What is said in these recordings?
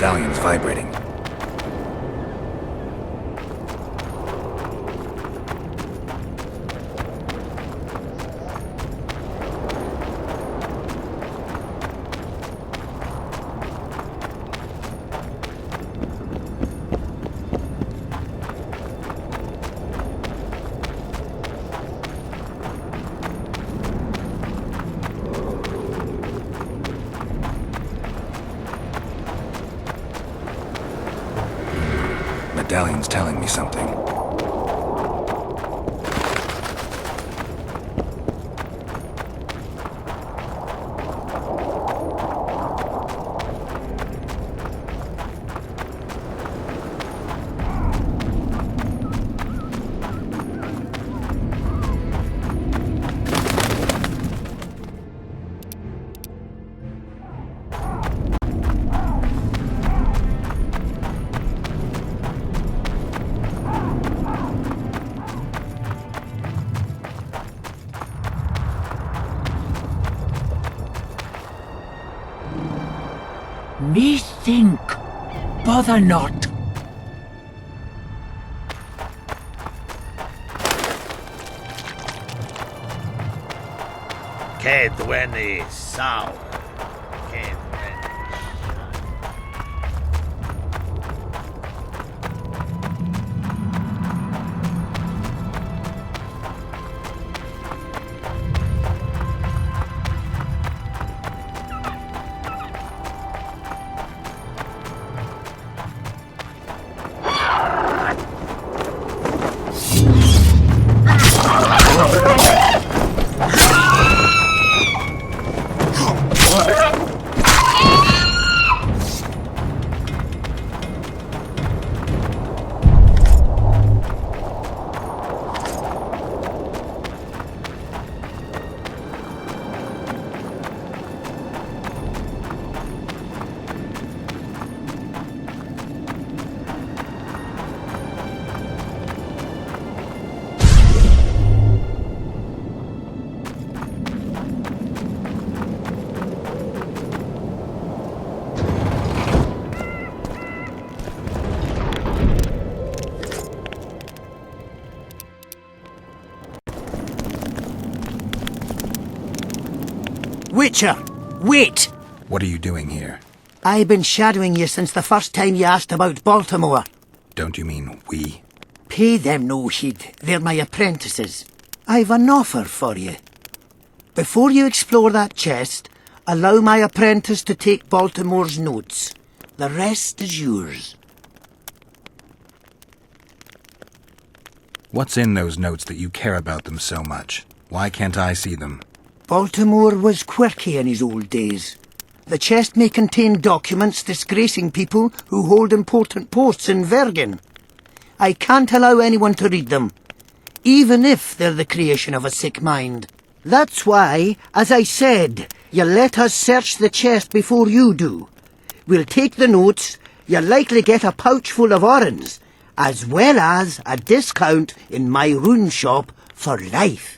Medallion's vibrating. Medallion's telling me something. Me think, bother not. Che dueni sour. Che dueni. Witcher, wait! What are you doing here? I've been shadowing you since the first time you asked about Baltimore. Don't you mean we? Pay them no heed. They're my apprentices. I've an offer for you. Before you explore that chest, allow my apprentice to take Baltimore's notes. The rest is yours. What's in those notes that you care about them so much? Why can't I see them? Baltimore was quirky in his old days. The chest may contain documents disgracing people who hold important posts in Vergen. I can't allow anyone to read them, even if they're the creation of a sick mind. That's why, as I said, you let us search the chest before you do. We'll take the notes, you'll likely get a pouch full of oranges, as well as a discount in my rune shop for life.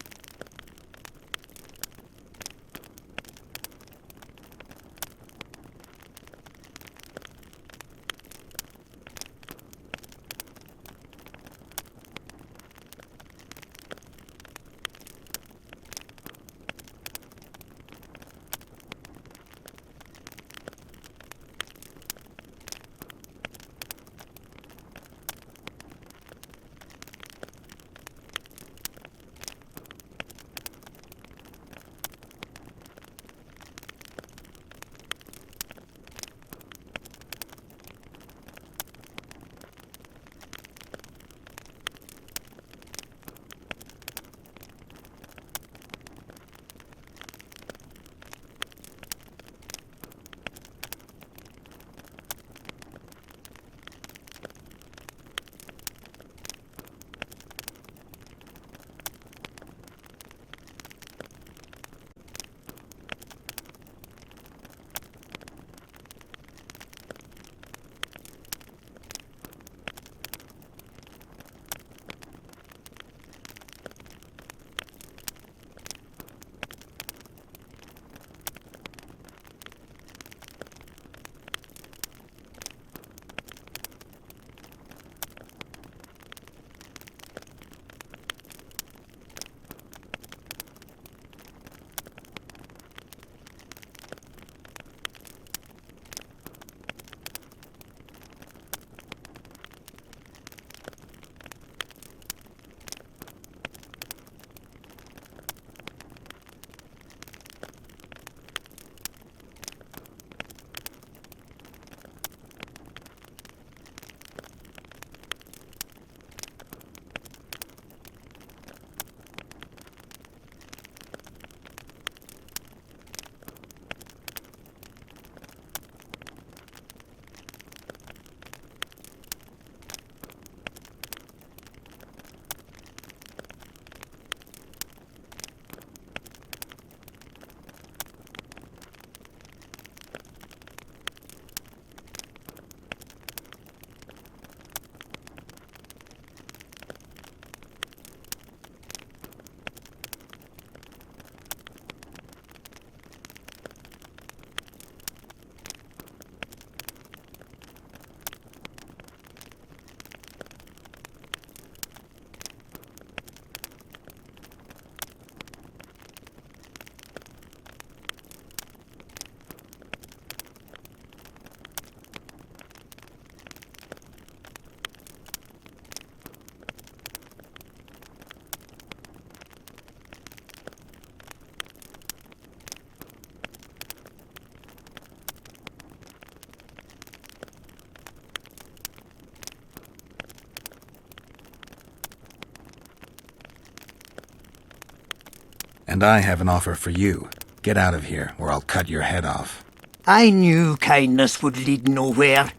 And I have an offer for you. Get out of here, or I'll cut your head off. I knew kindness would lead nowhere.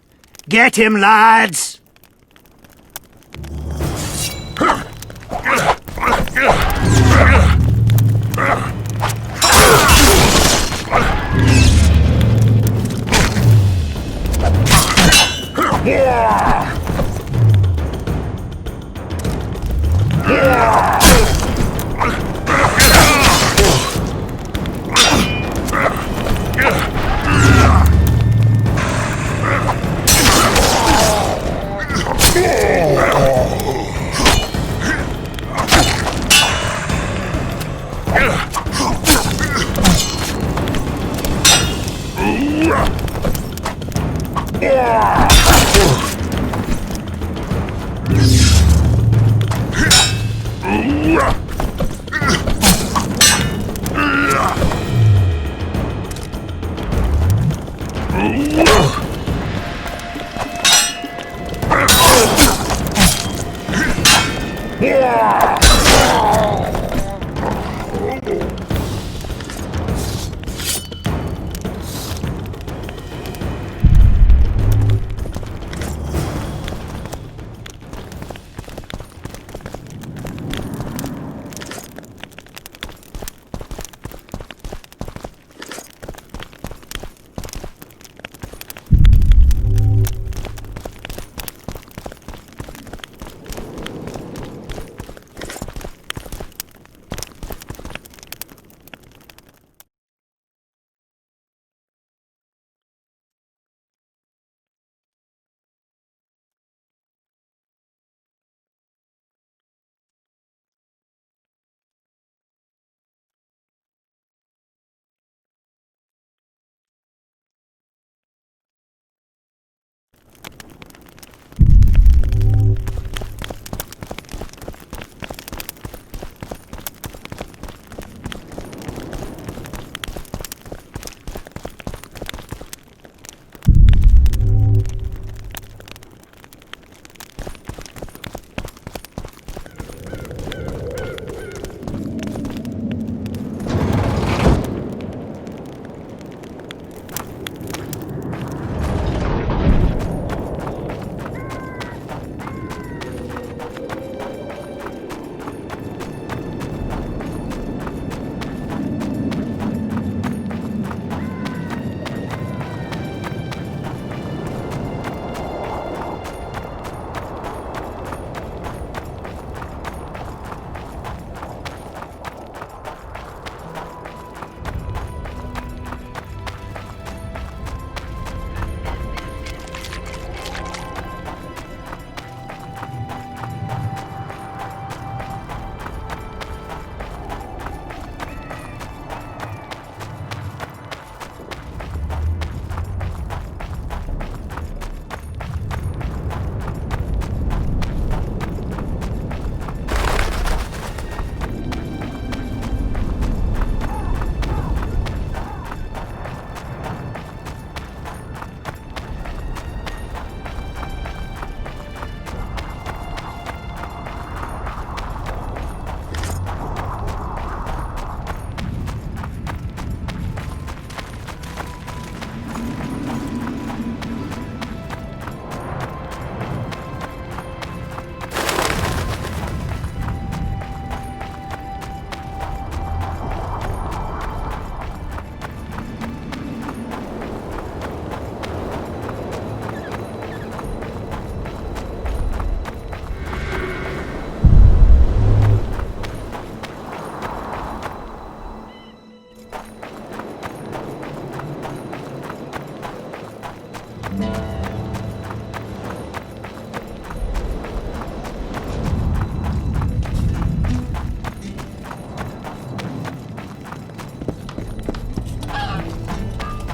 Get him, lads!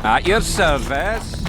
At your service.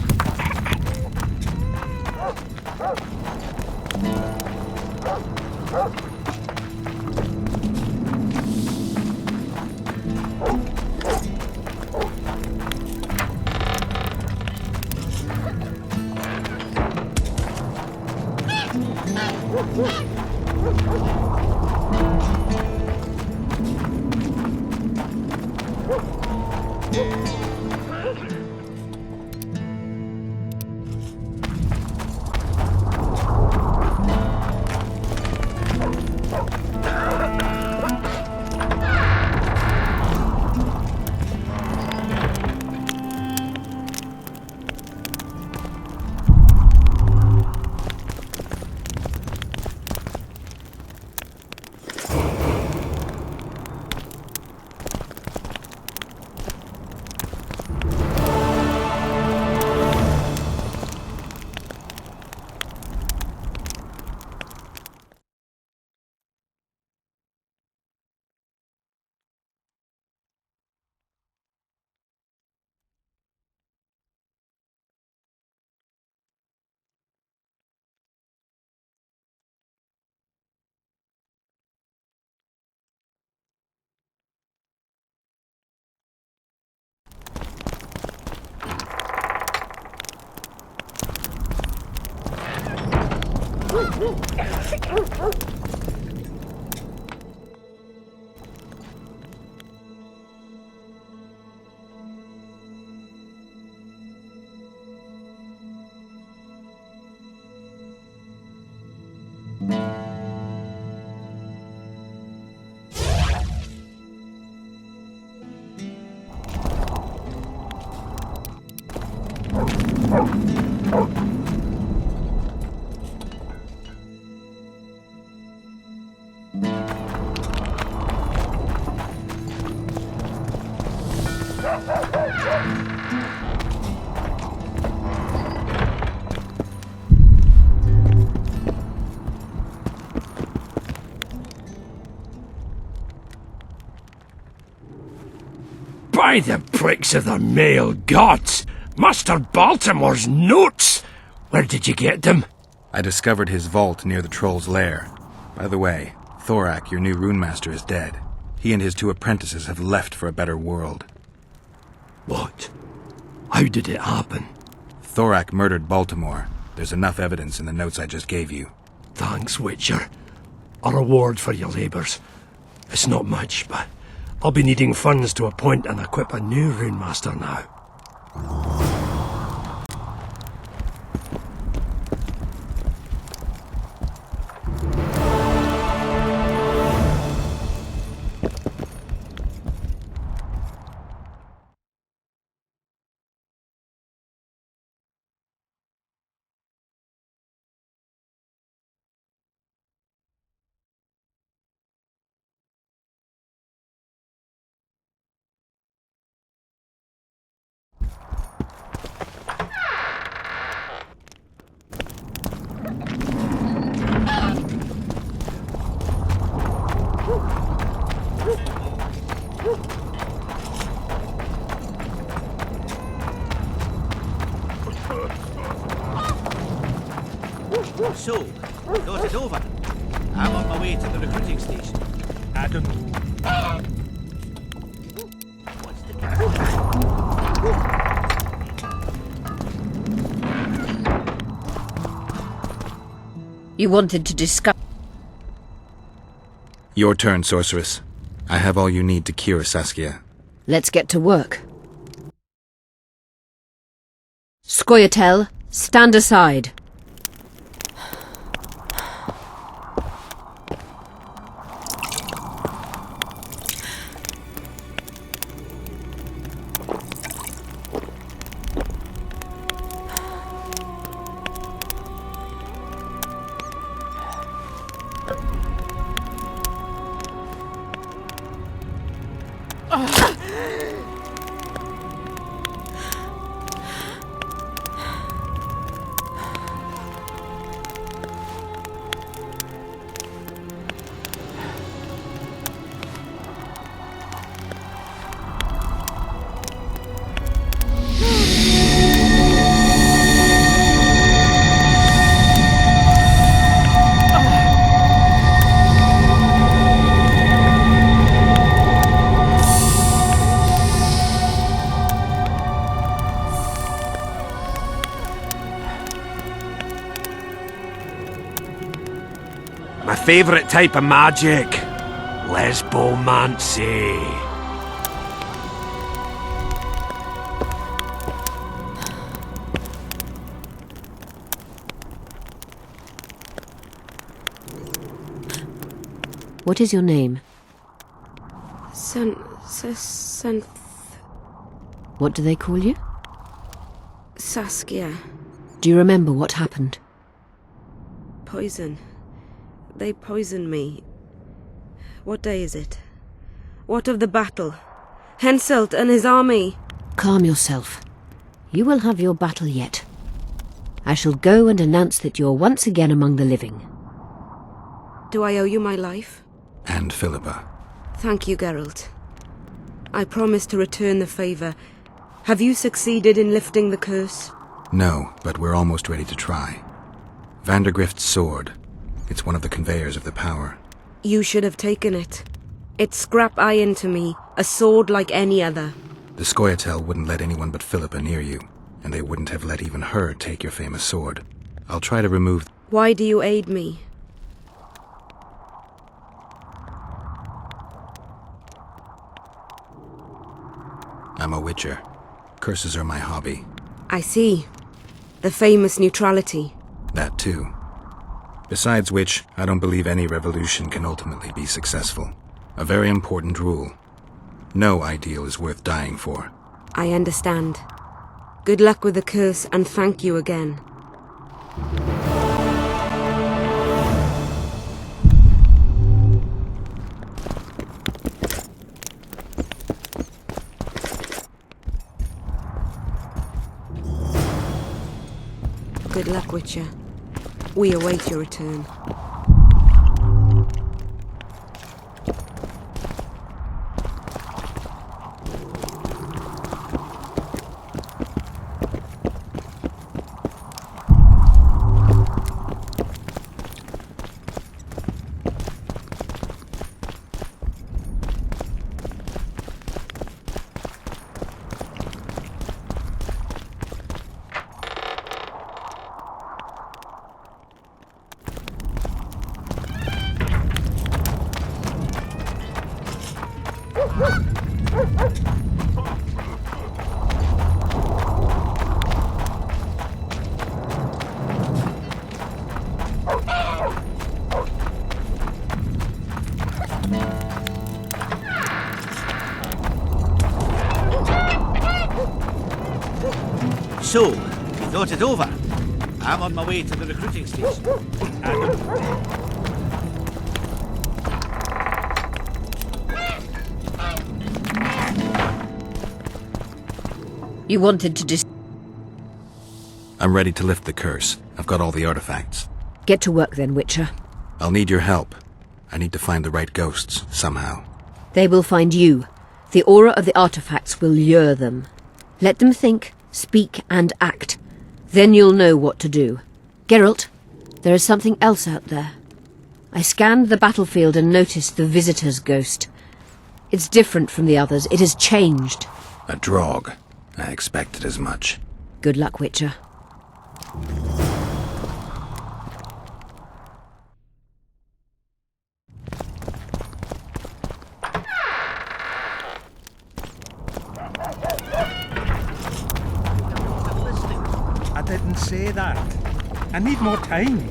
By the pricks of the male gods! Master Baltimore's notes! Where did you get them? I discovered his vault near the troll's lair. By the way, Thorak, your new runemaster, is dead. He and his 2 apprentices have left for a better world. What? How did it happen? Thorak murdered Baltimore. There's enough evidence in the notes I just gave you. Thanks, Witcher. A reward for your labours. It's not much, but I'll be needing funds to appoint and equip a new runemaster now. So, thought it over. I'm on my way to the recruiting station. I don't know. What's the You wanted to discuss... Your turn, sorceress. I have all you need to cure Saskia. Let's get to work. Scoia'tael, stand aside. My favourite type of magic. Lesbomancy. What is your name? What do they call you? Saskia. Do you remember what happened? Poison. They poisoned me. What day is it? What of the battle? Henselt and his army. Calm yourself. You will have your battle yet. I shall go and announce that you're once again among the living. Do I owe you my life? And Philippa. Thank you, Geralt. I promise to return the favour. Have you succeeded in lifting the curse? No, but we're almost ready to try. Vandergrift's sword. It's one of the conveyors of the power. You should have taken it. It's scrap iron to me, a sword like any other. The Scoia'tael wouldn't let anyone but Philippa near you, and they wouldn't have let even her take your famous sword. I'll try to remove... Why do you aid me? I'm a witcher. Curses are my hobby. I see. The famous neutrality. That too. Besides which, I don't believe any revolution can ultimately be successful. A very important rule. No ideal is worth dying for. I understand. Good luck with the curse, and thank you again. Good luck, Witcher. We await your return. So, you thought it over? I'm on my way to the recruiting station. You wanted to I'm ready to lift the curse. I've got all the artifacts. Get to work then, Witcher. I'll need your help. I need to find the right ghosts, somehow. They will find you. The aura of the artifacts will lure them. Let them think, speak, and act. Then you'll know what to do. Geralt, there is something else out there. I scanned the battlefield and noticed the Visitor's ghost. It's different from the others. It has changed. A Draug. I expected as much. Good luck, Witcher. I didn't say that. I need more time.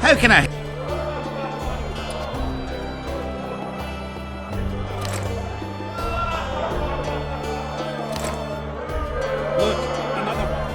How can I... Look, another one.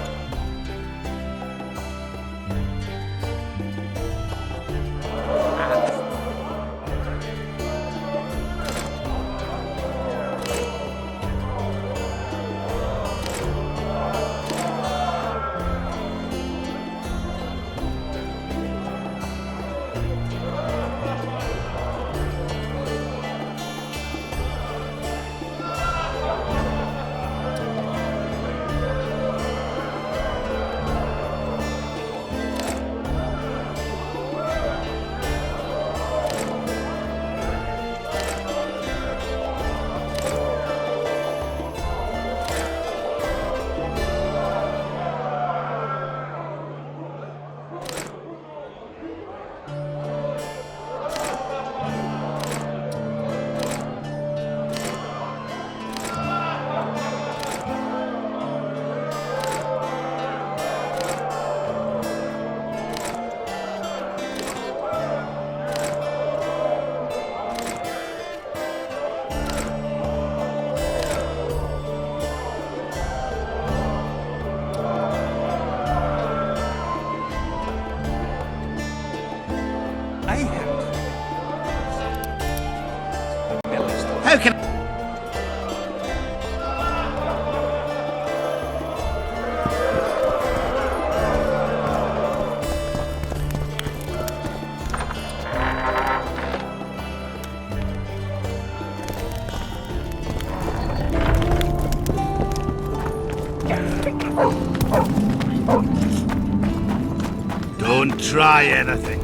try anything.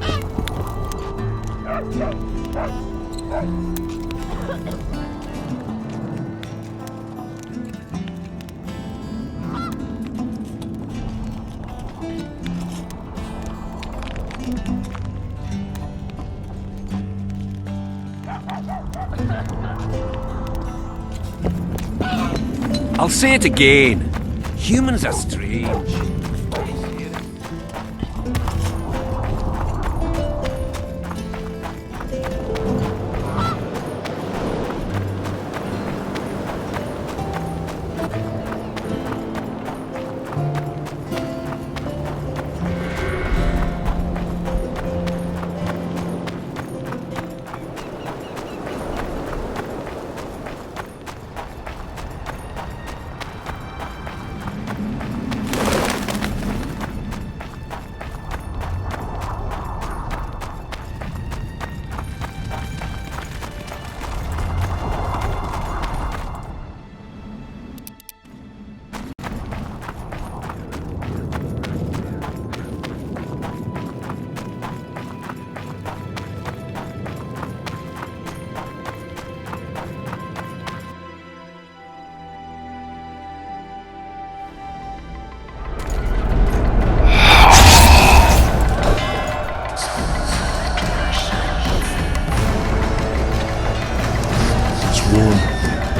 I'll say it again. Humans are strange.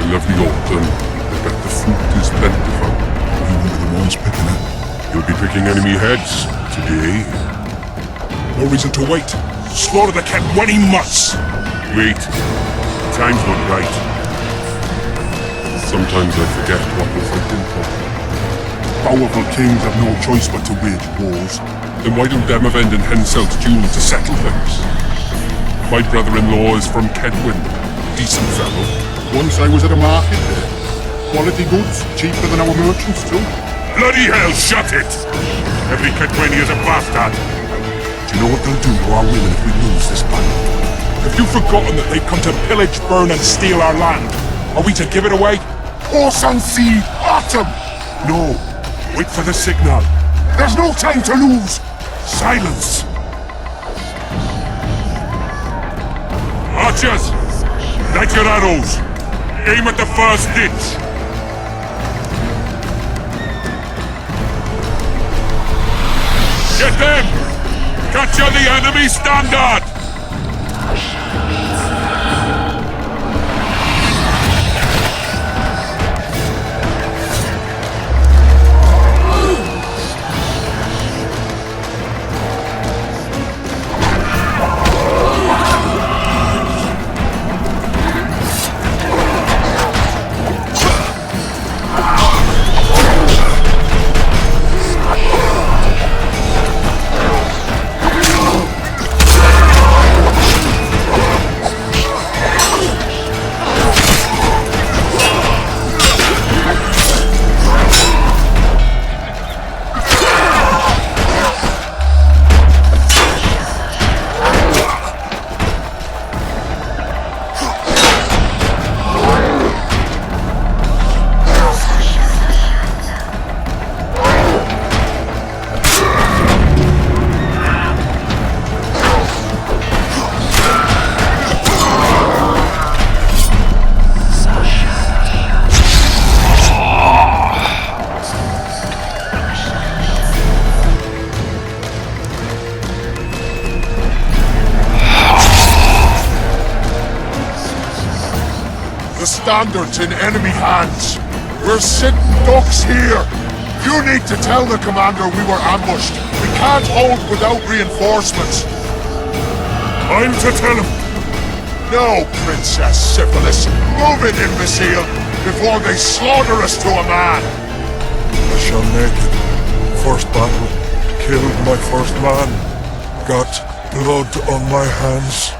Lovely autumn. I bet the fruit is plentiful. You were the ones picking it. You'll be picking enemy heads today. No reason to wait. Slaughter the cat when he must. Wait. Time's not right. Sometimes I forget what we're fighting for. Powerful kings have no choice but to wage wars. Then why don't Demavend and Henselt's duel to settle things? My brother-in-law is from Kedwin. Decent fellow. Once I was at a market there. Quality goods, cheaper than our merchants too. Bloody hell, shut it! Every Kedweni is a bastard! Do you know what they'll do to our women if we lose this battle? Have you forgotten that they've come to pillage, burn and steal our land? Are we to give it away? Horse and sea, autumn! No, wait for the signal. There's no time to lose! Silence! Archers! Light your arrows! Aim at the first ditch! Get them! Capture the enemy standard! Standards in enemy hands. We're sitting ducks here. You need to tell the commander we were ambushed. We can't hold without reinforcements. I'm to tell him. No, Princess Syphilis. Move it, imbecile, before they slaughter us to a man. I shall make it. First battle. Killed my first man. Got blood on my hands.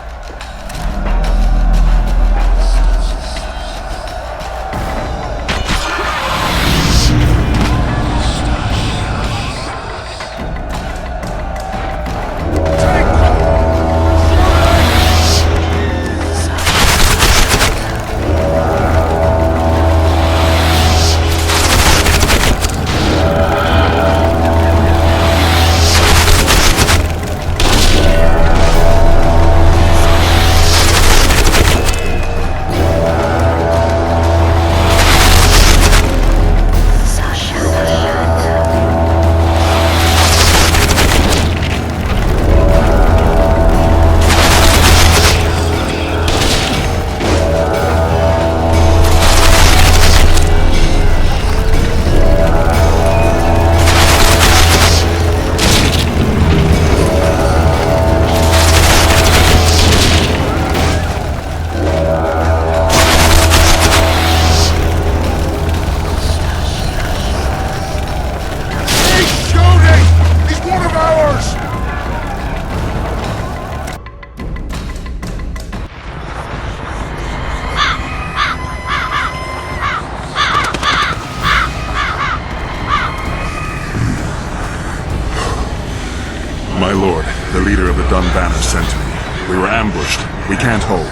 My lord, the leader of the Dunbanner sent me. We were ambushed. We can't hold.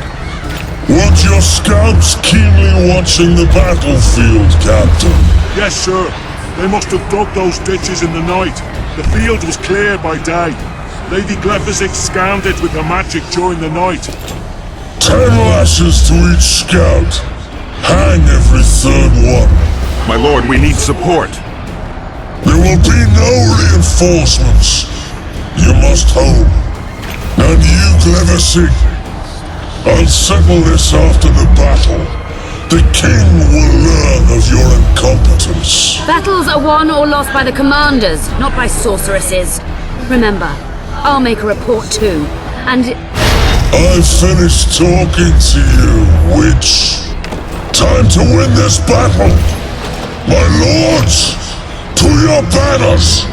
Weren't your scouts keenly watching the battlefield, Captain? Yes, sir. They must have dug those ditches in the night. The field was clear by day. Lady Glephisic scanned it with her magic during the night. 10 lashes to each scout. Hang every third one. My lord, we need support. There will be no reinforcements. You must hold. And you, Glephisic, I'll settle this after the battle. The king will learn of your incompetence. Battles are won or lost by the commanders, not by sorceresses. Remember, I'll make a report too, and... I've finished talking to you, witch. Time to win this battle. My lords, to your banners!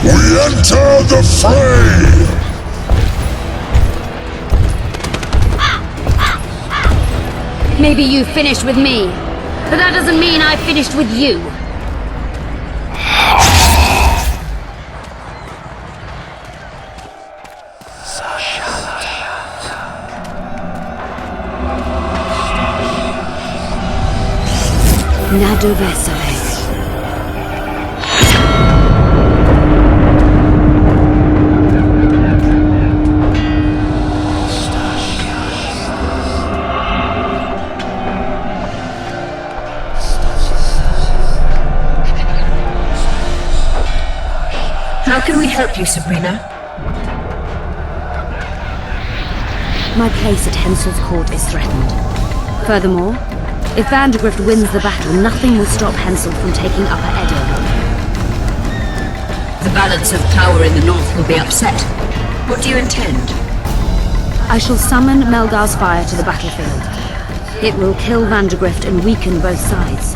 We enter the fray! Maybe you finished with me, but that doesn't mean I finished with you. Nadovesare. How can we help you, Sabrina? My place at Hensel's court is threatened. Furthermore, if Vandegrift wins the battle, nothing will stop Hensel from taking Upper Edding. The balance of power in the north will be upset. What do you intend? I shall summon Melgar's fire to the battlefield. It will kill Vandegrift and weaken both sides.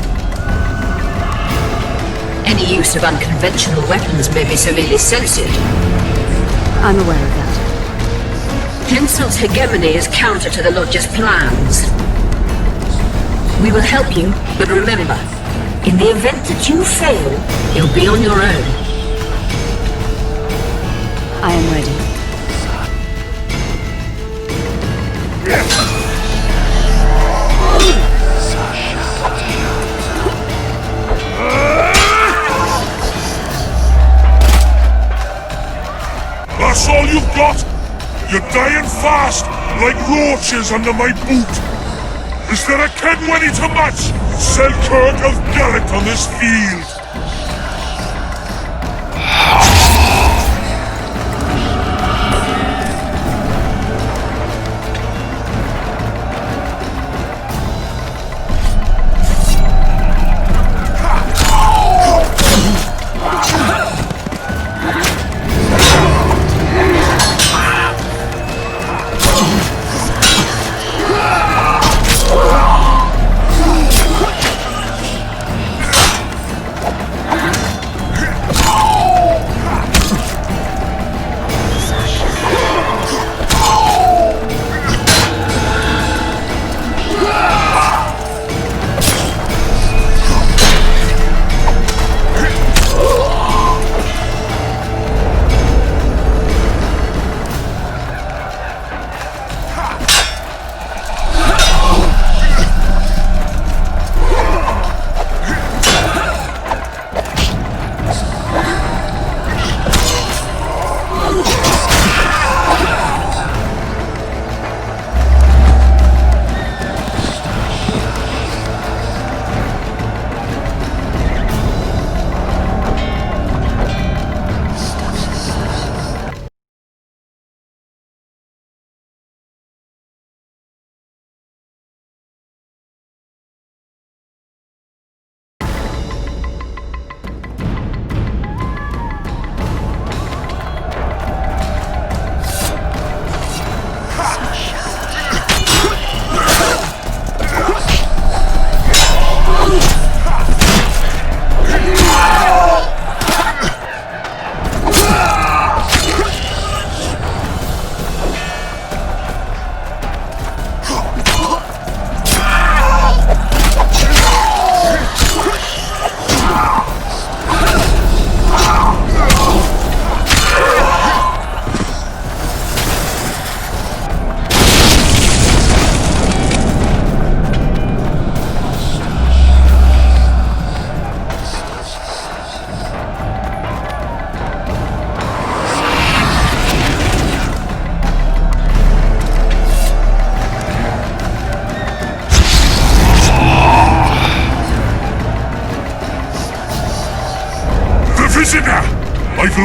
Any use of unconventional weapons may be severely censored. I'm aware of that. Hensel's hegemony is counter to the Lodge's plans. We will help you, but remember, in the event that you fail, you'll be on your own. I am ready. That's all you've got? You're dying fast, like roaches under my boot. Is there a Kenwenny to match Selkirk of Garrett on this field?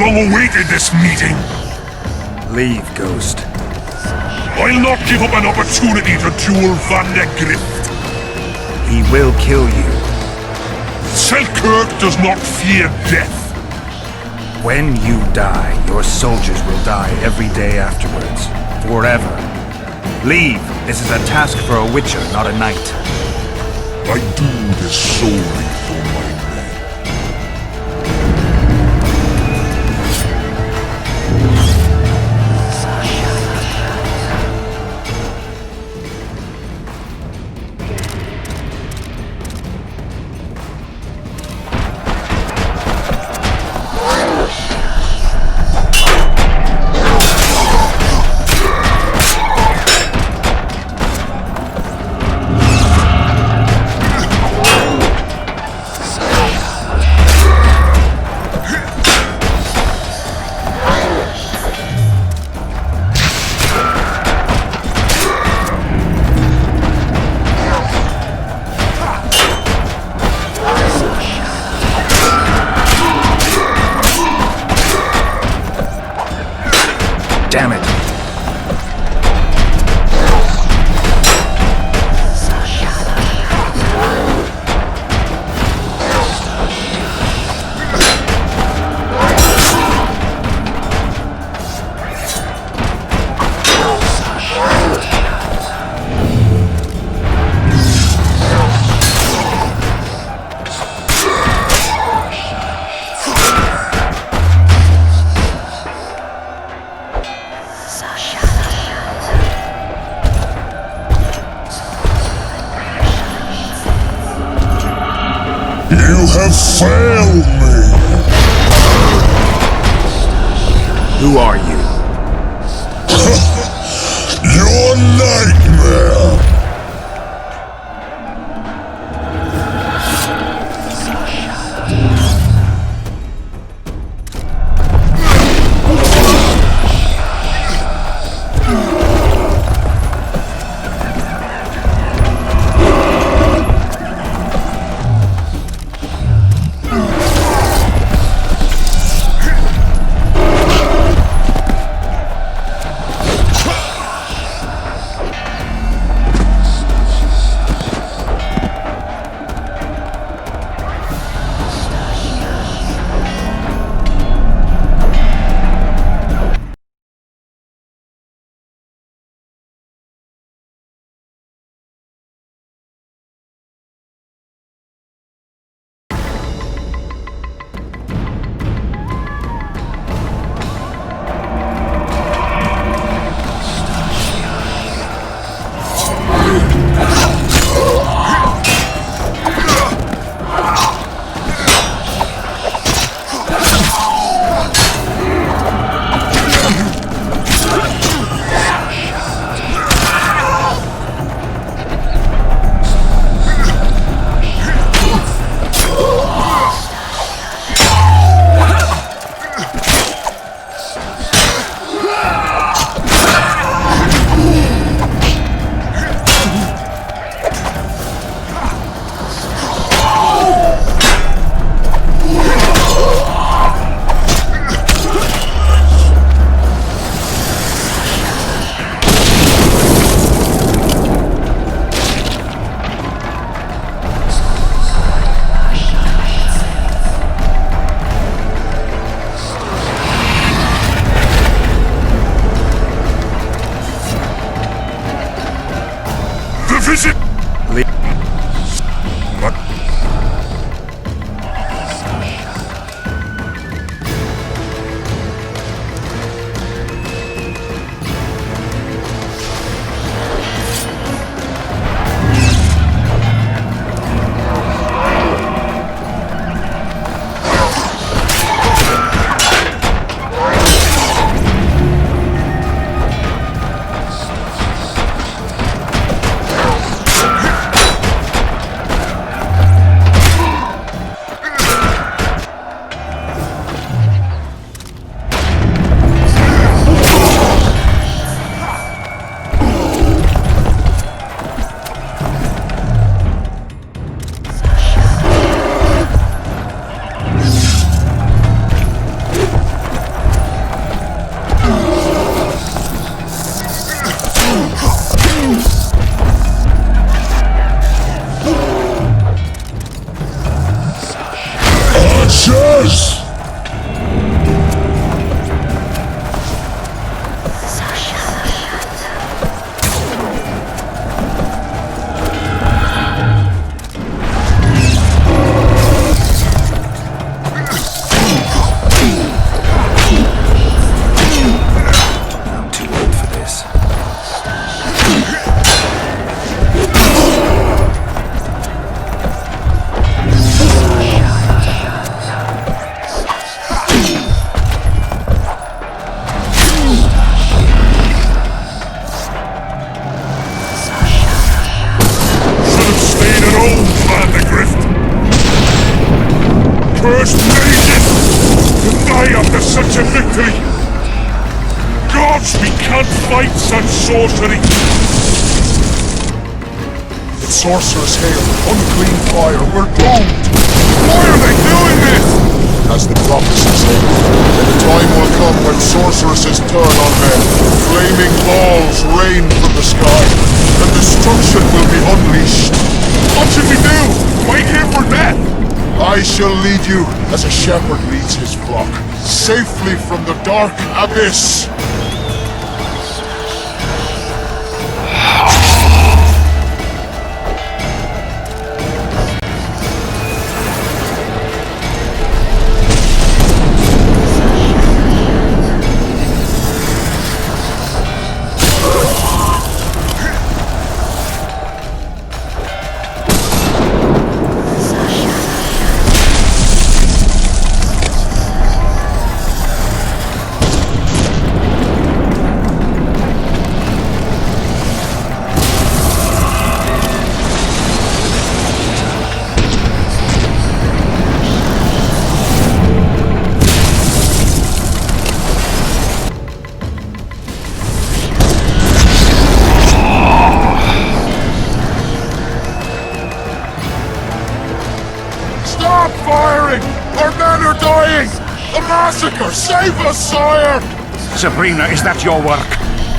long awaited this meeting. Leave, Ghost. I'll not give up an opportunity to duel Van der Grift. He will kill you. Selkirk does not fear death. When you die, your soldiers will die every day afterwards. Forever. Leave. This is a task for a witcher, not a knight. I do this solely for my men. Damn it! You have failed me. Who are you? Your nightmare. Visit. What? empty! Gods, we can't fight such sorcery! It's sorcerer's hail, unclean fire, we're doomed! Why are they doing this? As the prophecy said, the time will come when sorceresses turn on men. Flaming balls rain from the sky, and destruction will be unleashed. What should we do? Wait here for death? I shall lead you as a shepherd leads his flock, safely from the dark abyss. Stop firing! Our men are dying! A massacre! Save us, sire! Sabrina, is that your work?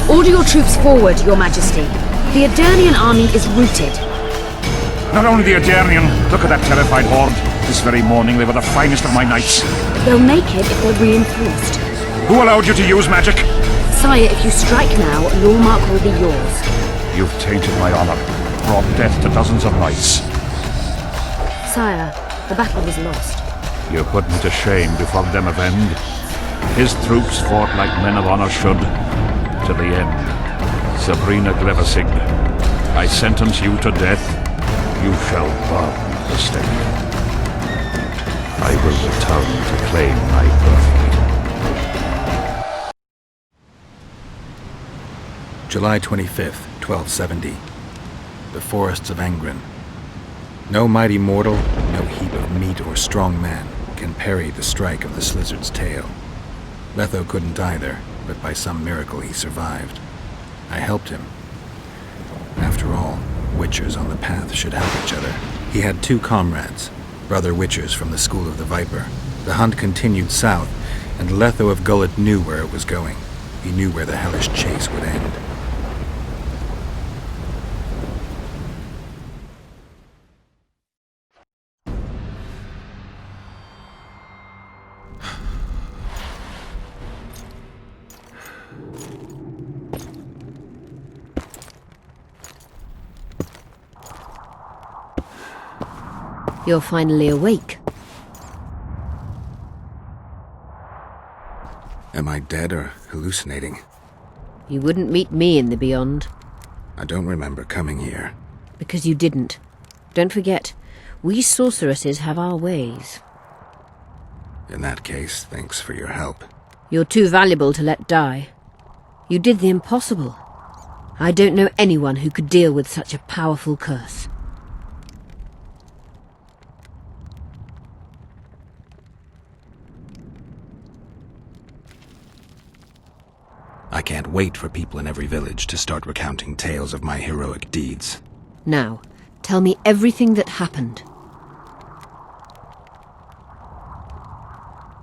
Order your troops forward, Your Majesty. The Aedirnian army is routed. Not only the Aedirnian, look at that terrified horde. This very morning they were the finest of my knights. They'll make it if they're reinforced. Who allowed you to use magic? Sire, if you strike now, Lormark will be yours. You've tainted my honor, brought death to dozens of knights. Sire, the battle was lost. You put me to shame before Demavend. His troops fought like men of honor should, to the end. Sabrina Glevissig, I sentence you to death. You shall burn the stake. I will return to claim my birthright. July 25th, 1270. The forests of Angren. No mighty mortal, no heap of meat or strong man can parry the strike of the Slizzard's tail. Letho couldn't either, but by some miracle he survived. I helped him. After all, Witchers on the path should help each other. He had two comrades, brother Witchers from the School of the Viper. The hunt continued south, and Letho of Gullet knew where it was going. He knew where the hellish chase would end. You're finally awake. Am I dead or hallucinating? You wouldn't meet me in the Beyond. I don't remember coming here. Because you didn't. Don't forget, we sorceresses have our ways. In that case, thanks for your help. You're too valuable to let die. You did the impossible. I don't know anyone who could deal with such a powerful curse. I can't wait for people in every village to start recounting tales of my heroic deeds. Now, tell me everything that happened.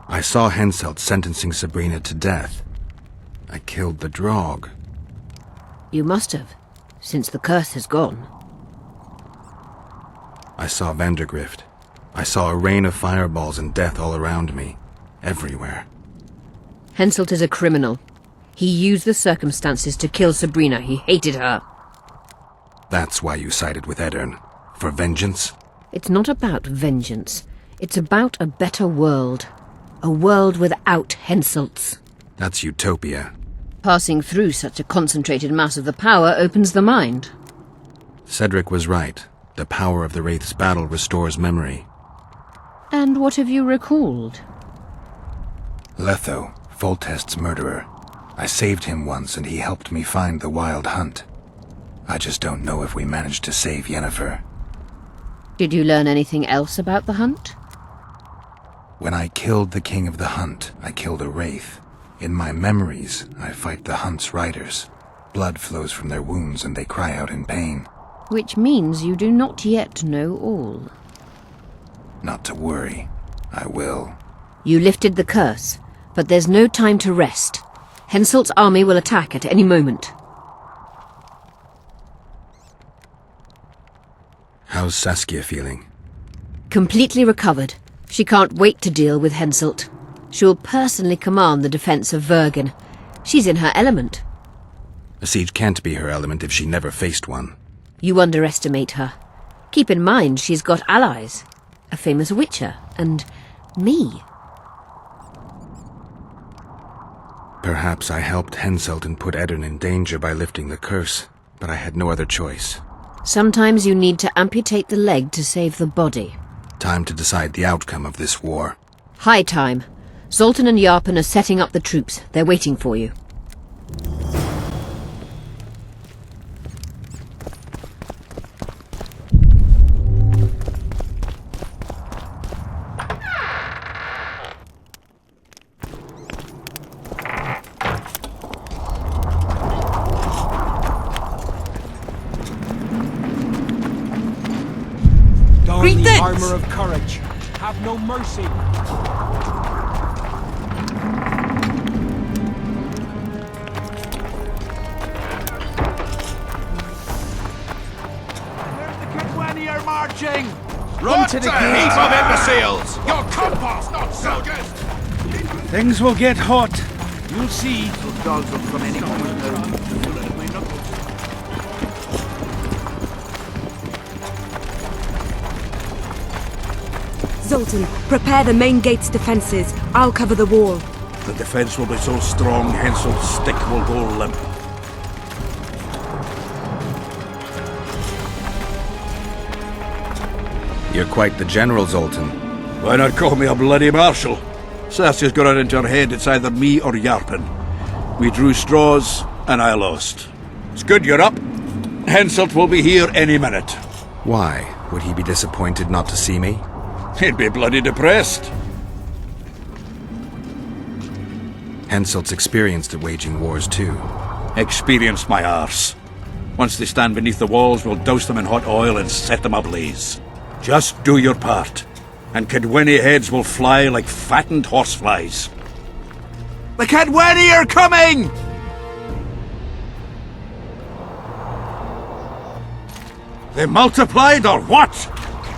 I saw Henselt sentencing Sabrina to death. I killed the Draug. You must have, since the curse has gone. I saw Vandergrift. I saw a rain of fireballs and death all around me. Everywhere. Henselt is a criminal. He used the circumstances to kill Sabrina. He hated her. That's why you sided with Aedirn. For vengeance? It's not about vengeance. It's about a better world. A world without Henselts. That's utopia. Passing through such a concentrated mass of the power opens the mind. Cedric was right. The power of the Wraith's battle restores memory. And what have you recalled? Letho, Foltest's murderer. I saved him once and he helped me find the Wild Hunt. I just don't know if we managed to save Yennefer. Did you learn anything else about the hunt? When I killed the King of the Hunt, I killed a Wraith. In my memories, I fight the Hunt's riders. Blood flows from their wounds and they cry out in pain. Which means you do not yet know all. Not to worry. I will. You lifted the curse, but there's no time to rest. Henselt's army will attack at any moment. How's Saskia feeling? Completely recovered. She can't wait to deal with Henselt. She will personally command the defense of Vergen. She's in her element. A siege can't be her element if she never faced one. You underestimate her. Keep in mind she's got allies. A famous witcher, and me. Perhaps I helped Henselt and put Eddern in danger by lifting the curse, but I had no other choice. Sometimes you need to amputate the leg to save the body. Time to decide the outcome of this war. High time. Zoltan and Yarpen are setting up the troops. They're waiting for you. Don the armor of courage. Have no mercy. Are marching! Run to the gate! Heap of imbeciles! Your compass not so good! Things will get hot. You'll see. Dogs will come any moment. Zoltan, prepare the main gate's defenses. I'll cover the wall. The defense will be so strong, Henselt's stick will go limp. You're quite the general, Zoltan. Why not call me a bloody marshal? Saskia's got it into her head it's either me or Yarpen. We drew straws, and I lost. It's good you're up. Henselt will be here any minute. Why? Would he be disappointed not to see me? He'd be bloody depressed. Henselt's experienced at waging wars too. Experienced my arse. Once they stand beneath the walls, we'll douse them in hot oil and set them ablaze. Just do your part, and Cadweni heads will fly like fattened horseflies. The Cadweni are coming! They multiplied or what?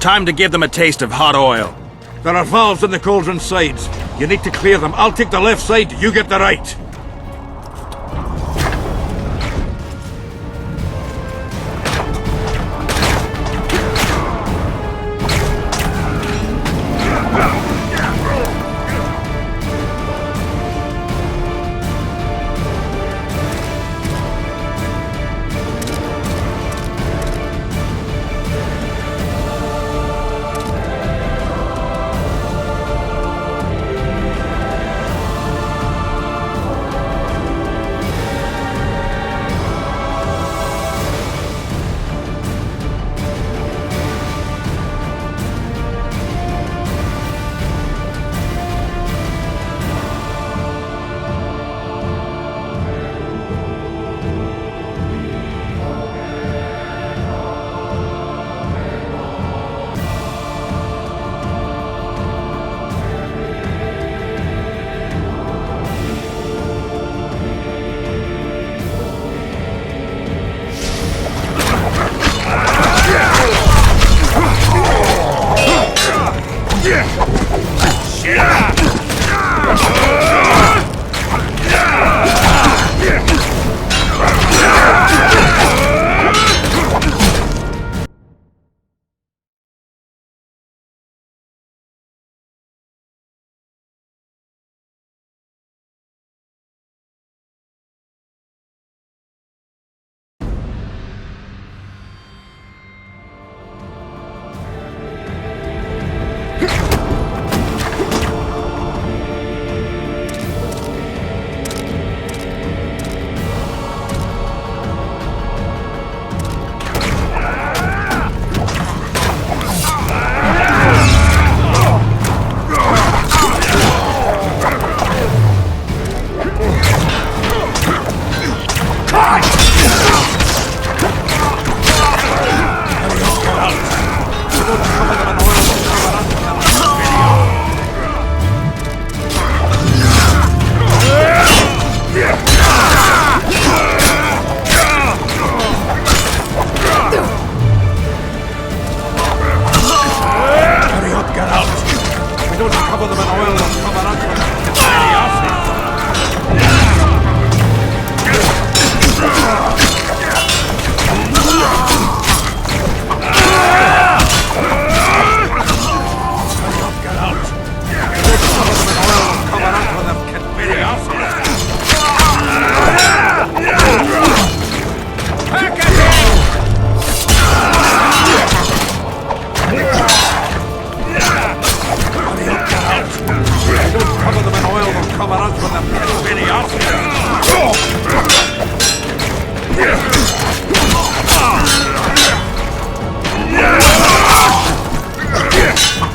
Time to give them a taste of hot oil. There are valves on the cauldron sides. You need to clear them. I'll take the left side, you get the right.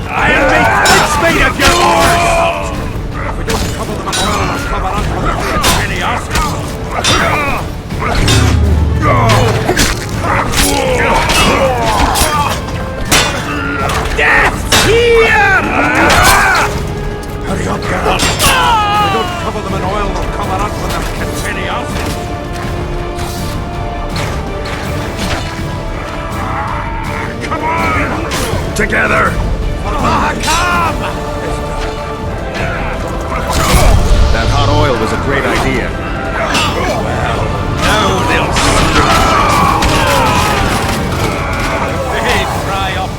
I'll make quick speed of your horse! If we don't cover them in oil, they'll cover us with a penny Death here! Hurry up, Geralt! If we don't cover them in oil, they'll cover us with a penny Come on! Together! That hot oil was a great idea. Now they'll They dry up.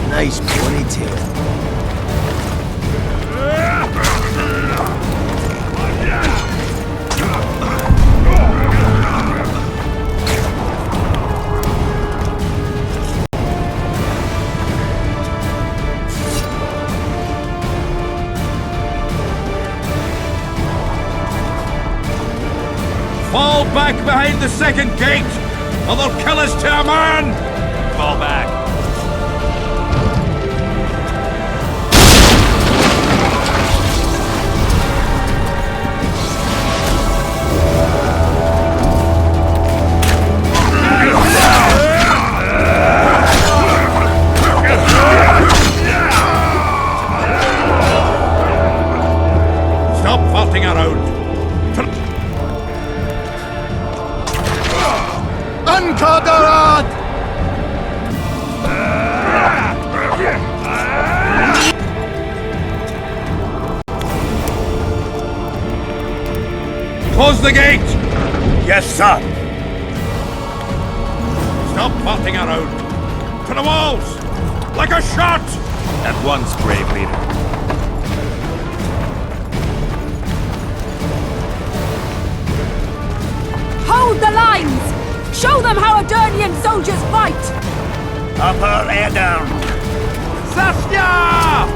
Nice ponytail. Fall back behind the second gate, or they'll kill us to a man! Fall back. Stop vaulting around. Uncovered! Close the gate! Yes, sir. Stop vaulting around. To the walls! Like a shot! At once, brave leader. Hold the lines! Show them how Aedirnian soldiers fight! Upper air down! Saskia!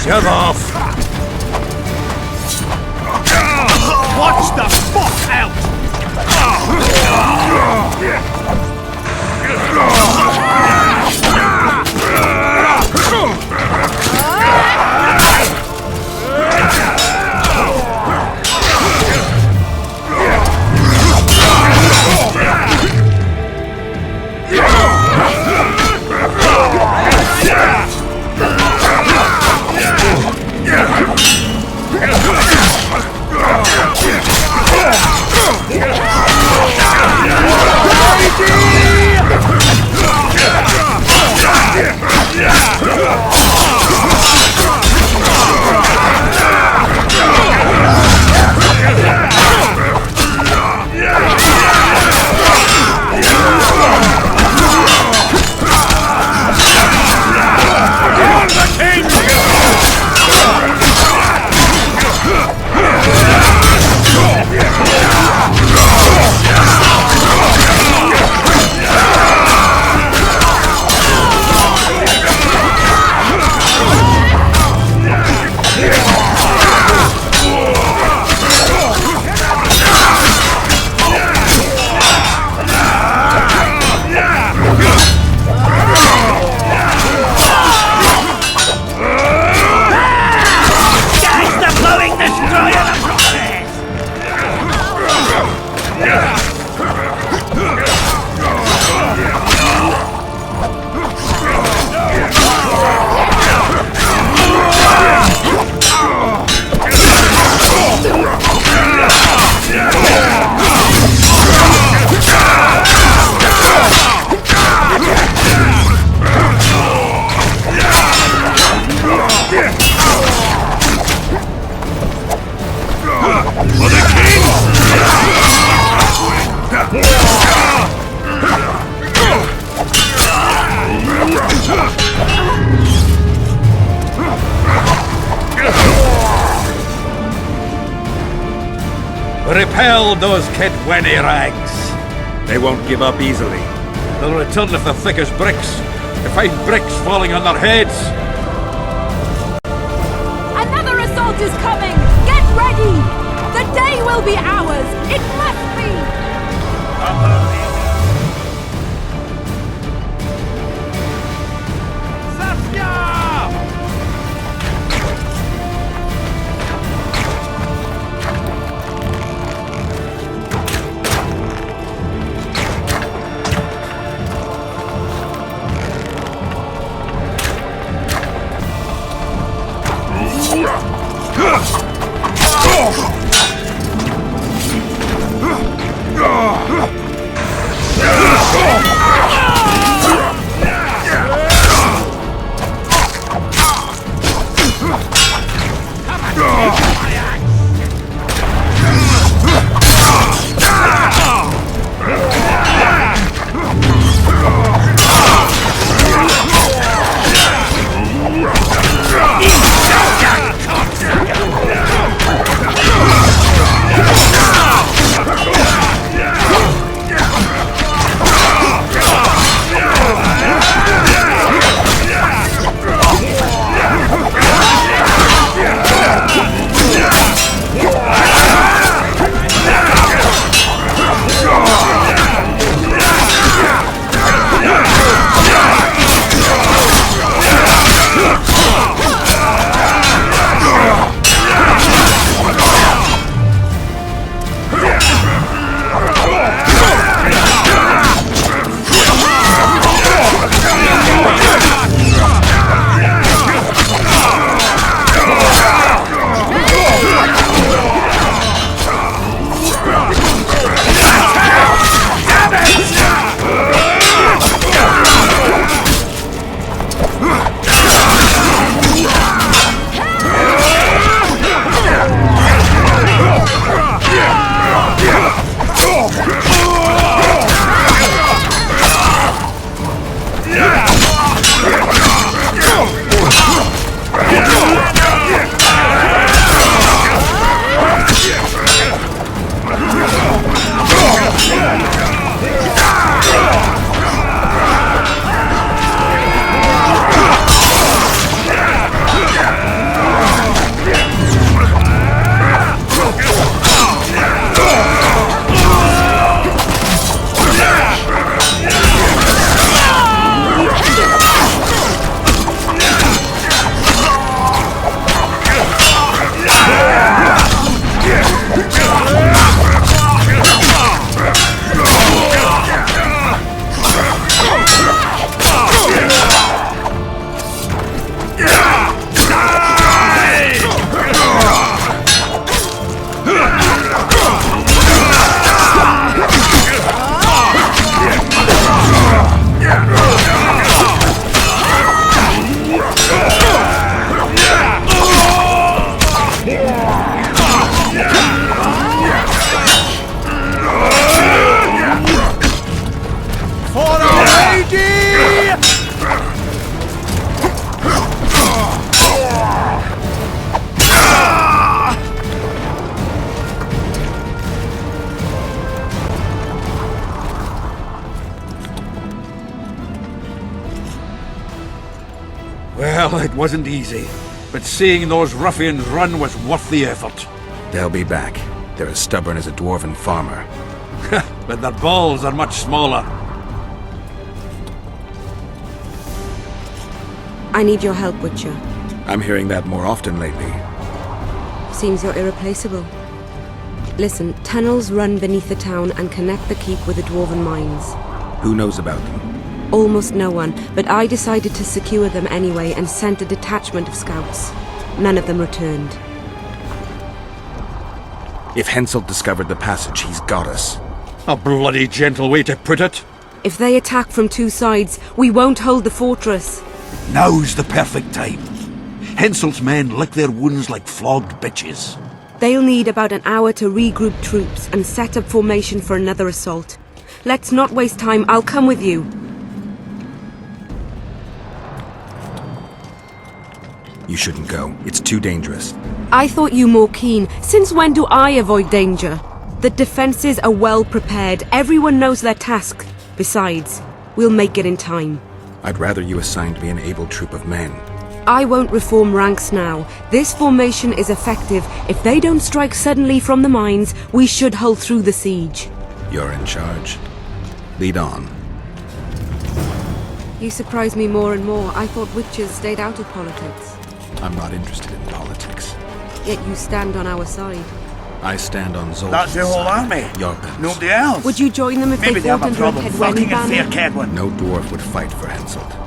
Shut off! Watch the fuck out! Mighty! For the king! Repel those Kedweni rags. They won't give up easily. They'll return if they're thick as bricks. To find bricks falling on their heads. Another assault is coming! Get ready! The day will be ours! It must be! Well, it wasn't easy, but seeing those ruffians run was worth the effort. They'll be back. They're as stubborn as a dwarven farmer. But their balls are much smaller. I need your help, Witcher. I'm hearing that more often lately. Seems you're irreplaceable. Listen, tunnels run beneath the town and connect the keep with the dwarven mines. Who knows about them? Almost no one, but I decided to secure them anyway and sent a detachment of scouts. None of them returned. If Henselt discovered the passage, he's got us. A bloody gentle way to put it. If they attack from two sides, we won't hold the fortress. Now's the perfect time. Henselt's men lick their wounds like flogged bitches. They'll need about an hour to regroup troops and set up formation for another assault. Let's not waste time. I'll come with you. You shouldn't go. It's too dangerous. I thought you more keen. Since when do I avoid danger? The defenses are well prepared. Everyone knows their task. Besides, we'll make it in time. I'd rather you assigned me an able troop of men. I won't reform ranks now. This formation is effective. If they don't strike suddenly from the mines, we should hold through the siege. You're in charge. Lead on. You surprise me more and more. I thought witches stayed out of politics. I'm not interested in politics. Yet you stand on our side. I stand on Zoltan's That's the whole side. army. Jordan's. Nobody else. Would you join them if Maybe they they have fought a under a problem Kedwen fucking a fair banner? Kedwen. No dwarf would fight for Henselt.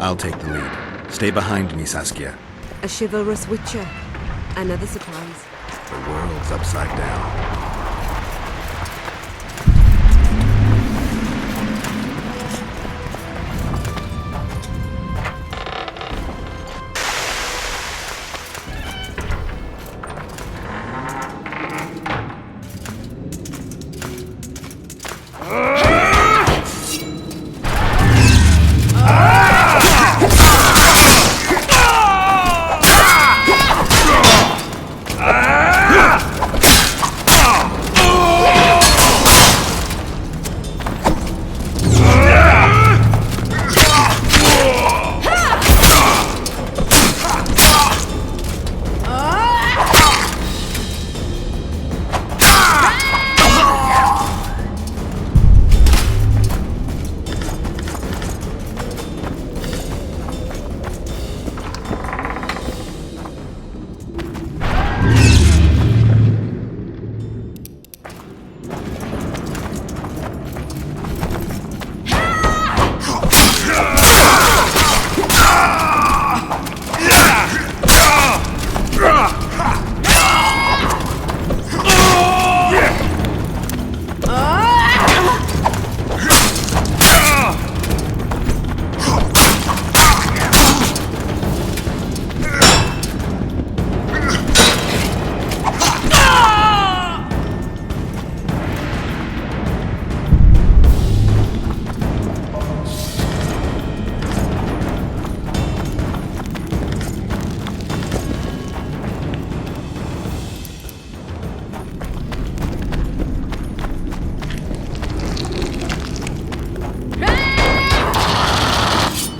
I'll take the lead. Stay behind me, Saskia. A chivalrous witcher. Another surprise. The world's upside down.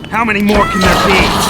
How many more can there be?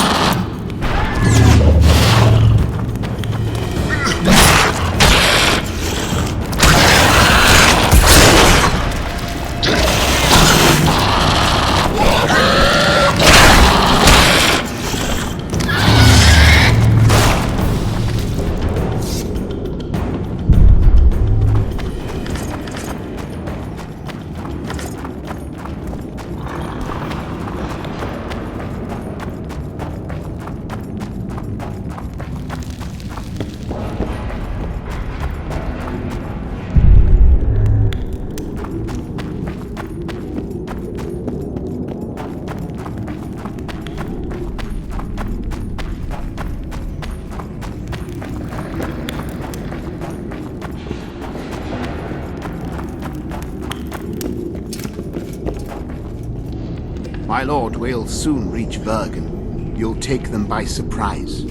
My lord, we'll soon reach Bergen. You'll take them by surprise.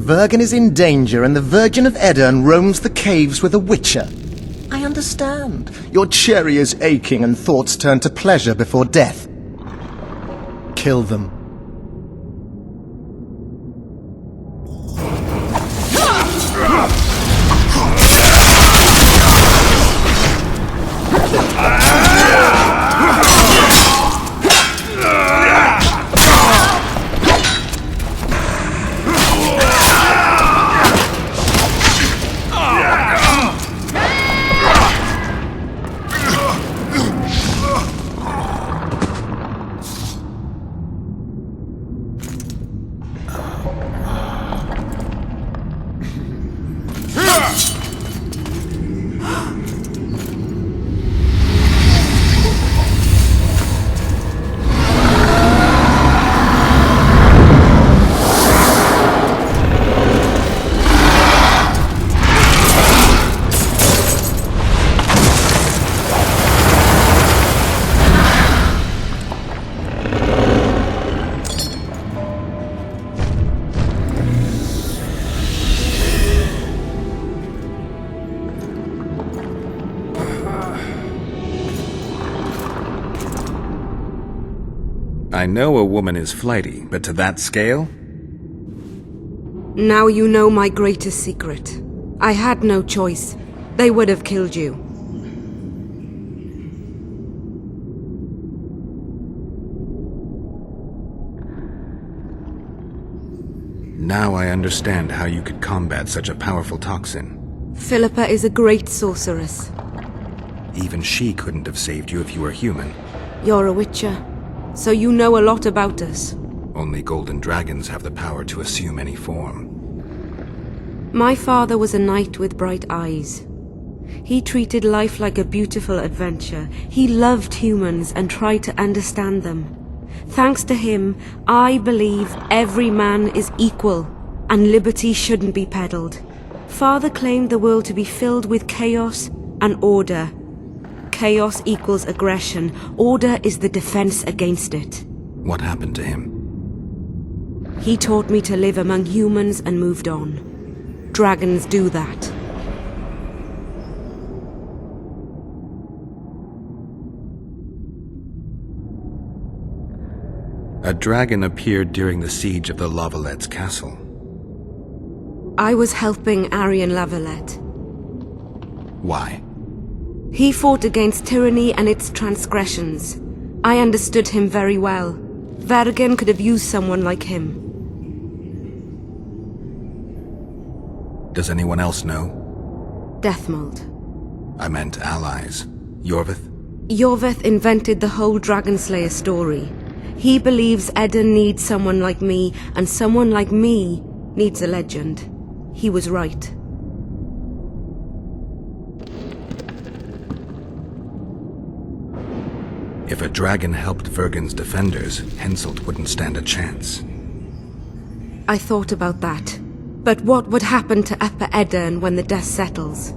Vergen is in danger, and the Virgin of Edirn roams the caves with a witcher. I understand. Your cherry is aching and thoughts turn to pleasure before death. Kill them. I know a woman is flighty, but to that scale? Now you know my greatest secret. I had no choice. They would have killed you. Now I understand how you could combat such a powerful toxin. Philippa is a great sorceress. Even she couldn't have saved you if you were human. You're a witcher, so you know a lot about us. Only golden dragons have the power to assume any form. My father was a knight with bright eyes. He treated life like a beautiful adventure. He loved humans and tried to understand them. Thanks to him, I believe every man is equal and liberty shouldn't be peddled. Father claimed the world to be filled with chaos and order. Chaos equals aggression. Order is the defense against it. What happened to him? He taught me to live among humans and moved on. Dragons do that. A dragon appeared during the siege of the Lavalettes' castle. I was helping Aryan Lavalette. Why? He fought against tyranny and its transgressions. I understood him very well. Vergen could have used someone like him. Does anyone else know? Deathmold. I meant allies. Yorvith? Yorvith invented the whole Dragonslayer story. He believes Edirn needs someone like me, and someone like me needs a legend. He was right. If a dragon helped Vergen's defenders, Henselt wouldn't stand a chance. I thought about that. But what would happen to Upper Edirn when the dust settles?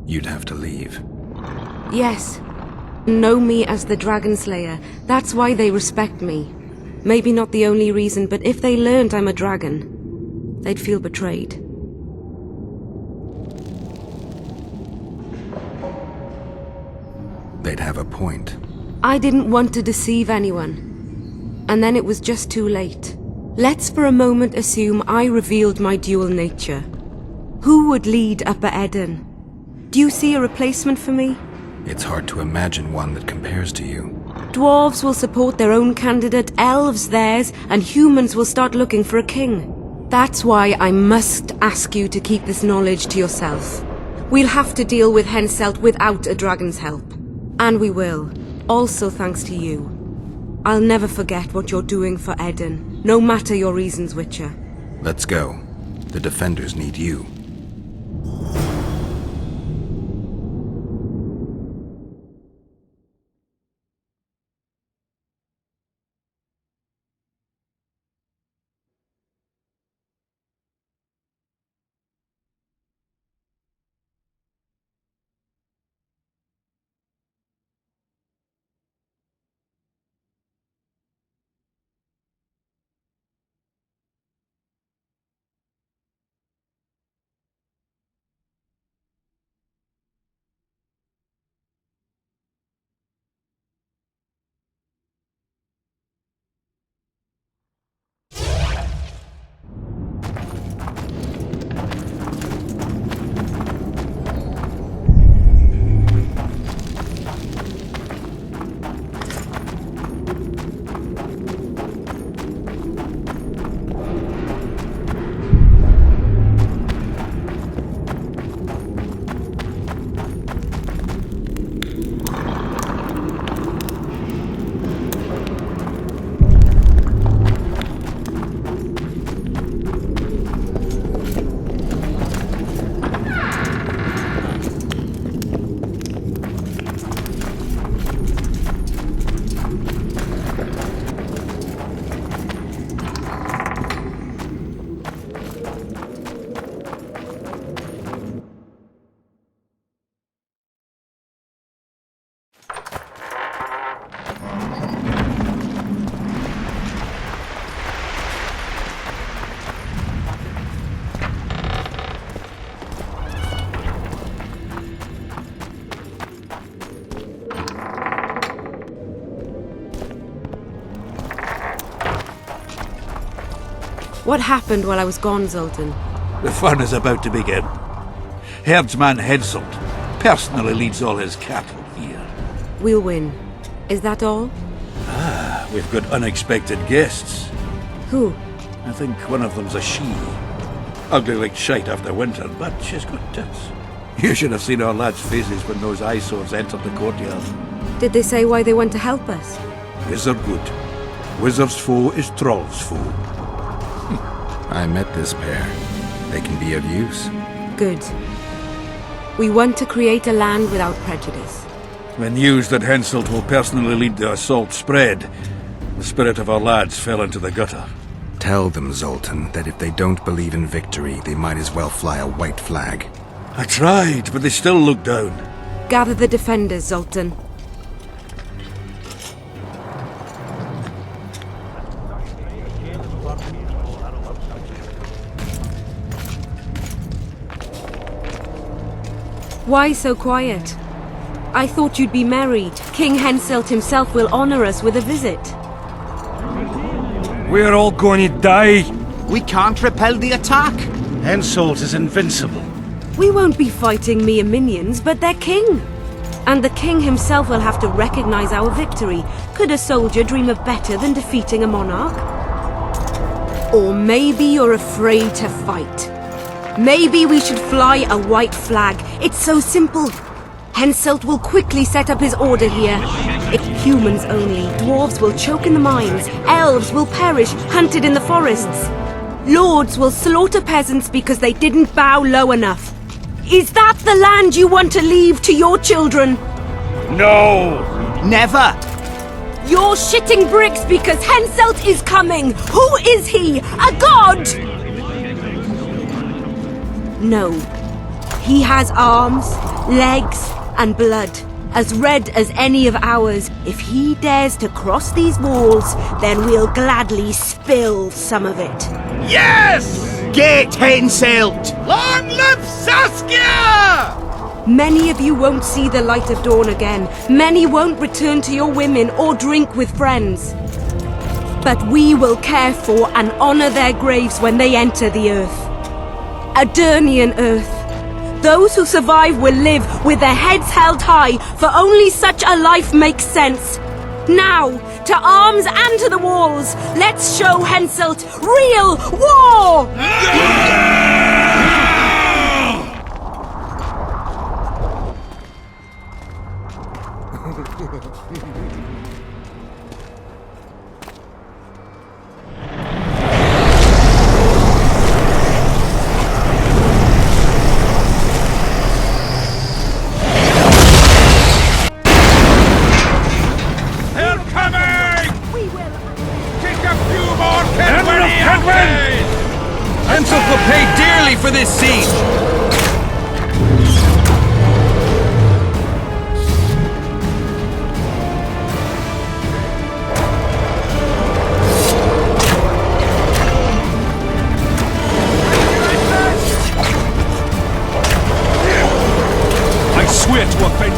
You'd have to leave. Yes. Know me as the Dragonslayer. That's why they respect me. Maybe not the only reason, but if they learned I'm a dragon, they'd feel betrayed. They'd have a point. I didn't want to deceive anyone. And then it was just too late. Let's for a moment assume I revealed my dual nature. Who would lead Upper Edirn? Do you see a replacement for me? It's hard to imagine one that compares to you. Dwarves will support their own candidate, elves theirs, and humans will start looking for a king. That's why I must ask you to keep this knowledge to yourself. We'll have to deal with Henselt without a dragon's help. And we will. Also thanks to you. I'll never forget what you're doing for Edirn, no matter your reasons, Witcher. Let's go. The defenders need you. What happened while I was gone, Zoltan? The fun is about to begin. Herdsman Henselt personally leads all his cattle here. We'll win. Is that all? We've got unexpected guests. Who? I think one of them's a she. Ugly like shite after winter, but she's got tits. You should have seen our lads' faces when those eyesores entered the courtyard. Did they say why they went to help us? Wizard good. Wizard's foe is Troll's foe. I met this pair. They can be of use. Good. We want to create a land without prejudice. When news that Henselt will personally lead the assault spread, the spirit of our lads fell into the gutter. Tell them, Zoltan, that if they don't believe in victory, they might as well fly a white flag. I tried, but they still looked down. Gather the defenders, Zoltan. Why so quiet? I thought you'd be merry. King Henselt himself will honor us with a visit. We're all going to die. We can't repel the attack. Henselt is invincible. We won't be fighting mere minions, but their king. And the king himself will have to recognize our victory. Could a soldier dream of better than defeating a monarch? Or maybe you're afraid to fight. Maybe we should fly a white flag. It's so simple. Henselt will quickly set up his order here. If humans only, dwarves will choke in the mines, elves will perish, hunted in the forests. Lords will slaughter peasants because they didn't bow low enough. Is that the land you want to leave to your children? No! Never! You're shitting bricks because Henselt is coming! Who is he? A god? No. He has arms, legs, and blood, as red as any of ours. If he dares to cross these walls, then we'll gladly spill some of it. Yes! Get Henselt! Long live Saskia! Many of you won't see the light of dawn again. Many won't return to your women or drink with friends. But we will care for and honor their graves when they enter the earth. Aedirnian earth. Those who survive will live with their heads held high, for only such a life makes sense. Now, to arms and to the walls, let's show Henselt real war! Henselt will pay dearly for this siege! I swear to offend you.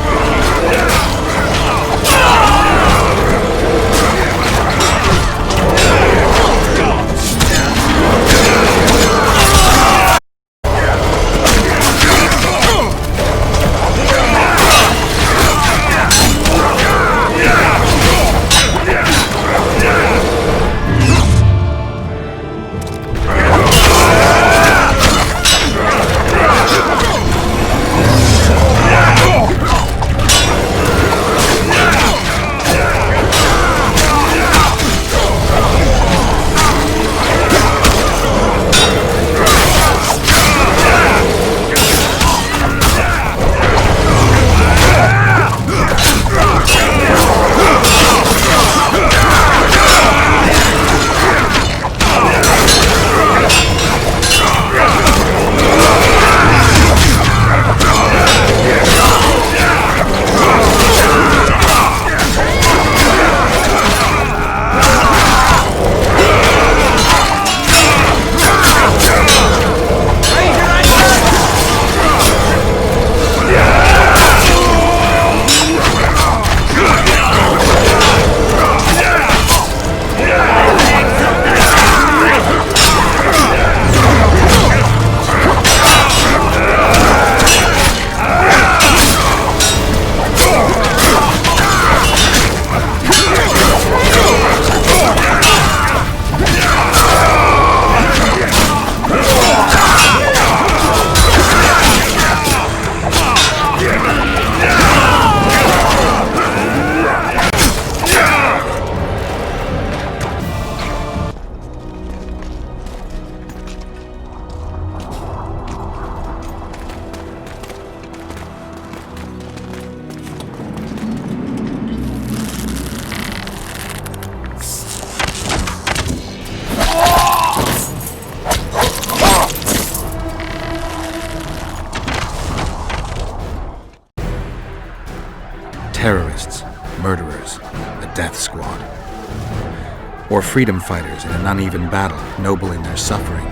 or freedom fighters in an uneven battle, noble in their suffering.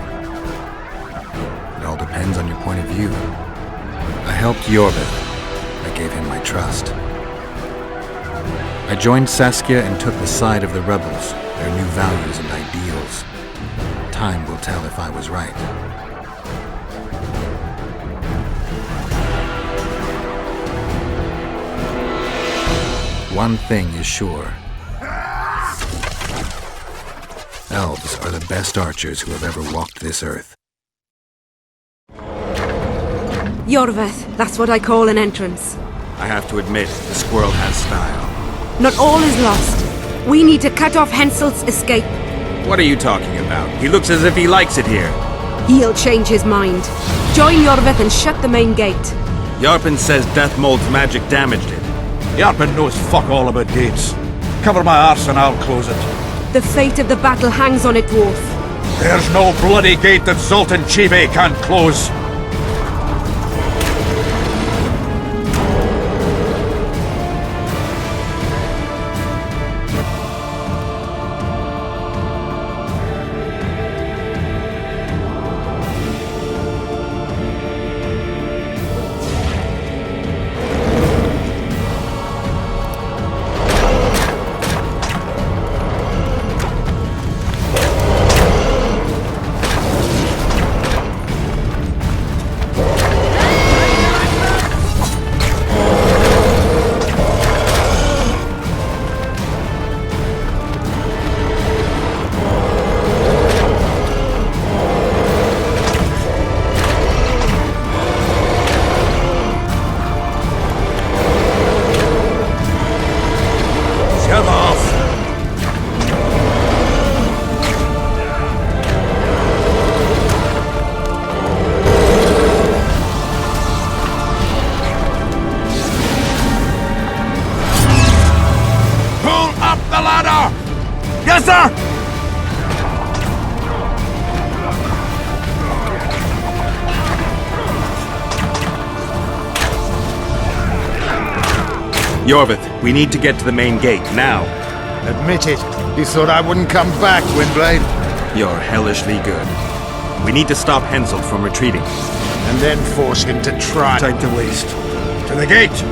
It all depends on your point of view. I helped Yorvith. I gave him my trust. I joined Saskia and took the side of the rebels, their new values and ideals. Time will tell if I was right. One thing is sure. Elves are the best archers who have ever walked this earth. Yorvith, that's what I call an entrance. I have to admit, the squirrel has style. Not all is lost. We need to cut off Henselt's escape. What are you talking about? He looks as if he likes it here. He'll change his mind. Join Yorvith and shut the main gate. Yarpen says Deathmold's magic damaged it. Yarpen knows fuck all about gates. Cover my arse and I'll close it. The fate of the battle hangs on it, Dwarf. There's no bloody gate that Zoltan Chive can't close. Yes, sir! Yorvith, we need to get to the main gate, now. Admit it. You thought I wouldn't come back, Windblade? You're hellishly good. We need to stop Henselt from retreating. And then force him to try. Time to waste. To the gate!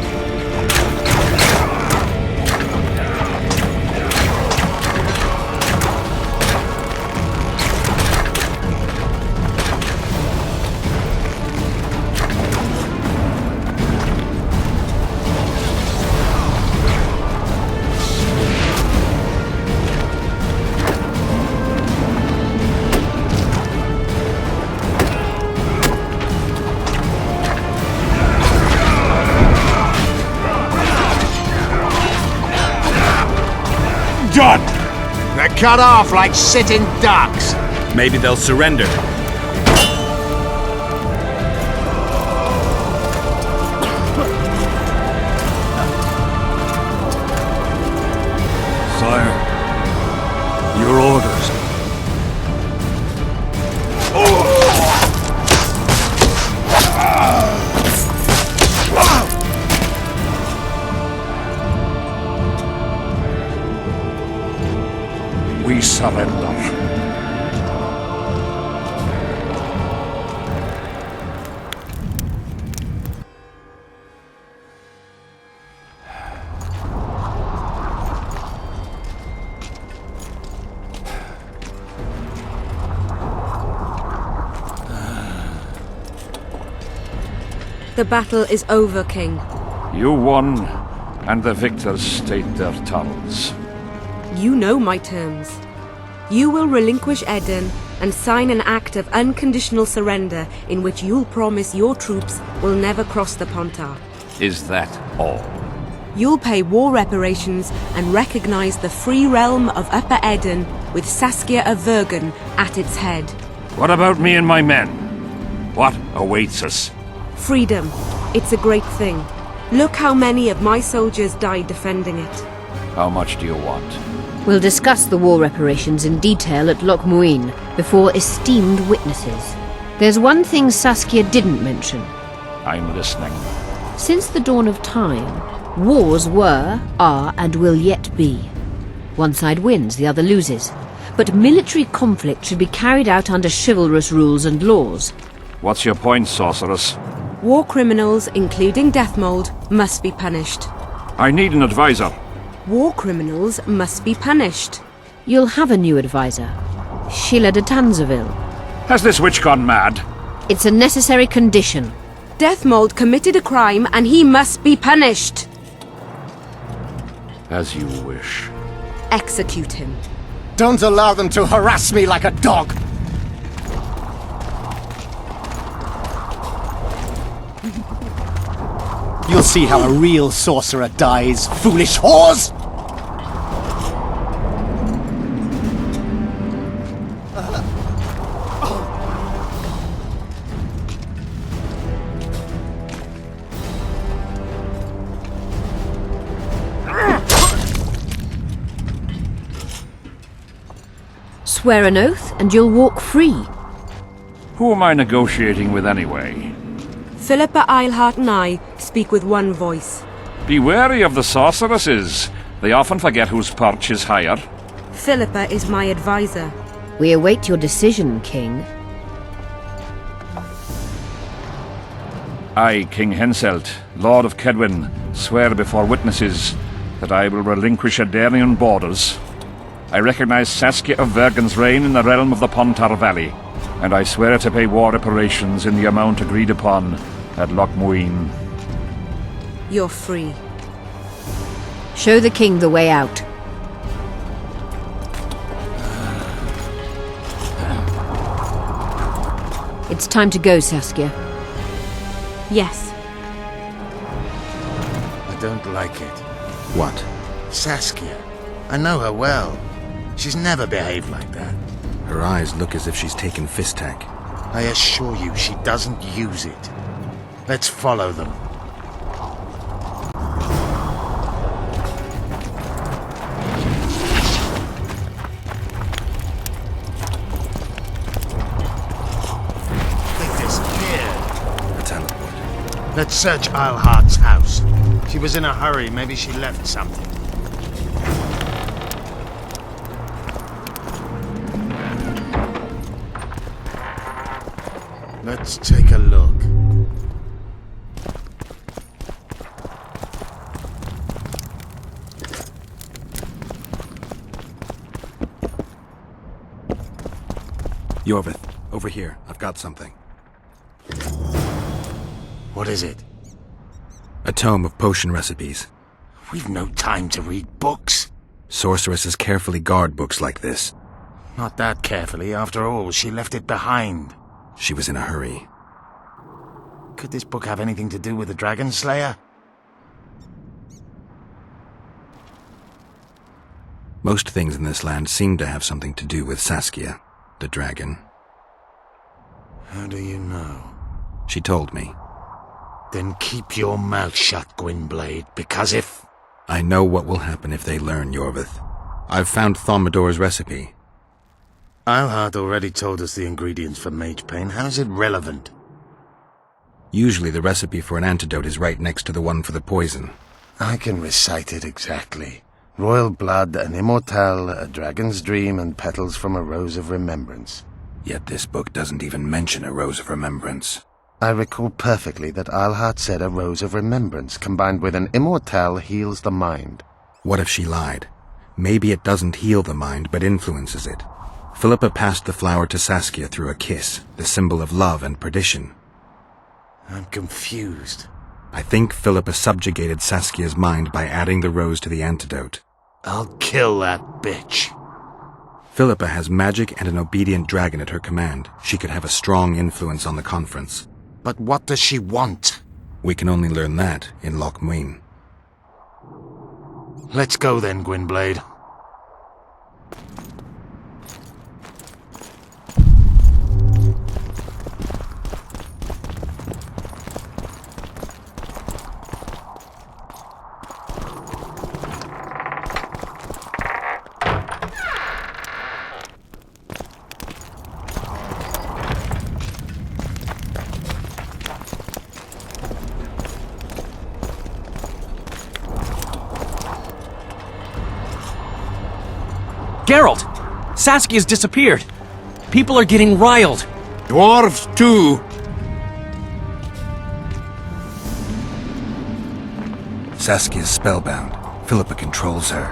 Done! They're cut off like sitting ducks. Maybe they'll surrender. Sire, your orders. We surrender. The battle is over, King. You won, and the victors state their terms. You know my terms. You will relinquish Eden and sign an act of unconditional surrender in which you'll promise your troops will never cross the Pontar. Is that all? You'll pay war reparations and recognize the free realm of Upper Eden with Saskia of Vergen at its head. What about me and my men? What awaits us? Freedom. It's a great thing. Look how many of my soldiers died defending it. How much do you want? We'll discuss the war reparations in detail at Loch Muin before esteemed witnesses. There's one thing Saskia didn't mention. I'm listening. Since the dawn of time, wars were, are, and will yet be. One side wins, the other loses. But military conflict should be carried out under chivalrous rules and laws. What's your point, sorceress? War criminals, including Deathmold, must be punished. I need an advisor. War criminals must be punished. You'll have a new advisor. Sheila de Tanzaville. Has this witch gone mad? It's a necessary condition. Deathmold committed a crime and he must be punished. As you wish. Execute him. Don't allow them to harass me like a dog! You'll see how a real sorcerer dies, foolish whores! Swear an oath and you'll walk free. Who am I negotiating with anyway? Philippa Eilhart and I speak with one voice. Be wary of the sorceresses. They often forget whose perch is higher. Philippa is my advisor. We await your decision, King. I, King Henselt, Lord of Kedwin, swear before witnesses that I will relinquish Adarian borders. I recognize Saskia of Vergen's reign in the realm of the Pontar Valley, and I swear to pay war reparations in the amount agreed upon at Loch Muin. You're free. Show the king the way out. It's time to go, Saskia. Yes. I don't like it. What? Saskia. I know her well. She's never behaved like that. Her eyes look as if she's taken Fistak. I assure you, she doesn't use it. Let's follow them. They disappeared. A teleport. Let's search Eilhart's house. She was in a hurry. Maybe she left something. Let's take a look. Yorvith, over here. I've got something. What is it? A tome of potion recipes. We've no time to read books. Sorceresses carefully guard books like this. Not that carefully. After all, she left it behind. She was in a hurry. Could this book have anything to do with the Dragon Slayer? Most things in this land seem to have something to do with Saskia, the dragon. How do you know? She told me. Then keep your mouth shut, Gwynblade, because if... I know what will happen if they learn, Yorvith. I've found Thaumadour's recipe. Eilhart already told us the ingredients for Mage Pain. How's it relevant? Usually the recipe for an antidote is right next to the one for the poison. I can recite it exactly. Royal blood, an immortal, a dragon's dream, and petals from a rose of remembrance. Yet this book doesn't even mention a rose of remembrance. I recall perfectly that Eilhart said a rose of remembrance combined with an immortal heals the mind. What if she lied? Maybe it doesn't heal the mind, but influences it. Philippa passed the flower to Saskia through a kiss, the symbol of love and perdition. I'm confused. I think Philippa subjugated Saskia's mind by adding the rose to the antidote. I'll kill that bitch. Philippa has magic and an obedient dragon at her command. She could have a strong influence on the conference. But what does she want? We can only learn that in Loch Muin. Let's go then, Gwynblade. Geralt! Saskia's disappeared. People are getting riled. Dwarves, too. Saskia's spellbound. Philippa controls her.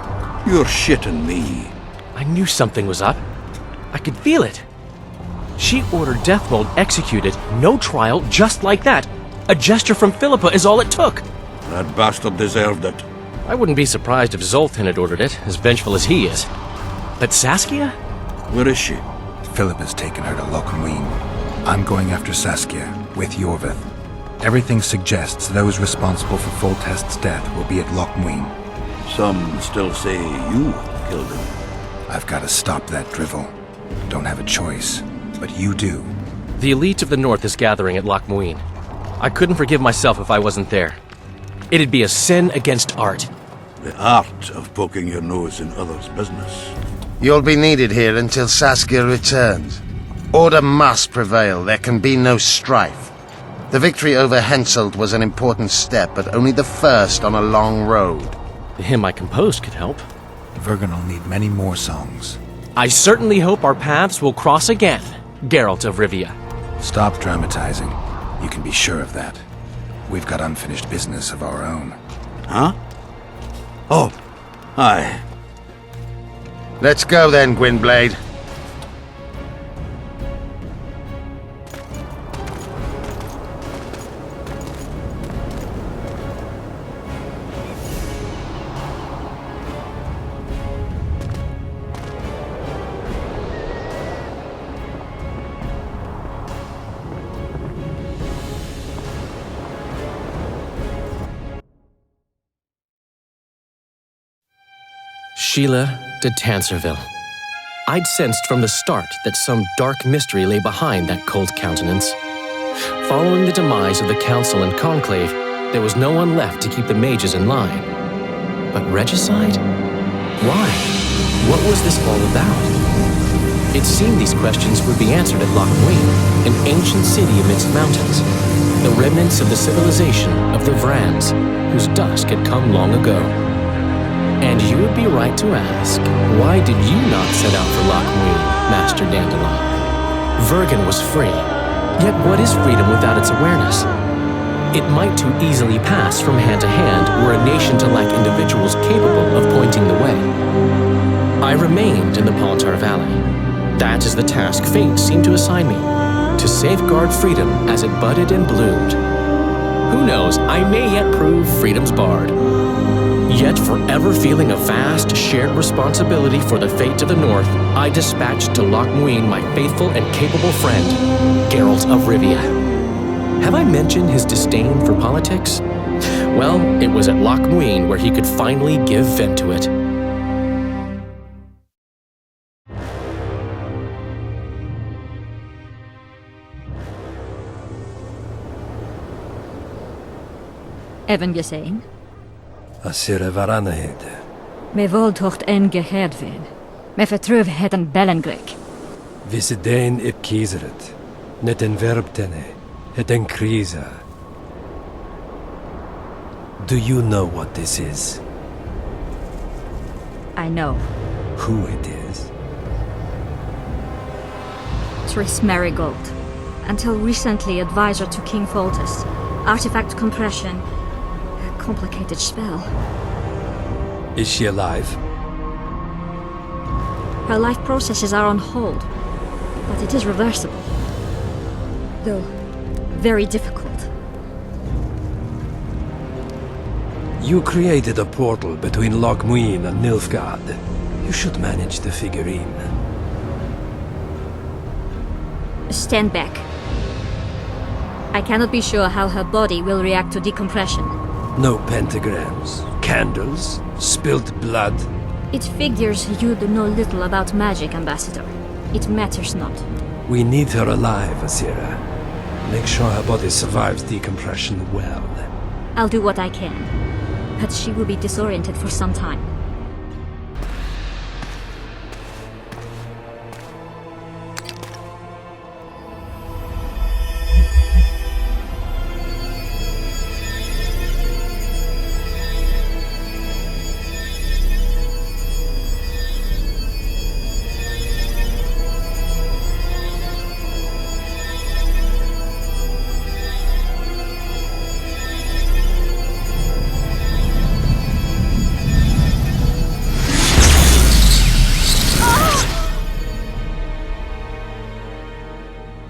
You're shitting me. I knew something was up. I could feel it. She ordered Deathmold executed, no trial, just like that. A gesture from Philippa is all it took. That bastard deserved it. I wouldn't be surprised if Zoltan had ordered it, as vengeful as he is. But Saskia? Where is she? Philippa's taken her to Loch Muin. I'm going after Saskia, with Yorvith. Everything suggests those responsible for Foltest's death will be at Loch Muin. Some still say you killed him. I've got to stop that drivel. Don't have a choice, but you do. The elite of the North is gathering at Loch Muin. I couldn't forgive myself if I wasn't there. It'd be a sin against art. The art of poking your nose in others' business. You'll be needed here until Saskia returns. Order must prevail. There can be no strife. The victory over Henselt was an important step, but only the first on a long road. The hymn I composed could help. Vergen will need many more songs. I certainly hope our paths will cross again, Geralt of Rivia. Stop dramatizing. You can be sure of that. We've got unfinished business of our own. Huh? Oh, aye. Let's go then, Gwynblade. Sheila de Tanserville. I'd sensed from the start that some dark mystery lay behind that cold countenance. Following the demise of the Council and Conclave, there was no one left to keep the mages in line. But regicide? Why? What was this all about? It seemed these questions would be answered at Loch Muin, an ancient city amidst mountains, the remnants of the civilization of the Vrans, whose dusk had come long ago. And you would be right to ask, why did you not set out for Loch Muin, Master Dandelion? Vergen was free. Yet what is freedom without its awareness? It might too easily pass from hand to hand were a nation to lack individuals capable of pointing the way. I remained in the Palantir Valley. That is the task fate seemed to assign me, to safeguard freedom as it budded and bloomed. Who knows, I may yet prove freedom's bard. Yet forever feeling a vast, shared responsibility for the fate of the North, I dispatched to Loch Muin my faithful and capable friend, Geralt of Rivia. Have I mentioned his disdain for politics? Well, it was at Loch Muin where he could finally give vent to it. Even you're saying? Asira Varanahid. Me voltocht en geherdvin. Me vertruv het en Bellengrek. Visidein ip kiezeret. Net en verbtene. Het en krisa. Do you know what this is? I know. Who it is? Triss Merigold. Until recently advisor to King Foltest. Artifact compression. A complicated spell. Is she alive? Her life processes are on hold. But it is reversible. Though very difficult. You created a portal between Loch Muin and Nilfgaard. You should manage the figurine. Stand back. I cannot be sure how her body will react to decompression. No pentagrams, candles, spilt blood. It figures you do know little about magic, Ambassador. It matters not. We need her alive, Asira. Make sure her body survives decompression well. I'll do what I can. But she will be disoriented for some time.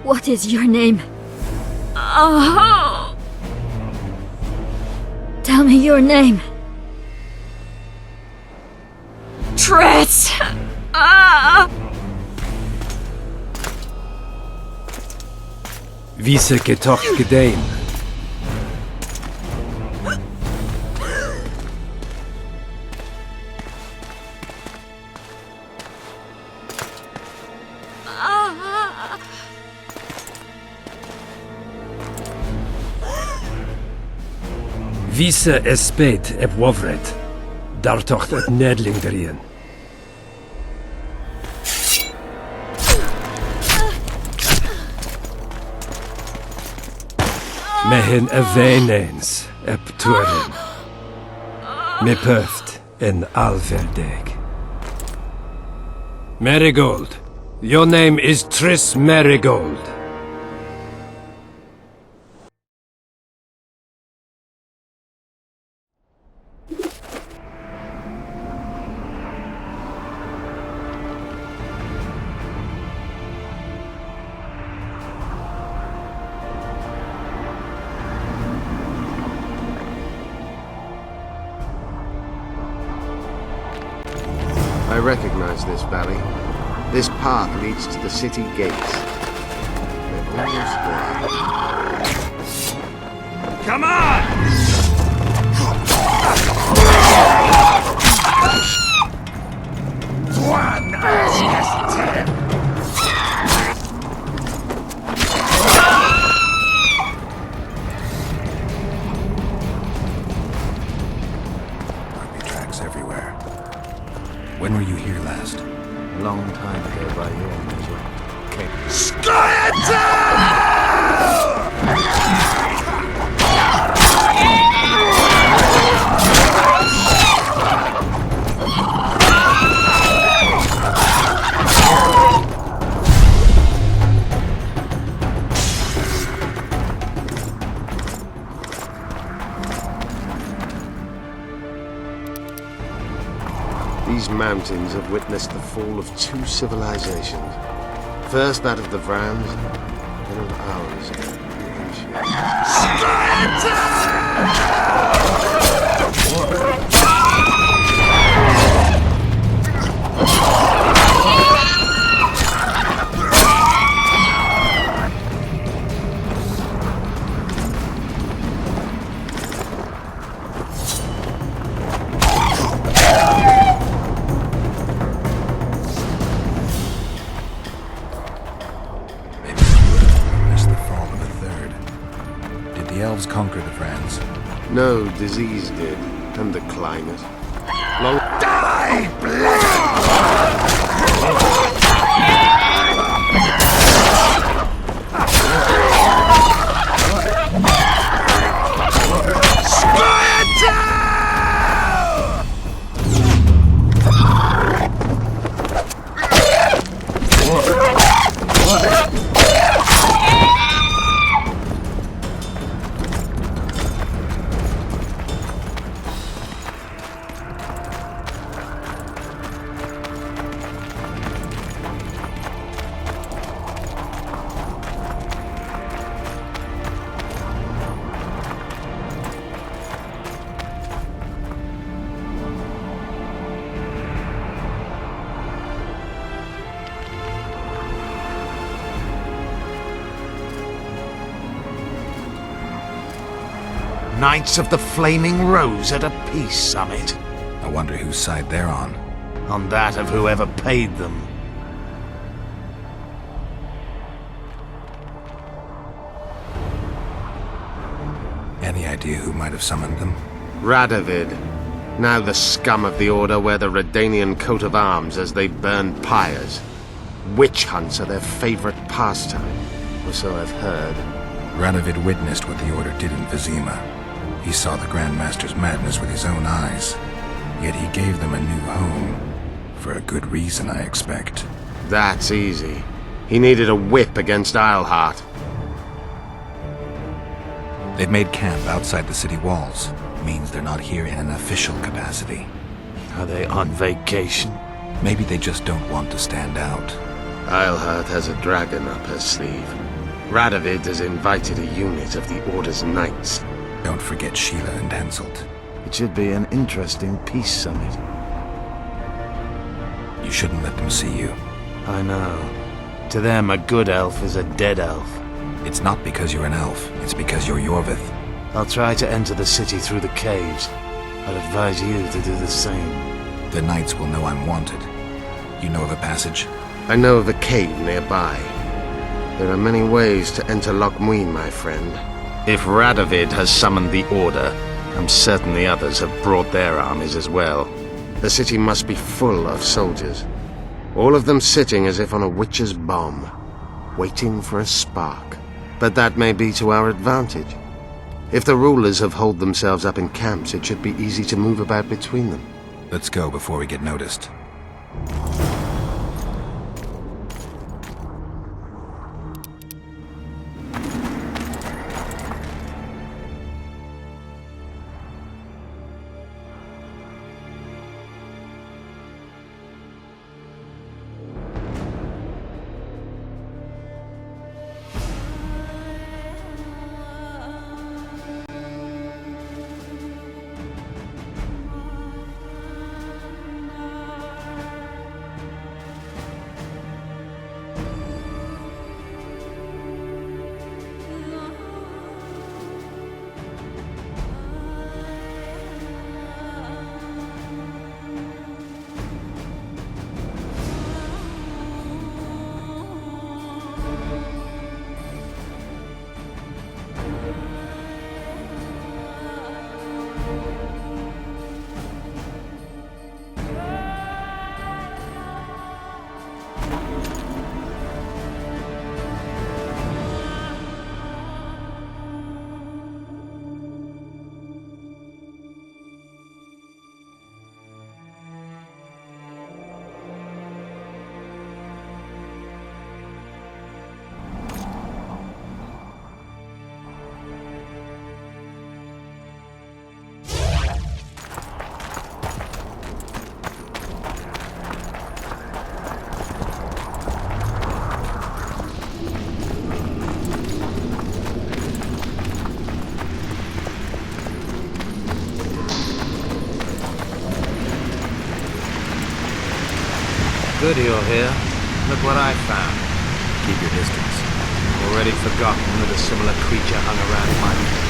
What is your name? Oh! Tell me your name. Triss! Vise getoch gedein. Vise espeit eb wovret. Dartocht et nedling derien. Mehen a veneens eb tuerin. Me pöft en alverdeg. Marigold. Your name is Triss Marigold. I recognize this valley. This path leads to the city gates. We're almost there. Come on! One Tracks everywhere. When were you here last? A long time ago by your measure. These mountains have witnessed the fall of two civilizations. First that of the Vrans, then of ours. The elves conquered the Vrans. No, disease did, and the climate. Long Die, Knights of the Flaming Rose at a peace summit. I wonder whose side they're on. On that of whoever paid them. Any idea who might have summoned them? Radovid. Now the scum of the Order wear the Redanian coat of arms as they burn pyres. Witch hunts are their favorite pastime, or so I've heard. Radovid witnessed what the Order did in Vizima. He saw the Grand Master's madness with his own eyes. Yet he gave them a new home. For a good reason, I expect. That's easy. He needed a whip against Isleheart. They've made camp outside the city walls. Means they're not here in an official capacity. Are they on vacation? Maybe they just don't want to stand out. Isleheart has a dragon up her sleeve. Radovid has invited a unit of the Order's knights. Don't forget Sheila and Henselt. It should be an interesting peace summit. You shouldn't let them see you. I know. To them, a good elf is a dead elf. It's not because you're an elf, it's because you're Yorvith. I'll try to enter the city through the caves. I'll advise you to do the same. The knights will know I'm wanted. You know of a passage? I know of a cave nearby. There are many ways to enter Loch Muin, my friend. If Radovid has summoned the Order, I'm certain the others have brought their armies as well. The city must be full of soldiers. All of them sitting as if on a witch's bomb, waiting for a spark. But that may be to our advantage. If the rulers have holed themselves up in camps, it should be easy to move about between them. Let's go before we get noticed. Good you're here. Look what I found. Keep your distance. Already forgotten that a similar creature hung around my...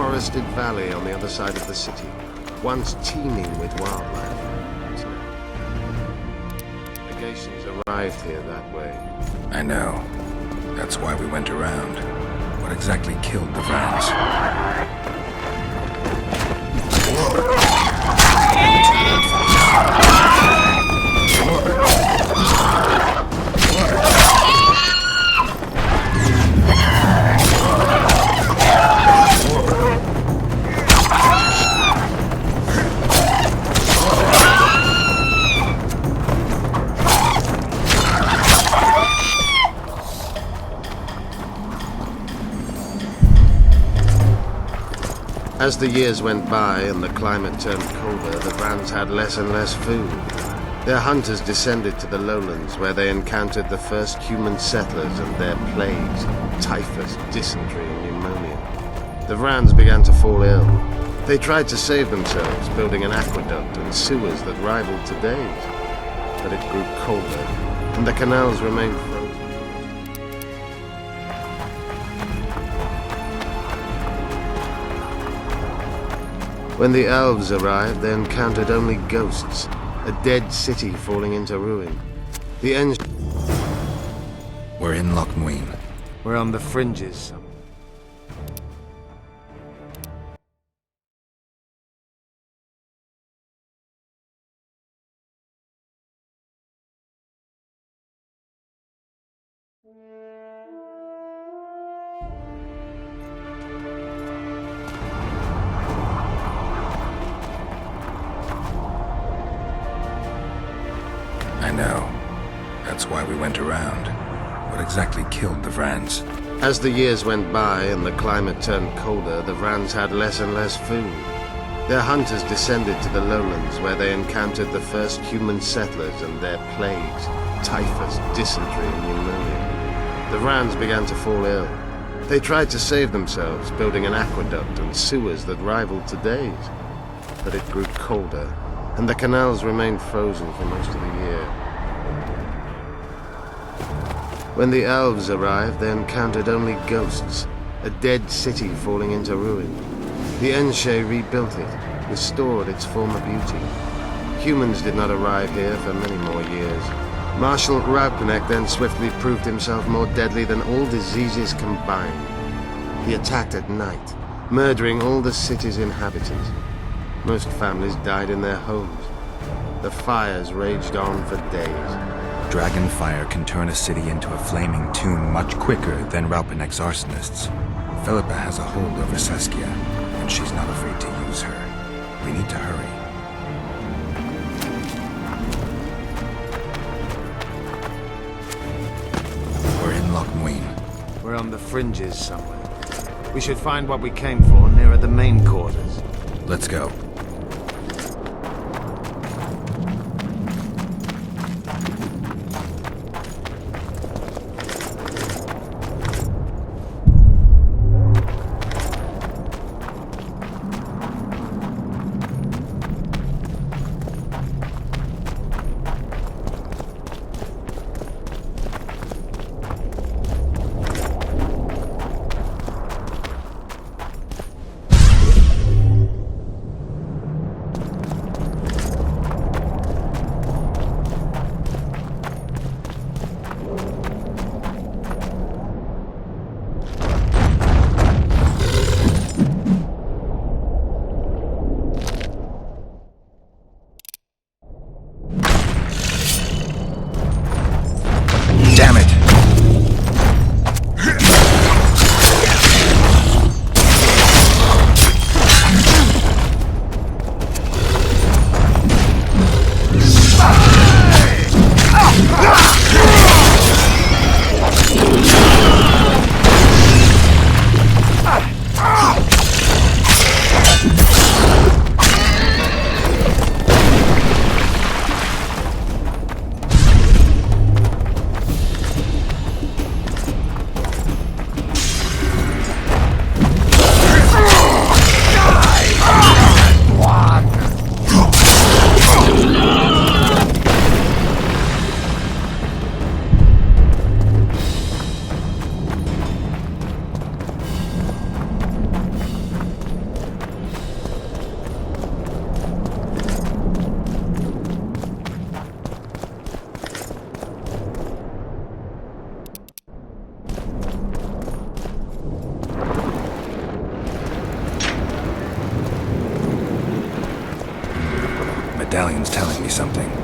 forested valley on the other side of the city, once teeming with wildlife. Legations arrived here that way. I know. That's why we went around. What exactly killed the Vrans? As the years went by and the climate turned colder, the Vrans had less and less food. Their hunters descended to the lowlands, where they encountered the first human settlers and their plagues, typhus, dysentery, and pneumonia. The Vrans began to fall ill. They tried to save themselves, building an aqueduct and sewers that rivaled today's. But it grew colder, and the canals remained frozen. When the elves arrived, they encountered only ghosts, a dead city falling into ruin. The end. We're in Loch Muin. We're on the fringes. I know. That's why we went around. What exactly killed the Vrans? As the years went by and the climate turned colder, the Vrans had less and less food. Their hunters descended to the lowlands, where they encountered the first human settlers and their plagues, typhus, dysentery, and pneumonia. The Vrans began to fall ill. They tried to save themselves, building an aqueduct and sewers that rivaled today's. But it grew colder, and the canals remained frozen for most of the year. When the elves arrived, they encountered only ghosts, a dead city falling into ruin. The Enshe rebuilt it, restored its former beauty. Humans did not arrive here for many more years. Marshal Raupnecht then swiftly proved himself more deadly than all diseases combined. He attacked at night, murdering all the city's inhabitants. Most families died in their homes. The fires raged on for days. Dragonfire can turn a city into a flaming tomb much quicker than Raupnecht's arsonists. Philippa has a hold over Saskia, and she's not afraid to use her. We need to hurry. We're in Loch Muin. We're on the fringes somewhere. We should find what we came for nearer the main quarters. Let's go. be something.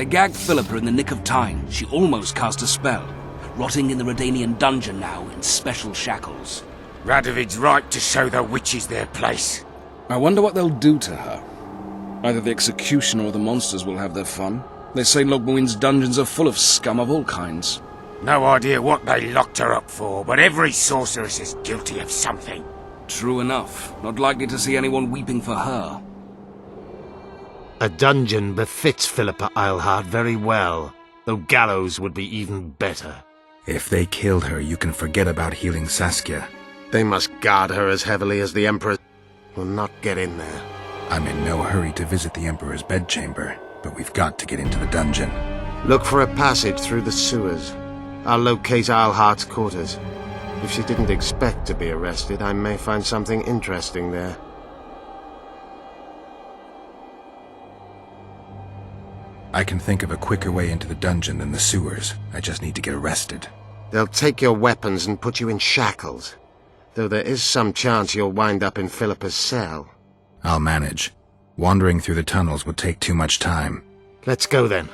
They gagged Philippa in the nick of time. She almost cast a spell. Rotting in the Redanian dungeon now, in special shackles. Radovid's right to show the witches their place. I wonder what they'll do to her. Either the executioner or the monsters will have their fun. They say Logmuin's dungeons are full of scum of all kinds. No idea what they locked her up for, but every sorceress is guilty of something. True enough. Not likely to see anyone weeping for her. A dungeon befits Philippa Eilhart very well, though gallows would be even better. If they killed her, you can forget about healing Saskia. They must guard her as heavily as the Emperor will not get in there. I'm in no hurry to visit the Emperor's bedchamber, but we've got to get into the dungeon. Look for a passage through the sewers. I'll locate Eilhart's quarters. If she didn't expect to be arrested, I may find something interesting there. I can think of a quicker way into the dungeon than the sewers. I just need to get arrested. They'll take your weapons and put you in shackles, though there is some chance you'll wind up in Philippa's cell. I'll manage. Wandering through the tunnels would take too much time. Let's go then.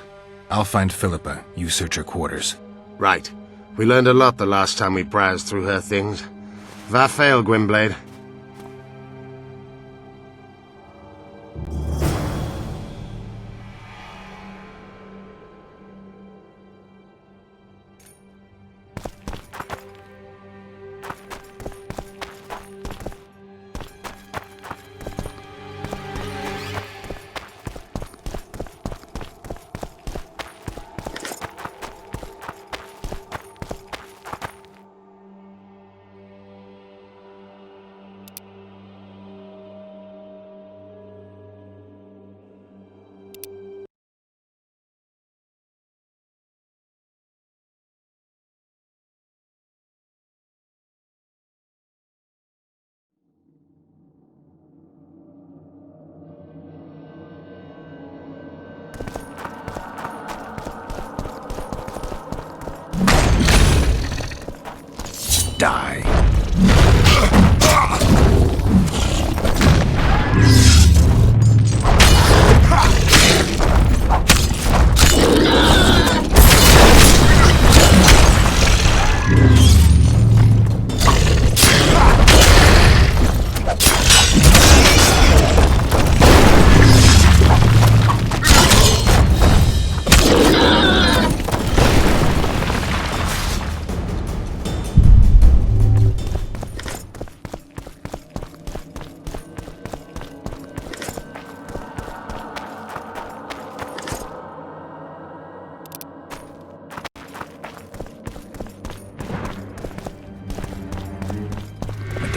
I'll find Philippa. You search her quarters. Right. We learned a lot the last time we browsed through her things. Vafail, Gwynblade.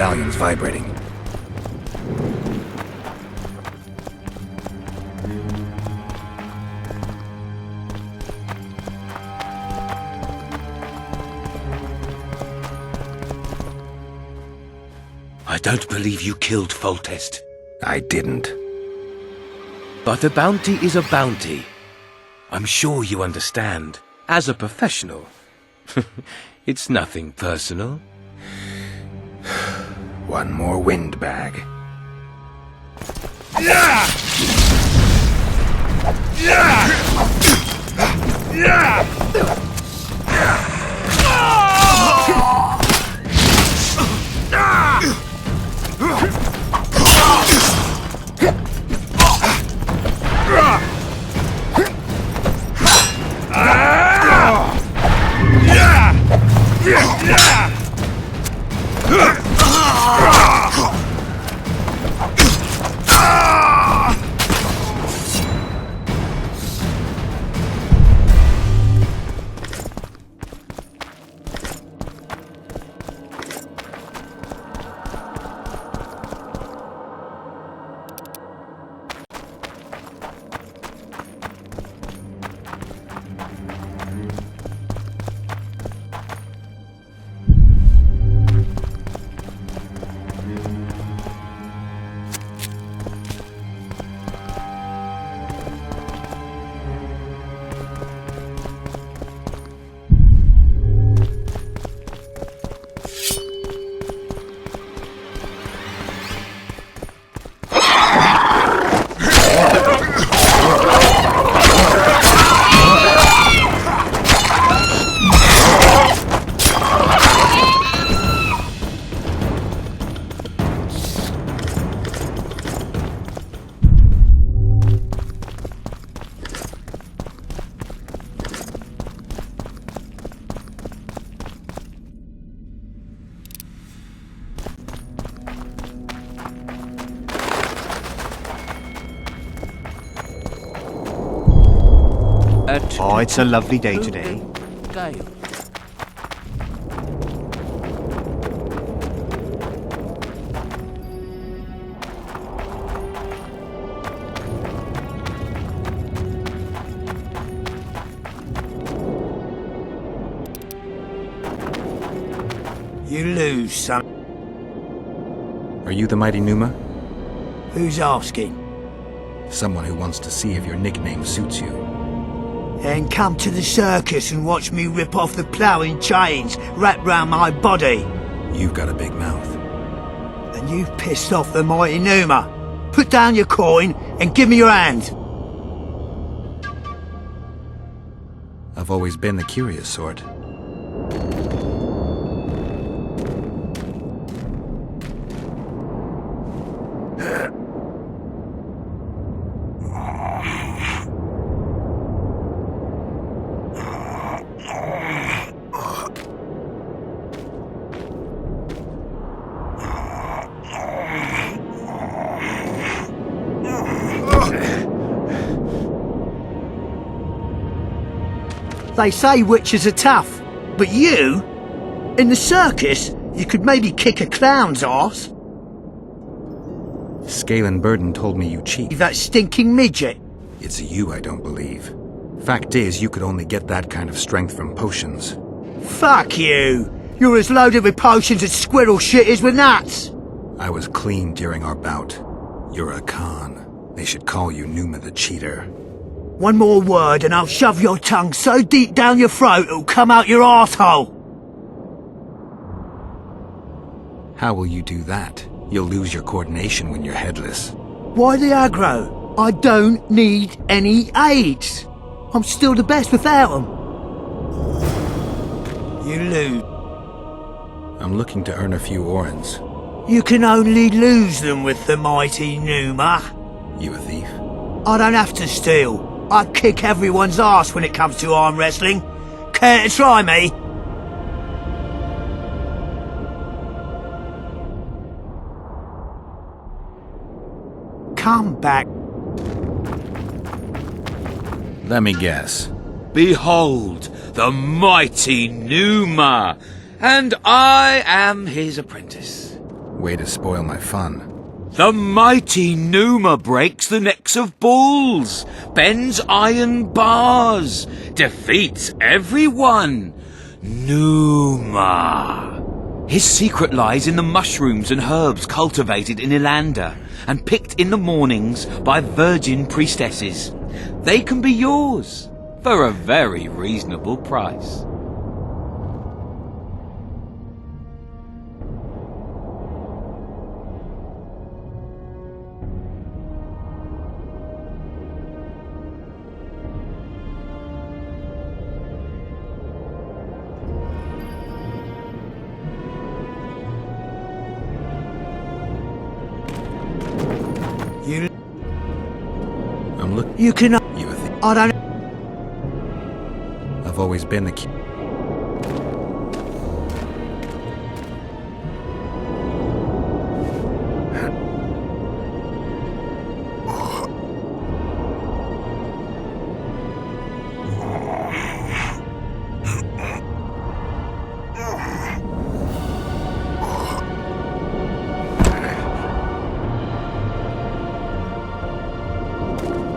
medallion's vibrating. I don't believe you killed Foltest. I didn't. But a bounty is a bounty. I'm sure you understand. As a professional. It's nothing personal. One more windbag. Yeah! Yeah! Yeah! Oh, it's a lovely day today. Gale. You lose, son. Are you the mighty Numa? Who's asking? Someone who wants to see if your nickname suits you. Then come to the circus and watch me rip off the ploughing chains wrapped round my body. You've got a big mouth. And you've pissed off the mighty Numa. Put down your coin and give me your hand. I've always been the curious sort. They say witches are tough, but you? In the circus, you could maybe kick a clown's arse. Scalen Burden told me you cheat. That stinking midget. It's you I don't believe. Fact is, you could only get that kind of strength from potions. Fuck you! You're as loaded with potions as squirrel shit is with nuts! I was clean during our bout. You're a con. They should call you Numa the Cheater. One more word and I'll shove your tongue so deep down your throat it'll come out your arsehole. How will you do that? You'll lose your coordination when you're headless. Why the aggro? I don't need any aids. I'm still the best without them. You lose. I'm looking to earn a few orens. You can only lose them with the mighty Numa. You a thief? I don't have to steal. I kick everyone's ass when it comes to arm wrestling. Care to try me? Come back. Let me guess. Behold, the mighty Numa, and I am his apprentice. Way to spoil my fun. The mighty Numa breaks the necks of bulls, bends iron bars, defeats everyone. Numa. His secret lies in the mushrooms and herbs cultivated in Ilanda and picked in the mornings by virgin priestesses. They can be yours for a very reasonable price. I'm looking. You can. You a thing. I don't. I've always been the key.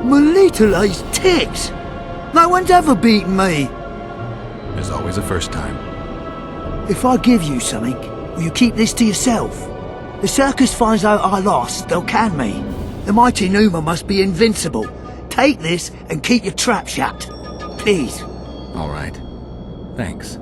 My little ace ticks! No one's ever beaten me! There's always a first time. If I give you something, will you keep this to yourself? The circus finds out I lost, they'll can me. The mighty Numa must be invincible. Take this and keep your trap shut. Please. All right. Thanks.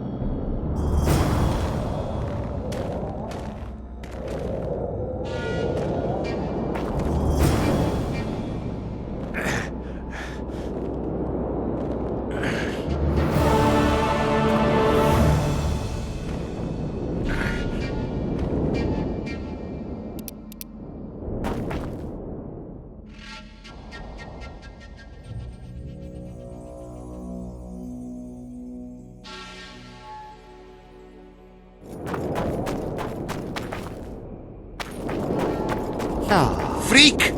Freak!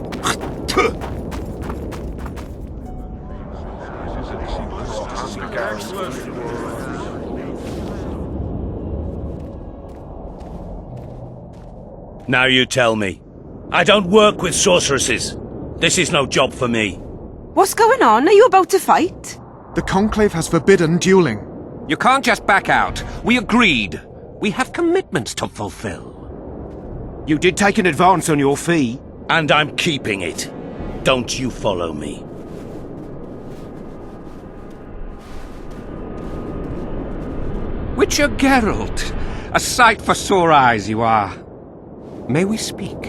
Now you tell me. I don't work with sorceresses. This is no job for me. What's going on? Are you about to fight? The Conclave has forbidden dueling. You can't just back out. We agreed. We have commitments to fulfill. You did take an advance on your fee, and I'm keeping it. Don't you follow me. Witcher Geralt, a sight for sore eyes you are. May we speak?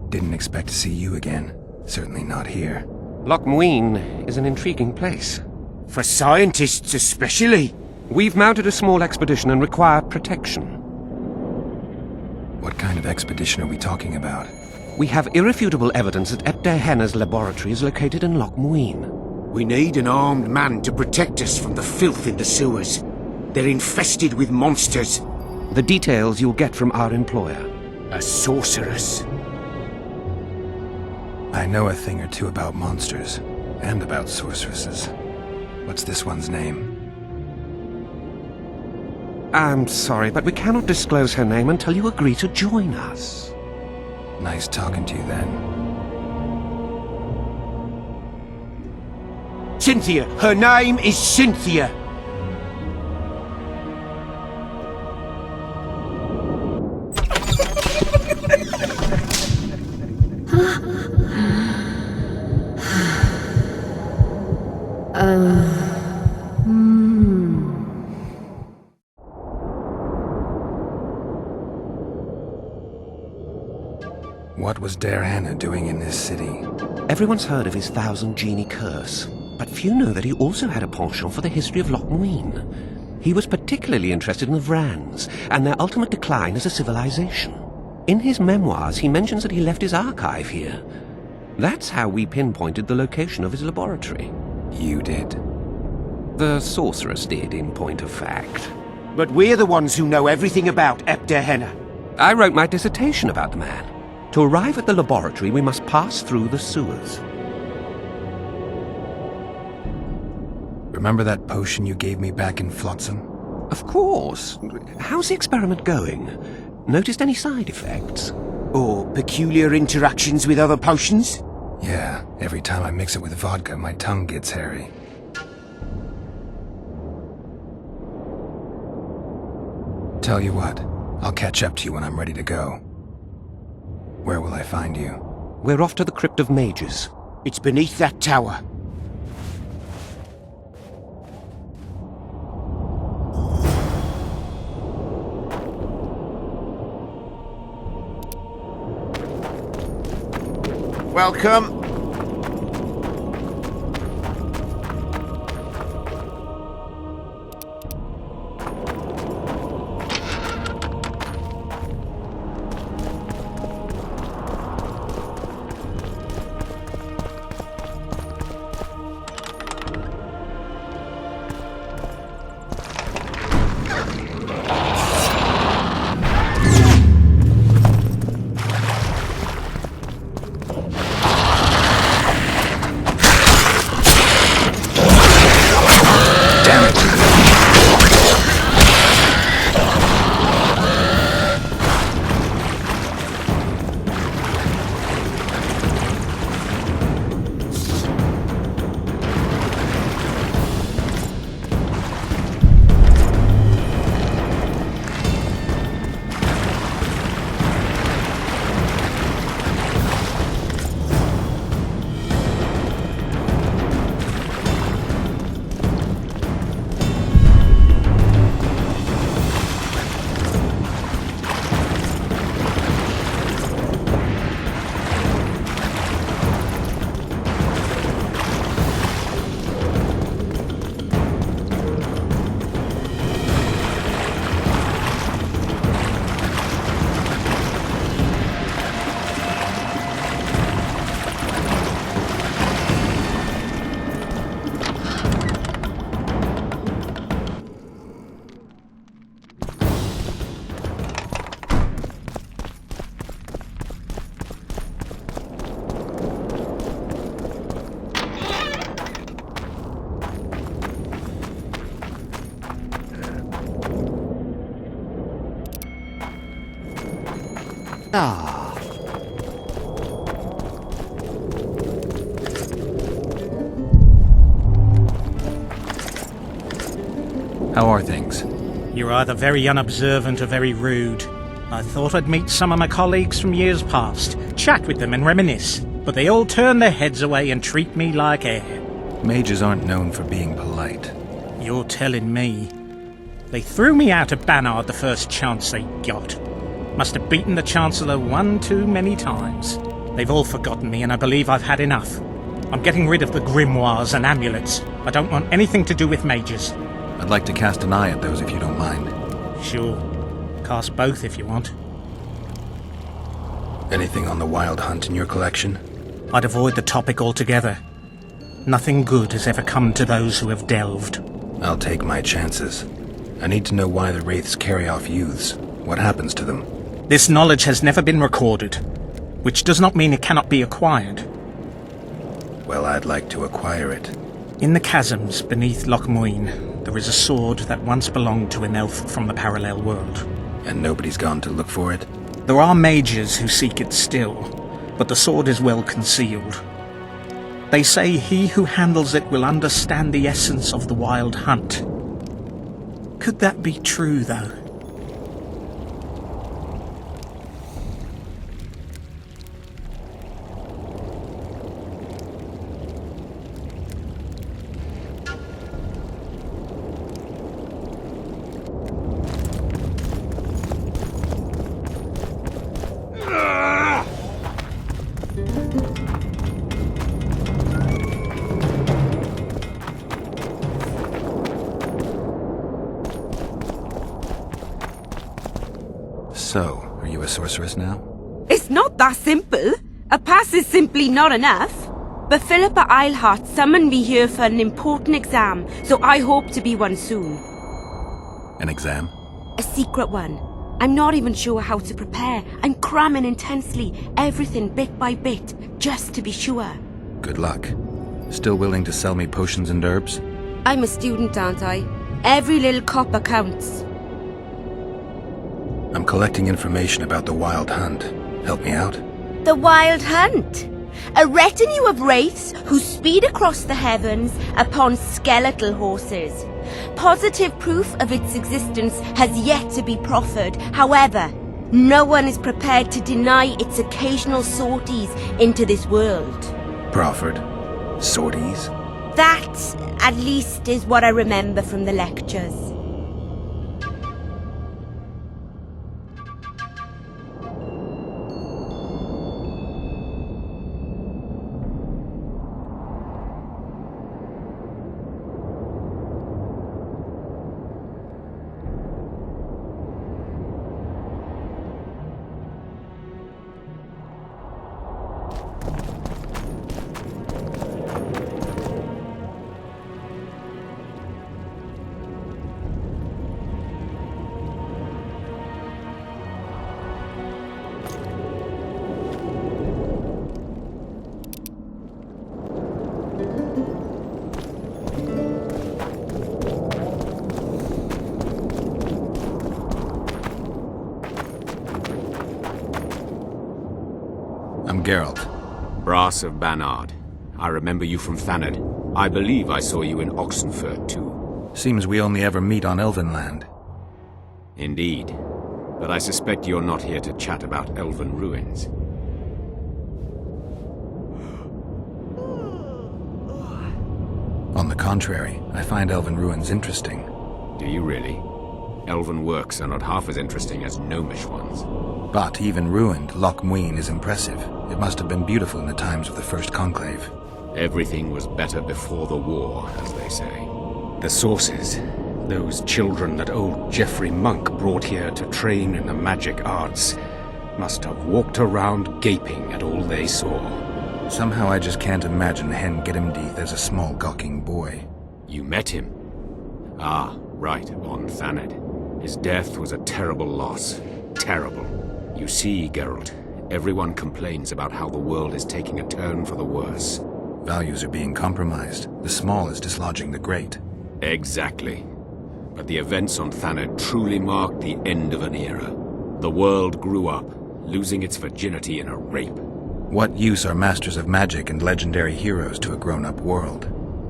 Didn't expect to see you again. Certainly not here. Loch Muin is an intriguing place. For scientists especially. We've mounted a small expedition and require protection. What kind of expedition are we talking about? We have irrefutable evidence that Epter Henna's laboratory is located in Loch Muin. We need an armed man to protect us from the filth in the sewers. They're infested with monsters. The details you'll get from our employer. A sorceress. I know a thing or two about monsters, and about sorceresses. What's this one's name? I'm sorry, but we cannot disclose her name until you agree to join us. Nice talking to you then. Cynthia! Her name is Cynthia! What was Der Hanna doing in this city? Everyone's heard of his Thousand Genie curse, but few know that he also had a penchant for the history of Loch Muin. He was particularly interested in the Vrans and their ultimate decline as a civilization. In his memoirs, he mentions that he left his archive here. That's how we pinpointed the location of his laboratory. You did? The sorceress did, in point of fact. But we're the ones who know everything about Epter Henna. I wrote my dissertation about the man. To arrive at the laboratory, we must pass through the sewers. Remember that potion you gave me back in Flotsam? Of course. How's the experiment going? Noticed any side effects? Or peculiar interactions with other potions? Yeah, every time I mix it with vodka, my tongue gets hairy. Tell you what, I'll catch up to you when I'm ready to go. Where will I find you? We're off to the Crypt of Mages. It's beneath that tower. Welcome. Ah. How are things? You're either very unobservant or very rude. I thought I'd meet some of my colleagues from years past, chat with them and reminisce, but they all turn their heads away and treat me like air. Mages aren't known for being polite. You're telling me. They threw me out of Banard the first chance they got. Must have beaten the Chancellor one too many times. They've all forgotten me and I believe I've had enough. I'm getting rid of the grimoires and amulets. I don't want anything to do with mages. I'd like to cast an eye at those if you don't mind. Sure. Cast both if you want. Anything on the Wild Hunt in your collection? I'd avoid the topic altogether. Nothing good has ever come to those who have delved. I'll take my chances. I need to know why the Wraiths carry off youths. What happens to them? This knowledge has never been recorded, which does not mean it cannot be acquired. Well, I'd like to acquire it. In the chasms beneath Loch Muin, there is a sword that once belonged to an elf from the parallel world. And nobody's gone to look for it? There are mages who seek it still, but the sword is well concealed. They say he who handles it will understand the essence of the Wild Hunt. Could that be true, though? So, are you a sorceress now? It's not that simple. A pass is simply not enough. But Philippa Eilhart summoned me here for an important exam, so I hope to be one soon. An exam? A secret one. I'm not even sure how to prepare. I'm cramming intensely, everything bit by bit, just to be sure. Good luck. Still willing to sell me potions and herbs? I'm a student, aren't I? Every little copper counts. I'm collecting information about the Wild Hunt. Help me out? The Wild Hunt. A retinue of wraiths who speed across the heavens upon skeletal horses. Positive proof of its existence has yet to be proffered. However, no one is prepared to deny its occasional sorties into this world. Proffered? Sorties? That, at least, is what I remember from the lectures. I'm Geralt. Brass of Banard. I remember you from Thanedd. I believe I saw you in Oxenfurt, too. Seems we only ever meet on Elvenland. Indeed. But I suspect you're not here to chat about Elven ruins. On the contrary, I find Elven ruins interesting. Do you really? Elven works are not half as interesting as Gnomish ones. But even ruined, Loch Muin is impressive. It must have been beautiful in the times of the First Conclave. Everything was better before the war, as they say. The sources. Those children that old Geoffrey Monk brought here to train in the magic arts must have walked around gaping at all they saw. Somehow I just can't imagine Hen Giddimdeath as a small gawking boy. You met him? Ah, right, on Thanedd. His death was a terrible loss. Terrible. You see, Geralt, everyone complains about how the world is taking a turn for the worse. Values are being compromised. The small is dislodging the great. Exactly. But the events on Thanedd truly marked the end of an era. The world grew up, losing its virginity in a rape. What use are masters of magic and legendary heroes to a grown-up world?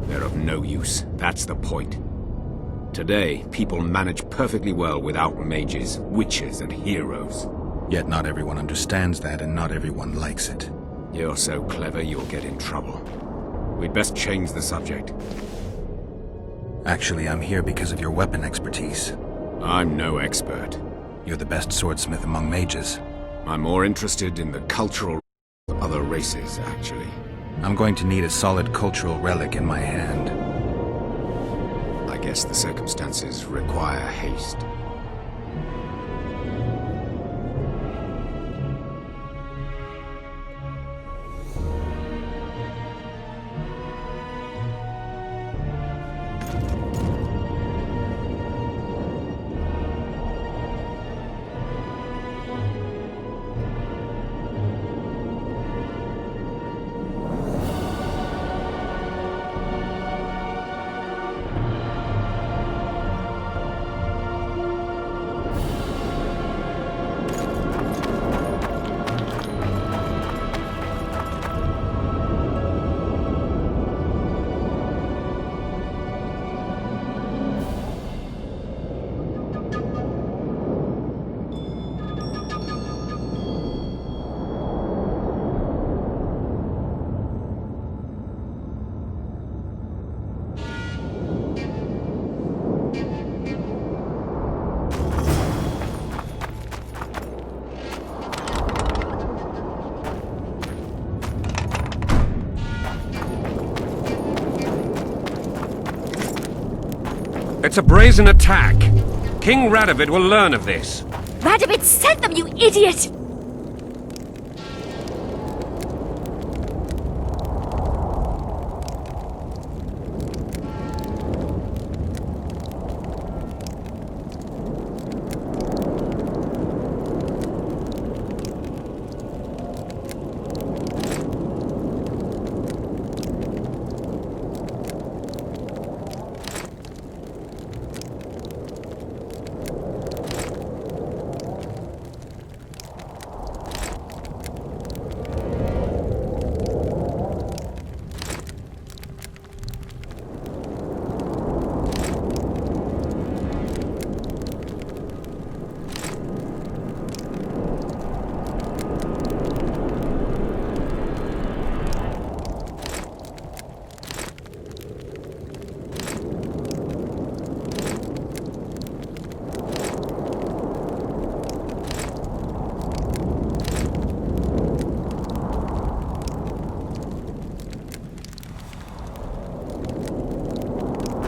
They're of no use. That's the point. Today, people manage perfectly well without mages, witches, and heroes. Yet not everyone understands that, and not everyone likes it. You're so clever you'll get in trouble. We'd best change the subject. Actually, I'm here because of your weapon expertise. I'm no expert. You're the best swordsmith among mages. I'm more interested in the cultural of other races, actually. I'm going to need a solid cultural relic in my hand. I guess the circumstances require haste. It's a brazen attack. King Radovid will learn of this. Radovid sent them, you idiot!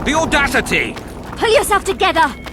The audacity! Pull yourself together!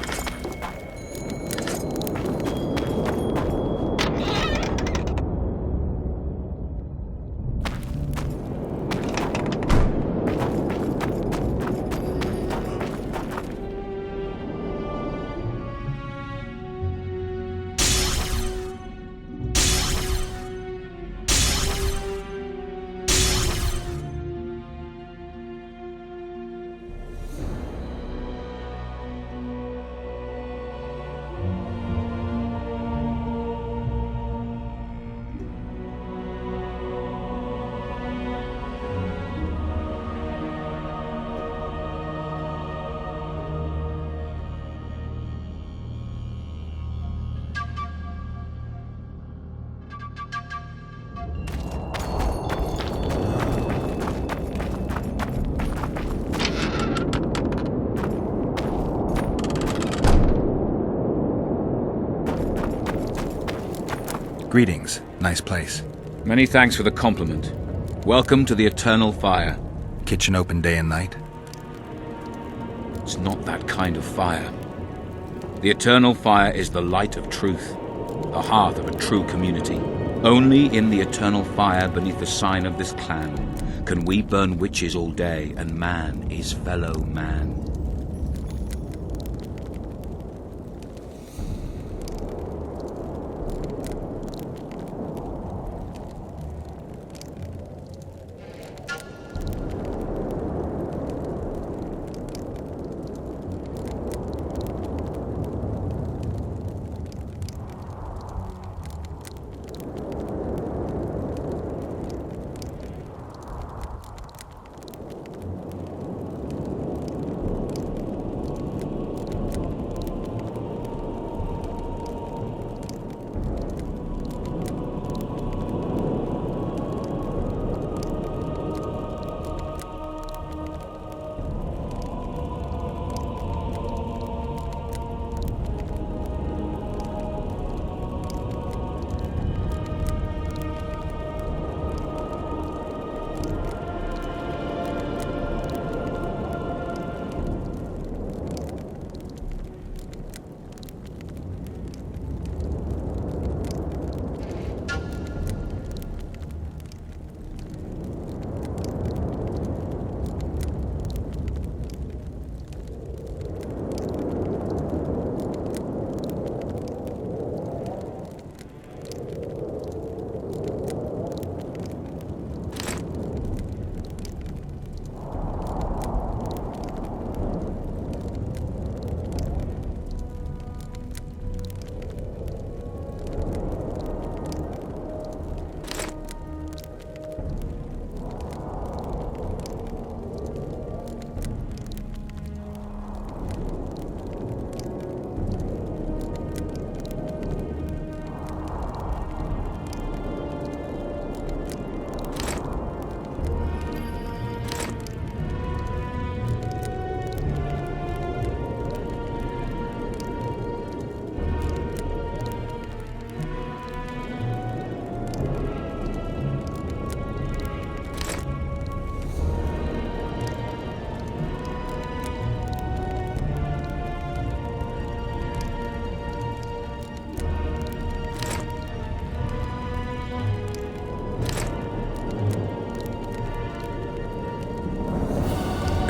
Greetings. Nice place. Many thanks for the compliment. Welcome to the Eternal Fire. Kitchen open day and night? It's not that kind of fire. The Eternal Fire is the light of truth, the hearth of a true community. Only in the Eternal Fire beneath the sign of this clan can we burn witches all day and man is fellow man.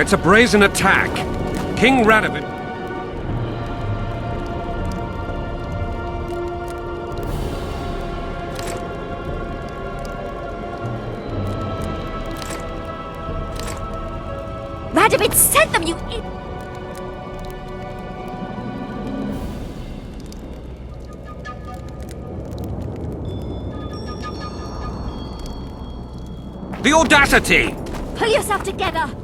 It's a brazen attack. King Radovid... Radovid sent them, you The audacity! Pull yourself together!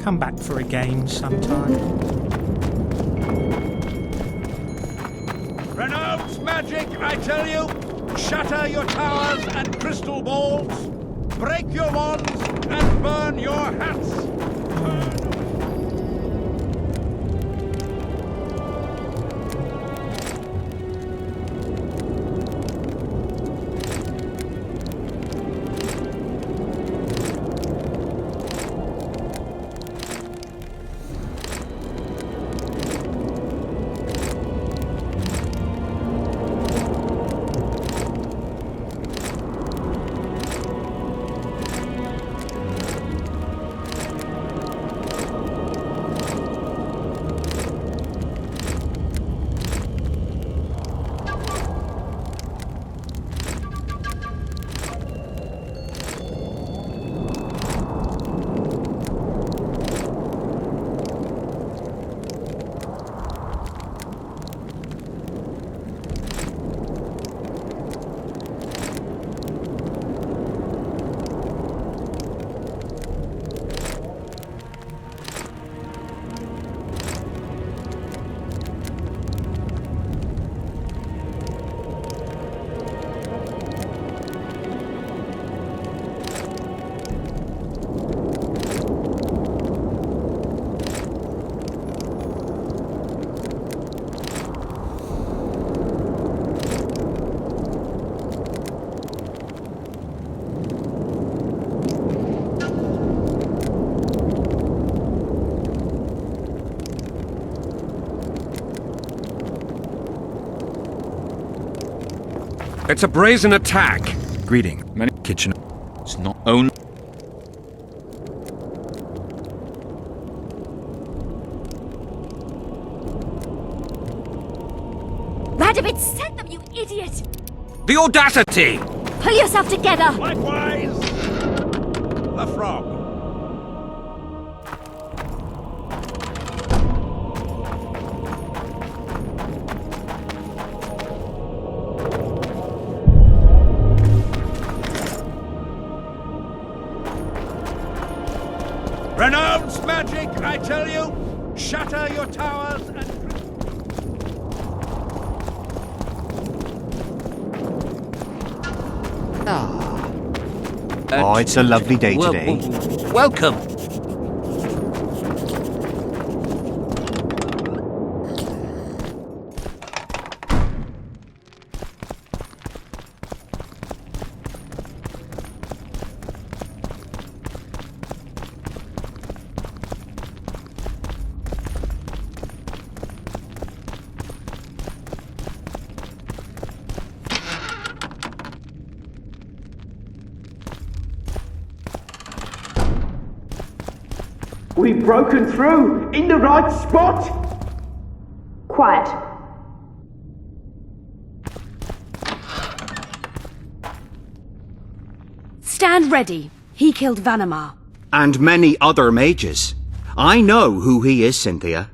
Come back for a game sometime. Renounce magic, I tell you! Shatter your towers and crystal balls! Break your wands and burn your hats! It's a brazen attack. Greeting. Kitchen. It's not only... Radovid sent them, you idiot! The audacity! Pull yourself together! Likewise, the frog. Renounce magic, I tell you! Shatter your towers and... Oh, it's a lovely day today. Welcome! We've broken through! In the right spot! Quiet. Stand ready. He killed Vanamar. And many other mages. I know who he is, Cynthia.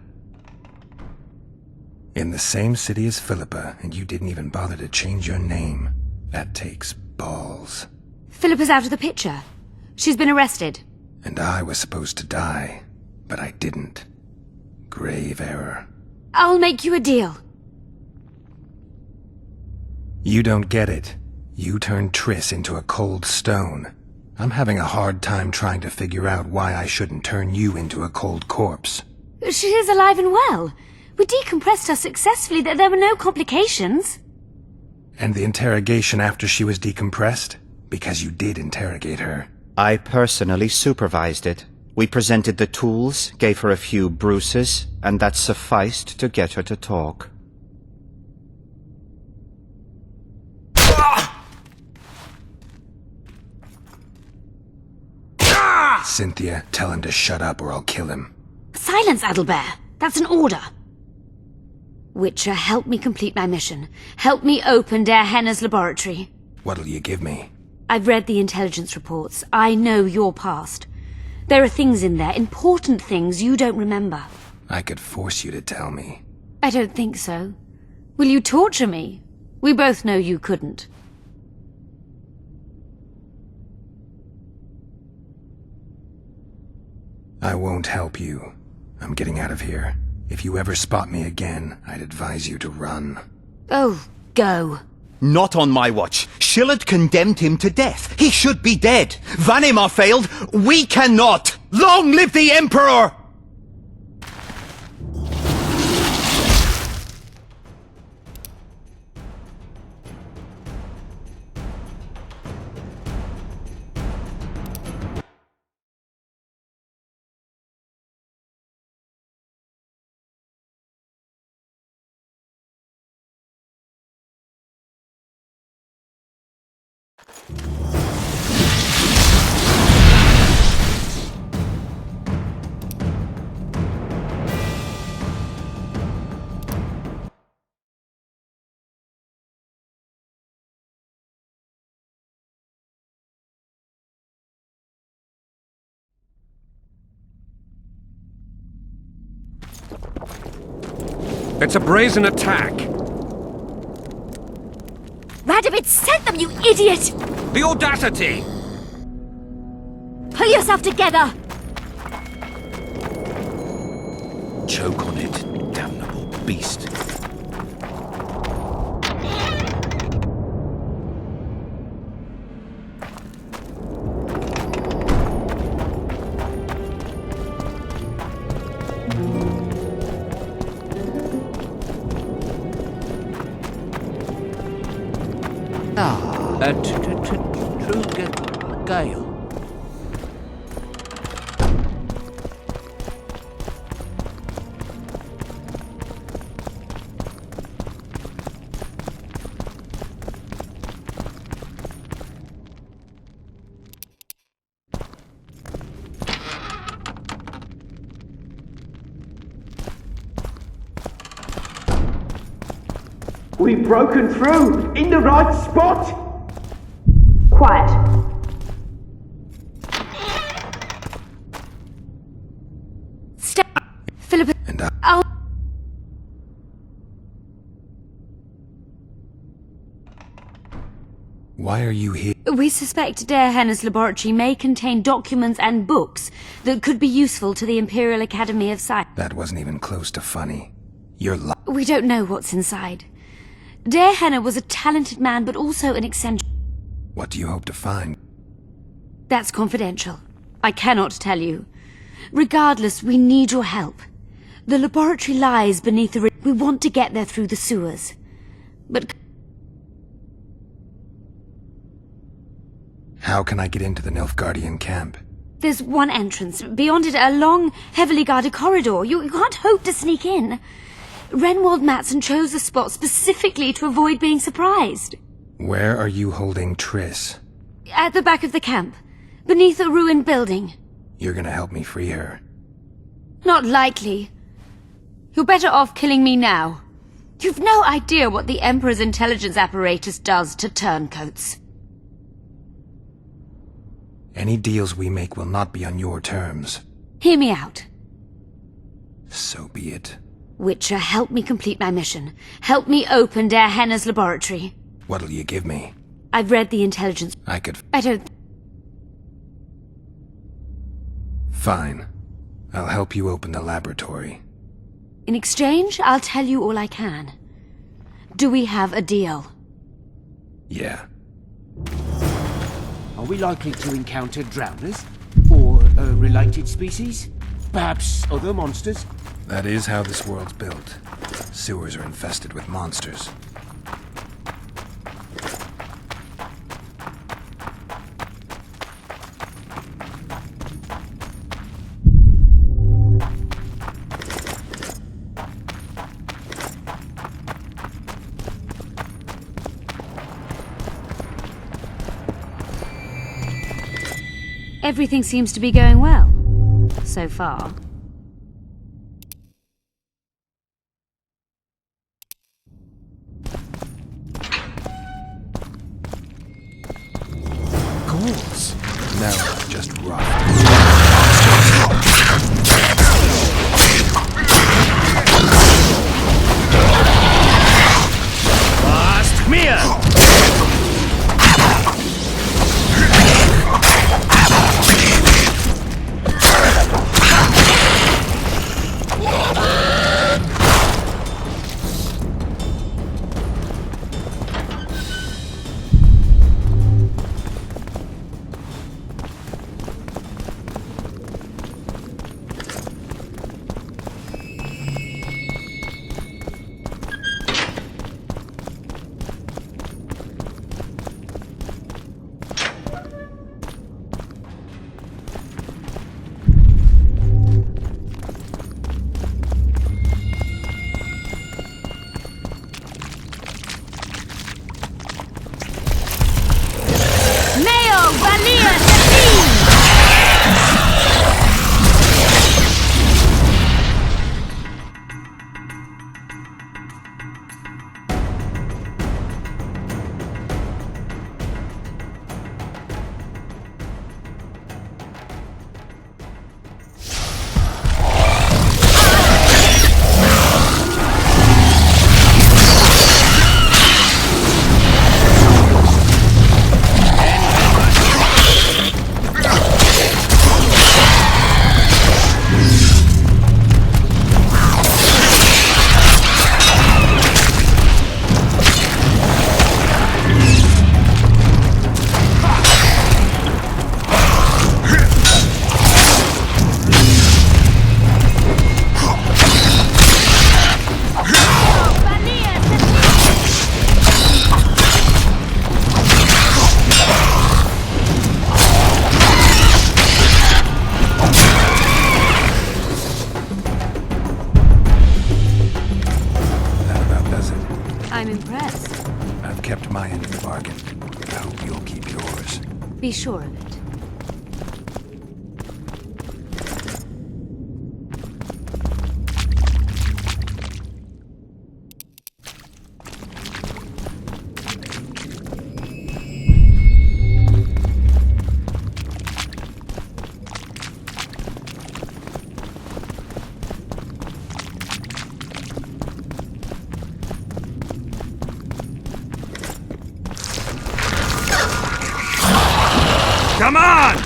In the same city as Philippa, and you didn't even bother to change your name. That takes balls. Philippa's out of the picture. She's been arrested. And I was supposed to die, but I didn't. Grave error. I'll make you a deal. You don't get it. You turned Triss into a cold stone. I'm having a hard time trying to figure out why I shouldn't turn you into a cold corpse. She is alive and well. We decompressed her successfully. There were no complications. And the interrogation after she was decompressed? Because you did interrogate her. I personally supervised it. We presented the tools, gave her a few bruises, and that sufficed to get her to talk. Cynthia, tell him to shut up or I'll kill him. Silence, Adelbert. That's an order. Witcher, help me complete my mission. Help me open Der Henner's laboratory. What'll you give me? I've read the intelligence reports. I know your past. There are things in there, important things you don't remember. I could force you to tell me. I don't think so. Will you torture me? We both know you couldn't. I won't help you. I'm getting out of here. If you ever spot me again, I'd advise you to run. Oh, go. Not on my watch. Shillard condemned him to death. He should be dead. Vanimar failed. We cannot. Long live the Emperor! It's a brazen attack. Radovid sent them, you idiot! The audacity! Pull yourself together! Choke on it, damnable beast. True Gale. We've broken through in the right spot. Quiet. Stop. Philip. I'll... Why are you here? We suspect Der Henner's laboratory may contain documents and books that could be useful to the Imperial Academy of Science. That wasn't even close to funny. You're lying. We don't know what's inside. Der Henner was a talented man, but also an eccentric. What do you hope to find? That's confidential. I cannot tell you. Regardless, we need your help. The laboratory lies beneath the... We want to get there through the sewers. But... How can I get into the Nilfgaardian camp? There's one entrance. Beyond it, a long, heavily guarded corridor. You can't hope to sneak in. Renwald Matson chose the spot specifically to avoid being surprised. Where are you holding Triss? At the back of the camp, beneath a ruined building. You're gonna help me free her. Not likely. You're better off killing me now. You've no idea what the Emperor's intelligence apparatus does to turncoats. Any deals we make will not be on your terms. Hear me out. So be it. Witcher, help me complete my mission. Help me open Der Henner's laboratory. What'll you give me? I've read the intelligence. I don't... Fine. I'll help you open the laboratory. In exchange, I'll tell you all I can. Do we have a deal? Yeah. Are we likely to encounter drowners? Or a related species? Perhaps other monsters? That is how this world's built. Sewers are infested with monsters. Everything seems to be going well, so far. Ghouls? No, just rough. Fast mir! does it. I'm impressed. I've kept my end of the bargain. I hope you'll keep yours. Be sure of it. Come on!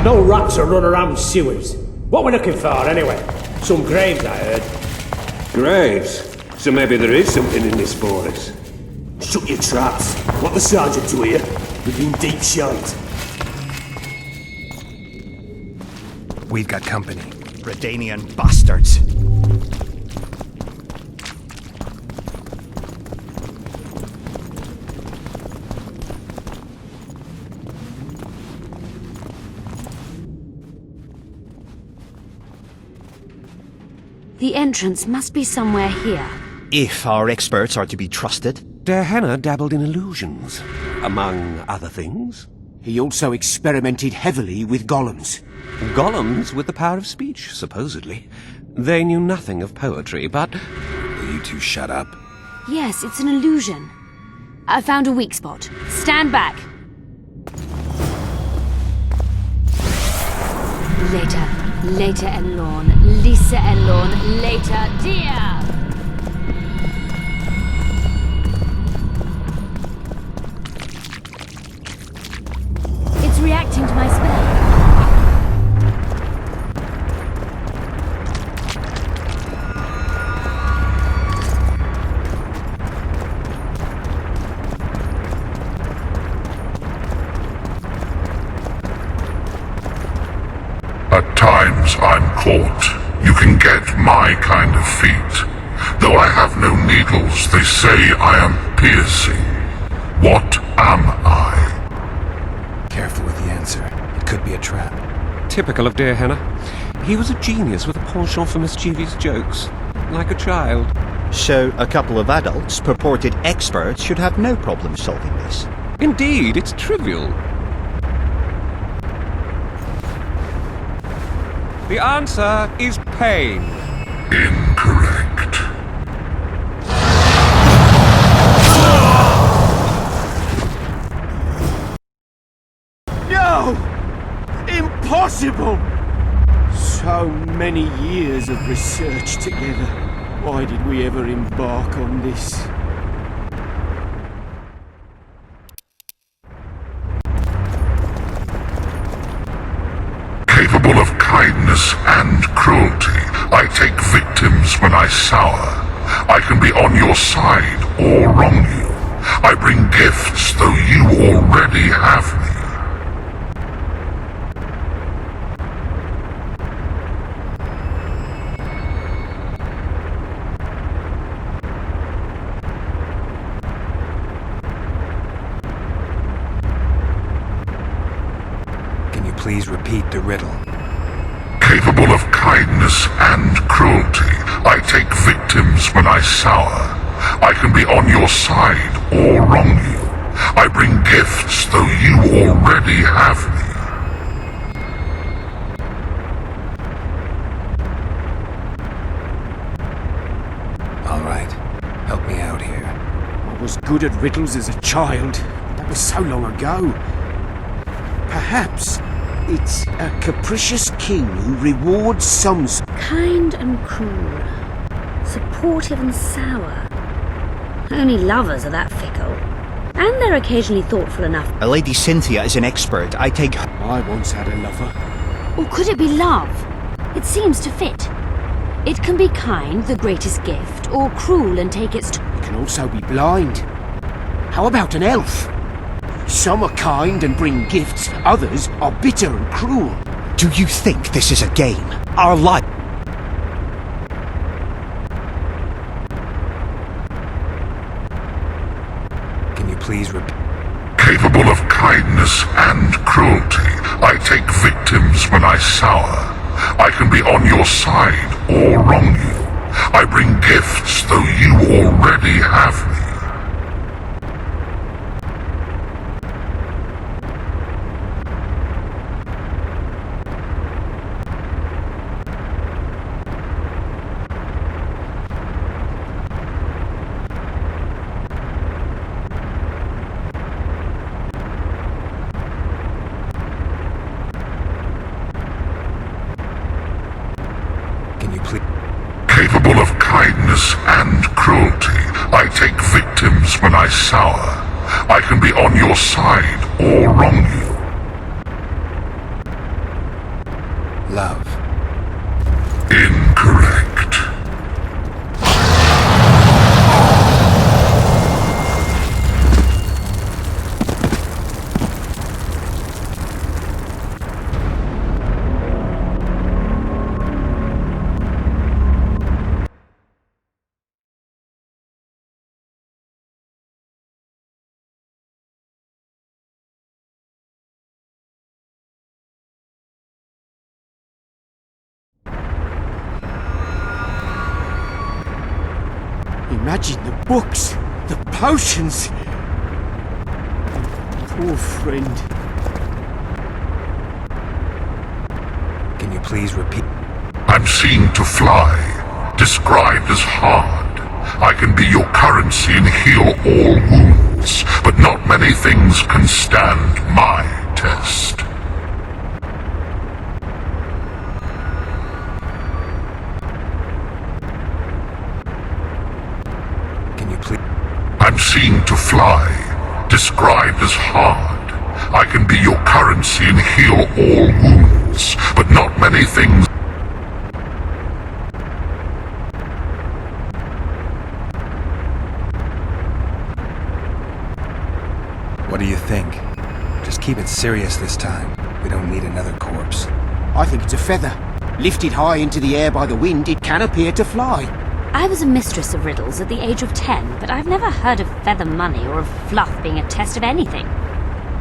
No rats are run around sewers. What we're looking for, anyway? Some graves, I heard. Graves? So maybe there is something in this for us. Shut your traps. Want the sergeant to hear? We've been deep shite. We've got company. Redanian bastards. The entrance must be somewhere here. If our experts are to be trusted. Dehenna dabbled in illusions, among other things. He also experimented heavily with golems. Golems with the power of speech, supposedly. They knew nothing of poetry, but... Will you two shut up? Yes, it's an illusion. I found a weak spot. Stand back. Later Elorn. Lisa Elorn. Later, dear. It's reacting to my spell. At times I'm caught. You can get my kind of feat. Though I have no needles, they say I am piercing. What am I? Careful with the answer. It could be a trap. Typical of Dehenna. He was a genius with a penchant for mischievous jokes. Like a child. So a couple of adults, purported experts, should have no problem solving this. Indeed, it's trivial. The answer is pain. Incorrect. No! Impossible! So many years of research together. Why did we ever embark on this? Capable of kindness and cruelty, I take victims when I sour. I can be on your side or wrong you. I bring gifts though you already have me. Can you please repeat the riddle? Capable of kindness and cruelty, I take victims when I sour. I can be on your side or wrong you. I bring gifts though you already have me. All right, help me out here. I was good at riddles as a child. That was so long ago. Perhaps it's a capricious king who rewards some... Kind and cruel. Supportive and sour. Only lovers are that fickle. And they're occasionally thoughtful enough. A Lady Cynthia is an expert. I take her. I once had a lover. Or could it be love? It seems to fit. It can be kind, the greatest gift, or cruel and take its... It can also be blind. How about an elf? Some are kind and bring gifts, others are bitter and cruel. Do you think this is a game? Our life... Can you please repeat? Capable of kindness and cruelty, I take victims when I sour. I can be on your side or wrong you. I bring gifts though you already have me. Capable of kindness and cruelty, I take victims when I sour. I can be on your side or wrong you. Love. Incorrect. Imagine the books, the potions. Poor friend. Can you please repeat? I'm seen to fly, described as hard. I can be your currency and heal all wounds, but not many things can stand my test. I'm seen to fly, described as hard. I can be your currency and heal all wounds, but not many things. What do you think? Just keep it serious this time. We don't need another corpse. I think it's a feather. Lifted high into the air by the wind, it can appear to fly. I was a mistress of riddles at the age of 10, but I've never heard of feather money or of fluff being a test of anything.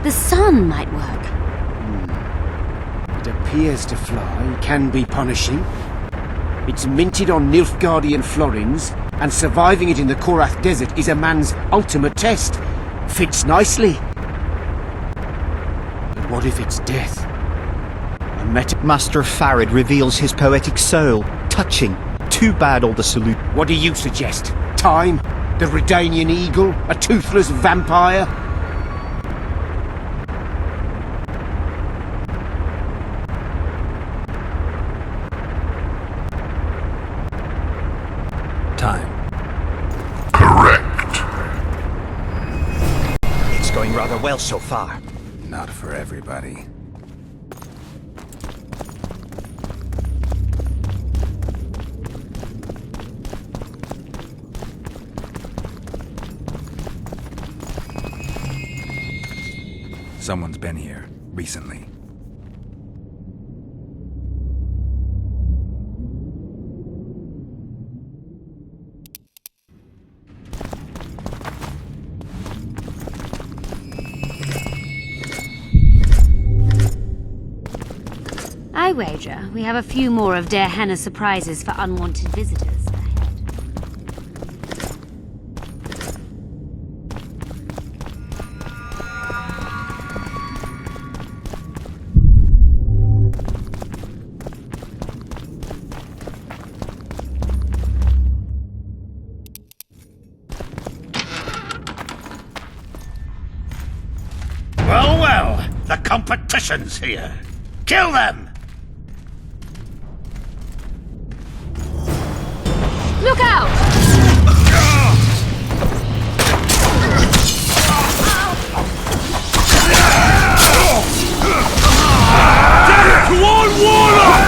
The sun might work. It appears to fly, can be punishing. It's minted on Nilfgaardian florins, and surviving it in the Korath Desert is a man's ultimate test. Fits nicely. But what if it's death? Master Farid reveals his poetic soul. Touching. Too bad all the salute. What do you suggest? Time? The Redanian eagle? A toothless vampire? Time. Correct. It's going rather well so far. Not for everybody. Someone's been here recently. I I wager we have a few more of Der Henne's surprises for unwanted visitors. Well, the competition's here. Kill them! Look out! Death to all warlocks!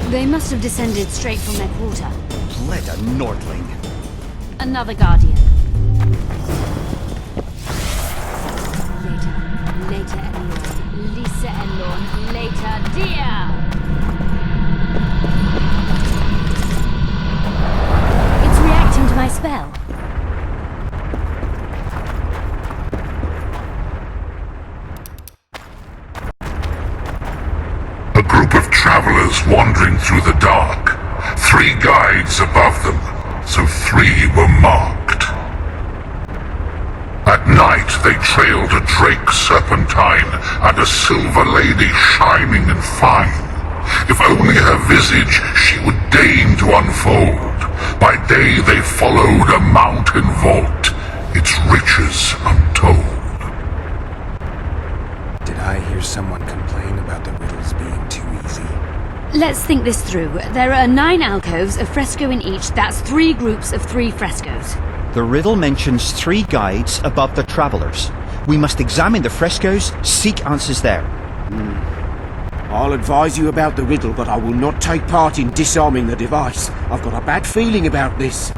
They must have descended straight from their quarter. Let a Nordling. Another Guardian. Later Elorn, Lisa Elorn, later Dia! It's reacting to my spell. A group of travelers wandering through the dark. 3 guides above them, so 3 were marked. At night they trailed a drake serpentine and a silver lady shining and fine. If only her visage she would deign to unfold. By day they followed a mountain vault, its riches untold. Did I hear someone complain about the riddles being too easy? Let's think this through. There are 9 alcoves, a fresco in each. That's 3 groups of 3 frescoes. The riddle mentions 3 guides above the travelers. We must examine the frescoes, seek answers there. I'll advise you about the riddle, but I will not take part in disarming the device. I've got a bad feeling about this.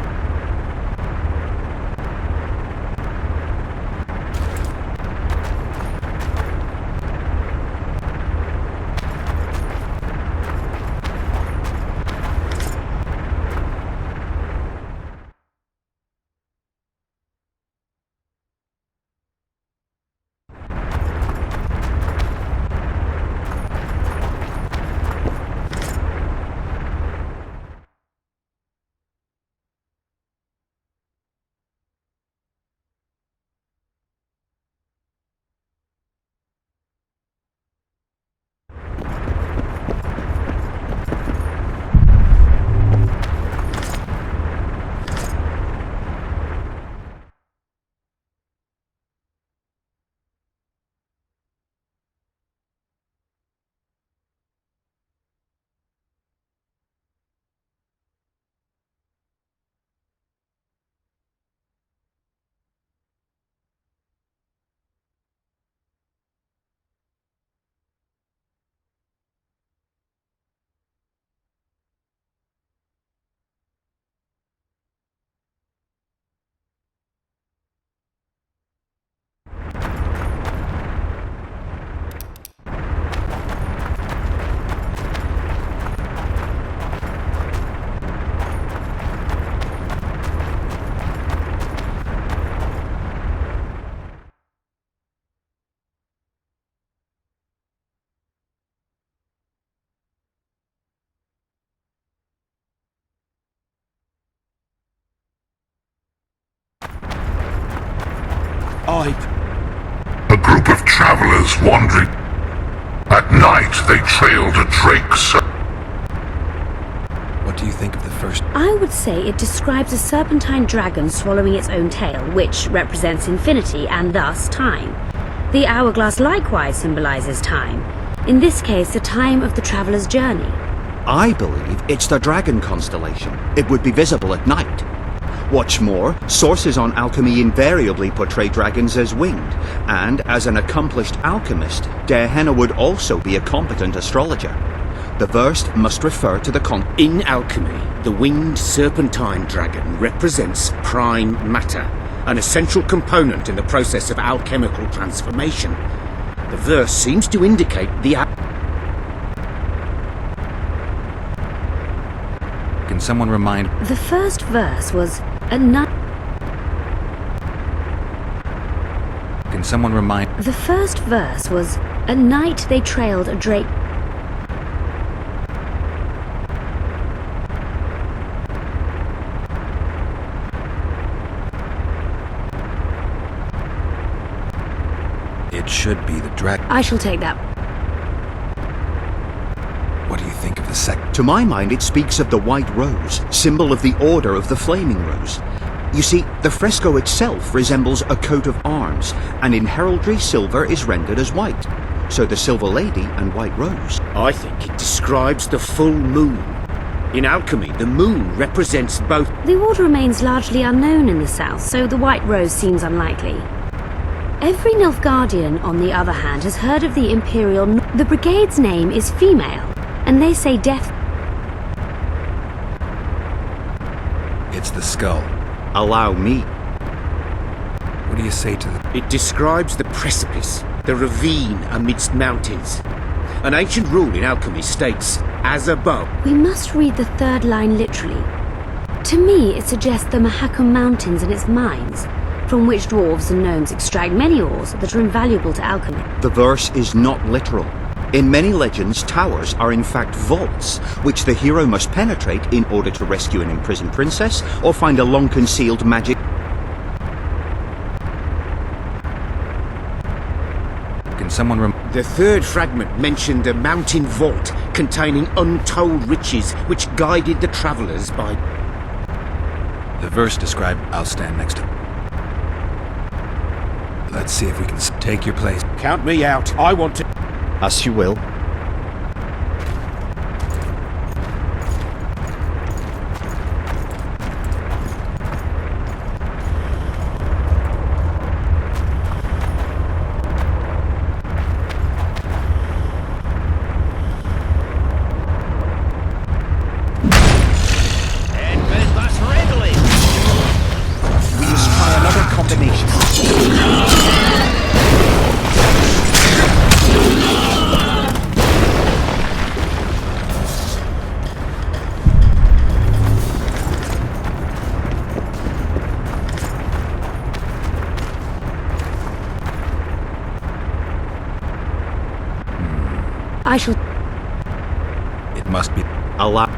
A group of travelers wandering. At night they trailed a drake What do you think of the first? I would say it describes a serpentine dragon swallowing its own tail, which represents infinity and thus time. The hourglass likewise symbolizes time. In this case, the time of the traveler's journey. I believe it's the Dragon constellation. It would be visible at night. What's more, sources on alchemy invariably portray dragons as winged, and as an accomplished alchemist, Dehenna would also be a competent astrologer. The verse must refer to the In alchemy, the winged serpentine dragon represents prime matter, an essential component in the process of alchemical transformation. The verse seems to indicate the... Can someone remind... The first verse was a night. Can someone remind... The first verse was a night they trailed a drake. It should be the dragon. I shall take that. What do you think of the second? To my mind, it speaks of the White Rose, symbol of the Order of the Flaming Rose. You see, the fresco itself resembles a coat of arms, and in heraldry silver is rendered as white. So the Silver Lady and White Rose. I think it describes the full moon. In alchemy, the moon represents both... The Order remains largely unknown in the south, so the White Rose seems unlikely. Every Nilfgaardian, on the other hand, has heard of the Imperial... The brigade's name is female, and they say death... It's the skull. Allow me. What do you say to the... It describes the precipice, the ravine amidst mountains. An ancient rule in alchemy states, as above. We must read the third line literally. To me, it suggests the Mahakam Mountains and its mines, from which dwarves and gnomes extract many ores that are invaluable to alchemy. The verse is not literal. In many legends, towers are in fact vaults, which the hero must penetrate in order to rescue an imprisoned princess or find a long-concealed magic... Can someone The third fragment mentioned a mountain vault containing untold riches which guided the travellers by... The verse described... I'll stand next to... Let's see if we can take your place. Count me out. I want to... As you will. We must try another combination. I shall... It must be... Allow...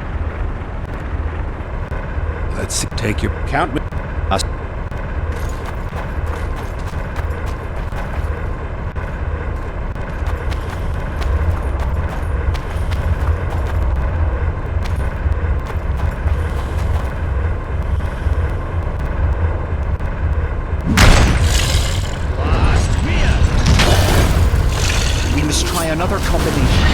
Let's see. Take your... Count me... As... We must try another combination.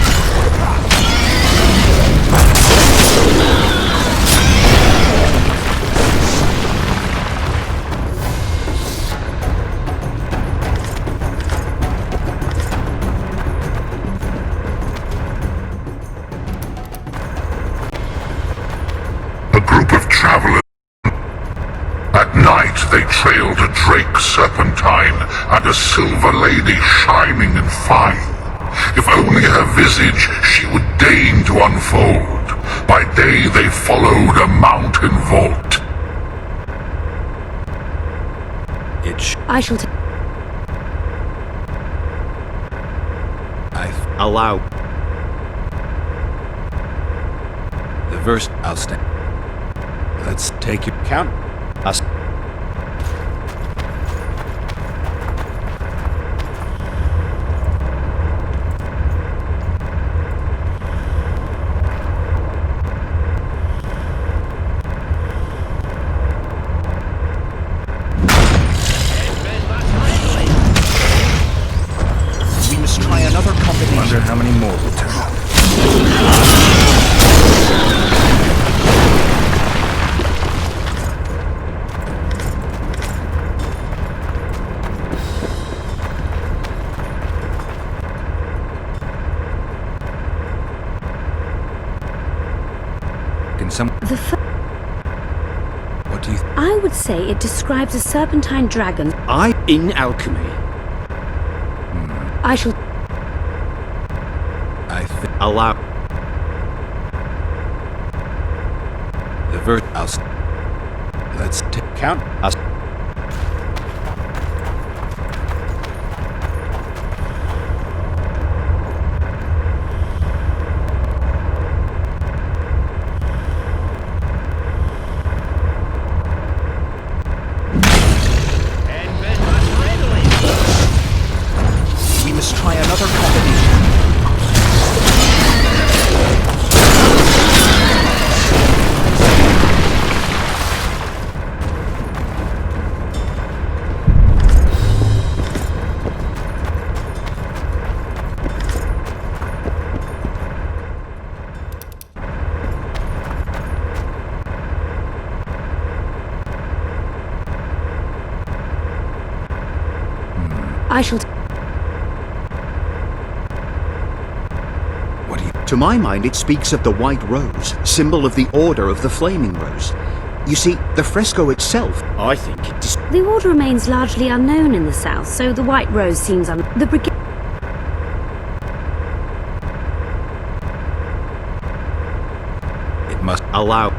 A group of travelers. At night they trailed a drake serpentine and a silver lady shining and fine. If only her visage she would deign to unfold. By day they followed a mountain vault. I shall take... Allow... The verse... I'll stand... Let's take your... Count... As... We must try another combination. Wonder how many more will turn up. Some... What do you... I would say it describes a serpentine dragon. In alchemy. I shall... Allow... The verse... Let's count us. We must try another combination. I shall... What do you... To my mind, it speaks of the White Rose, symbol of the Order of the Flaming Rose. You see, the fresco itself... I think it The order remains largely unknown in the south, so the White Rose seems The brigade... It must... Allow...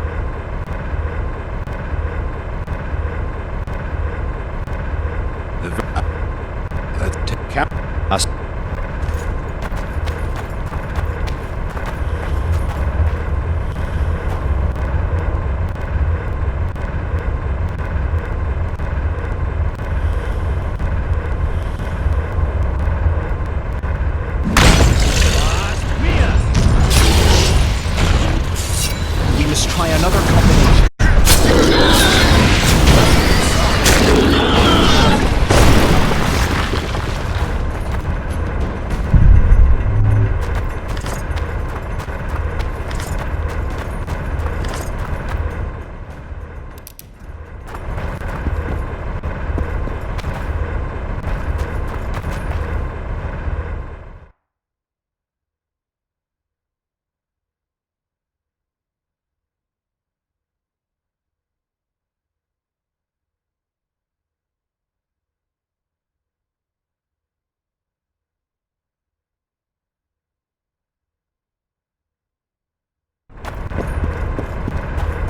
The... Let's count us. We must try another combination.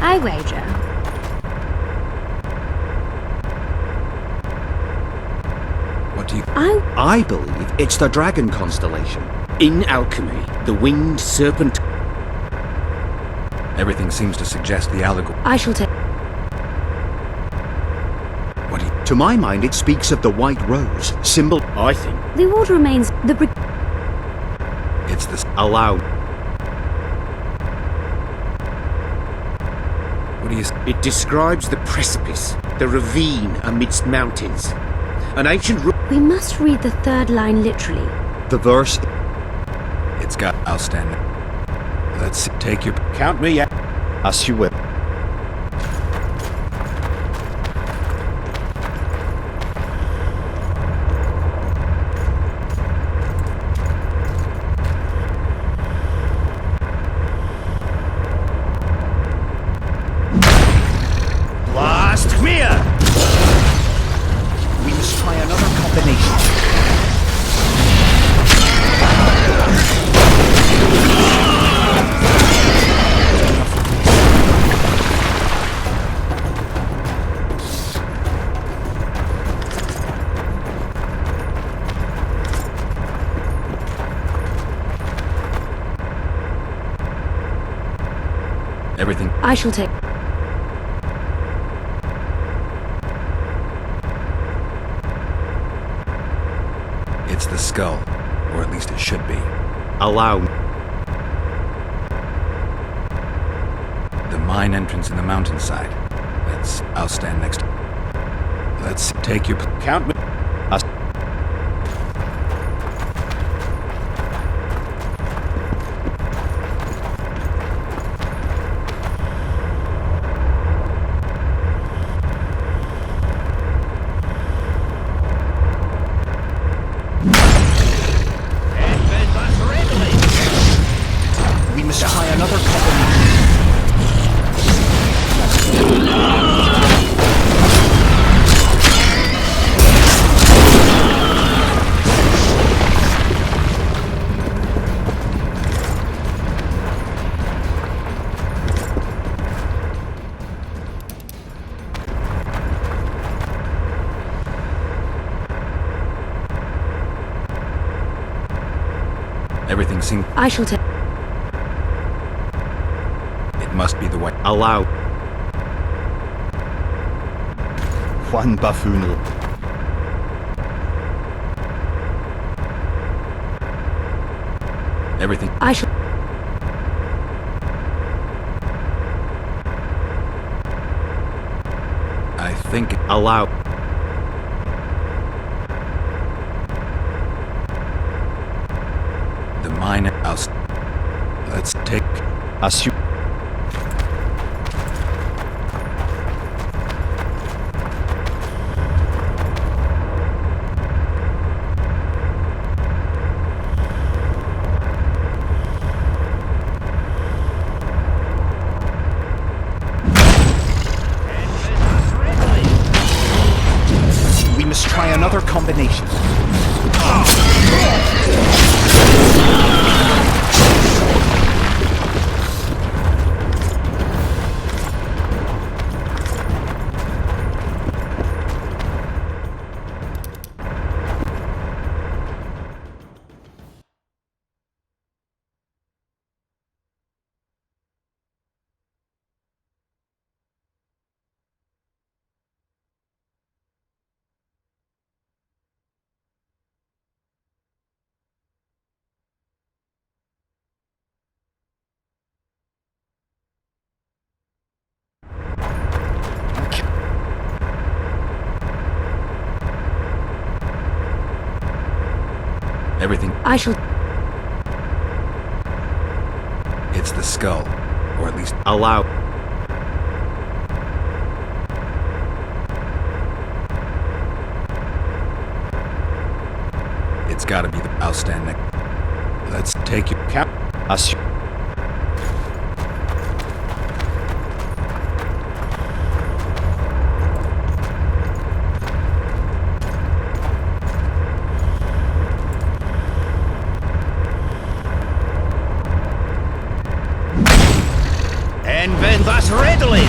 I wager. What do you... I believe it's the Dragon constellation. In alchemy, the winged serpent... Everything seems to suggest the allegory. I shall take... What do you... To my mind, it speaks of the White Rose, symbol... I think... The order remains... It's the... Allow... What do you... It describes the precipice, the ravine amidst mountains. An ancient... We must read the third line literally. The verse... It's got... I'll stand... Let's take your... Count me out. As you will. Blast clear! We must try another combination. Everything... I shall take... It's the skull. Or at least it should be. Allow... The mine entrance in the mountainside. Let's... I'll stand next... Let's take your... Count me... Us... We must try another combination. Everything seems... I shall take... It must be the way... Allow. Juan Buffoon. Everything... I shall... I think... Allow. The mine... Let's take... Assume. We must try another combination. Everything... I shall... It's the skull. Or at least... Allow. It's gotta be the... I'll stand next... Let's take you... Cap. Assume. And then that's readily.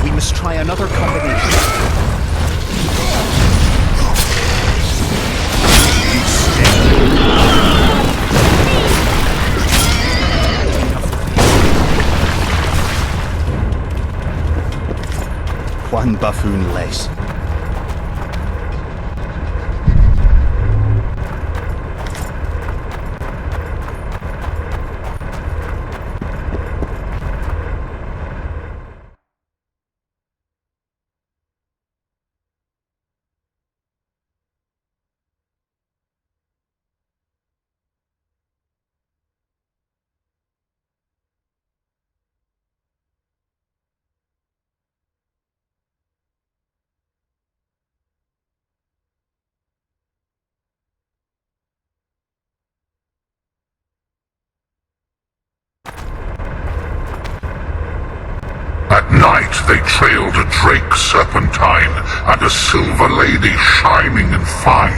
We must try another combination. Juan Buffoon less. At night they trailed a drake serpentine and a silver lady shining and fine.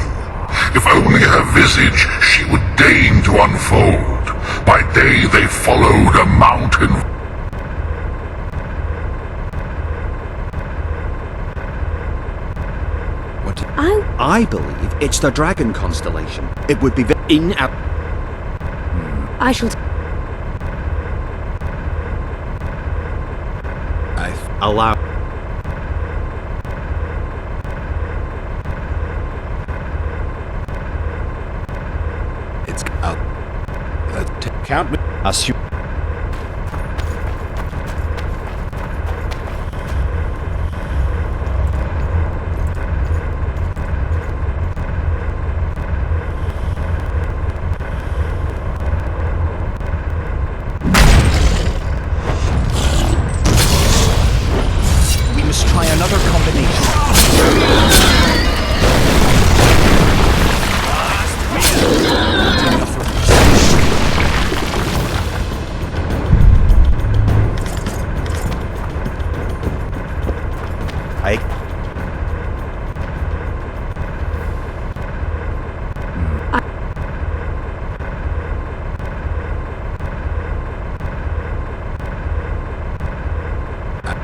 If only her visage she would deign to unfold. By day they followed a mountain. What? I believe it's the Dragon constellation. It would be in a... I shall... Allow. It's out. Let's Count me. Assume. Try another combination.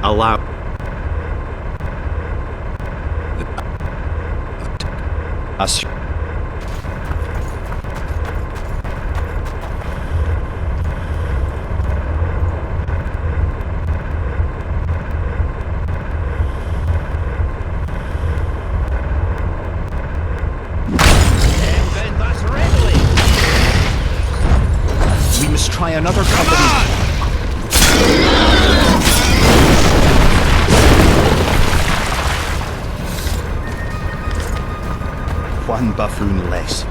Allow. Assume. one buffoon less.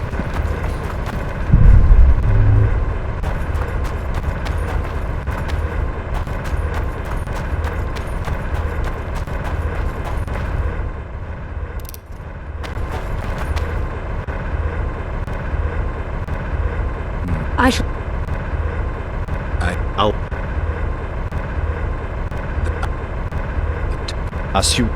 I'll assume.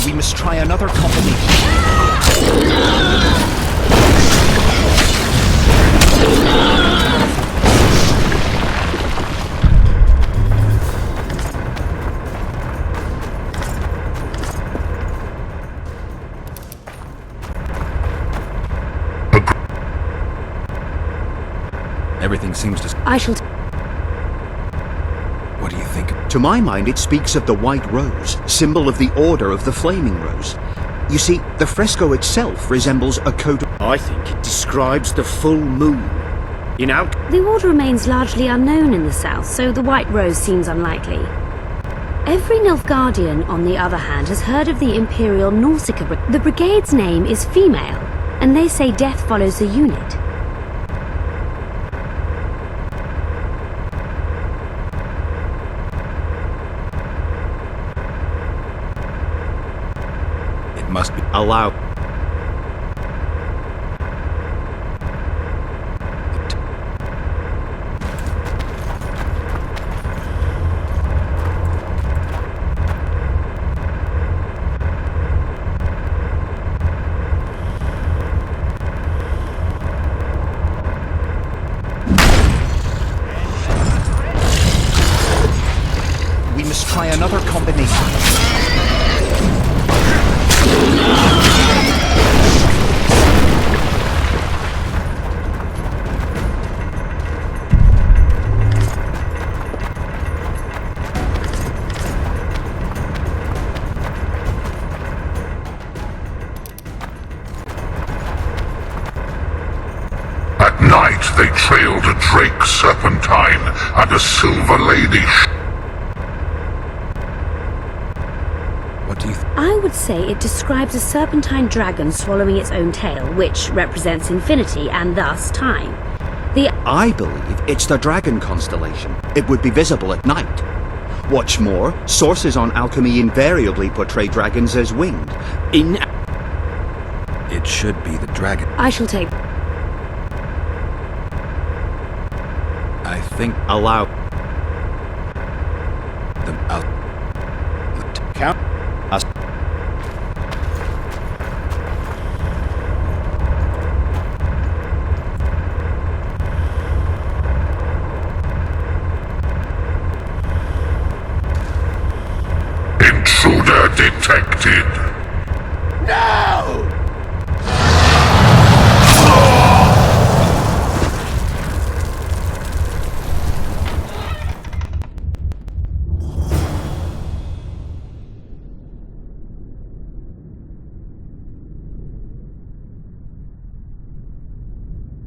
We must try another combination. Everything seems to... I shall... What do you think? To my mind, it speaks of the White Rose, symbol of the Order of the Flaming Rose. You see, the fresco itself resembles a coat of... I think it describes the full moon. In The Order remains largely unknown in the south, so the White Rose seems unlikely. Every Nilfgaardian, on the other hand, has heard of the Imperial Nausicaa. The brigade's name is female, and they say death follows the unit. It must be... Allow... We must try another combination. At night they trailed a drake serpentine and a silver lady. What do you I would say it describes a serpentine dragon swallowing its own tail, which represents infinity and thus time. I believe it's the Dragon constellation. It would be visible at night. What's more, sources on alchemy invariably portray dragons as winged. It should be the dragon. I shall take... I think... Allow... them out. Count... Us... Intruder detected. No!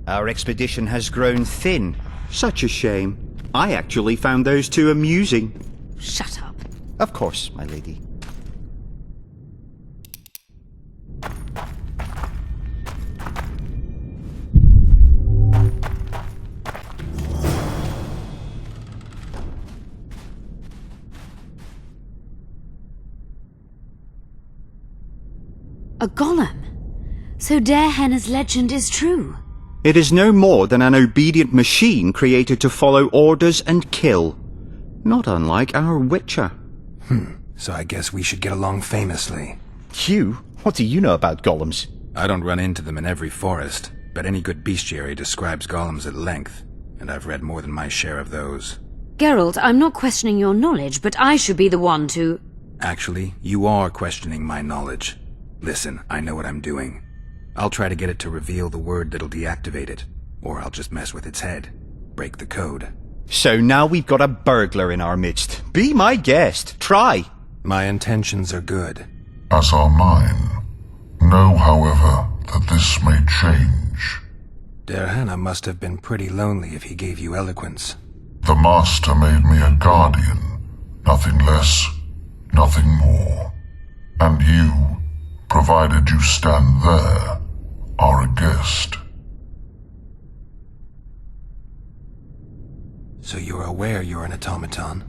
Our expedition has grown thin. Such a shame. I actually found those two amusing. Shut up. Of course, my lady. A golem? So Darehenna's legend is true? It is no more than an obedient machine created to follow orders and kill. Not unlike our Witcher. So I guess we should get along famously. Hugh, what do you know about golems? I don't run into them in every forest, but any good bestiary describes golems at length, and I've read more than my share of those. Geralt, I'm not questioning your knowledge, but I should be the one to... Actually, you are questioning my knowledge. Listen, I know what I'm doing. I'll try to get it to reveal the word that'll deactivate it, or I'll just mess with its head. Break the code. So now we've got a burglar in our midst. Be my guest. Try. My intentions are good. as are mine. Know, however, that this may change. Derhana must have been pretty lonely if he gave you eloquence. The Master made me a guardian, nothing less, nothing more. And you, provided you stand there, are a guest. So you're aware you're an automaton?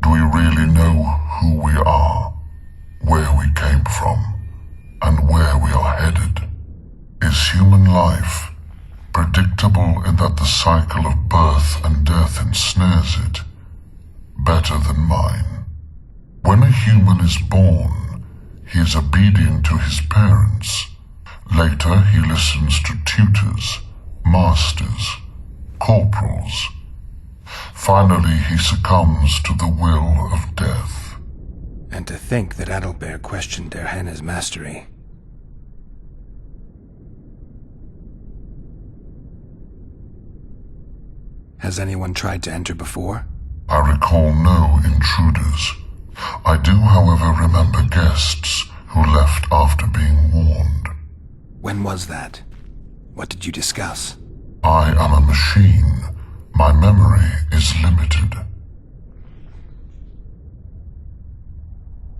Do we really know who we are, where we came from, and where we are headed? Is human life predictable in that the cycle of birth and death ensnares it, better than mine? When a human is born, he is obedient to his parents. Later he listens to tutors, masters, corporals. Finally he succumbs to the will of death. And to think that Adalbert questioned Derhana's mastery. Has anyone tried to enter before? I recall no intruders. I do, however, remember guests who left after being warned. When was that? What did you discuss? I am a machine. My memory is limited.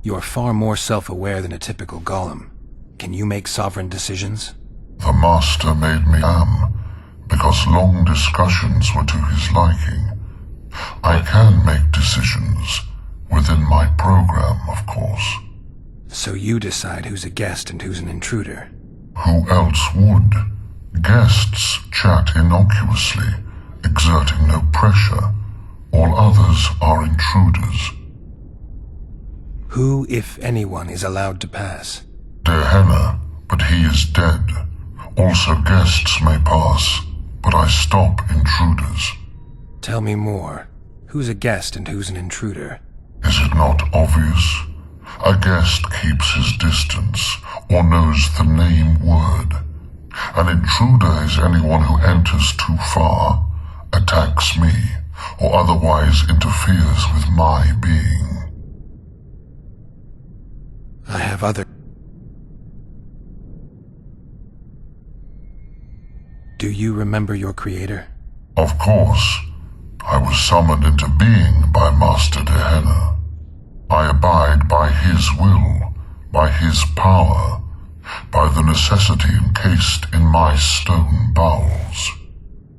You're far more self-aware than a typical golem. Can you make sovereign decisions? The Master made me because long discussions were to his liking. I can make decisions, within my program, of course. So you decide who's a guest and who's an intruder? Who else would? Guests chat innocuously, exerting no pressure. All others are intruders. Who, if anyone, is allowed to pass? Derhana, but he is dead. Also guests may pass, but I stop intruders. Tell me more. Who's a guest and who's an intruder? Is it not obvious? A guest keeps his distance, or knows the name word. An intruder is anyone who enters too far, attacks me, or otherwise interferes with my being. I have other... Do you remember your creator? Of course. I was summoned into being by Master Derhana. I abide by his will, by his power, by the necessity encased in my stone bowels.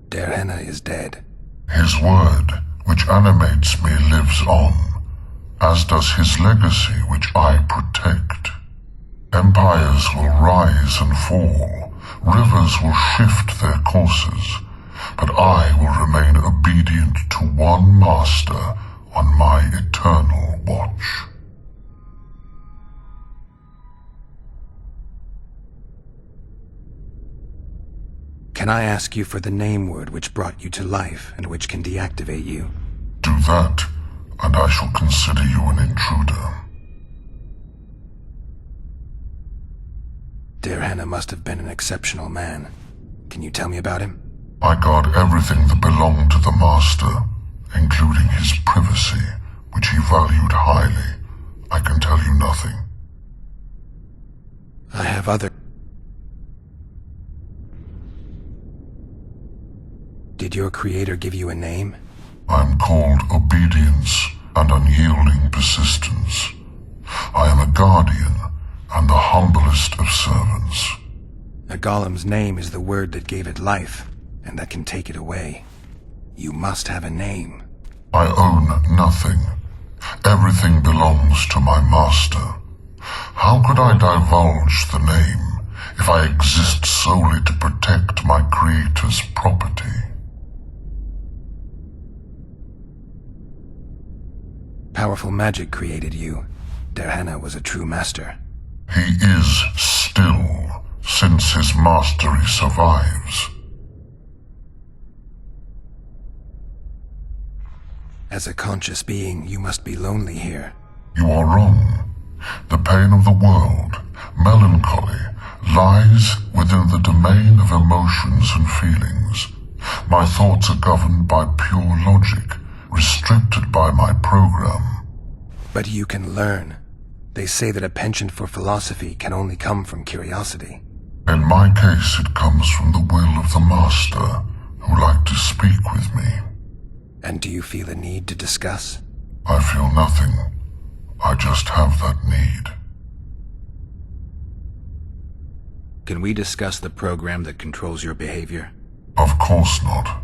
Derhana is dead. His word, which animates me, lives on, as does his legacy, which I protect. Empires will rise and fall, rivers will shift their courses, but I will remain obedient to one master on my eternal watch. Can I ask you for the name word which brought you to life and which can deactivate you? Do that, and I shall consider you an intruder. Derhana must have been an exceptional man. Can you tell me about him? I guard everything that belonged to the Master, including his privacy, which he valued highly. I can tell you nothing. I have other... Did your creator give you a name? I am called Obedience and Unyielding Persistence. I am a guardian and the humblest of servants. A golem's name is the word that gave it life, and that can take it away. You must have a name. I own nothing. Everything belongs to my master. How could I divulge the name if I exist solely to protect my creator's property? Powerful magic created you. Derhana was a true master. He is still, since his mastery survives. As a conscious being, you must be lonely here. You are wrong. The pain of the world, melancholy, lies within the domain of emotions and feelings. My thoughts are governed by pure logic, restricted by my program. But you can learn. They say that a penchant for philosophy can only come from curiosity. In my case, it comes from the will of the Master, who liked to speak with me. And do you feel a need to discuss? I feel nothing. I just have that need. Can we discuss the program that controls your behavior? Of course not.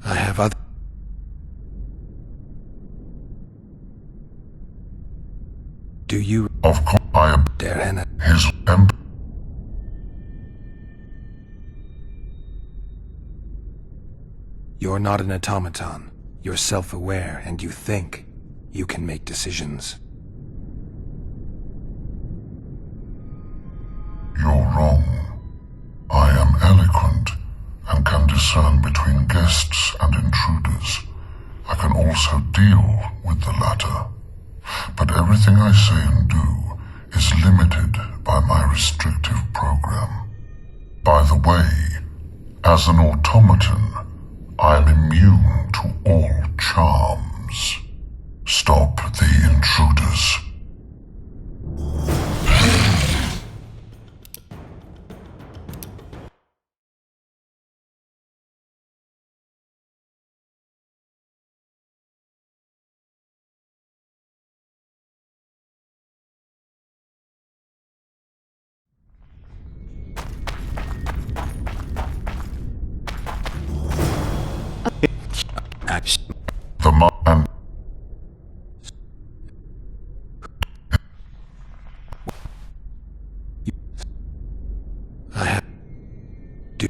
I have other... Do you... Of course I am... Der Henne. His You're not an automaton. You're self-aware, and you think. You can make decisions. You're wrong. I am eloquent, and can discern between guests and intruders. I can also deal with the latter. But everything I say and do is limited by my restrictive program. By the way, as an automaton, I am immune to all charms. Stop the intruders. The man. I have... Do...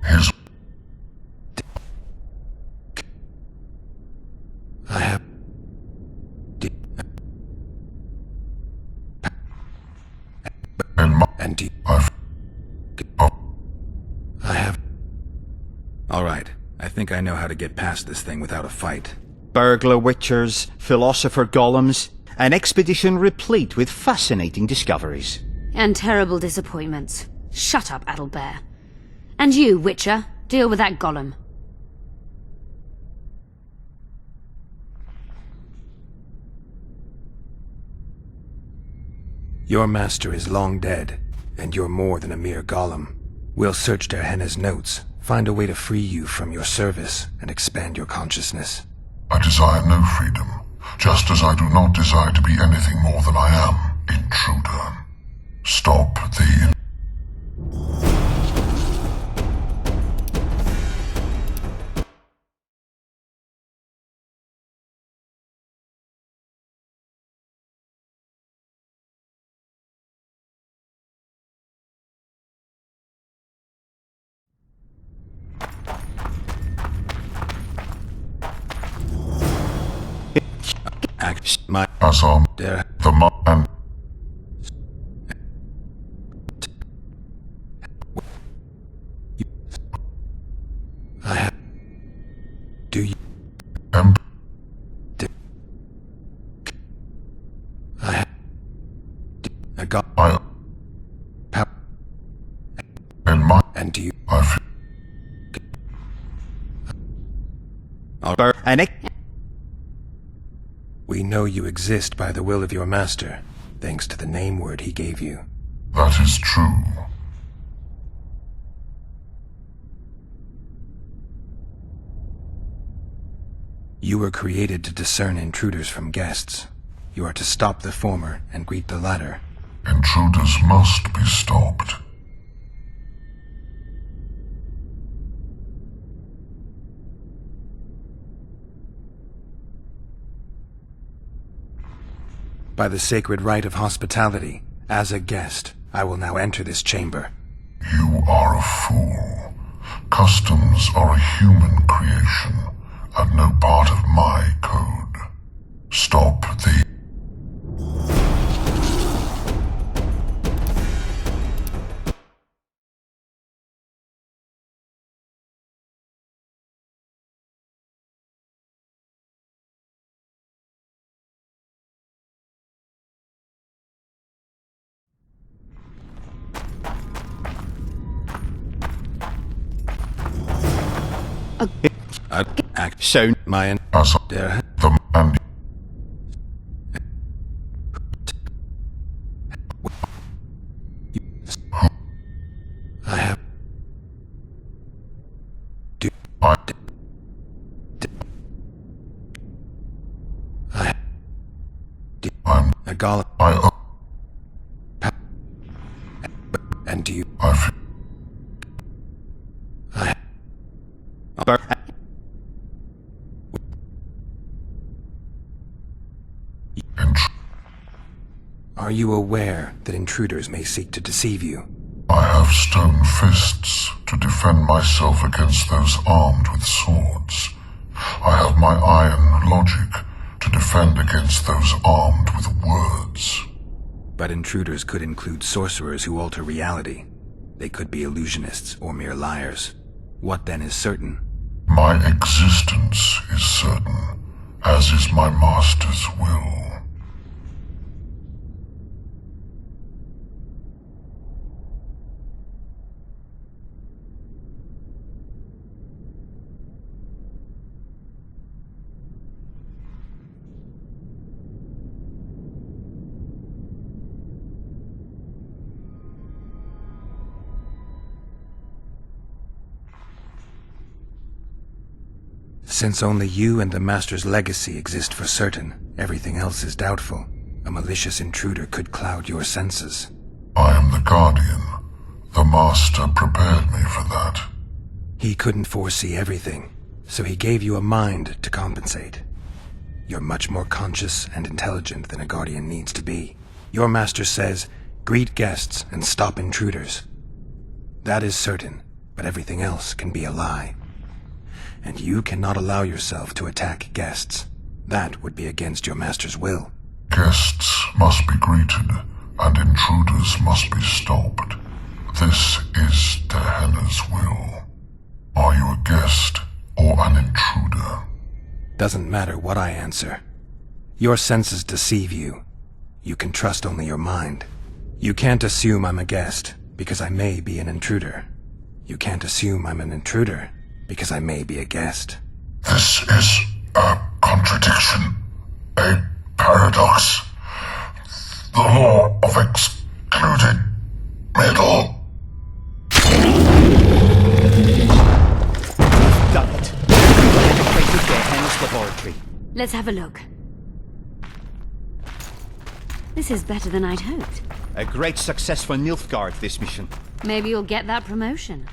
His... I have... Do... And do... I've... I have... Alright, I think I know how to get past this thing without a fight. Burglar witchers, philosopher golems, an expedition replete with fascinating discoveries. And terrible disappointments. Shut up, Adelbear. And you, Witcher, deal with that golem. Your master is long dead, and you're more than a mere golem. We'll search Der Henne's notes, find a way to free you from your service, and expand your consciousness. I desire no freedom, just as I do not desire to be anything more than I am, intruder. Stop the... My... Azam, Der... the man... I have... Do you... I have... I got... I... In my... And do you... I feel... We know you exist by the will of your master, thanks to the name word he gave you. That is true. You were created to discern intruders from guests. You are to stop the former and greet the latter. Intruders must be stopped. By the sacred right of hospitality, as a guest, I will now enter this chamber. You are a fool. Customs are a human creation, and no part of my code. Stop the... Act sound, Mayan. As Der... the man... A golem. And do you... Are you aware that intruders may seek to deceive you? I have stone fists to defend myself against those armed with swords. I have my iron logic to defend against those armed with words. But intruders could include sorcerers who alter reality. They could be illusionists or mere liars. What then is certain? My existence is certain, as is my master's will. Since only you and the Master's legacy exist for certain, everything else is doubtful. A malicious intruder could cloud your senses. I am the Guardian. The Master prepared me for that. He couldn't foresee everything, so he gave you a mind to compensate. You're much more conscious and intelligent than a Guardian needs to be. Your Master says, greet guests and stop intruders. That is certain, but everything else can be a lie. And you cannot allow yourself to attack guests. That would be against your Master's will. Guests must be greeted, and intruders must be stopped. This is Dehenna's will. Are you a guest or an intruder? Doesn't matter what I answer. Your senses deceive you. You can trust only your mind. You can't assume I'm a guest, because I may be an intruder. You can't assume I'm an intruder, because I may be a guest. This is a contradiction, a paradox. The law of excluded middle. Done it. Penetrated Dehenna's laboratory. Let's have a look. This is better than I'd hoped. A great success for Nilfgaard, this mission. Maybe you'll get that promotion.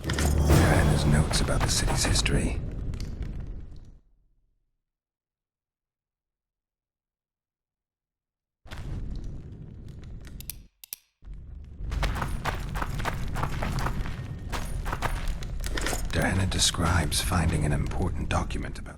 Dehenna's notes about the city's history. Dehenna describes finding an important document about...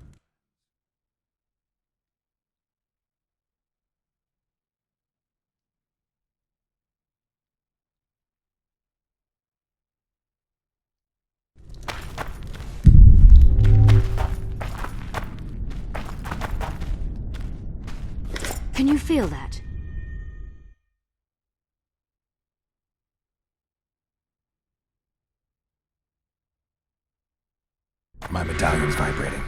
Can you feel that? My medallion's vibrating.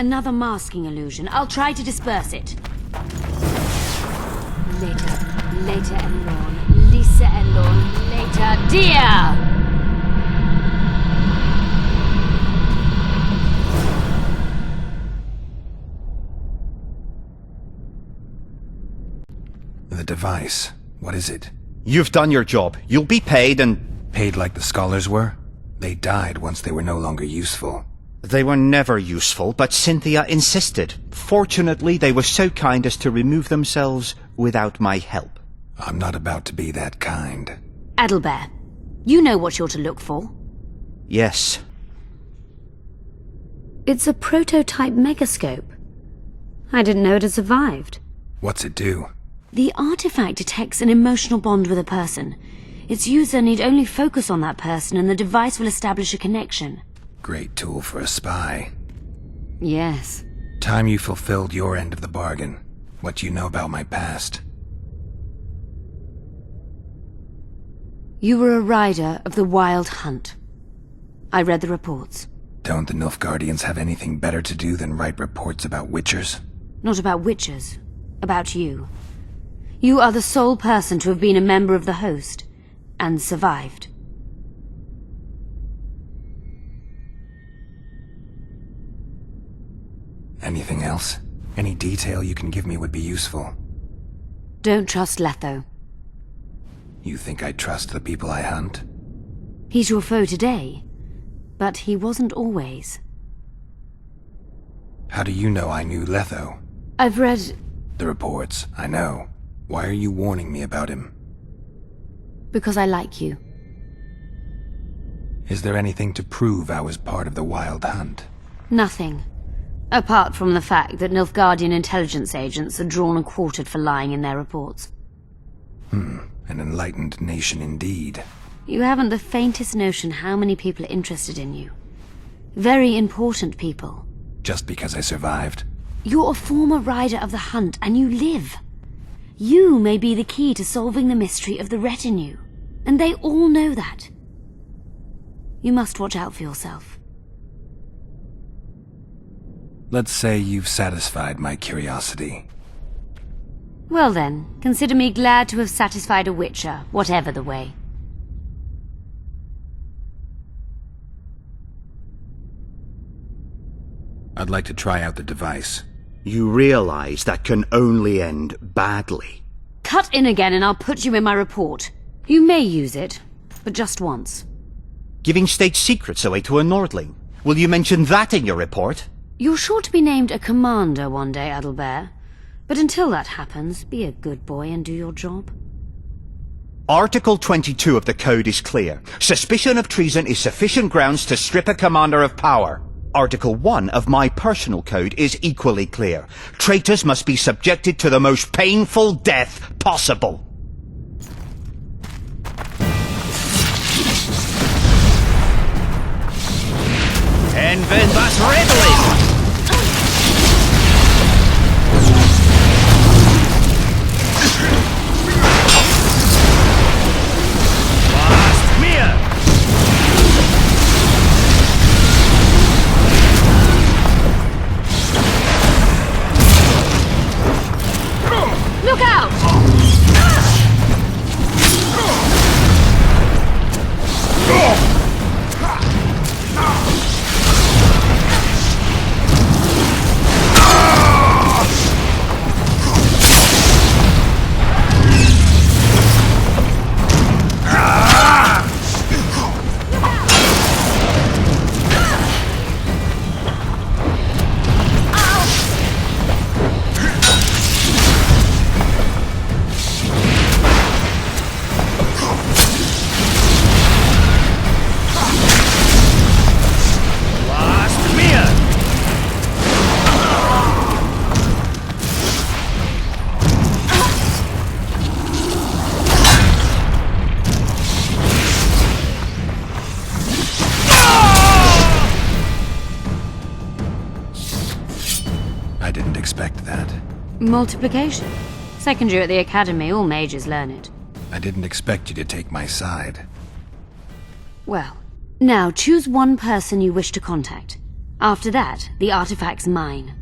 Another masking illusion. I'll try to disperse it. Later Elorn. Lisa Elorn. Later, dear! The device. What is it? You've done your job. You'll be paid and... Paid like the scholars were? They died once they were no longer useful. They were never useful, but Cynthia insisted. Fortunately, they were so kind as to remove themselves without my help. I'm not about to be that kind. Adelbert, you know what you're to look for. Yes. It's a prototype megascope. I didn't know it had survived. What's it do? The artifact detects an emotional bond with a person. Its user need only focus on that person and the device will establish a connection. Great tool for a spy. Yes. Time you fulfilled your end of the bargain. What do you know about my past? You were a rider of the Wild Hunt. I read the reports. Don't the Nilfgaardians have anything better to do than write reports about witchers? Not about witchers. About you. You are the sole person to have been a member of the host, and survived. Anything else? Any detail you can give me would be useful. Don't trust Letho. You think I trust the people I hunt? He's your foe today, but he wasn't always. How do you know I knew Letho? I've read... The reports, I know. Why are you warning me about him? because I like you. Is there anything to prove I was part of the Wild Hunt? Nothing. Apart from the fact that Nilfgaardian intelligence agents are drawn and quartered for lying in their reports. An enlightened nation indeed. You haven't the faintest notion how many people are interested in you. Very important people. Just because I survived? You're a former rider of the hunt, and you live. You may be the key to solving the mystery of the retinue, and they all know that. You must watch out for yourself. Let's say you've satisfied my curiosity. Well then, consider me glad to have satisfied a witcher, whatever the way. I'd like to try out the device. You realize that can only end badly. Cut in again and I'll put you in my report. You may use it, but just once. Giving state secrets away to a Nordling. Will you mention that in your report? You're sure to be named a commander one day, Adalbert. But until that happens, be a good boy and do your job. Article 22 of the Code is clear. Suspicion of treason is sufficient grounds to strip a commander of power. Article 1 of my personal code is equally clear. Traitors must be subjected to the most painful death possible. En vendas readily! Look out! Multiplication. Second year at the academy, all mages learn it. I didn't expect you to take my side. Well, now choose one person you wish to contact. After that, the artifact's mine.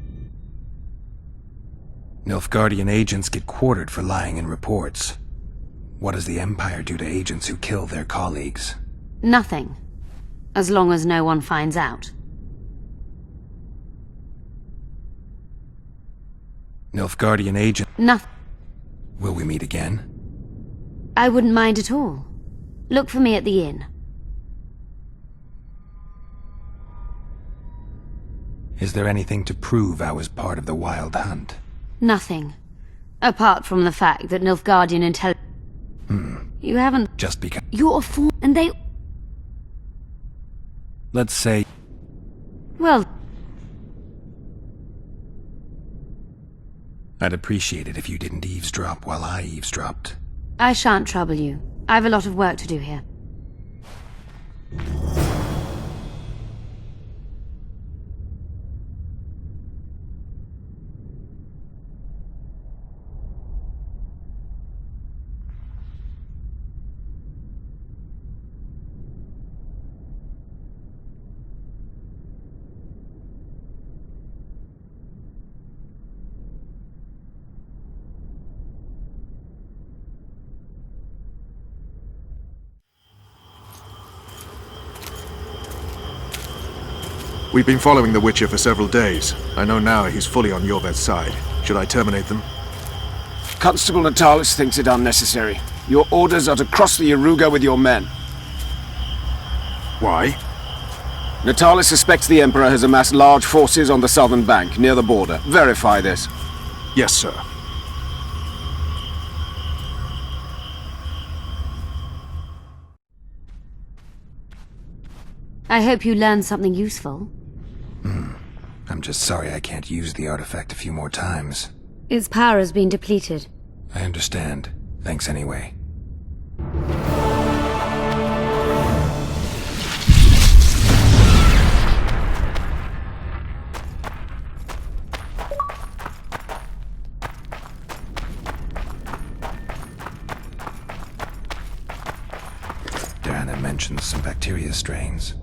Nilfgaardian agents get quartered for lying in reports. What does the Empire do to agents who kill their colleagues? Nothing. As long as no one finds out. Nilfgaardian agent... Nothing. Will we meet again? I wouldn't mind at all. Look for me at the inn. Is there anything to prove I was part of the Wild Hunt? Nothing. Apart from the fact that Nilfgaardian intelligence... You haven't... Just because... You're a fool, and they... Let's say... Well... I'd appreciate it if you didn't eavesdrop while I eavesdropped. I shan't trouble you. I've a lot of work to do here. We've been following the Witcher for several days. I know now he's fully on Yorvet's side. Should I terminate them? Constable Natalis thinks it unnecessary. Your orders are to cross the Yaruga with your men. Why? Natalis suspects the Emperor has amassed large forces on the southern bank, near the border. Verify this. Yes, sir. I hope you learned something useful. I'm just sorry I can't use the artifact a few more times. Its power has been depleted. I understand. Thanks anyway. Diana mentions some bacteria strains.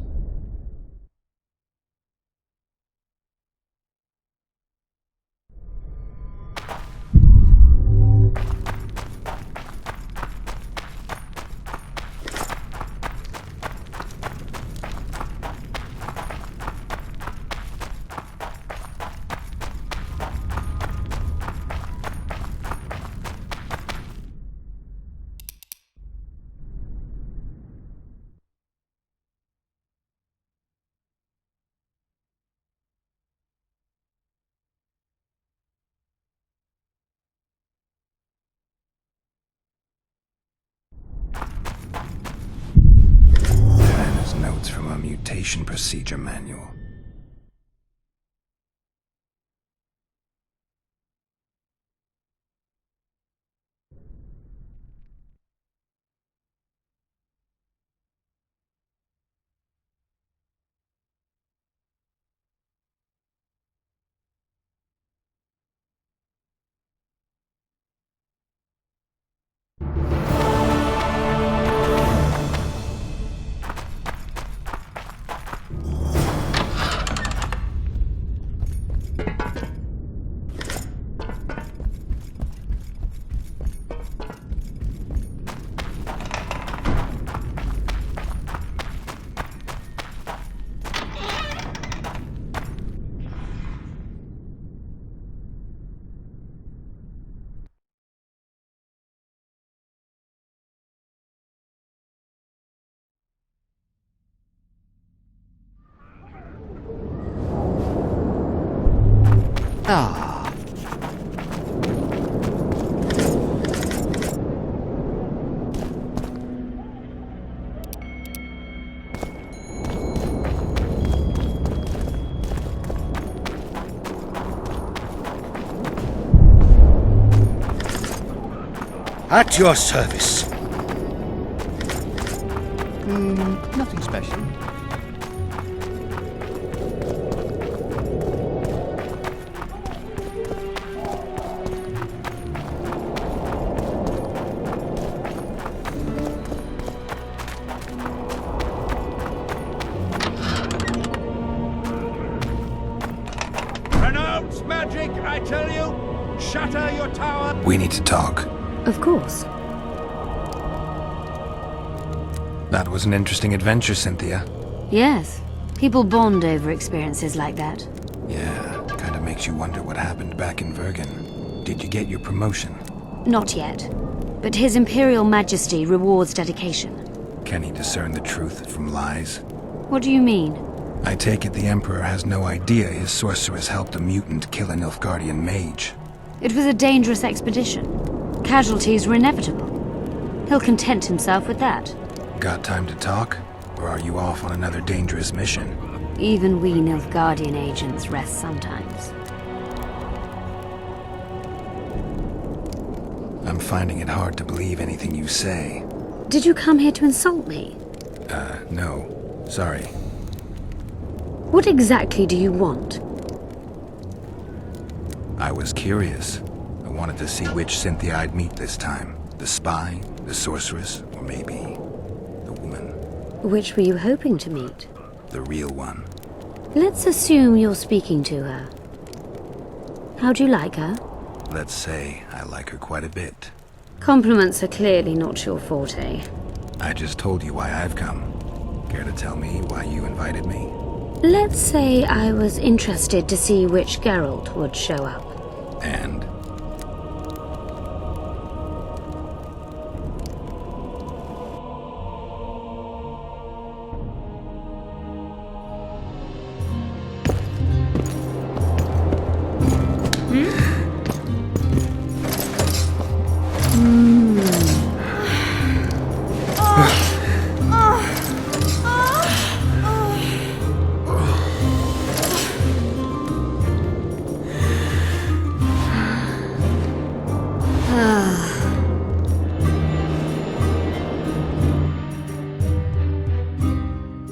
Diana's notes from a mutation procedure manual. Ah. At your service. Nothing special. Renounce magic, I tell you! Shatter your tower! We need to talk. Of course. That was an interesting adventure, Cynthia. Yes. People bond over experiences like that. Yeah, kind of makes you wonder what happened back in Vergen. Did you get your promotion? Not yet. But His Imperial Majesty rewards dedication. Can he discern the truth from lies? What do you mean? I take it the Emperor has no idea his sorceress helped a mutant kill a Nilfgaardian mage. It was a dangerous expedition. Casualties were inevitable. He'll content himself with that. Got time to talk? Or are you off on another dangerous mission? Even we Nilfgaardian agents rest sometimes. I'm finding it hard to believe anything you say. Did you come here to insult me? No. Sorry. What exactly do you want? I was curious. I wanted to see which Cynthia I'd meet this time. The spy, the sorceress, or maybe the woman. Which were you hoping to meet? The real one. Let's assume you're speaking to her. How do you like her? Let's say I like her quite a bit. Compliments are clearly not your forte. I just told you why I've come. Care to tell me why you invited me? Let's say I was interested to see which Geralt would show up. And?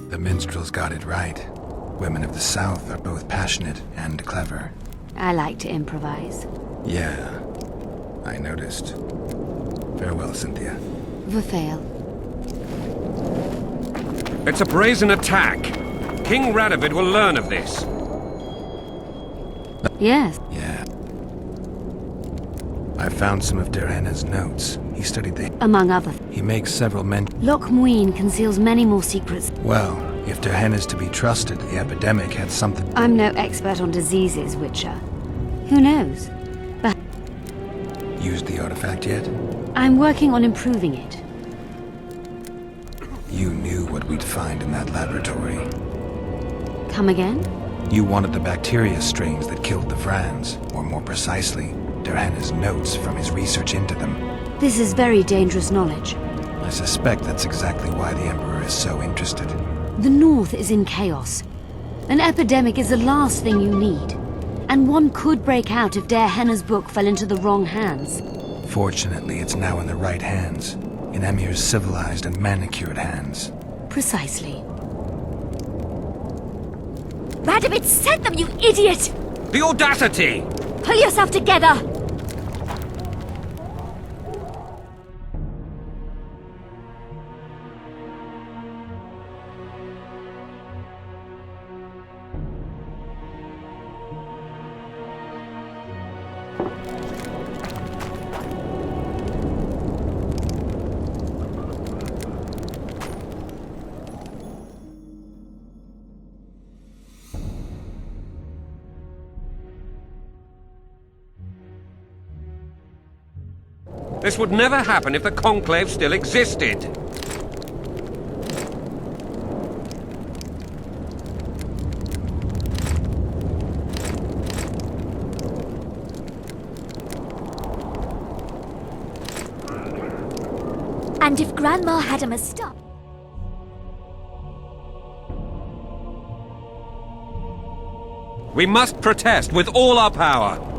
The minstrels got it right. Women of the South are both passionate and clever. I like to improvise. Yeah, I noticed. Farewell, Cynthia. Vafail. It's a brazen attack. King Radovid will learn of this. Yes. Yeah. I found some of Derhenna's notes. He studied the... Among other. He makes several men... Loch Muin conceals many more secrets. Well, if Derhenna's to be trusted, the epidemic had something... I'm no expert on diseases, Witcher. Who knows? But Used the artifact yet? I'm working on improving it. You knew what we'd find in that laboratory. Come again? You wanted the bacteria strains that killed the Vrans, or more precisely, Derhenna's notes from his research into them. This is very dangerous knowledge. I suspect that's exactly why the Emperor is so interested. The North is in chaos. An epidemic is the last thing you need. And one could break out if Derhenna's book fell into the wrong hands. Fortunately, it's now in the right hands. In Emir's civilized and manicured hands. Precisely. Radovid sent them, you idiot! The audacity! Pull yourself together! This would never happen if the Conclave still existed. And if Grandma had him stopped... We must protest with all our power.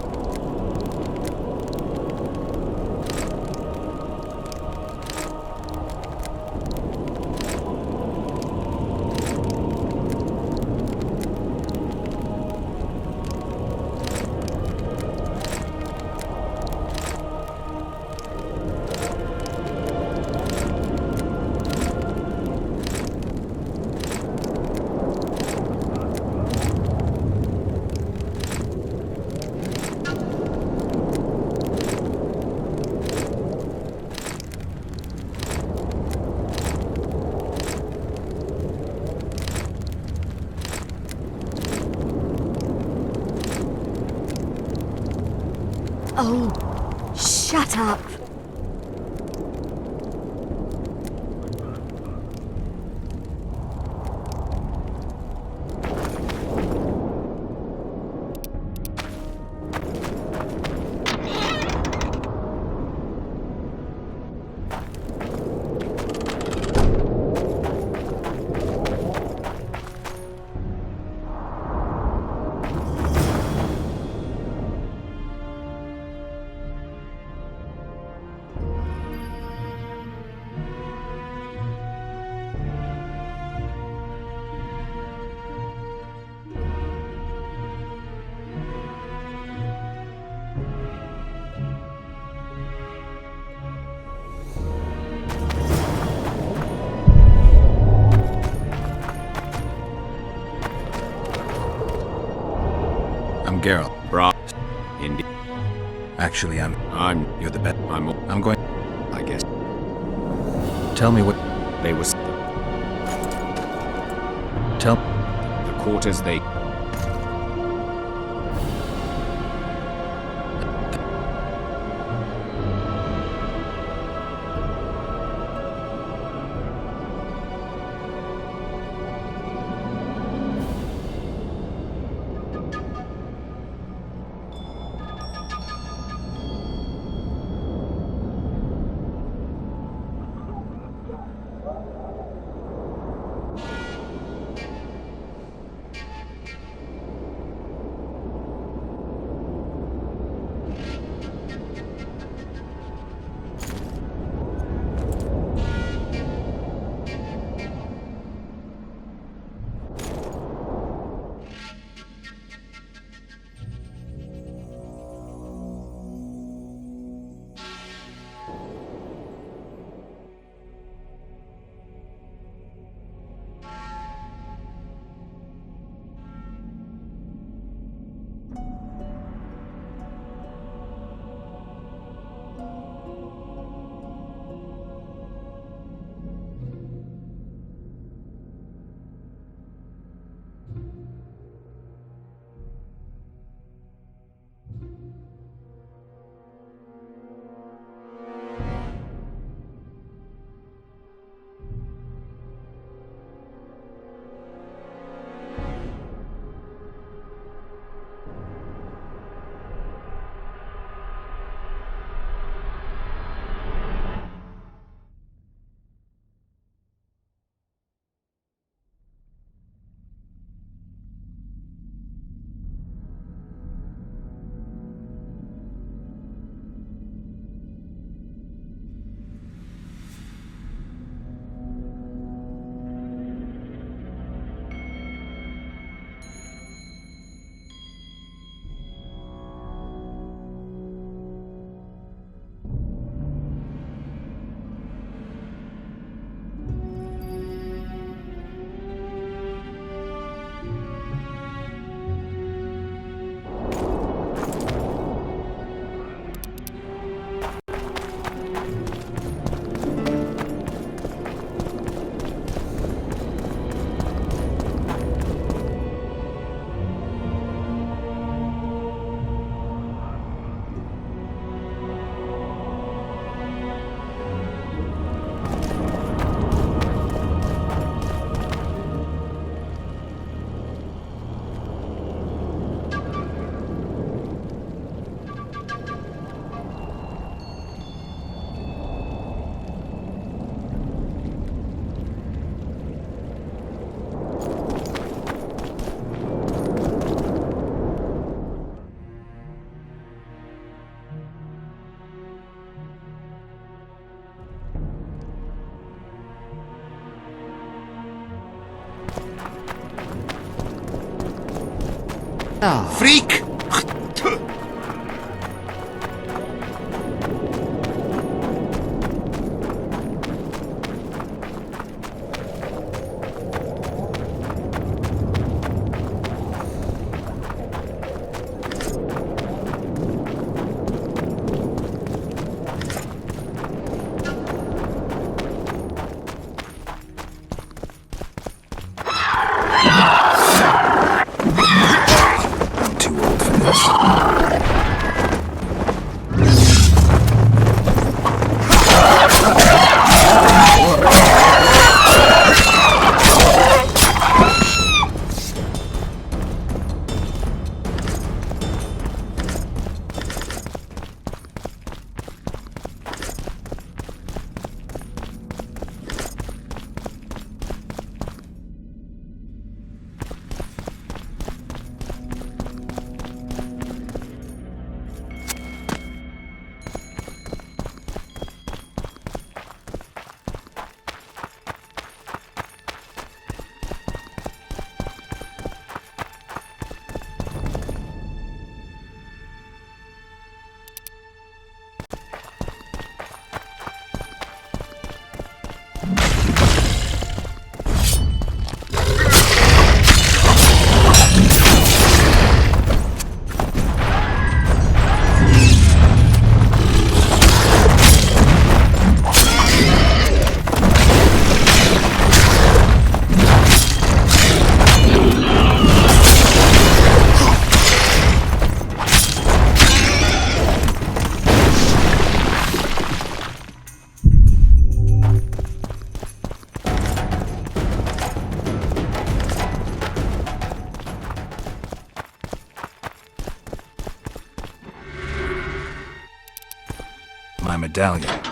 Oh, shut up. I'm Geralt. Bra. Indeed. Actually, You're the best. I'm going... I guess. Tell me what... They was... Tell... The quarters they... Freak! My medallion.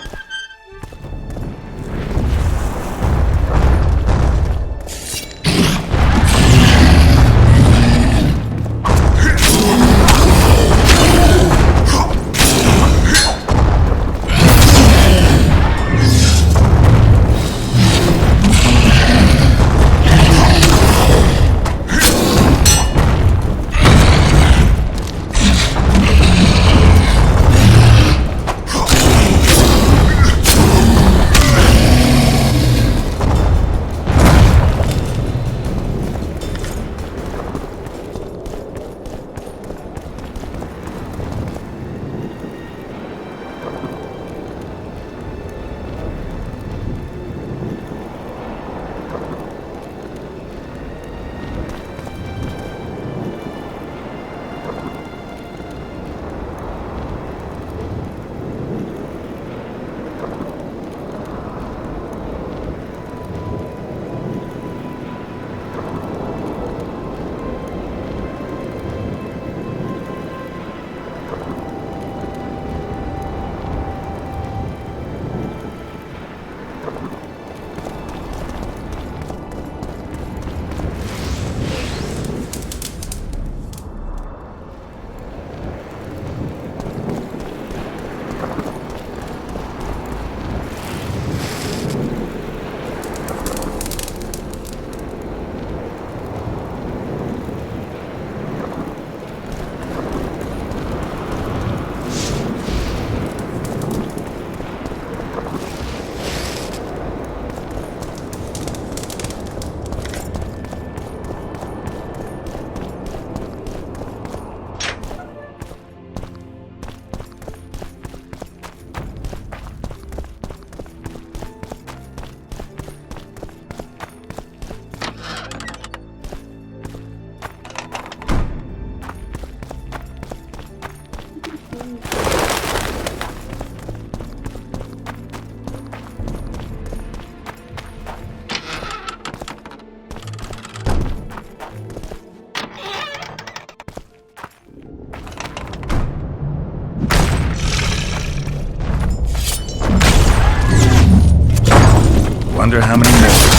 Wonder how many more.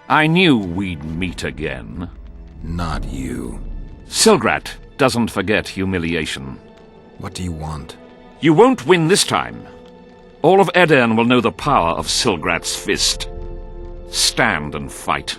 I knew we'd meet again. Not you. Silgrat doesn't forget humiliation. What do you want? You won't win this time. All of Edirn will know the power of Silgrat's fist. Stand and fight.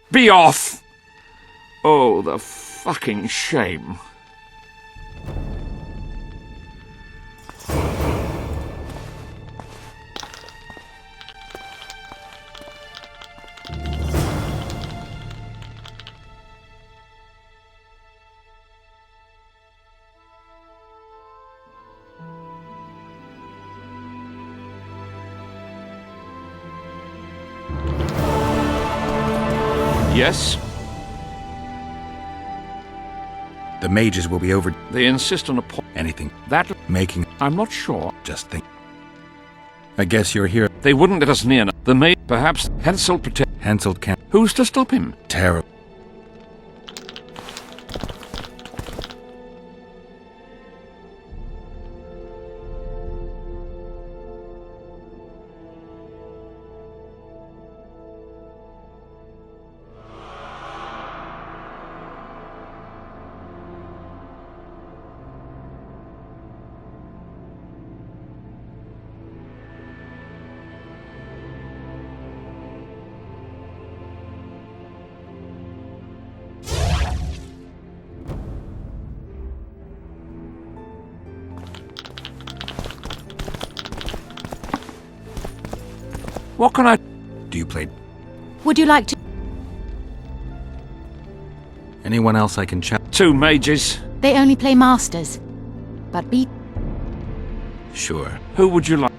Be off! Oh, the fucking shame. Yes? The mages will be over. They insist on anything. That making. I'm not sure. Just think. I guess you're here. They wouldn't let us near. The maid. Perhaps Henselt protect. Henselt can. Who's to stop him? Terrible. What can I... Do you play... Would you like to... Anyone else I can chat... 2 mages. They only play masters. But be... Sure. Who would you like?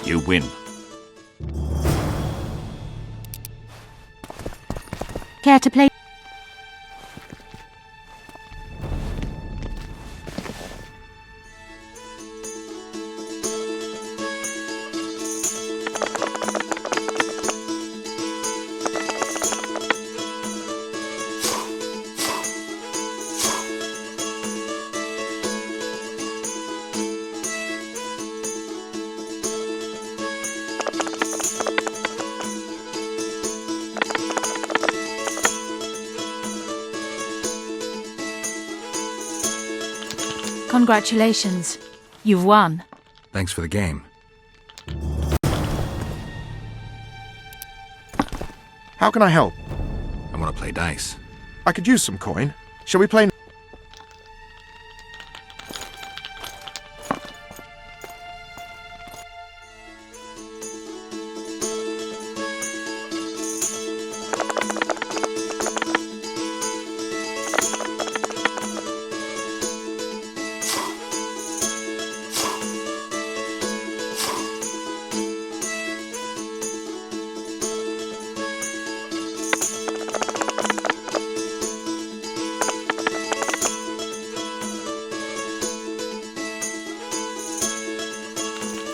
You win. Care to play? Congratulations. You've won. Thanks for the game. How can I help? I want to play dice. I could use some coin. Shall we play...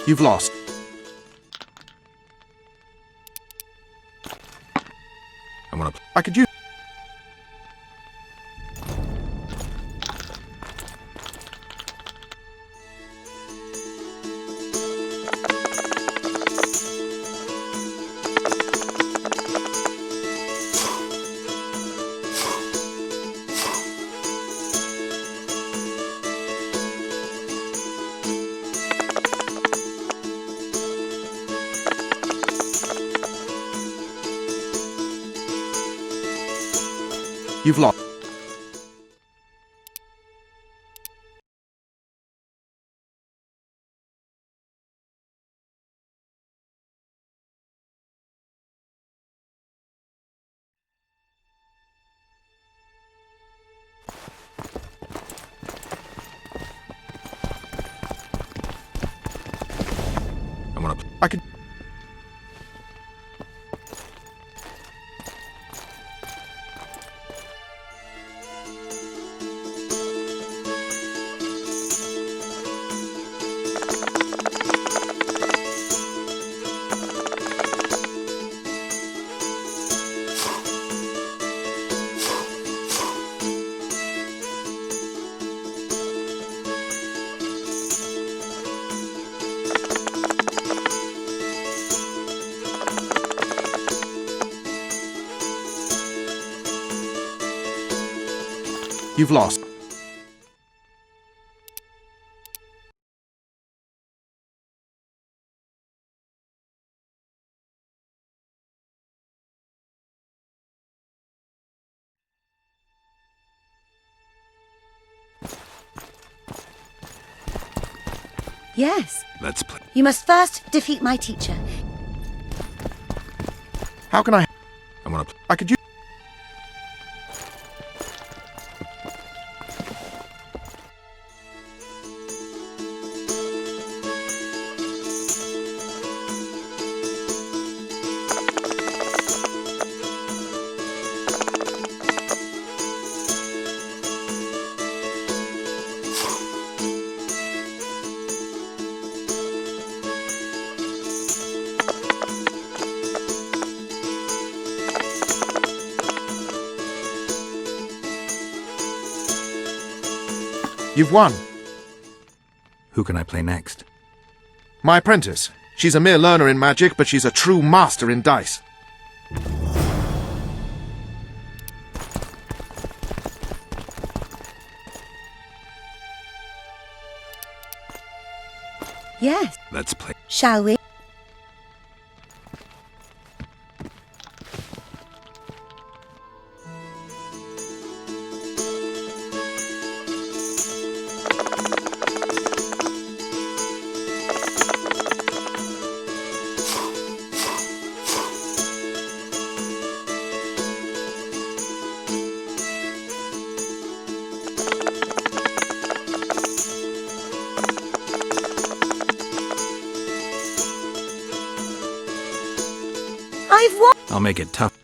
You've lost. I want to... I could use... You've lost. I could... You've lost. Yes. Let's play. You must first defeat my teacher. How can I... I want to... I could use... You've won. Who can I play next? My apprentice. She's a mere learner in magic, but she's a true master in dice. Yes. Let's play. Shall we? I've won! I'll make it tough.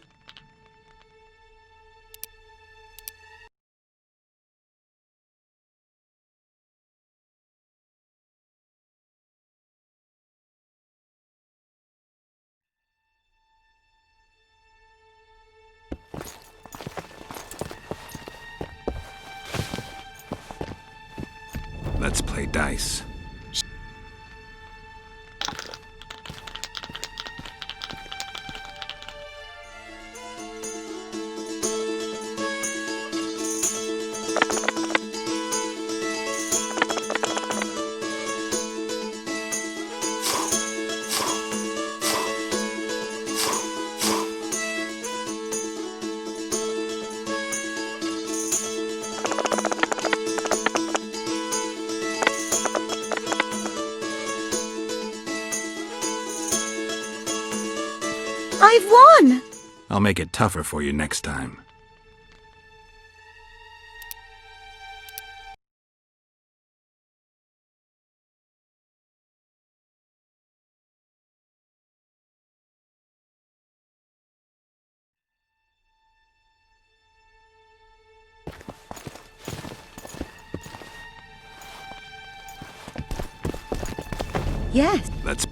Let's play dice. I've won! I'll make it tougher for you next time. Yes. Let's...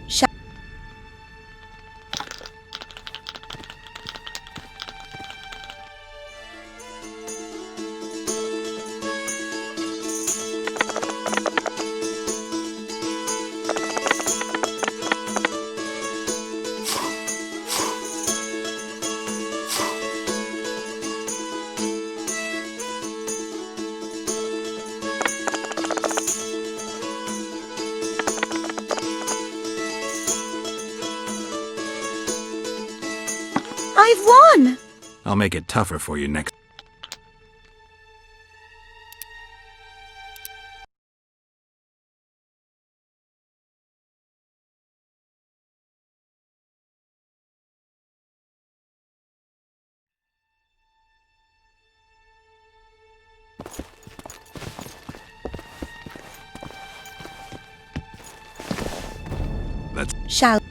I've won! I'll make it tougher for you next... Let's... Shall...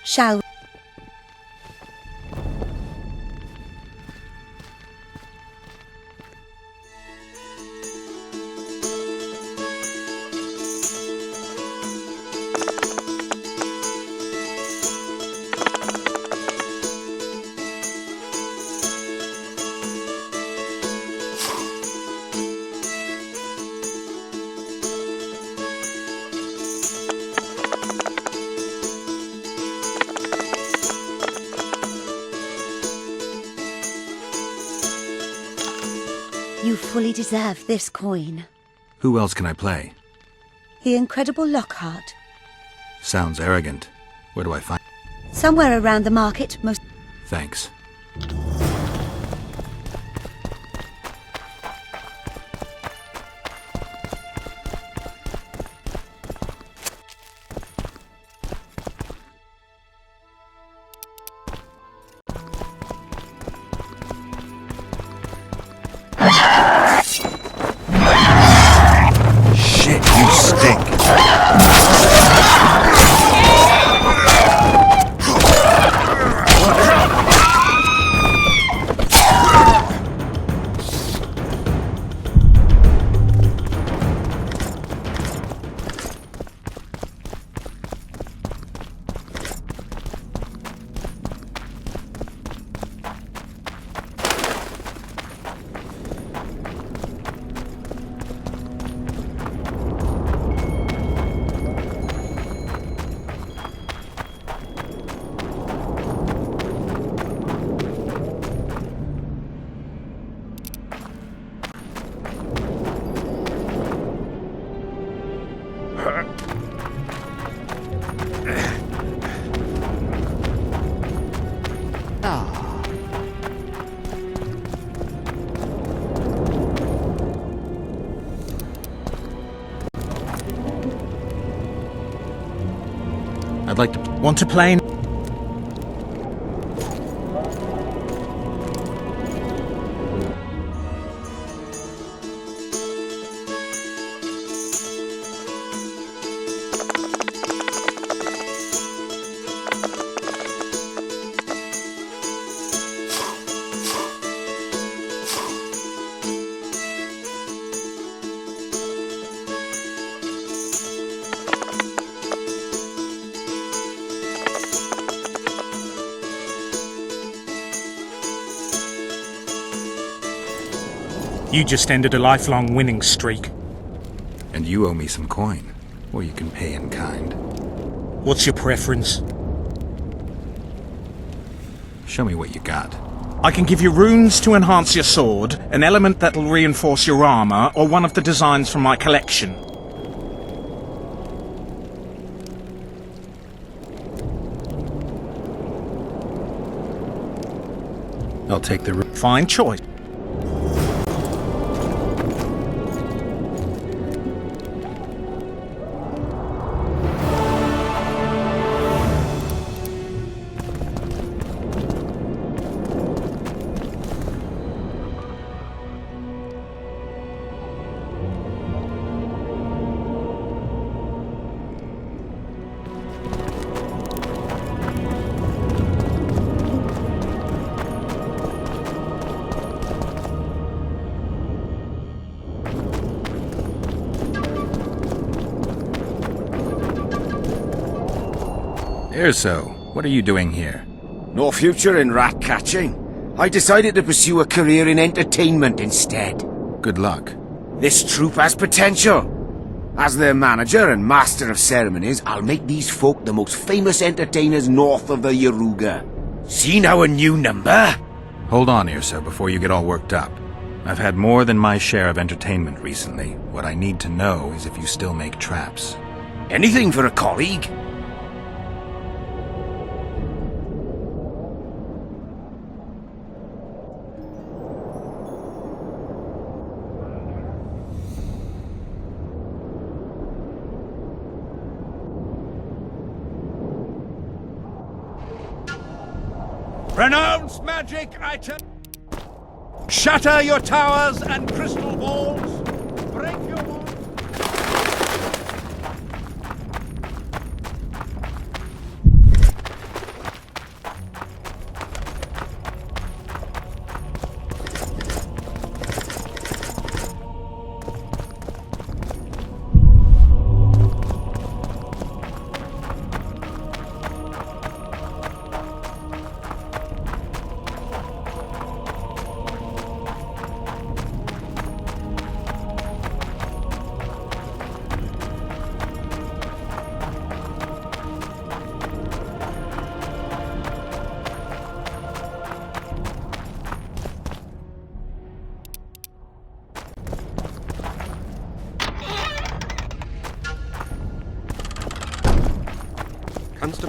Shall we? You fully deserve this coin. Who else can I play? The Incredible Lockhart. Sounds arrogant. Where do I find... Somewhere around the market, most... Thanks. Shit, you stink. I'd like to... Want to play? You just ended a lifelong winning streak. And you owe me some coin. Or you can pay in kind. What's your preference? Show me what you got. I can give you runes to enhance your sword, an element that'll reinforce your armor, or one of the designs from my collection. I'll take the rune. Fine choice. Erso, what are you doing here? No future in rat catching. I decided to pursue a career in entertainment instead. Good luck. This troupe has potential. As their manager and master of ceremonies, I'll make these folk the most famous entertainers north of the Yaruga. See now a new number? Hold on, Erso, before you get all worked up. I've had more than my share of entertainment recently. What I need to know is if you still make traps. Anything for a colleague? Renounce magic, I tell... Shatter your towers and crystal balls. Break your walls.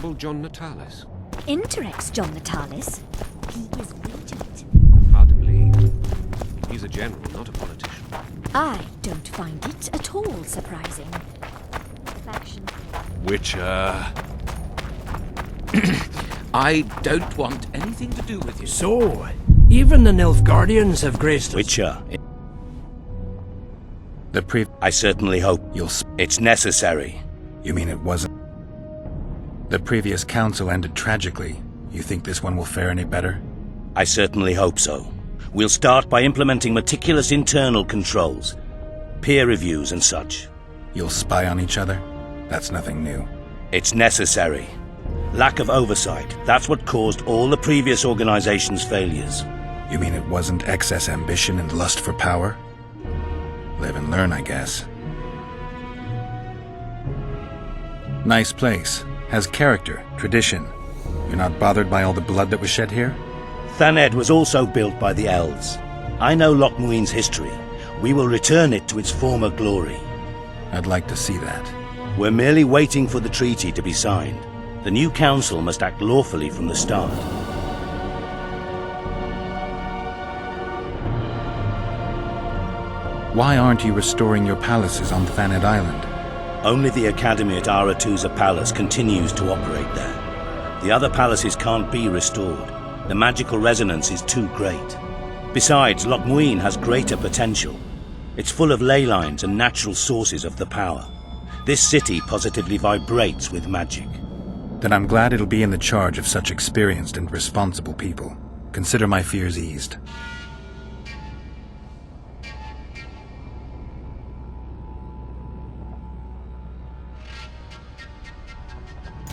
Venerable John Natalis. Interrex John Natalis. He is regent. Hard to believe. He's a general, not a politician. I don't find it at all surprising. Faction. Witcher. I don't want anything to do with you. So, even the Nilfgaardians have graced us. Witcher. I certainly hope it's necessary. You mean it wasn't? The previous council ended tragically. You think this one will fare any better? I certainly hope so. We'll start by implementing meticulous internal controls, peer reviews and such. You'll spy on each other? That's nothing new. It's necessary. Lack of oversight, that's what caused all the previous organization's failures. You mean it wasn't excess ambition and lust for power? Live and learn, I guess. Nice place. Has character, tradition. You're not bothered by all the blood that was shed here? Thaned was also built by the elves. I know Loch Muin's history. We will return it to its former glory. I'd like to see that. We're merely waiting for the treaty to be signed. The new council must act lawfully from the start. Why aren't you restoring your palaces on Thaned Island? Only the Academy at Aretuza Palace continues to operate there. The other palaces can't be restored. The magical resonance is too great. Besides, Loch Muin has greater potential. It's full of ley lines and natural sources of the power. This city positively vibrates with magic. Then I'm glad it'll be in the charge of such experienced and responsible people. Consider my fears eased.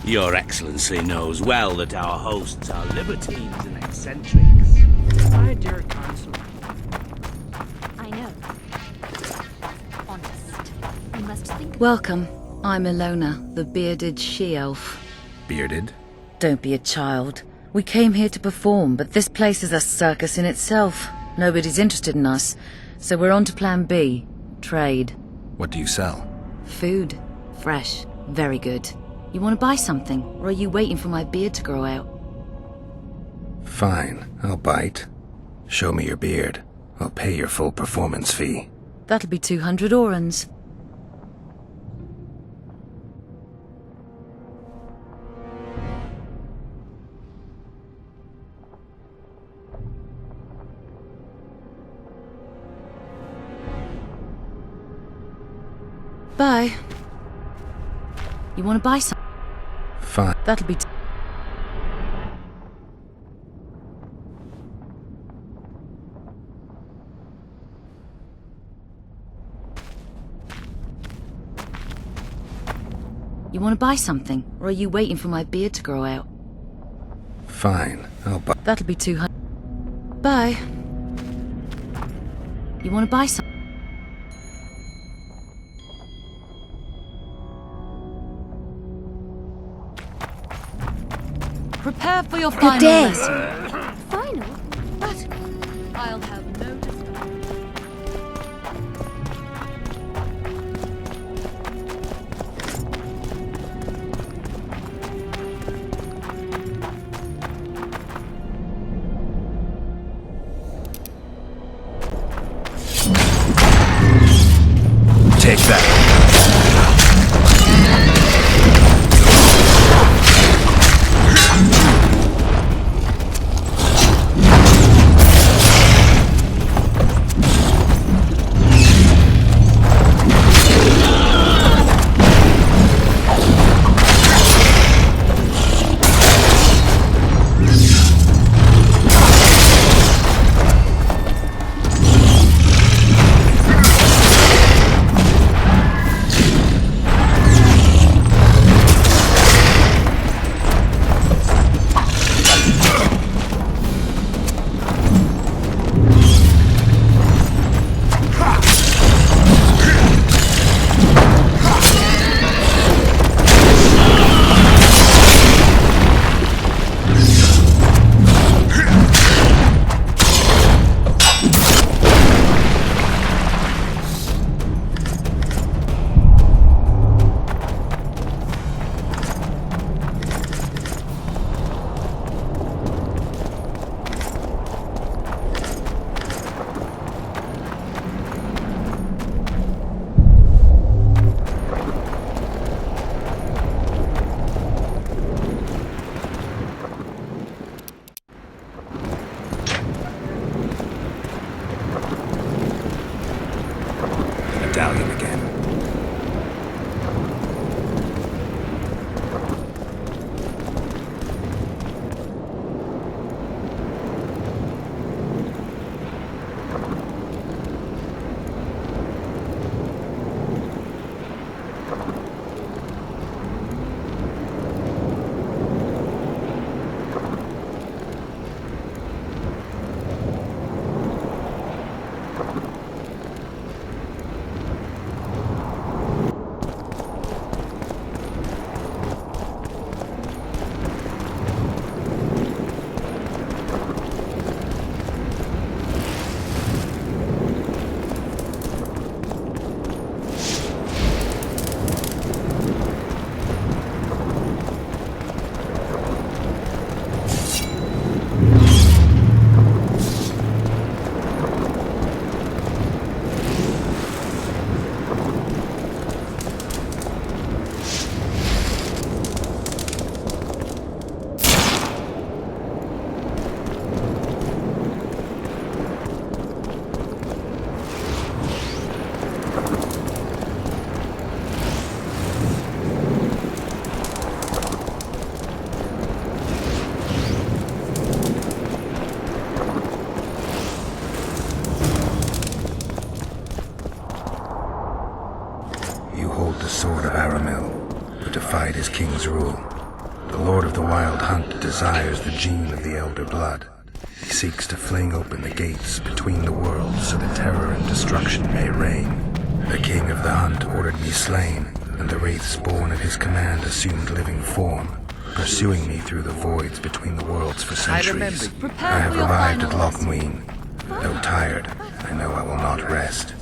Your Excellency knows well that our hosts are libertines and eccentrics. My dear Council. I know. Honest. We must think. Welcome. I'm Ilona, the bearded she-elf. Bearded? Don't be a child. We came here to perform, but this place is a circus in itself. Nobody's interested in us, so we're on to plan B. Trade. What do you sell? Food. Fresh. Very good. You want to buy something, or are you waiting for my beard to grow out? Fine, I'll bite. Show me your beard. I'll pay your full performance fee. That'll be 200 orans. Bye. You want to buy some? Fine. That'll be... You want to buy something, or are you waiting for my beard to grow out? Fine, I'll buy... That'll be 200... Bye. You want to buy some? Prepare for your final day. lesson. Final? But I'll have no disguise. Take that. rule. The Lord of the Wild Hunt desires the gene of the Elder Blood. He seeks to fling open the gates between the worlds so that terror and destruction may reign. The King of the Hunt ordered me slain, and the wraiths born at his command assumed living form, pursuing me through the voids between the worlds for centuries. I have arrived at Loch Muin. Though tired, I know I will not rest.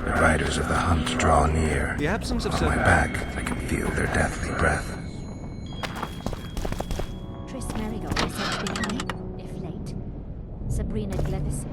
The riders of the hunt draw near. The absence of On my back, I can feel their deathly breath. Triss Merigold is said to be here, if late. Sabrina Glevis.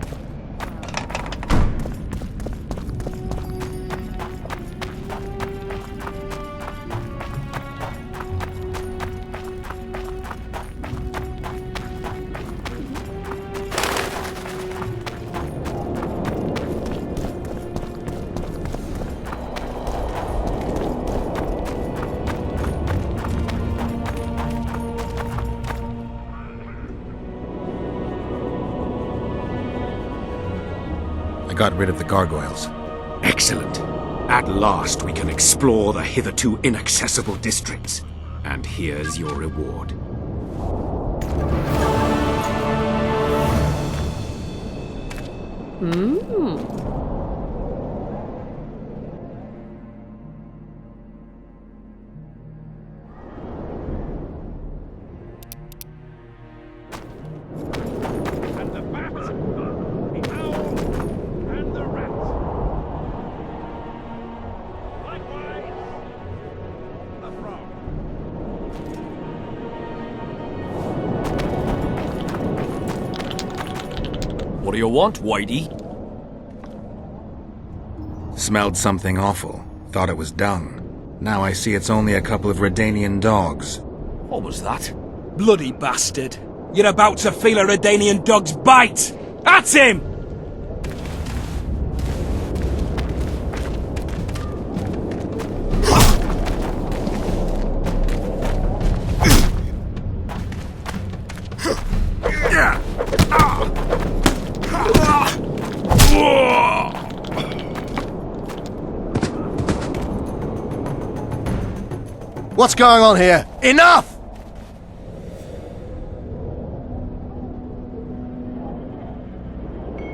I got rid of the gargoyles. Excellent. At last we can explore the hitherto inaccessible districts. And here's your reward. What do you want, Whitey? Smelled something awful. Thought it was dung. Now I see it's only a couple of Redanian dogs. What was that? Bloody bastard! You're about to feel a Redanian dog's bite! That's him! What's going on here? Enough!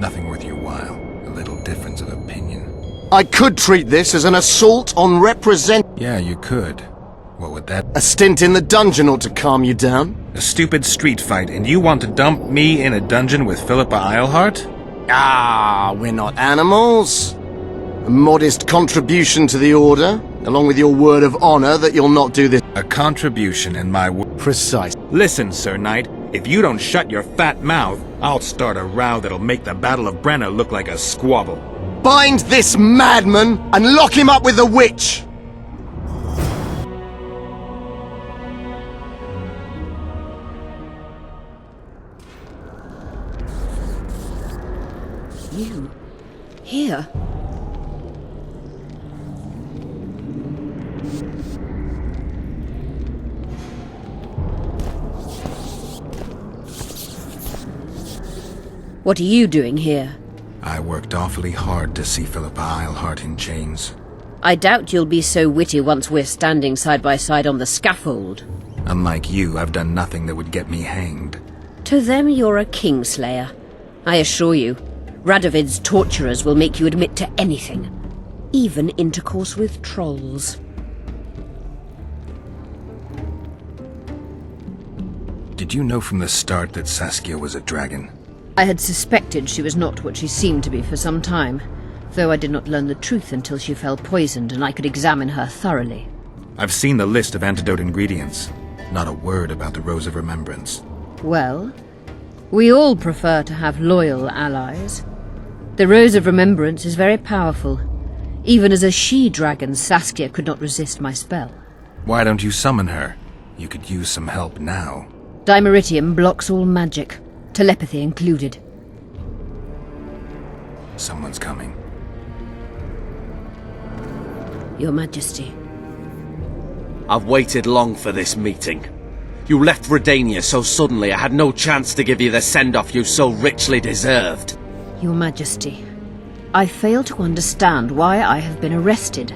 Nothing worth your while. A little difference of opinion. I could treat this as an assault on represent... Yeah, you could. What would that... A stint in the dungeon ought to calm you down. A stupid street fight, and you want to dump me in a dungeon with Philippa Eilhart? Ah, we're not animals. A modest contribution to the Order, along with your word of honor that you'll not do this. A contribution and my word. Precise. Listen, Sir Knight, if you don't shut your fat mouth, I'll start a row that'll make the Battle of Brenna look like a squabble. Bind this madman and lock him up with the witch! You? Here? What are you doing here? I worked awfully hard to see Philippa Eilhart in chains. I doubt you'll be so witty once we're standing side by side on the scaffold. Unlike you, I've done nothing that would get me hanged. To them, you're a kingslayer. I assure you, Radovid's torturers will make you admit to anything. Even intercourse with trolls. Did you know from the start that Saskia was a dragon? I had suspected she was not what she seemed to be for some time, though I did not learn the truth until she fell poisoned and I could examine her thoroughly. I've seen the list of antidote ingredients. Not a word about the Rose of Remembrance. Well, we all prefer to have loyal allies. The Rose of Remembrance is very powerful. Even as a she-dragon, Saskia could not resist my spell. Why don't you summon her? You could use some help now. Dimeritium blocks all magic, telepathy included. Someone's coming. Your Majesty. I've waited long for this meeting. You left Redania so suddenly I had no chance to give you the send-off you so richly deserved. Your Majesty, I fail to understand why I have been arrested.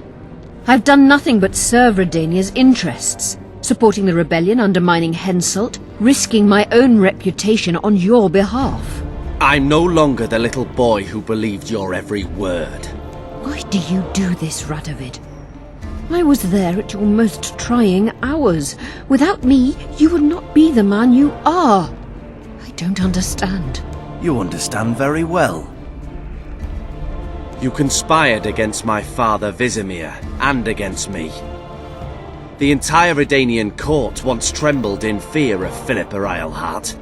I've done nothing but serve Redania's interests. supporting the rebellion, undermining Henselt, risking my own reputation on your behalf. I'm no longer the little boy who believed your every word. Why do you do this, Radovid? I was there at your most trying hours. Without me, you would not be the man you are. I don't understand. You understand very well. You conspired against my father Vizimir, and against me. The entire Redanian court once trembled in fear of Philippa Eilhart.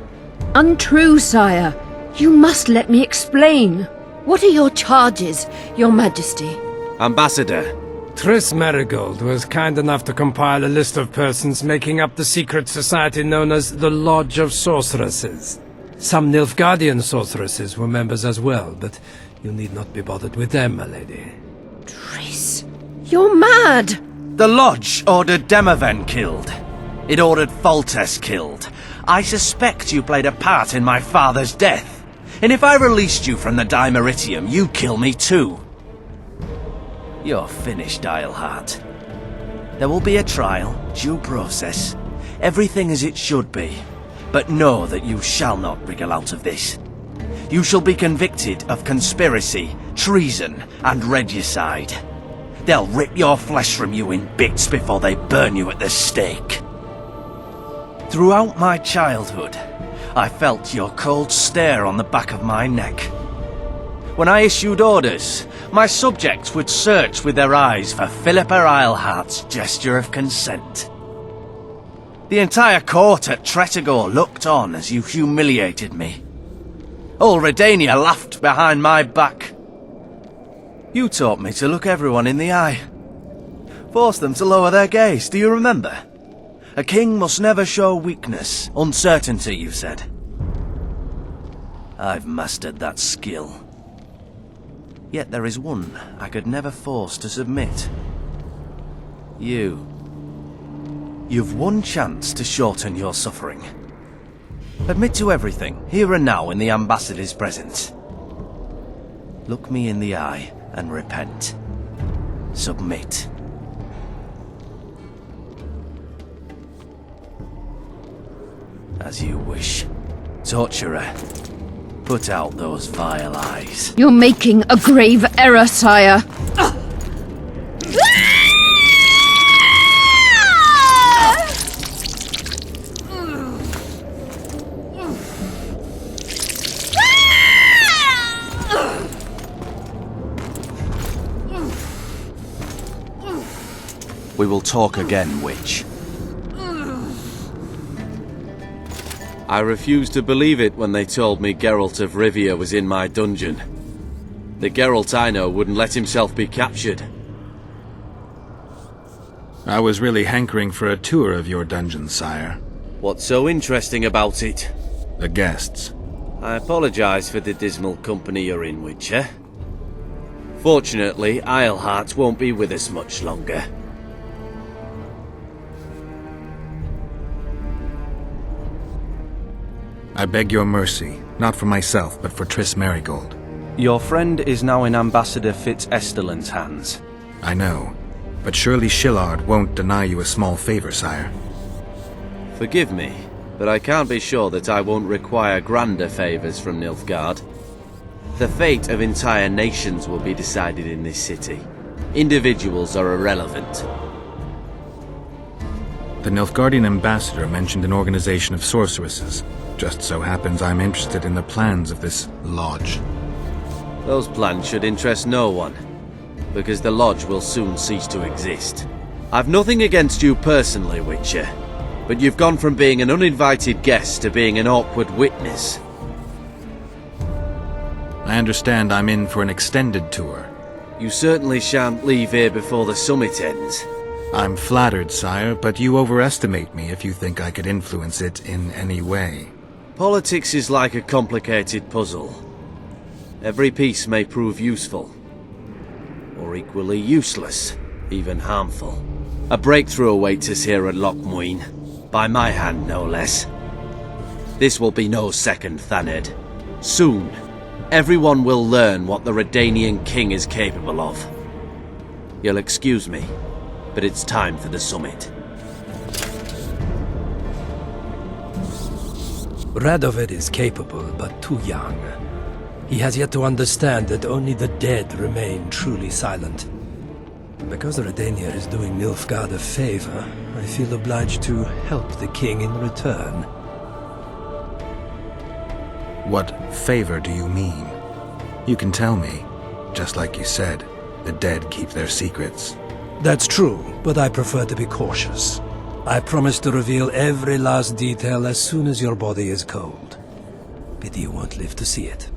Untrue, sire. You must let me explain. What are your charges, your majesty? Ambassador. Triss Merigold was kind enough to compile a list of persons making up the secret society known as the Lodge of Sorceresses. Some Nilfgaardian sorceresses were members as well, but you need not be bothered with them, my lady. Triss, you're mad! The Lodge ordered Demoven killed. It ordered Foltest killed. I suspect you played a part in my father's death. And if I released you from the Dimeritium, you'd kill me too. You're finished, Eilhart. There will be a trial, due process, everything as it should be. But know that you shall not wriggle out of this. You shall be convicted of conspiracy, treason, and regicide. They'll rip your flesh from you in bits before they burn you at the stake. Throughout my childhood, I felt your cold stare on the back of my neck. When I issued orders, my subjects would search with their eyes for Philippa Eilhart's gesture of consent. The entire court at Tretogor looked on as you humiliated me. All Redania laughed behind my back. You taught me to look everyone in the eye. Forced them to lower their gaze, do you remember? A king must never show weakness, uncertainty, you said. I've mastered that skill. Yet there is one I could never force to submit. You. You've one chance to shorten your suffering. Admit to everything, here and now in the ambassador's presence. Look me in the eye and repent. Submit. As you wish. Torturer, put out those vile eyes. You're making a grave error, sire. We will talk again, witch. I refused to believe it when they told me Geralt of Rivia was in my dungeon. The Geralt I know wouldn't let himself be captured. I was really hankering for a tour of your dungeon, sire. What's so interesting about it? The guests. I apologize for the dismal company you're in, Witcher. Fortunately, Eilhart won't be with us much longer. I beg your mercy, not for myself, but for Triss Merigold. Your friend is now in Ambassador Fitz-Esterlin's hands. I know, but surely Shillard won't deny you a small favor, sire. Forgive me, but I can't be sure that I won't require grander favors from Nilfgaard. The fate of entire nations will be decided in this city. Individuals are irrelevant. The Nilfgaardian ambassador mentioned an organization of sorceresses. Just so happens I'm interested in the plans of this lodge. Those plans should interest no one, because the lodge will soon cease to exist. I've nothing against you personally, Witcher, but you've gone from being an uninvited guest to being an awkward witness. I understand I'm in for an extended tour. You certainly shan't leave here before the summit ends. I'm flattered, sire, but you overestimate me if you think I could influence it in any way. Politics is like a complicated puzzle. Every piece may prove useful, or equally useless, even harmful. A breakthrough awaits us here at Loch Muin, by my hand no less. This will be no second Thaned. Soon, everyone will learn what the Redanian king is capable of. You'll excuse me, but it's time for the summit. Radovid is capable, but too young. He has yet to understand that only the dead remain truly silent. Because Redania is doing Nilfgaard a favor, I feel obliged to help the king in return. What favor do you mean? You can tell me. Just like you said, the dead keep their secrets. That's true, but I prefer to be cautious. I promise to reveal every last detail as soon as your body is cold. Pity you won't live to see it.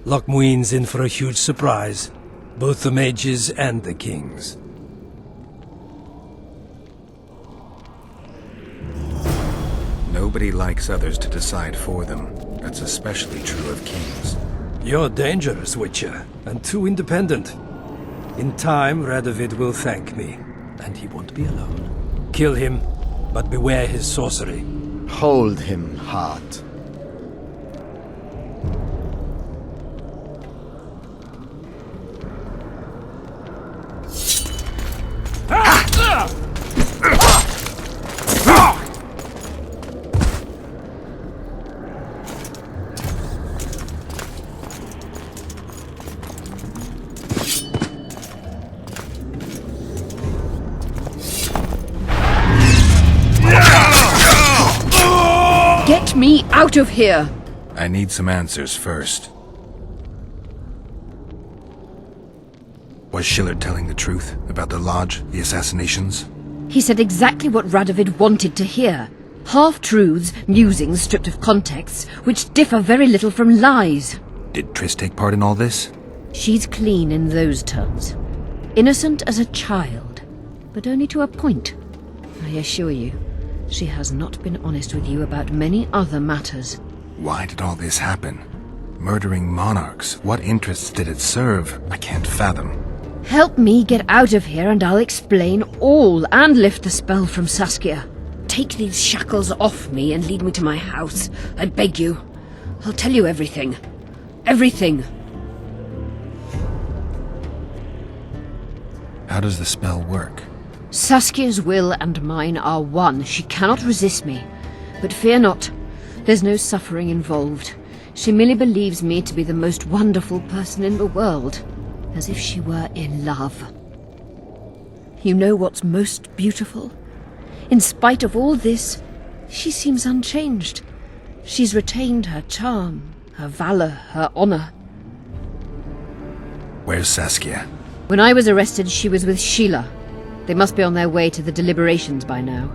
Loch Muin's in for a huge surprise. Both the mages and the kings. Nobody likes others to decide for them. That's especially true of kings. You're dangerous, Witcher, and too independent. In time, Radovid will thank me, and he won't be alone. Kill him, but beware his sorcery. Hold him, Hart. Get me out of here! I need some answers first. Was Shillard telling the truth about the Lodge, the assassinations? He said exactly what Radovid wanted to hear. Half-truths, musings stripped of context, which differ very little from lies. Did Triss take part in all this? She's clean in those terms. Innocent as a child, but only to a point. I assure you, she has not been honest with you about many other matters. Why did all this happen? Murdering monarchs, what interests did it serve? I can't fathom. Help me get out of here and I'll explain all and lift the spell from Saskia. Take these shackles off me and lead me to my house. I beg you. I'll tell you everything. Everything. How does the spell work? Saskia's will and mine are one. She cannot resist me. But fear not. There's no suffering involved. She merely believes me to be the most wonderful person in the world. As if she were in love. You know what's most beautiful? In spite of all this, she seems unchanged. She's retained her charm, her valor, her honor. Where's Saskia? When I was arrested, she was with Sheila. They must be on their way to the deliberations by now.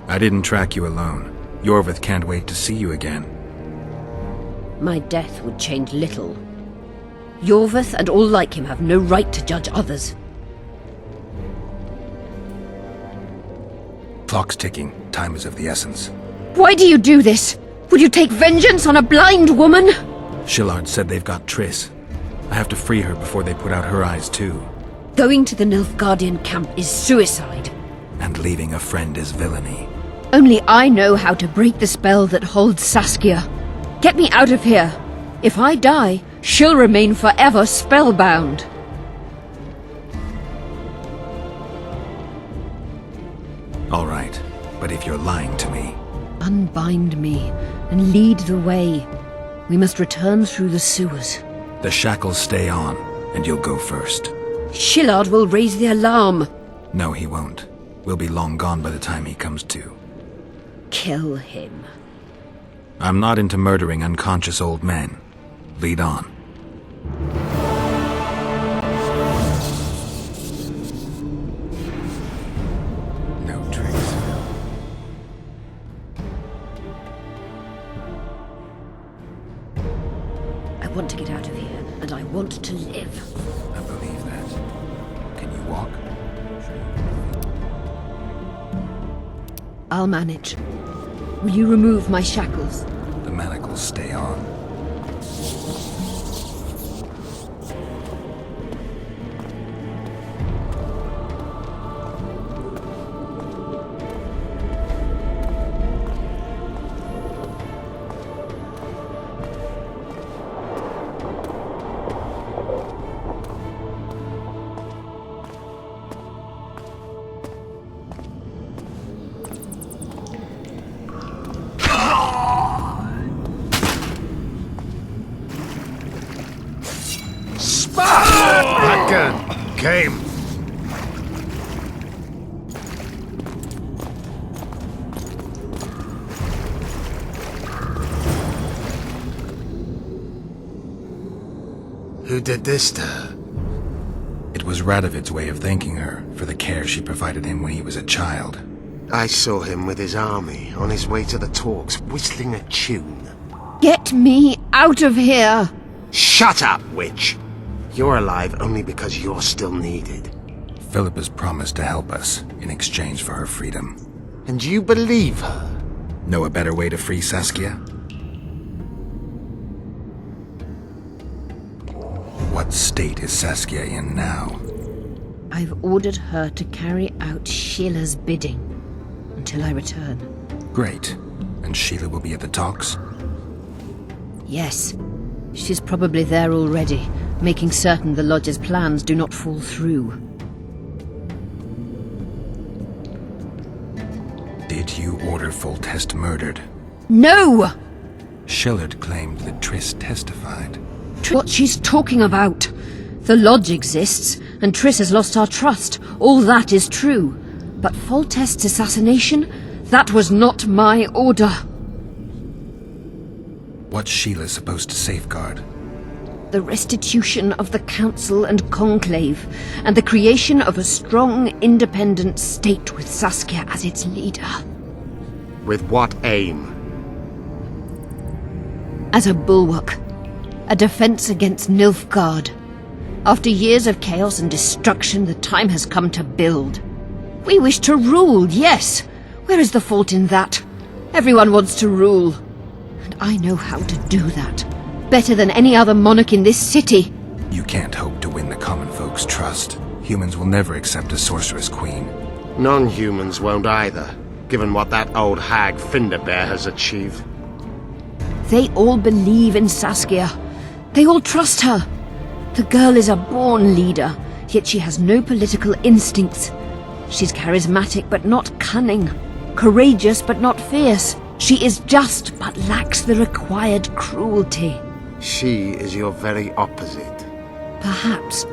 I didn't track you alone. Yorvith can't wait to see you again. My death would change little. Yorvith and all like him have no right to judge others. Clock's ticking. Time is of the essence. Why do you do this? Would you take vengeance on a blind woman? Shillard said they've got Triss. I have to free her before they put out her eyes too. Going to the Nilfgaardian camp is suicide. And leaving a friend is villainy. Only I know how to break the spell that holds Saskia. Get me out of here. If I die, she'll remain forever spellbound. All right, but if you're lying to me... Unbind me and lead the way. We must return through the sewers. The shackles stay on, and you'll go first. Shillard will raise the alarm. No, he won't. We'll be long gone by the time he comes to. Kill him. I'm not into murdering unconscious old men. Lead on. No trace. I want to get out of here, and I want to live. I believe that. Can you walk? I'll manage. Will you remove my shackles? The manacles stay on. came. Who did this to her? It was Radovid's way of thanking her for the care she provided him when he was a child. I saw him with his army on his way to the talks, whistling a tune. Get me out of here! Shut up, witch! You're alive only because you're still needed. Philippa's promised to help us in exchange for her freedom. And you believe her? Know a better way to free Saskia? What state is Saskia in now? I've ordered her to carry out Sheila's bidding until I return. Great. And Sheila will be at the talks? Yes. She's probably there already, making certain the Lodge's plans do not fall through. Did you order Foltest murdered? No! Shillard claimed that Triss testified. What she's talking about. The Lodge exists, and Triss has lost our trust. All that is true. But Foltest's assassination? That was not my order. What's Sheila supposed to safeguard? The restitution of the Council and Conclave, and the creation of a strong, independent state with Saskia as its leader. With what aim? As a bulwark. A defense against Nilfgaard. After years of chaos and destruction, the time has come to build. We wish to rule, yes. Where is the fault in that? Everyone wants to rule. And I know how to do that. Better than any other monarch in this city. You can't hope to win the common folk's trust. Humans will never accept a sorceress queen. Non-humans won't either, given what that old hag Finderbear has achieved. They all believe in Saskia. They all trust her. The girl is a born leader, yet she has no political instincts. She's charismatic but not cunning, courageous but not fierce. She is just but lacks the required cruelty. She is your very opposite. Perhaps.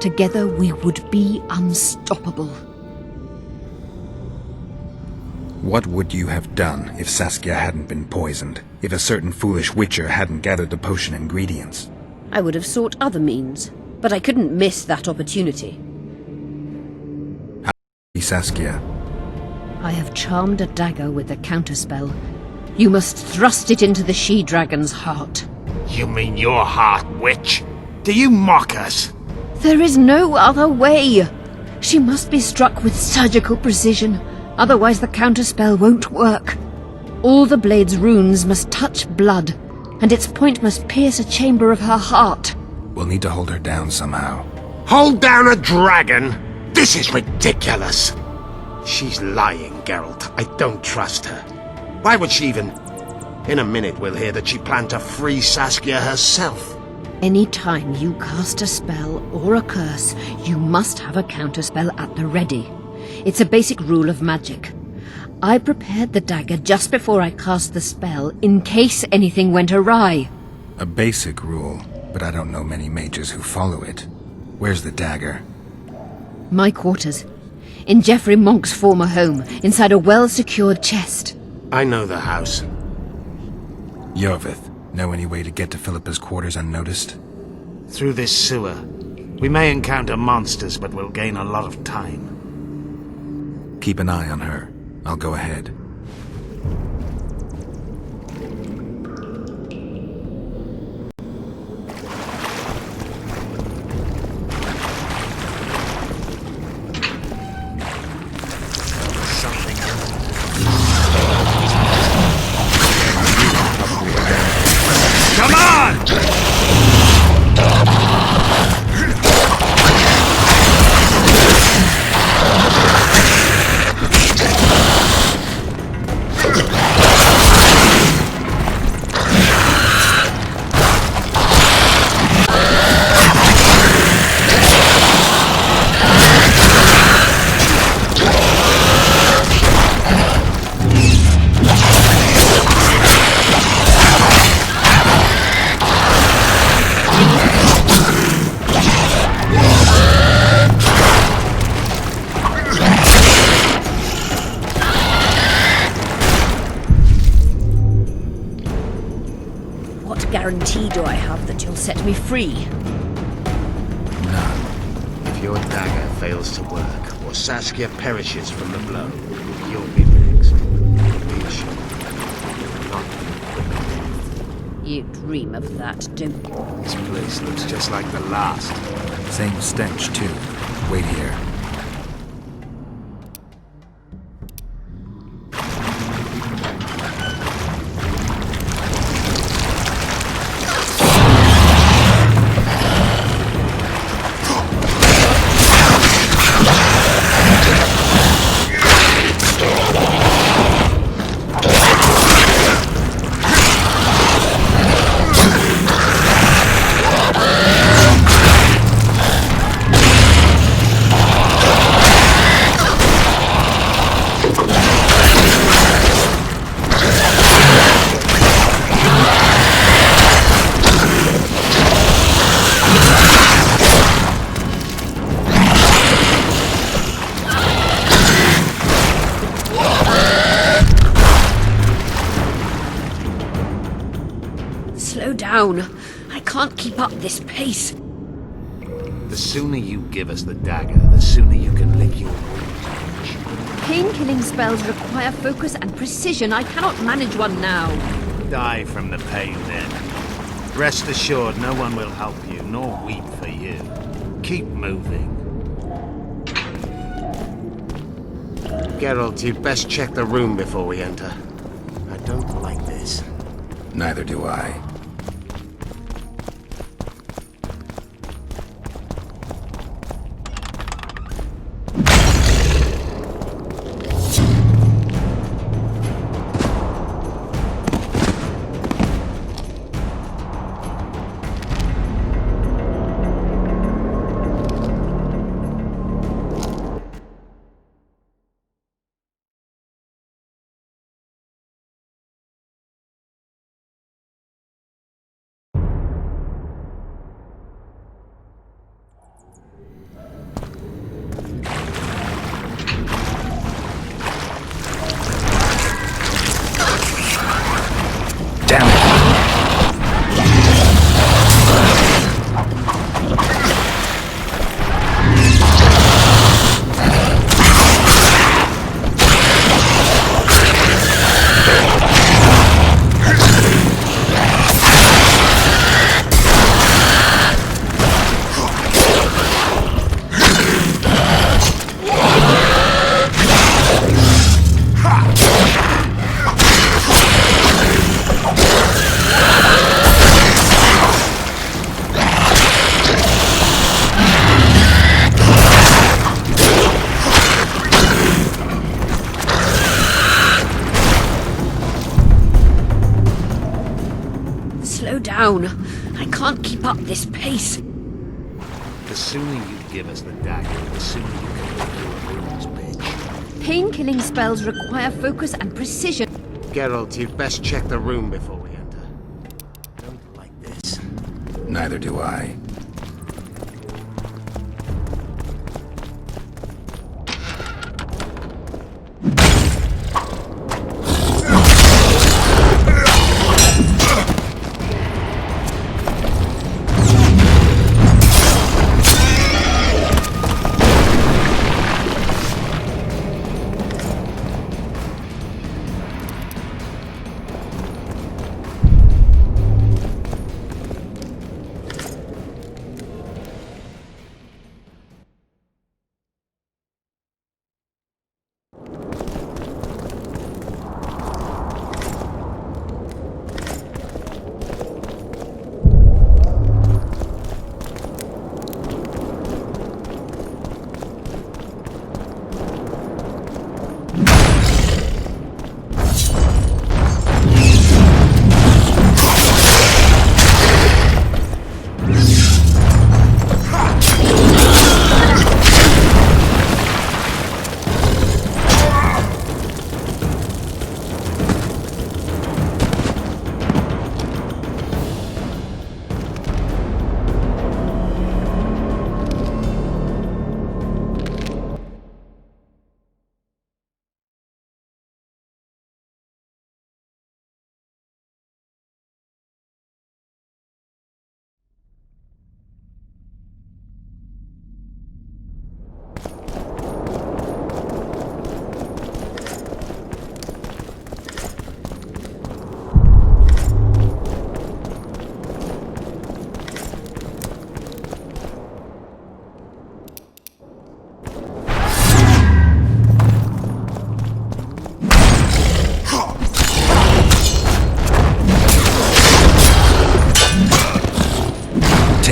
Together we would be unstoppable. What would you have done if Saskia hadn't been poisoned? If a certain foolish witcher hadn't gathered the potion ingredients? I would have sought other means, but I couldn't miss that opportunity. Saskia. I have charmed a dagger with a counterspell. You must thrust it into the she-dragon's heart. You mean your heart, witch? Do you mock us? There is no other way. She must be struck with surgical precision, otherwise the counterspell won't work. All the blade's runes must touch blood, and its point must pierce a chamber of her heart. We'll need to hold her down somehow. Hold down a dragon? This is ridiculous. She's lying, Geralt. I don't trust her. Why would she even... In a minute we'll hear that she planned to free Saskia herself. Any time you cast a spell or a curse, you must have a counterspell at the ready. It's a basic rule of magic. I prepared the dagger just before I cast the spell, in case anything went awry. A basic rule, but I don't know many mages who follow it. Where's the dagger? My quarters. In Geoffrey Monk's former home, inside a well-secured chest. I know the house. Iorveth, know any way to get to Philippa's quarters unnoticed? Through this sewer. We may encounter monsters, but we'll gain a lot of time. Keep an eye on her. I'll go ahead. Come on! guarantee do I have that you'll set me free? If your dagger fails to work, or Saskia perishes from the blow, you'll be next. Be assured. You dream of that, don't you? This place looks just like the last. Same stench, too. Wait here. Slow down. I can't keep up this pace. The sooner you give us the dagger, the sooner you can lick your wounds. Pain-killing spells require focus and precision. I cannot manage one now. Die from the pain then. Rest assured, no one will help you, nor weep for you. Keep moving. Geralt, you'd best check the room before we enter. I don't like this. Neither do I. Slow down. I can't keep up this pace. The sooner you give us the dagger, the sooner you can lick your wounds, bitch. Pain-killing spells require focus and precision. Geralt, you'd best check the room before we enter. Don't like this. Neither do I.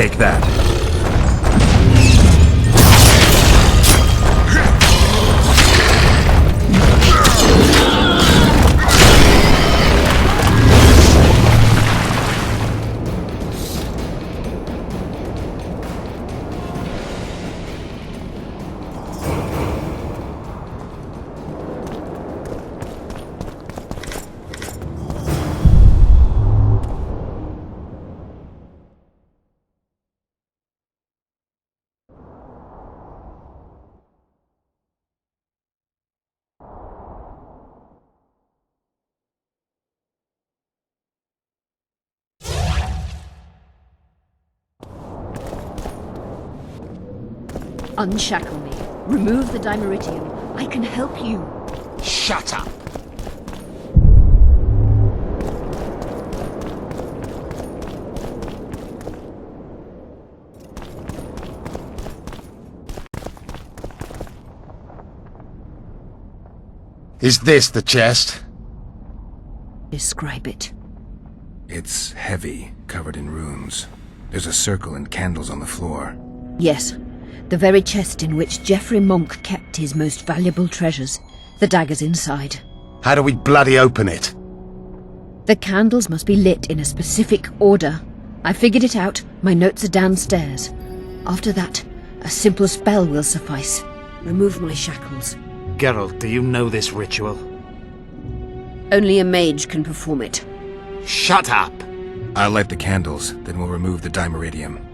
Take that. Unshackle me. Remove the Dimeritium. I can help you. Shut up! Is this the chest? Describe it. It's heavy, covered in runes. There's a circle and candles on the floor. Yes. The very chest in which Geoffrey Monk kept his most valuable treasures. The daggers inside. How do we bloody open it? The candles must be lit in a specific order. I figured it out. My notes are downstairs. After that, a simple spell will suffice. Remove my shackles. Geralt, do you know this ritual? Only a mage can perform it. Shut up! I'll light the candles, then we'll remove the Dimeritium.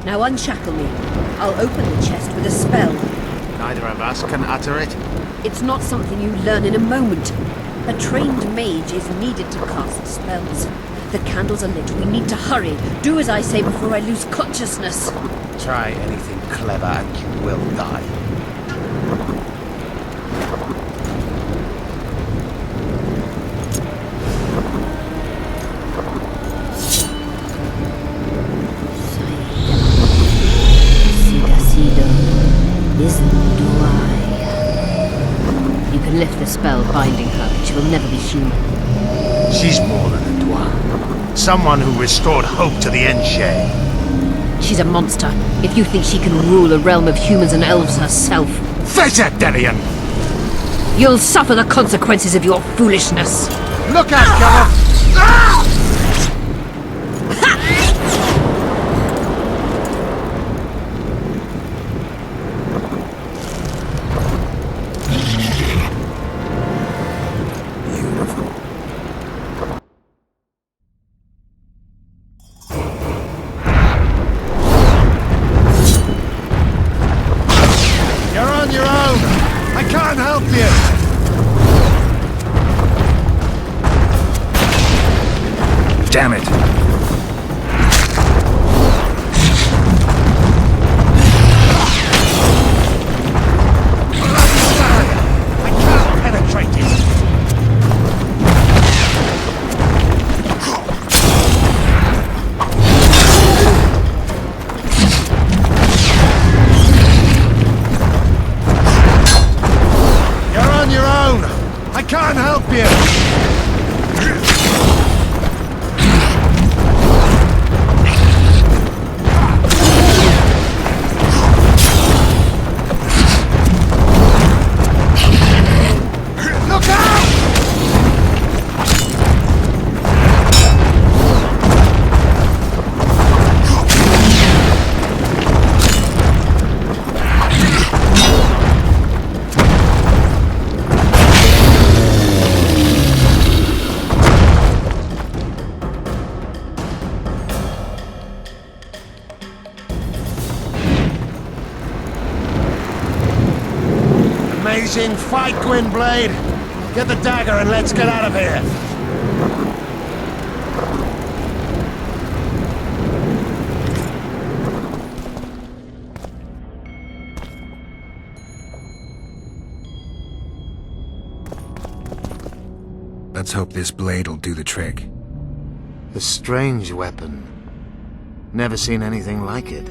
Now unshackle me. I'll open the chest with a spell. Neither of us can utter it. It's not something you learn in a moment. A trained mage is needed to cast spells. The candles are lit. We need to hurry. Do as I say before I lose consciousness. Try anything clever and you will die. You can lift the spell binding her, but she will never be human. She's more than a Dwa. Someone who restored hope to the Enshe. She's a monster. If you think she can rule a realm of humans and elves herself... Theta, Delian! You'll suffer the consequences of your foolishness. Look out, Gareth! Rising, fight, Gwynblade! Get the dagger and let's get out of here! Let's hope this blade'll do the trick. A strange weapon. Never seen anything like it.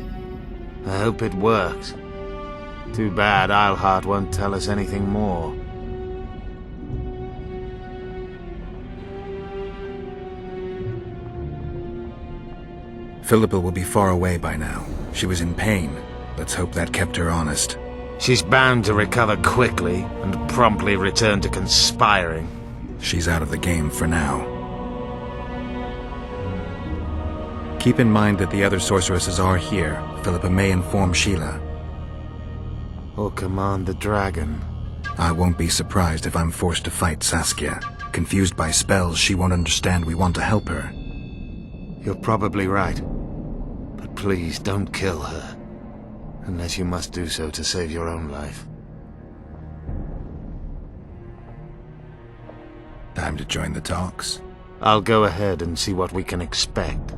I hope it works. Too bad Eilhart won't tell us anything more. Philippa will be far away by now. She was in pain. Let's hope that kept her honest. She's bound to recover quickly and promptly return to conspiring. She's out of the game for now. Keep in mind that the other sorceresses are here. Philippa may inform Sheila. Or command the dragon. I won't be surprised if I'm forced to fight Saskia. Confused by spells, she won't understand we want to help her. You're probably right. But please don't kill her. Unless you must do so to save your own life. Time to join the talks. I'll go ahead and see what we can expect.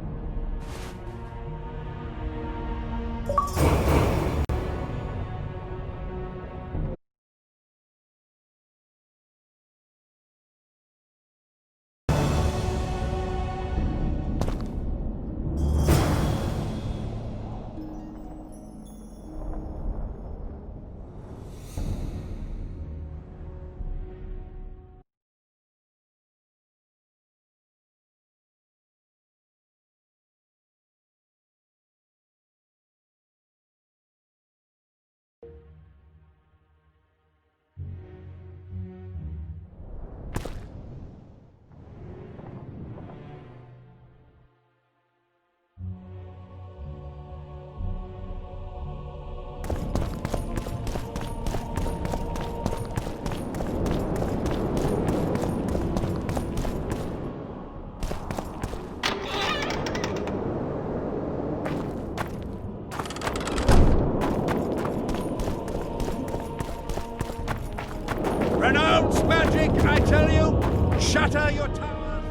Renounce magic, I tell you! Shatter your towers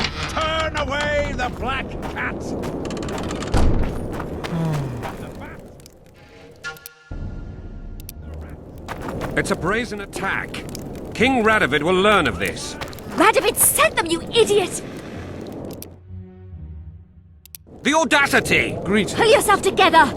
and turn away the black cat! It's a brazen attack. King Radovid will learn of this. Radovid sent them, you idiot! The audacity! Pull yourself together!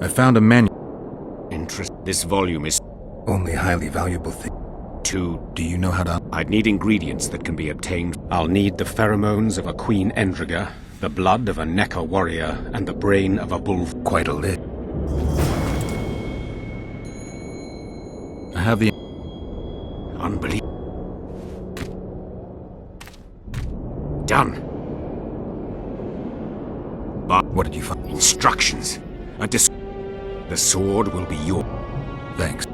I found a manual. Interest. This volume is Only highly valuable thing. Do you know how to... I'd need ingredients that can be obtained. I'll need the pheromones of a Queen Endriga, the blood of a Necker warrior, and the brain of a bull. Quite a lit. I have the... Unbelievable. Done. But what did you find? Instructions. The sword will be yours. Thanks.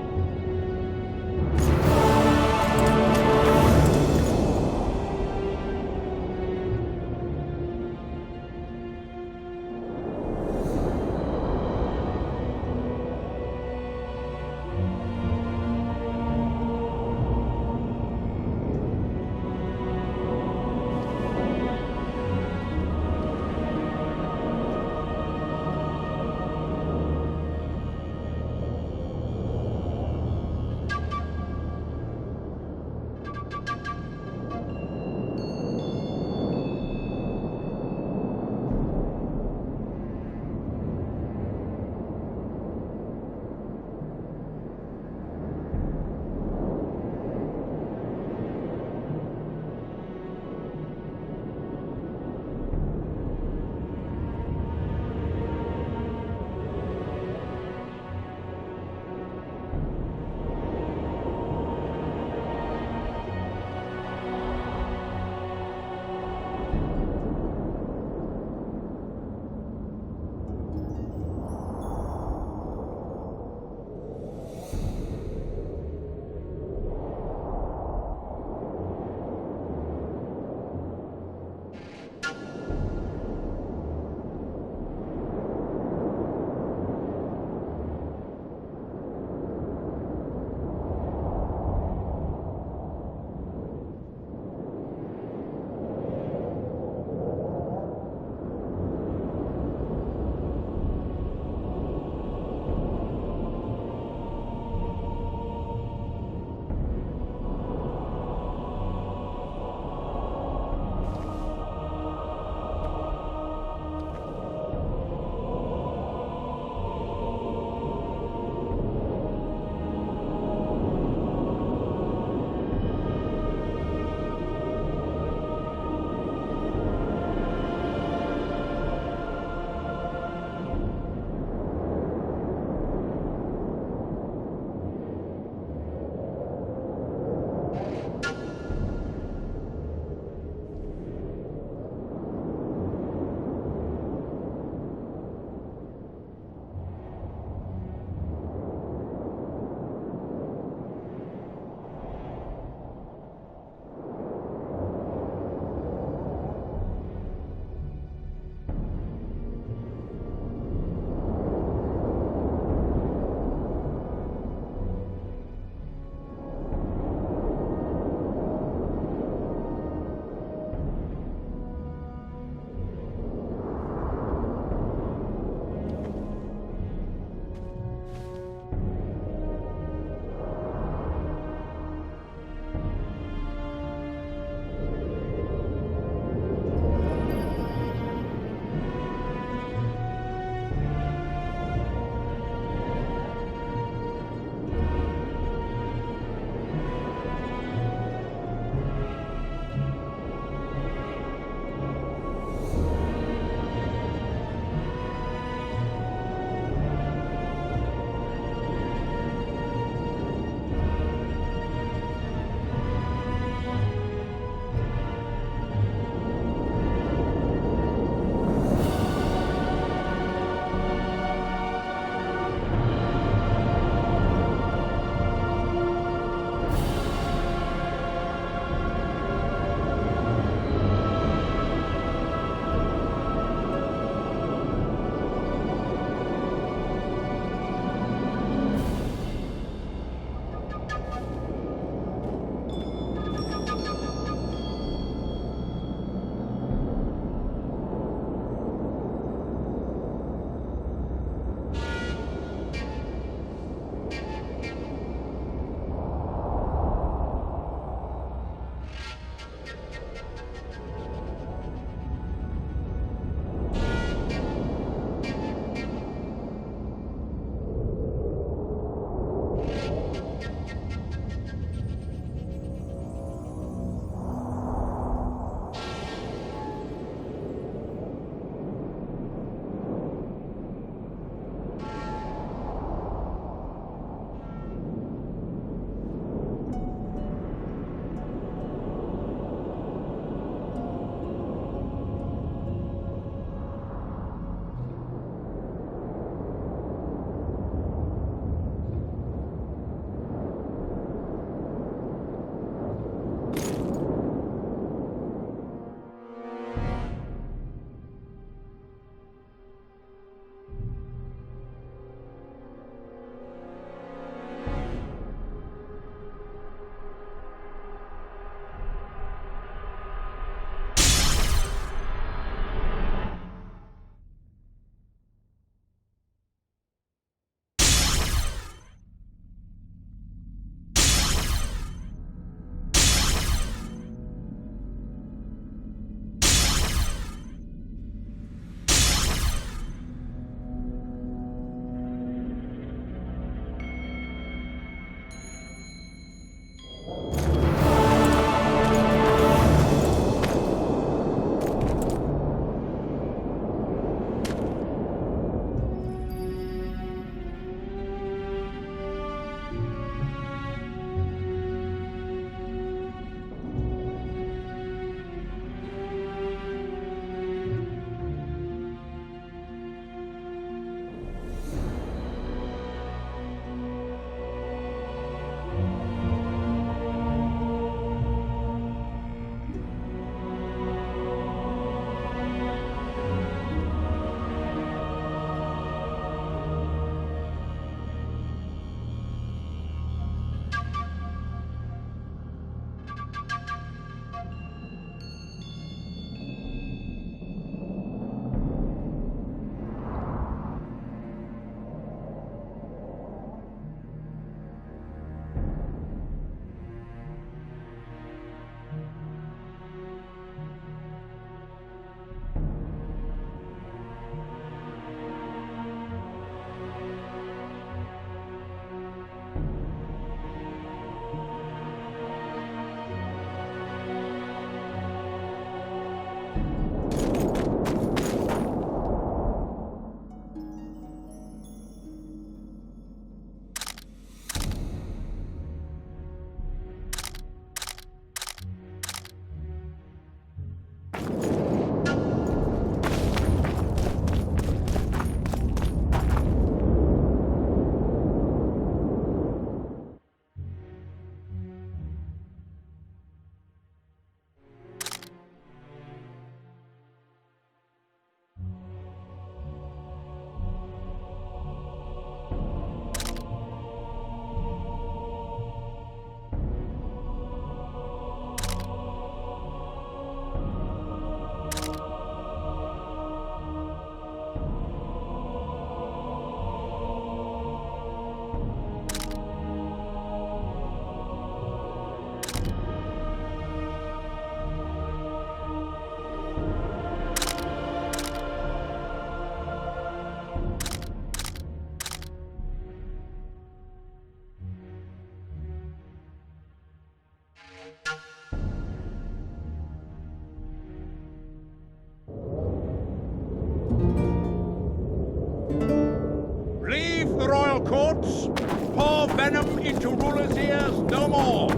the royal courts. Pour venom into rulers' ears no more.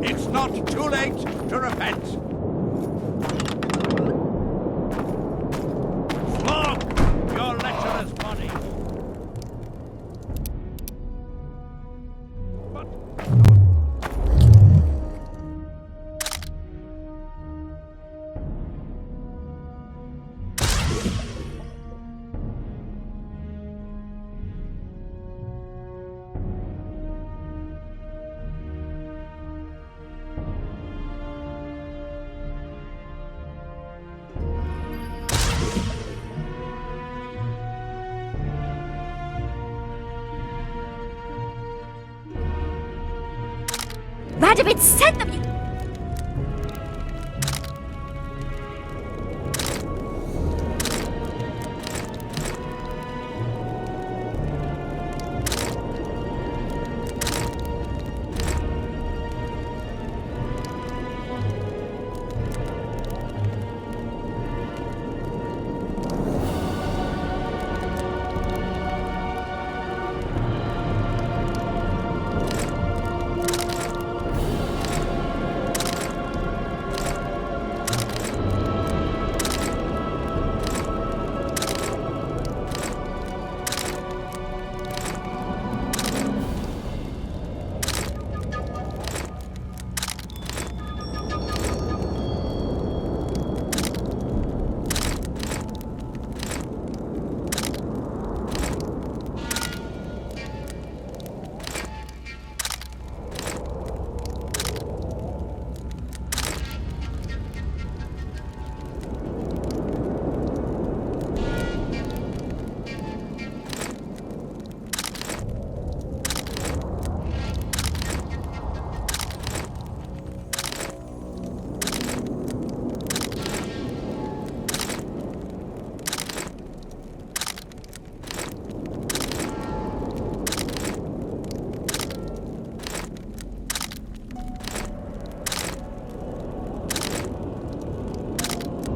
It's not too late to repent. Flog your lecherous body. Radovid sent them!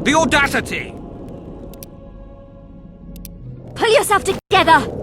The audacity! Pull yourself together!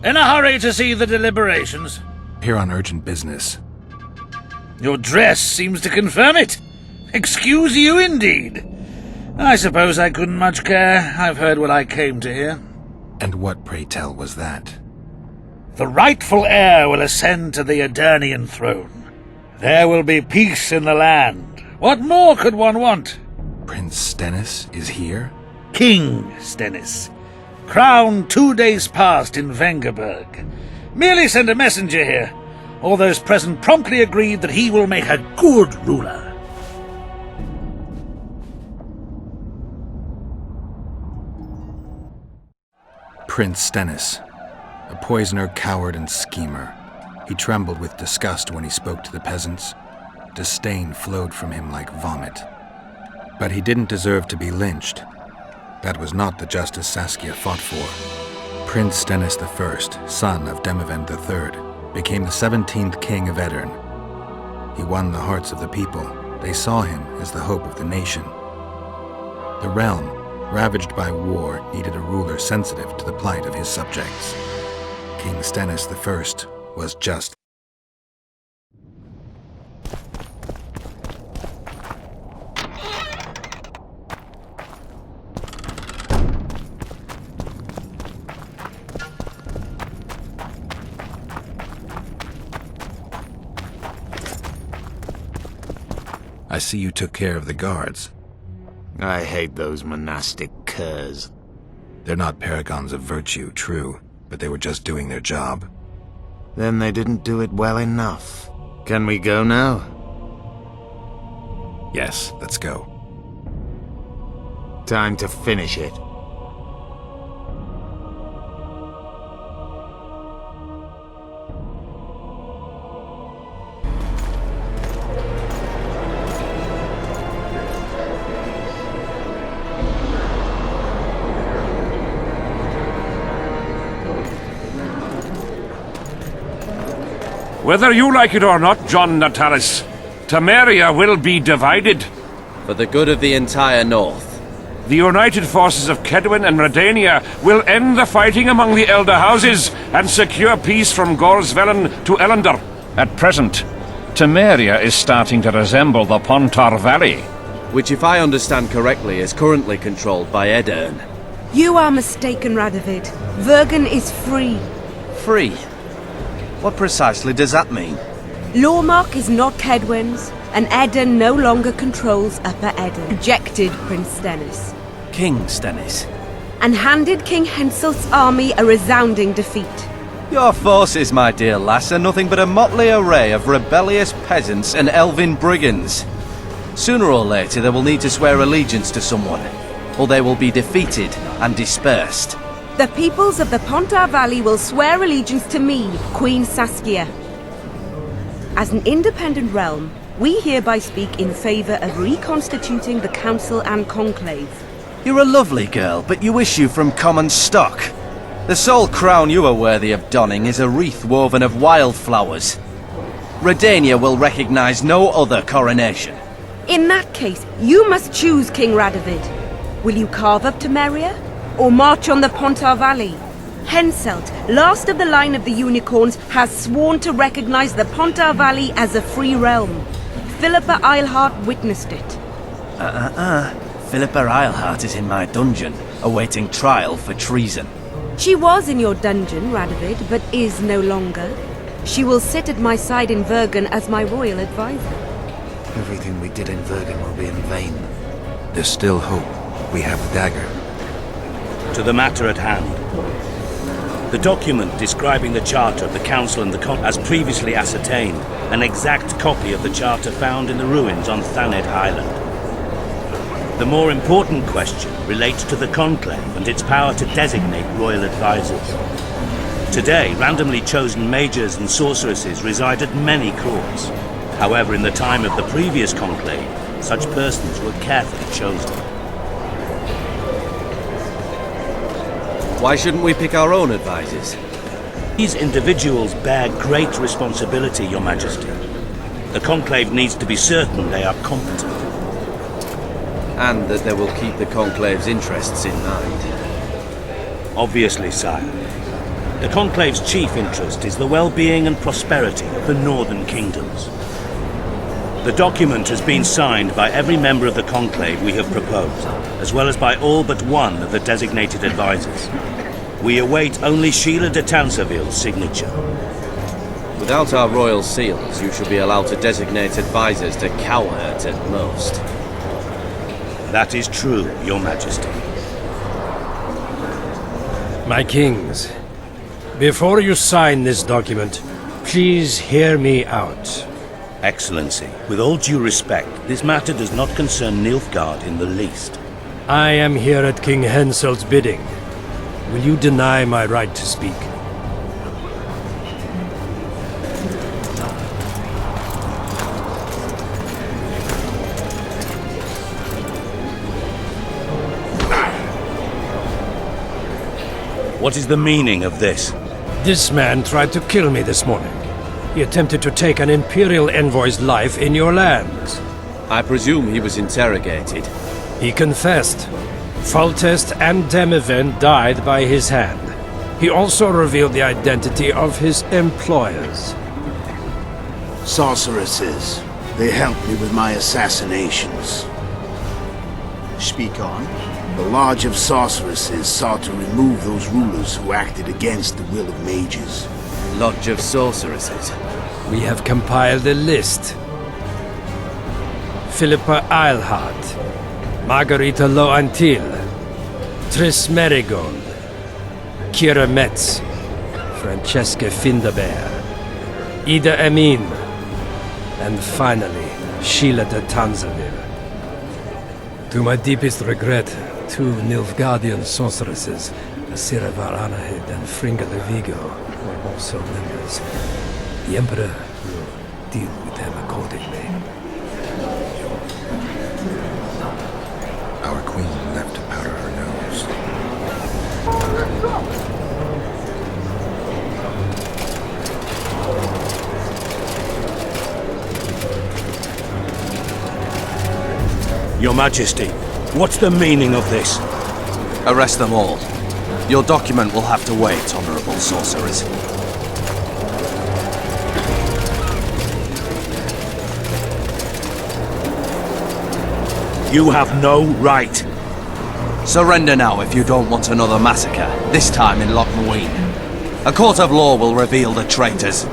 In a hurry to see the deliberations? Here on urgent business. Your dress seems to confirm it. Excuse you indeed. I suppose I couldn't much care. I've heard what I came to hear. And what, pray tell, was that? The rightful heir will ascend to the Aedirnian throne. There will be peace in the land. What more could one want? Prince Stennis is here? King Stennis. Crowned 2 days past in Vengerberg. Merely send a messenger here. All those present promptly agreed that he will make a good ruler. Prince Stennis, a poisoner, coward, and schemer. He trembled with disgust when he spoke to the peasants. Disdain flowed from him like vomit. But he didn't deserve to be lynched. That was not the justice Saskia fought for. Prince Stennis I, son of Demavend III, became the 17th king of Aedirn. He won the hearts of the people. They saw him as the hope of the nation. The realm, ravaged by war, needed a ruler sensitive to the plight of his subjects. King Stennis I was just. I see you took care of the guards. I hate those monastic curs. They're not paragons of virtue, true, but they were just doing their job. Then they didn't do it well enough. Can we go now? Yes, let's go. Time to finish it. Whether you like it or not, John Natalis, Temeria will be divided. For the good of the entire North. The united forces of Kedwen and Redania will end the fighting among the Elder Houses and secure peace from Gorsvelen to Ellendar. At present, Temeria is starting to resemble the Pontar Valley. Which, if I understand correctly, is currently controlled by Aedirn. You are mistaken, Radovid. Vergen is free. Free? What precisely does that mean? Lormark is not Kedwen's, and Aedirn no longer controls Upper Aedirn. Rejected Prince Stennis. King Stennis. And handed King Henselt's army a resounding defeat. Your forces, my dear lass, are nothing but a motley array of rebellious peasants and elven brigands. Sooner or later they will need to swear allegiance to someone, or they will be defeated and dispersed. The peoples of the Pontar Valley will swear allegiance to me, Queen Saskia. As an independent realm, we hereby speak in favor of reconstituting the Council and Conclave. You're a lovely girl, but you issue from common stock. The sole crown you are worthy of donning is a wreath woven of wildflowers. Redania will recognize no other coronation. In that case, you must choose, King Radovid. Will you carve up Temeria, or march on the Pontar Valley? Henselt, last of the line of the Unicorns, has sworn to recognize the Pontar Valley as a free realm. Philippa Eilhart witnessed it. Philippa Eilhart is in my dungeon, awaiting trial for treason. She was in your dungeon, Radovid, but is no longer. She will sit at my side in Vergen as my royal advisor. Everything we did in Vergen will be in vain. There's still hope. We have the dagger. To the matter at hand. The document describing the charter of the Council and the as previously ascertained, an exact copy of the charter found in the ruins on Thanet Island. The more important question relates to the Conclave and its power to designate royal advisors. Today, randomly chosen mages and sorceresses reside at many courts. However, in the time of the previous Conclave, such persons were carefully chosen. Why shouldn't we pick our own advisors? These individuals bear great responsibility, Your Majesty. The Conclave needs to be certain they are competent. And that they will keep the Conclave's interests in mind. Obviously, sire. The Conclave's chief interest is the well-being and prosperity of the northern kingdoms. The document has been signed by every member of the Conclave we have proposed, as well as by all but one of the designated advisors. We await only Sheila de Tanseville's signature. Without our royal seals, you should be allowed to designate advisors to cowherd at most. That is true, Your Majesty. My kings, before you sign this document, please hear me out. Excellency, with all due respect, this matter does not concern Nilfgaard in the least. I am here at King Henselt's bidding. Will you deny my right to speak? What is the meaning of this? This man tried to kill me this morning. He attempted to take an Imperial envoy's life in your lands. I presume he was interrogated. He confessed. Foltest and Demiven died by his hand. He also revealed the identity of his employers. Sorceresses. They helped me with my assassinations. Speak on. The Lodge of Sorceresses sought to remove those rulers who acted against the will of mages. Lodge of Sorceresses. We have compiled a list. Philippa Eilhart, Margarita Loantil, Triss Merigold, Kira Metz, Francesca Findabair, Ida Emin, and finally, Sheila de Tanzaville. To my deepest regret, 2 Nilfgaardian sorceresses, Asira Varanahid and Fringa Levigo, were also members. The Emperor will deal with them accordingly. Our queen left to powder her nose. Your Majesty, what's the meaning of this? Arrest them all. Your document will have to wait, honorable sorcerers. You have no right. Surrender now if you don't want another massacre, this time in Loch Muine. A court of law will reveal the traitors.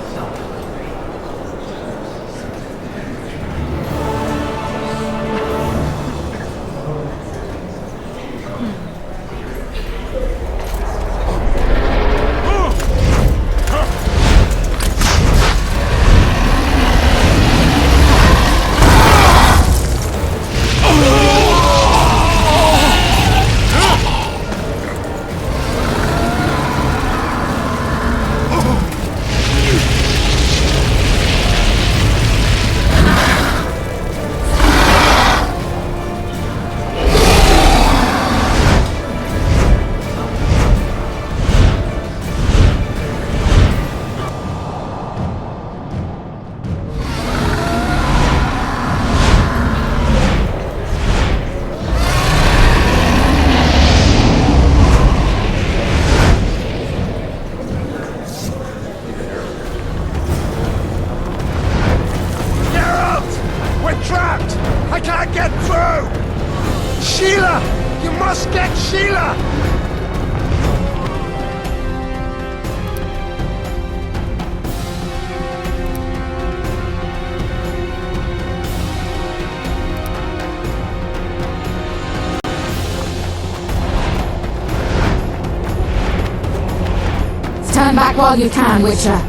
Turn back while you can, Witcher.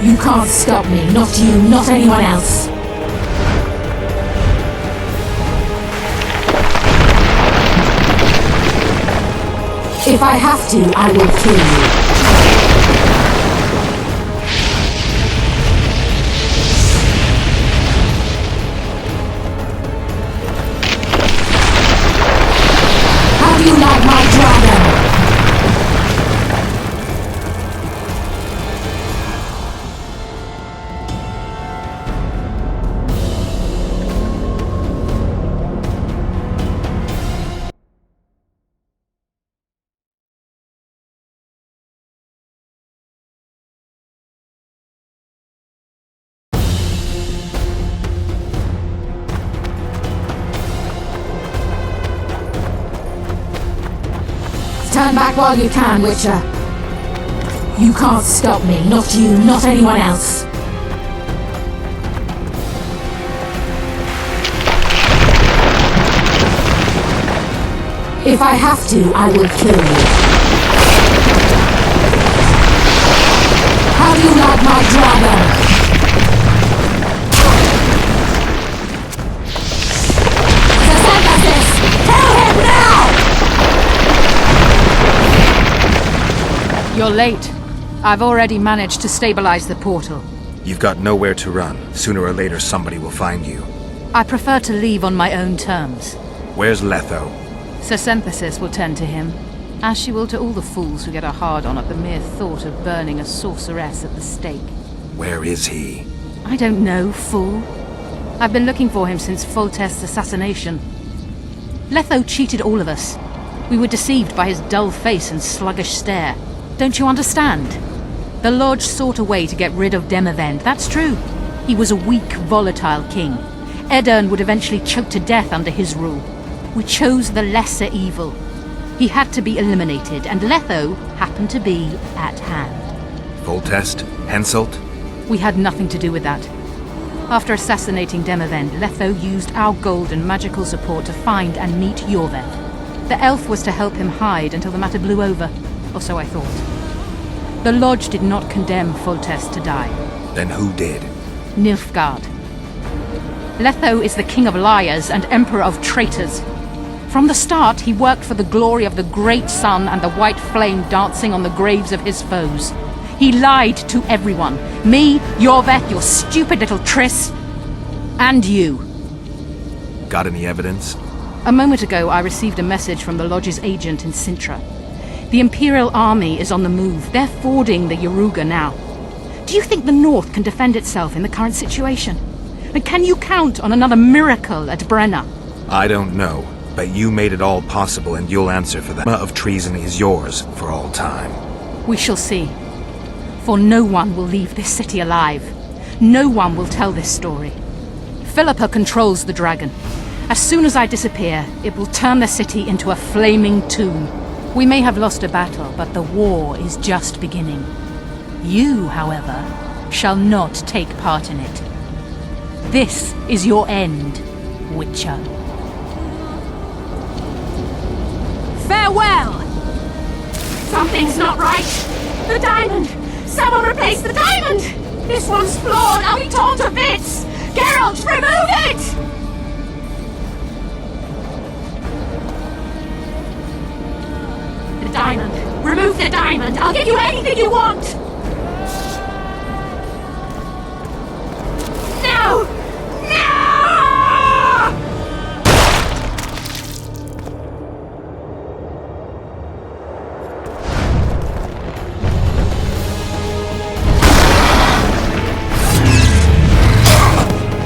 You can't stop me. Not you, not anyone else. If I have to, I will kill you. How do you like my dragon? Turn back while you can, Witcher. You can't stop me. Not you, not anyone else. If I have to, I will kill you. How do you like my dragon? Kill him now! You're late. I've already managed to stabilize the portal. You've got nowhere to run. Sooner or later, somebody will find you. I prefer to leave on my own terms. Where's Letho? Sir Synthesis will tend to him, as she will to all the fools who get a hard-on at the mere thought of burning a sorceress at the stake. Where is he? I don't know, fool. I've been looking for him since Foltest's assassination. Letho cheated all of us. We were deceived by his dull face and sluggish stare. Don't you understand? The Lodge sought a way to get rid of Demavend, that's true. He was a weak, volatile king. Edirn would eventually choke to death under his rule. We chose the lesser evil. He had to be eliminated, and Letho happened to be at hand. Foltest? Henselt? We had nothing to do with that. After assassinating Demavend, Letho used our gold and magical support to find and meet Yorveth. The elf was to help him hide until the matter blew over, or so I thought. The Lodge did not condemn Foltest to die. Then who did? Nilfgaard. Letho is the king of liars and emperor of traitors. From the start, he worked for the glory of the great sun and the white flame dancing on the graves of his foes. He lied to everyone. Me, Yorveth, your stupid little Triss, and you. Got any evidence? A moment ago, I received a message from the Lodge's agent in Sintra. The Imperial Army is on the move. They're fording the Yaruga now. Do you think the North can defend itself in the current situation? And can you count on another miracle at Brenna? I don't know, but you made it all possible and you'll answer for that. Of treason is yours for all time. We shall see. For no one will leave this city alive. No one will tell this story. Philippa controls the dragon. As soon as I disappear, it will turn the city into a flaming tomb. We may have lost a battle, but the war is just beginning. You, however, shall not take part in it. This is your end, Witcher. Farewell! Something's not right! The diamond! Someone replace the diamond! This one's flawed! I'll be torn to bits! Geralt, remove it! The diamond! Remove the diamond! I'll give you anything you want! No! No!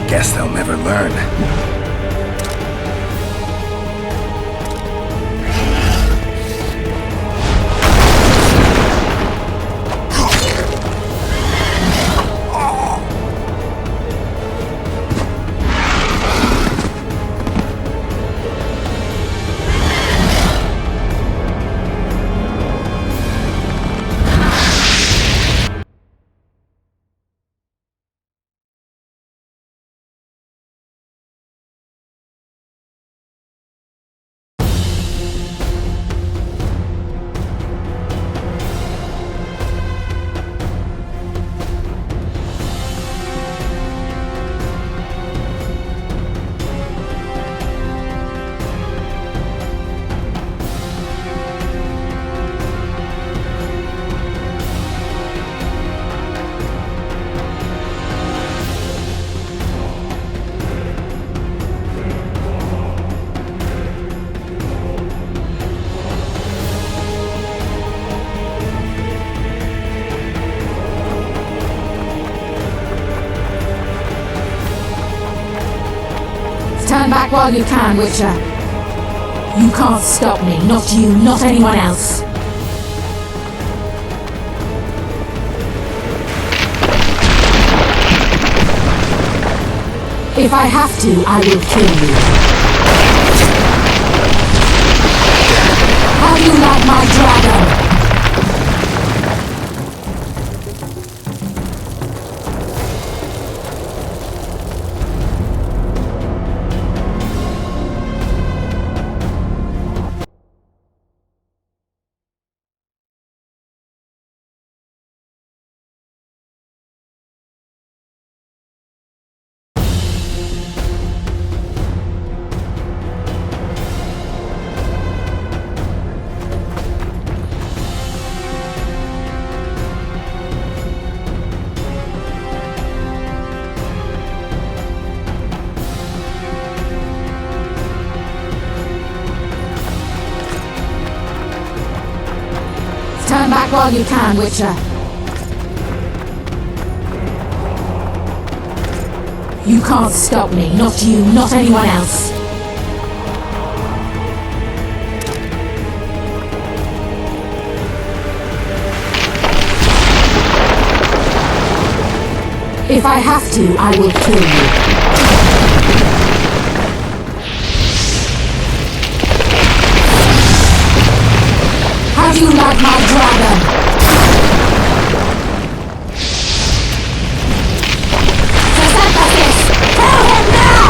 Guess they'll never learn. Turn back while you can, Witcher. You can't stop me. Not you, not anyone else. If I have to, I will kill you. How do you like my dragon? Fight while you can, Witcher. You can't stop me. Not you, not anyone else. If I have to, I will kill you. How do you like my dragon? Kill him now!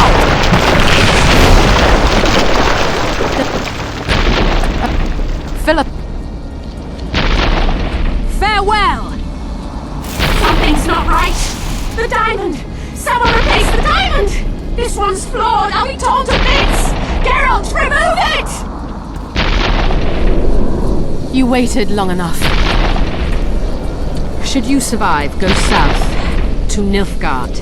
Philip! Farewell! Something's not right! The diamond! Someone replace the diamond! This one's flawed! I'll be torn to bits! Geralt, remove it! You waited long enough. Should you survive, go south to Nilfgaard,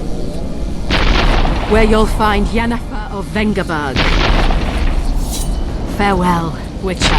where you'll find Yennefer of Vengerberg. Farewell, Witcher.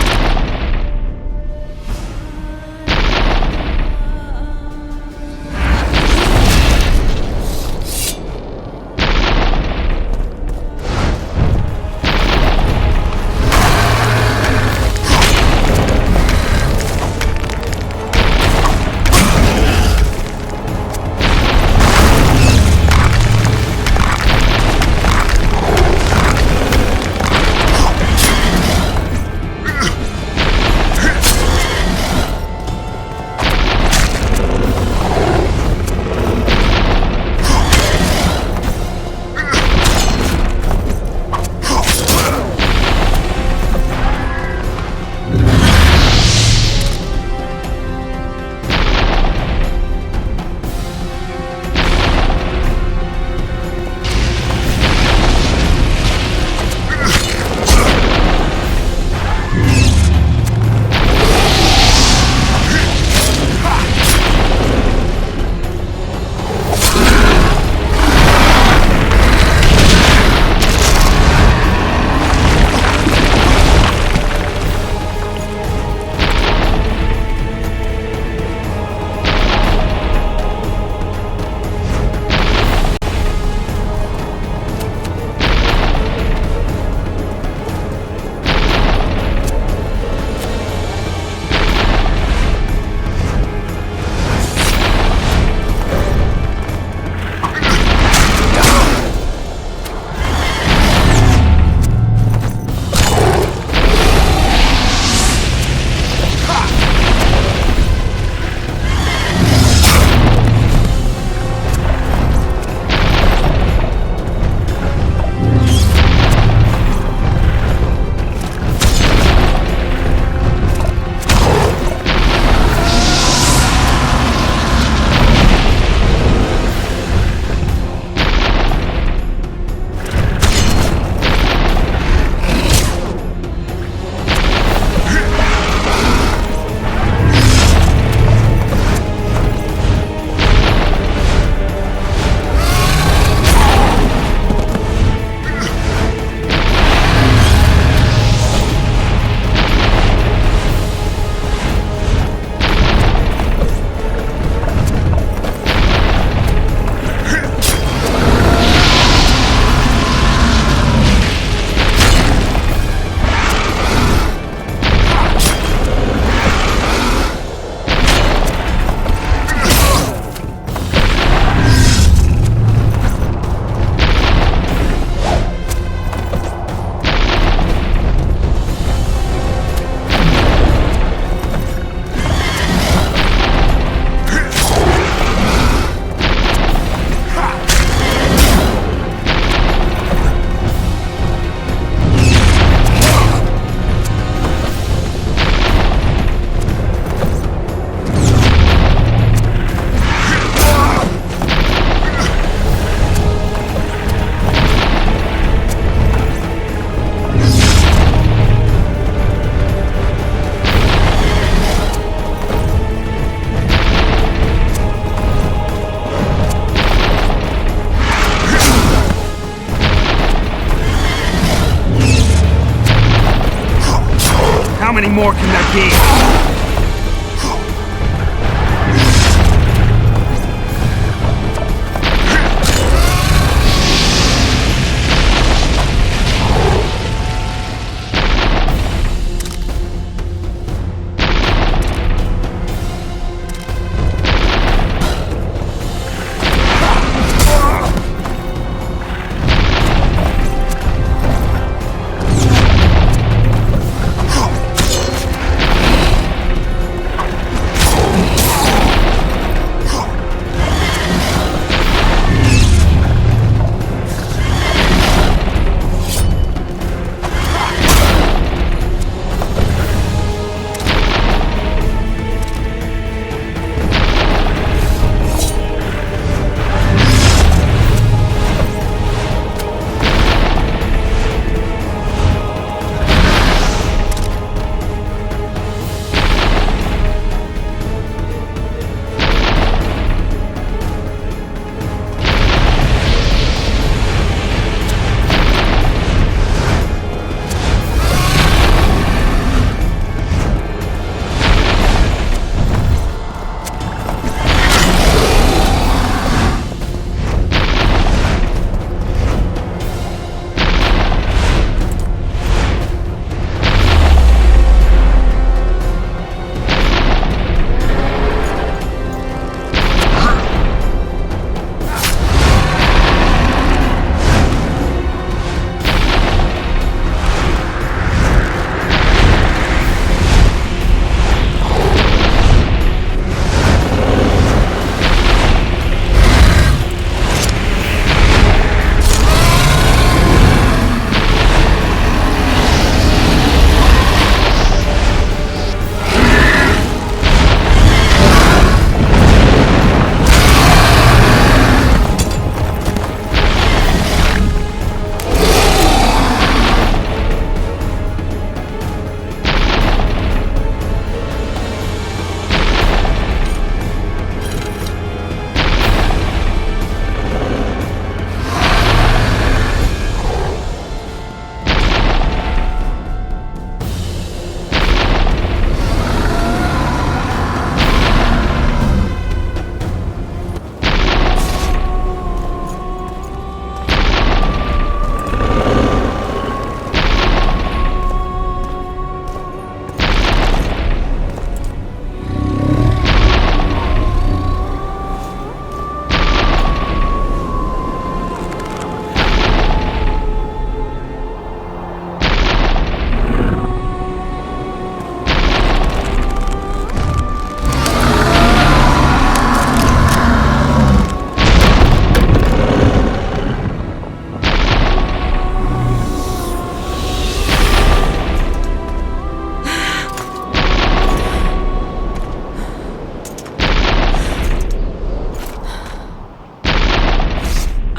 How many more can there be?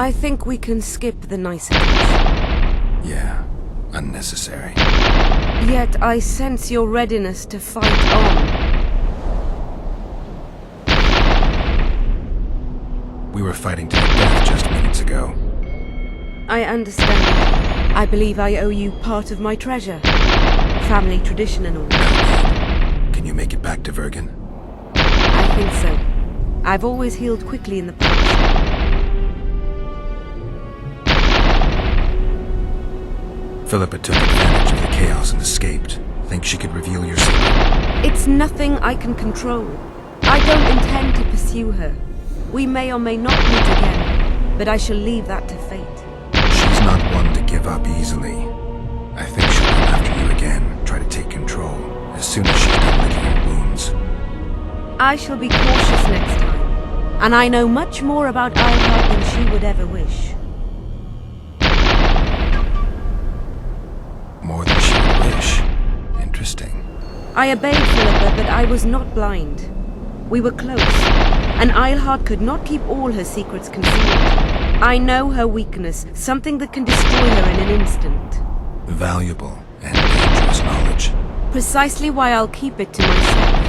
I think we can skip the niceties. Yeah, unnecessary. Yet I sense your readiness to fight on. We were fighting to the death just minutes ago. I understand. I believe I owe you part of my treasure. Family tradition and all. Can you make it back to Vergen? I think so. I've always healed quickly in the past. Philippa took advantage of the chaos and escaped. Think she could reveal your secret? It's nothing I can control. I don't intend to pursue her. We may or may not meet again, but I shall leave that to fate. She's not one to give up easily. I think she'll come after you again, try to take control, as soon as she's done licking her wounds. I shall be cautious next time, and I know much more about Eilhart than she would ever wish. More than she would wish. Interesting. I obeyed Philippa, but I was not blind. We were close, and Eilhart could not keep all her secrets concealed. I know her weakness, something that can destroy her in an instant. Valuable and dangerous knowledge. Precisely why I'll keep it to myself.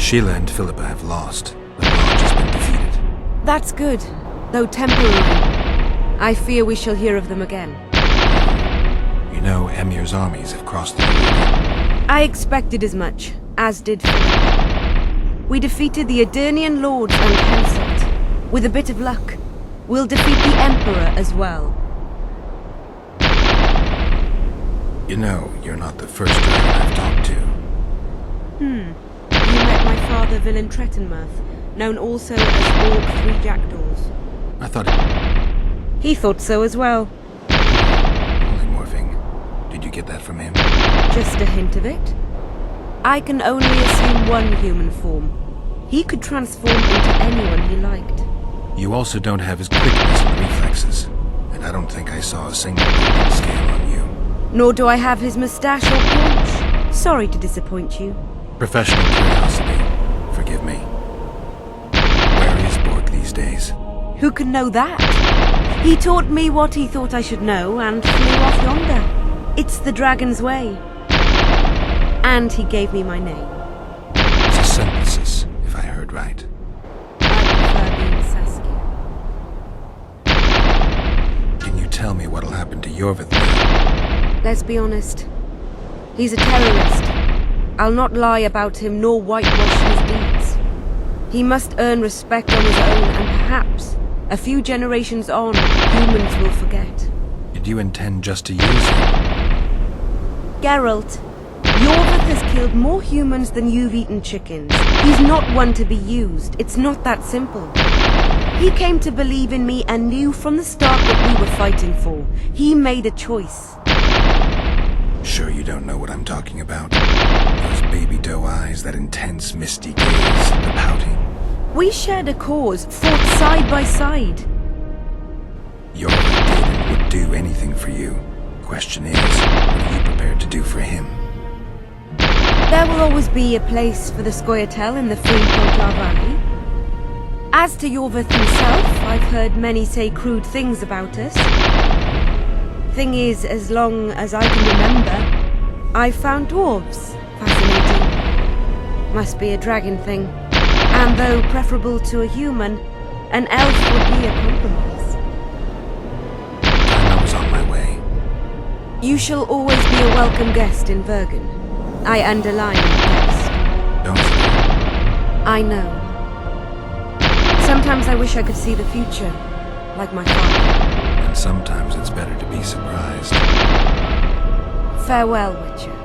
Sheila and Philippa have lost. The Lodge has been defeated. That's good, though temporary. I fear we shall hear of them again. You know, Emir's armies have crossed the river. I expected as much, as did Philippa. We defeated the Aedirnian lords and Henselt. With a bit of luck, we'll defeat the Emperor as well. You know, you're not the first dragon I've talked to. You met my father, Villain Trettenmirth, known also as Orc Three Jackdaws. I thought He thought so as well. Polymorphing. Did you get that from him? Just a hint of it. I can only assume one human form. He could transform into anyone he liked. You also don't have his quickness and reflexes, and I don't think I saw a single broken scale on you. Nor do I have his moustache or paunch. Sorry to disappoint you. Professional curiosity. Forgive me. Where is Borg these days? Who can know that? He taught me what he thought I should know and flew off yonder. It's the dragon's way. And he gave me my name. It's a synthesis, if I heard right. I prefer being Saskia. Can you tell me what'll happen to Yorvith? Let's be honest. He's a terrorist. I'll not lie about him nor whitewash his deeds. He must earn respect on his own, and perhaps, a few generations on, humans will forget. Did you intend just to use him? Geralt, Yorvith has killed more humans than you've eaten chickens. He's not one to be used. It's not that simple. He came to believe in me and knew from the start what we were fighting for. He made a choice. Sure you don't know what I'm talking about? Those baby doe eyes, that intense misty gaze, the pouting. We shared a cause, fought side by side. Yorvith did and would do anything for you. Question is, what are you prepared to do for him? There will always be a place for the Scoia'tael in the free Pontar Valley. As to Yorvith himself, I've heard many say crude things about us. Thing is, as long as I can remember, I've found dwarves fascinating. Must be a dragon thing. And though preferable to a human, an elf would be a compromise. I was on my way. You shall always be a welcome guest in Vergen. I underline guest. Don't forget. I know. Sometimes I wish I could see the future, like my father. And sometimes it's better to be surprised. Farewell, Witcher.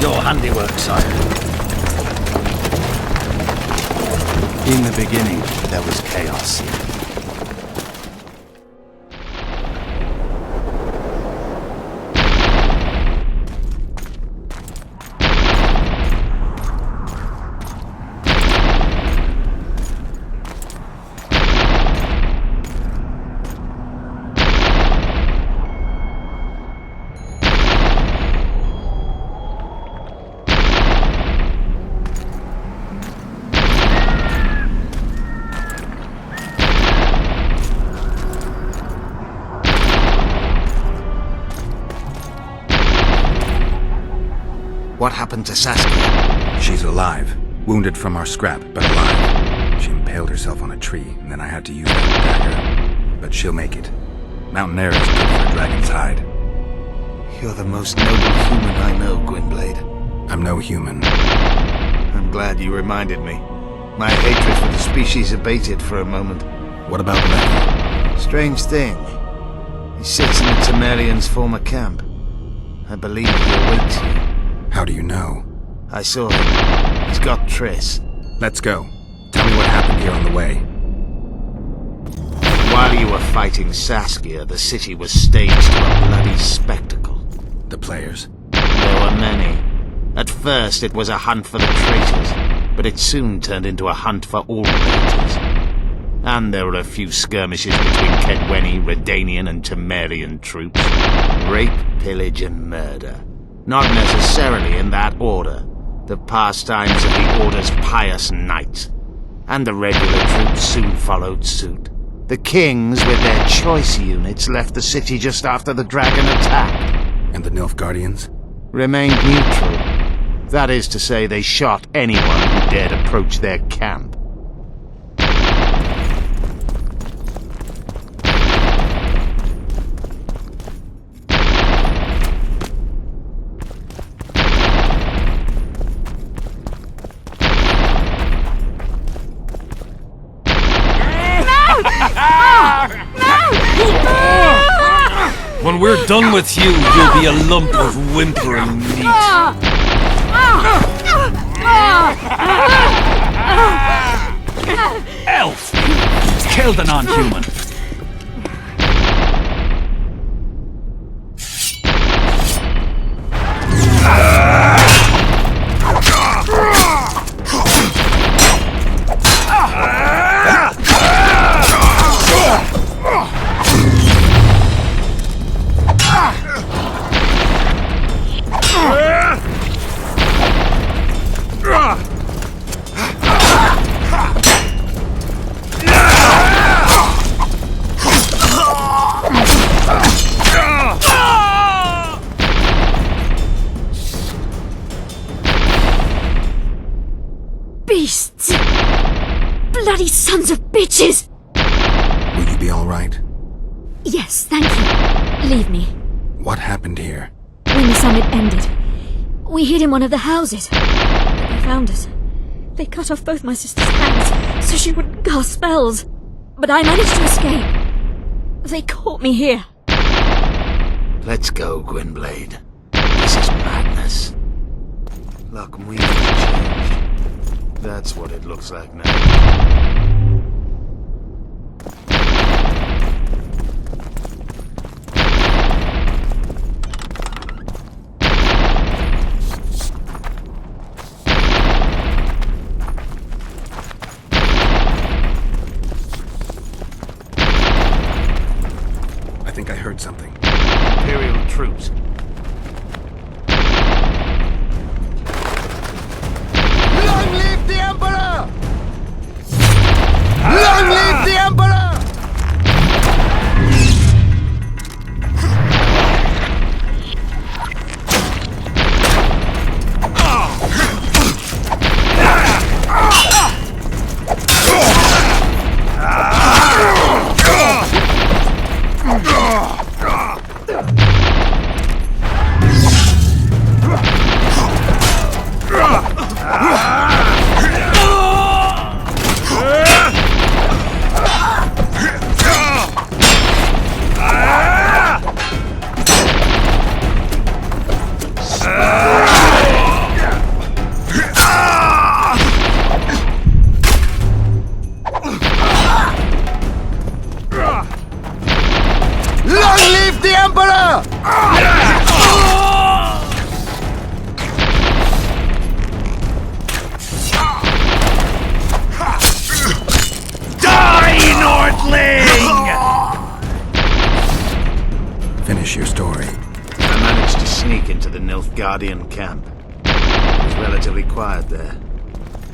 Your handiwork, sire. In the beginning, there was chaos. What happened to Saskia? She's alive. Wounded from our scrap, but alive. She impaled herself on a tree, and then I had to use that dagger. But she'll make it. Mountain air is good for a dragon's hide. You're the most noble human I know, Gwynblade. I'm no human. I'm glad you reminded me. My hatred for the species abated for a moment. What about Letho? Strange thing. He sits in the Temerians' former camp. I believe he awaits you. How do you know? I saw him. He's got Triss. Let's go. Tell me what happened here on the way. While you were fighting Saskia, the city was staged to a bloody spectacle. The players? There were many. At first it was a hunt for the traitors, but it soon turned into a hunt for all traitors. And there were a few skirmishes between Kaedweni, Redanian and Temerian troops. Rape, pillage and murder. Not necessarily in that order. The pastimes of the Order's pious knights. And the regular troops soon followed suit. The kings, with their choice units, left the city just after the dragon attacked. And the Nilfgaardians? Remained neutral. That is to say, they shot anyone who dared approach their camp. When we're done with you, you'll be a lump of whimpering meat. Elf! Kill the non-human! Beasts! Bloody sons of bitches! Will you be alright? Yes, thank you. Leave me. What happened here? When the summit ended, we hid in one of the houses. But they found us. They cut off both my sister's hands so she wouldn't cast spells. But I managed to escape. They caught me here. Let's go, Gwynblade. This is madness. Lochmuir has changed. That's what it looks like now. I think I heard something. Imperial troops. Long live the Emperor! Long live the Emperor! Nilfgaardian camp. It was relatively quiet there.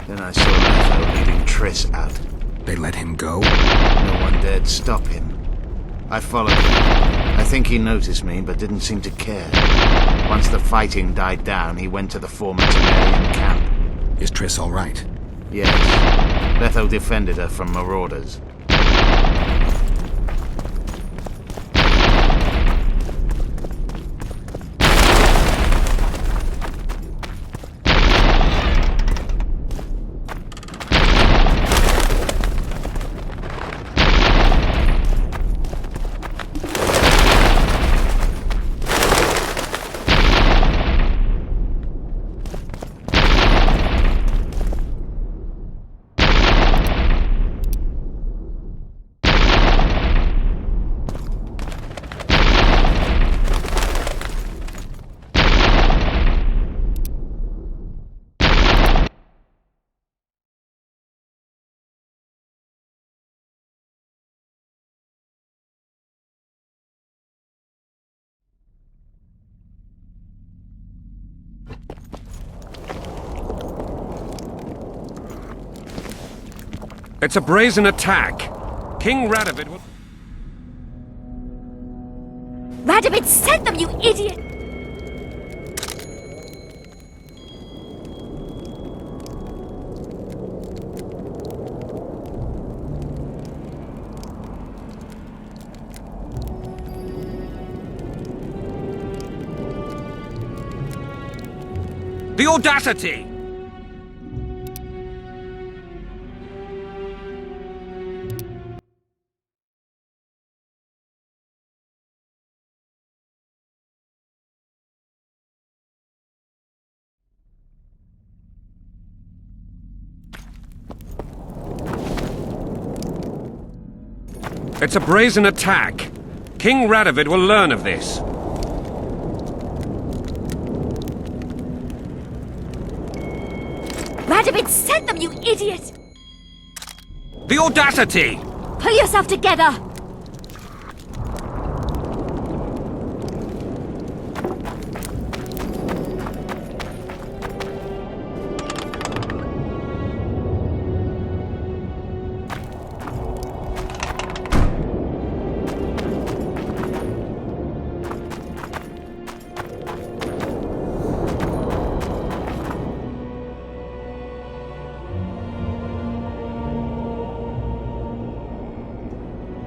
Then I saw Letho leading Triss out. They let him go? No one dared stop him. I followed him. I think he noticed me, but didn't seem to care. Once the fighting died down, he went to the former Temerian camp. Is Triss all right? Yes. Letho defended her from marauders. It's a brazen attack. King Radovid will... Radovid sent them, you idiot! The audacity! It's a brazen attack. King Radovid will learn of this. Radovid sent them, you idiot! The audacity! Pull yourself together!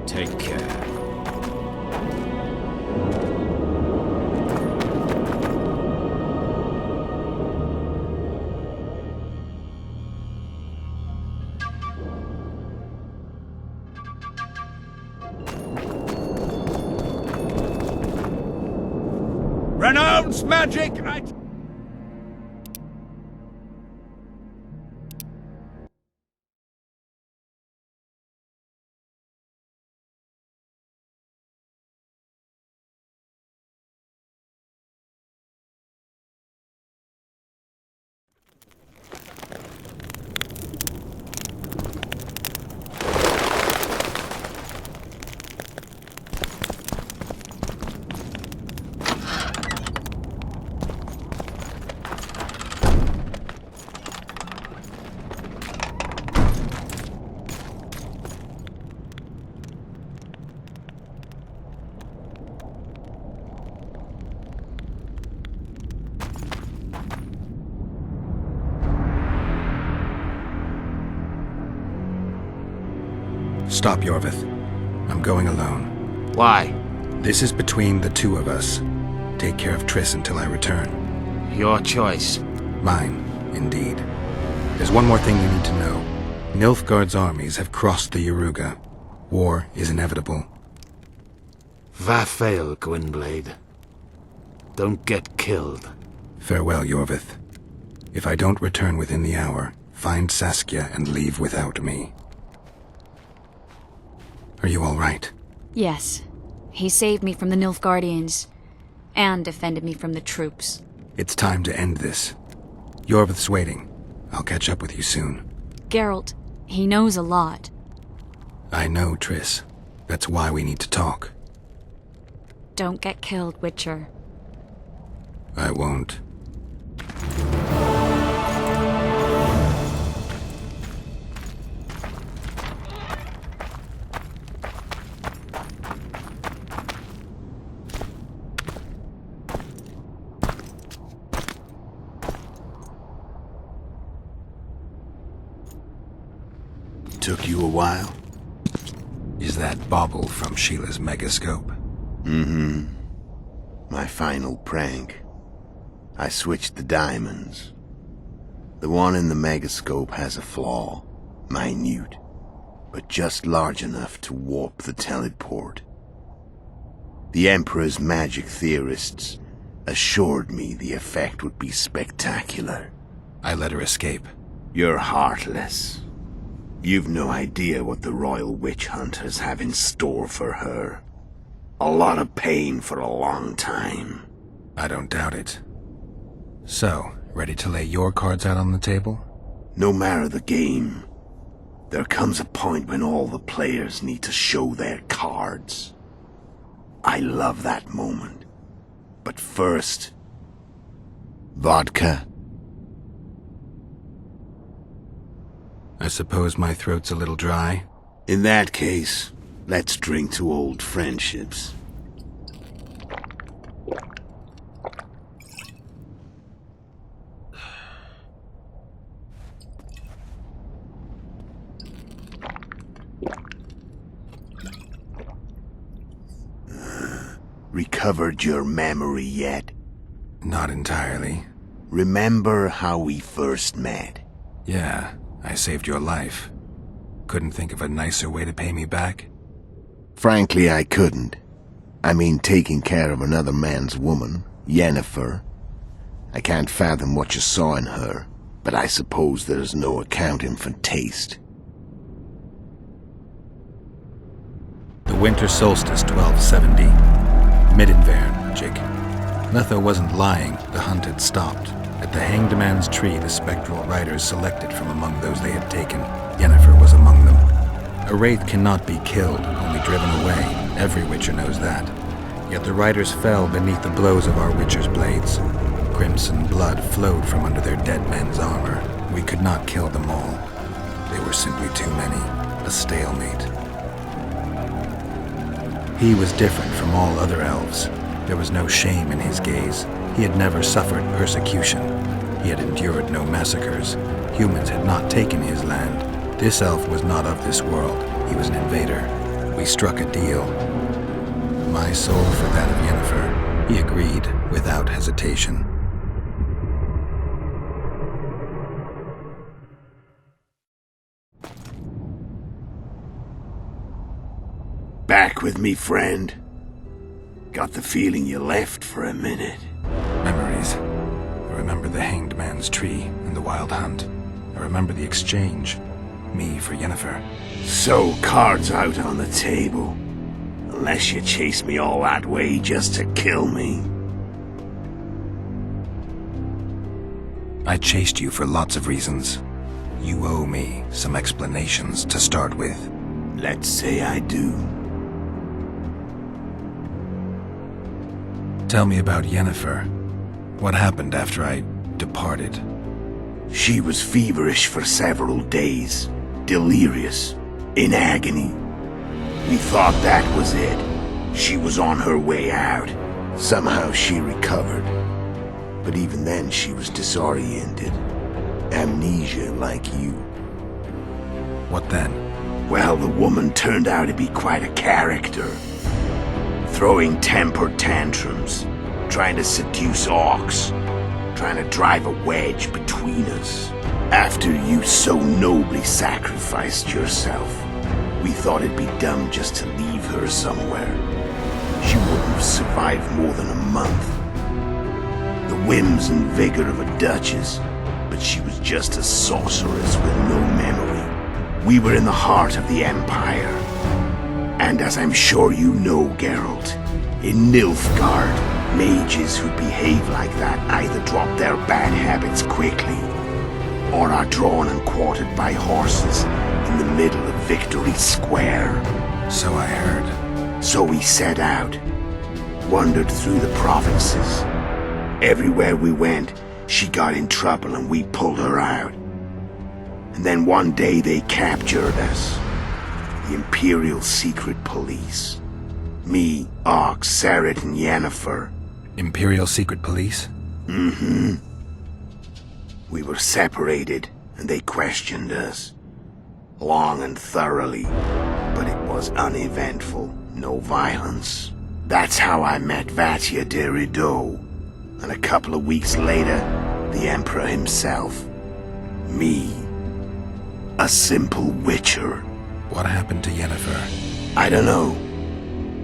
Take care. Renounce magic! Stop, Yorvith. I'm going alone. Why? This is between the two of us. Take care of Triss until I return. Your choice. Mine, indeed. There's one more thing you need to know. Nilfgaard's armies have crossed the Yaruga. War is inevitable. Vafail, Gwynblade. Don't get killed. Farewell, Yorvith. If I don't return within the hour, find Saskia and leave without me. Are you all right? Yes. He saved me from the Nilfgaardians, and defended me from the troops. It's time to end this. Yorvith's waiting. I'll catch up with you soon. Geralt, he knows a lot. I know, Triss. That's why we need to talk. Don't get killed, Witcher. I won't. Took you a while? Is that bauble from Sheila's megascope? Mm-hmm. My final prank. I switched the diamonds. The one in the megascope has a flaw. Minute. But just large enough to warp the teleport. The Emperor's magic theorists assured me the effect would be spectacular. I let her escape. You're heartless. You've no idea what the Royal Witch Hunters have in store for her. A lot of pain for a long time. I don't doubt it. So, ready to lay your cards out on the table? No matter the game, there comes a point when all the players need to show their cards. I love that moment. But first... vodka. I suppose my throat's a little dry? In that case, let's drink to old friendships. Recovered your memory yet? Not entirely. Remember how we first met? Yeah, I saved your life. Couldn't think of a nicer way to pay me back? Frankly, I couldn't. I mean, taking care of another man's woman, Yennefer. I can't fathom what you saw in her, but I suppose there's no accounting for taste. The winter solstice 1270. Midinvern, Jig. Letho wasn't lying, the hunt had stopped. At the Hanged Man's Tree, the spectral riders selected from among those they had taken. Yennefer was among them. A wraith cannot be killed, only driven away. Every Witcher knows that. Yet the riders fell beneath the blows of our Witcher's blades. Crimson blood flowed from under their dead men's armor. We could not kill them all. They were simply too many. A stalemate. He was different from all other elves. There was no shame in his gaze. He had never suffered persecution. He had endured no massacres. Humans had not taken his land. This elf was not of this world. He was an invader. We struck a deal. My soul for that of Yennefer. He agreed without hesitation. Back with me, friend. Got the feeling you left for a minute. Memories. I remember the Hanged Man's Tree and the Wild Hunt. I remember the exchange. Me for Yennefer. So, cards out on the table. Unless you chase me all that way just to kill me. I chased you for lots of reasons. You owe me some explanations to start with. Let's say I do. Tell me about Yennefer. What happened after I departed? She was feverish for several days. Delirious. In agony. We thought that was it. She was on her way out. Somehow she recovered. But even then she was disoriented. Amnesia like you. What then? Well, the woman turned out to be quite a character. Throwing temper tantrums, trying to seduce orcs, trying to drive a wedge between us. After you so nobly sacrificed yourself, we thought it'd be dumb just to leave her somewhere. She wouldn't have survived more than a month. The whims and vigor of a duchess, but she was just a sorceress with no memory. We were in the heart of the Empire. And as I'm sure you know, Geralt, in Nilfgaard, mages who behave like that either drop their bad habits quickly, or are drawn and quartered by horses in the middle of Victory Square. So I heard. So we set out, wandered through the provinces, Everywhere we went, she got in trouble and we pulled her out. And then one day they captured us. The Imperial Secret Police. Me, Ox, Sareth, and Yennefer. Imperial Secret Police? Mm-hmm. We were separated, and they questioned us. Long and thoroughly, but it was uneventful, no violence. That's how I met Vatia de Rideau, and a couple of weeks later, the Emperor himself. Me. A simple witcher. What happened to Yennefer? I don't know.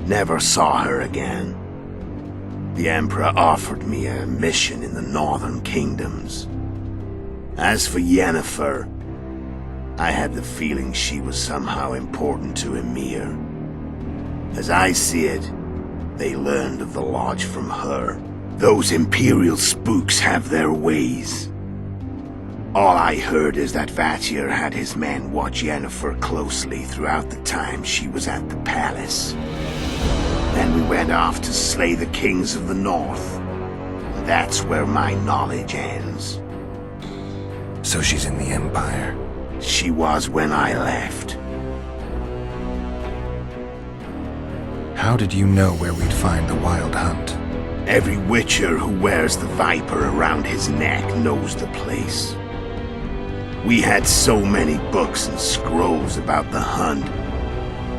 Never saw her again. The Emperor offered me a mission in the Northern Kingdoms. As for Yennefer, I had the feeling she was somehow important to Emir. As I see it, they learned of the Lodge from her. Those Imperial spooks have their ways. All I heard is that Vatir had his men watch Yennefer closely throughout the time she was at the palace. Then we went off to slay the kings of the North. That's where my knowledge ends. So she's in the Empire? She was when I left. How did you know where we'd find the Wild Hunt? Every Witcher who wears the Viper around his neck knows the place. We had so many books and scrolls about the hunt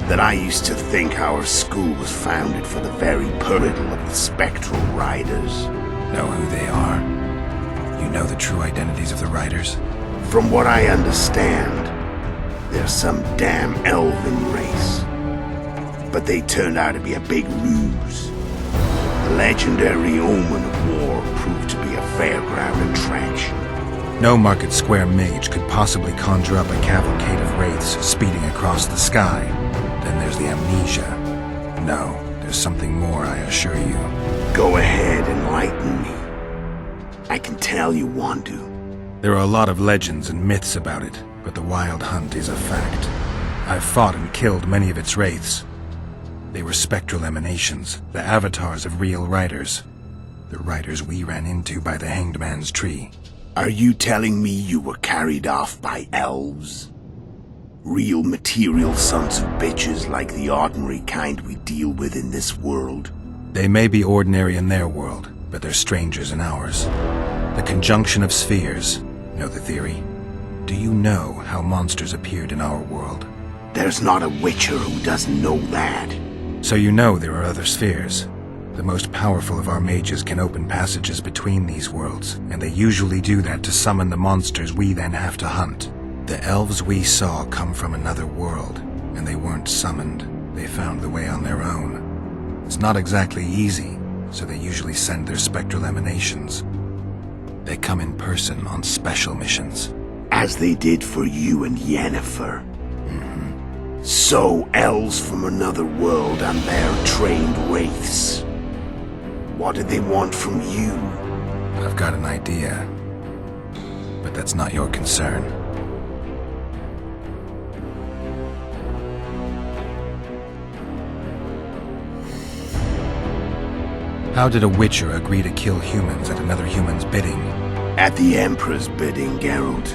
that I used to think our school was founded for the very purlieu of the spectral riders. Know who they are? You know the true identities of the riders? From what I understand, they're some damn elven race. But they turned out to be a big ruse. The legendary Omen of War proved to be a fairground attraction. No Market Square mage could possibly conjure up a cavalcade of wraiths speeding across the sky. Then there's the amnesia. No, there's something more, I assure you. Go ahead, enlighten me. I can tell you want to. There are a lot of legends and myths about it, but the Wild Hunt is a fact. I've fought and killed many of its wraiths. They were spectral emanations, the avatars of real riders. The riders we ran into by the Hanged Man's Tree. Are you telling me you were carried off by elves? Real material sons of bitches like the ordinary kind we deal with in this world? They may be ordinary in their world, but they're strangers in ours. The conjunction of spheres. Know the theory? Do you know how monsters appeared in our world? There's not a Witcher who doesn't know that. So you know there are other spheres. The most powerful of our mages can open passages between these worlds, and they usually do that to summon the monsters we then have to hunt. The elves we saw come from another world, and they weren't summoned. They found the way on their own. It's not exactly easy, so they usually send their spectral emanations. They come in person on special missions. As they did for you and Yennefer. So, elves from another world and their trained wraiths. What did they want from you? I've got an idea, but that's not your concern. How did a Witcher agree to kill humans at another human's bidding? At the Emperor's bidding, Geralt.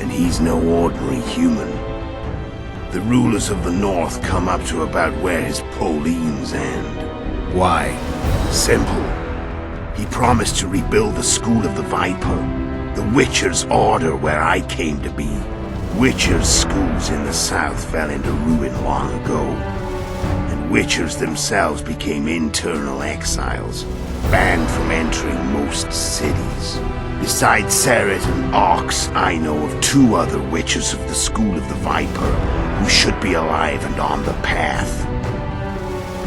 And he's no ordinary human. The rulers of the North come up to about where his Pauline's end. Why? Simple. He promised to rebuild the School of the Viper, the Witcher's order where I came to be. Witcher's schools in the south fell into ruin long ago, and Witchers themselves became internal exiles, banned from entering most cities. Besides Sareth and Ox, I know of 2 other Witchers of the School of the Viper who should be alive and on the path.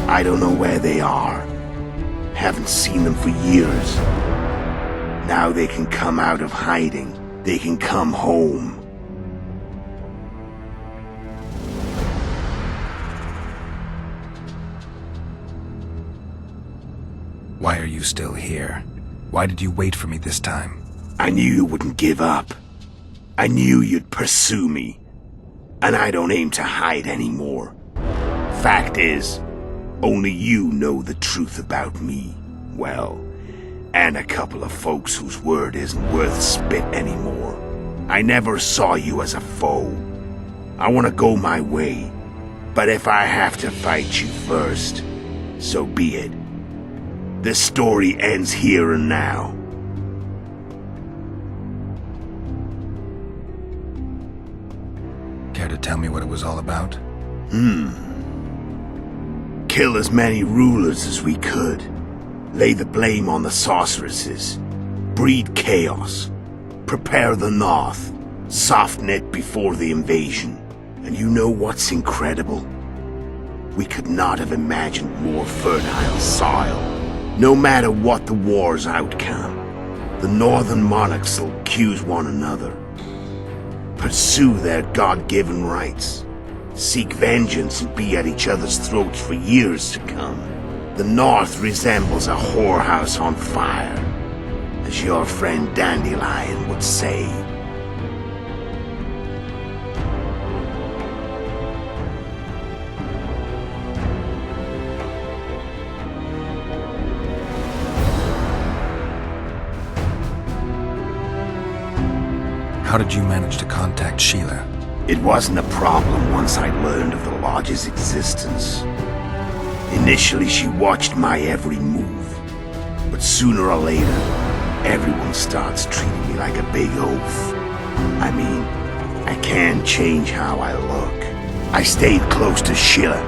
I don't know where they are. Haven't seen them for years. Now they can come out of hiding. They can come home. Why are you still here? Why did you wait for me this time? I knew you wouldn't give up. I knew you'd pursue me. And I don't aim to hide anymore. Fact is, only you know the truth about me. Well, And a couple of folks whose word isn't worth spit anymore. I never saw you as a foe. I want to go my way, but if I have to fight you first, so be it. This story ends here and now. Care to tell me what it was all about? Kill as many rulers as we could. Lay the blame on the sorceresses. Breed chaos. Prepare the North. Soften it before the invasion. And you know what's incredible? We could not have imagined more fertile soil. No matter what the war's outcome, the northern monarchs will accuse one another. Pursue their God-given rights. Seek vengeance and be at each other's throats for years to come. The North resembles a whorehouse on fire, as your friend Dandelion would say. How did you manage to contact Sheila? It wasn't a problem once I learned of the Lodge's existence. Initially, she watched my every move. But sooner or later, everyone starts treating me like a big oaf. I mean, I can't change how I look. I stayed close to Sheila,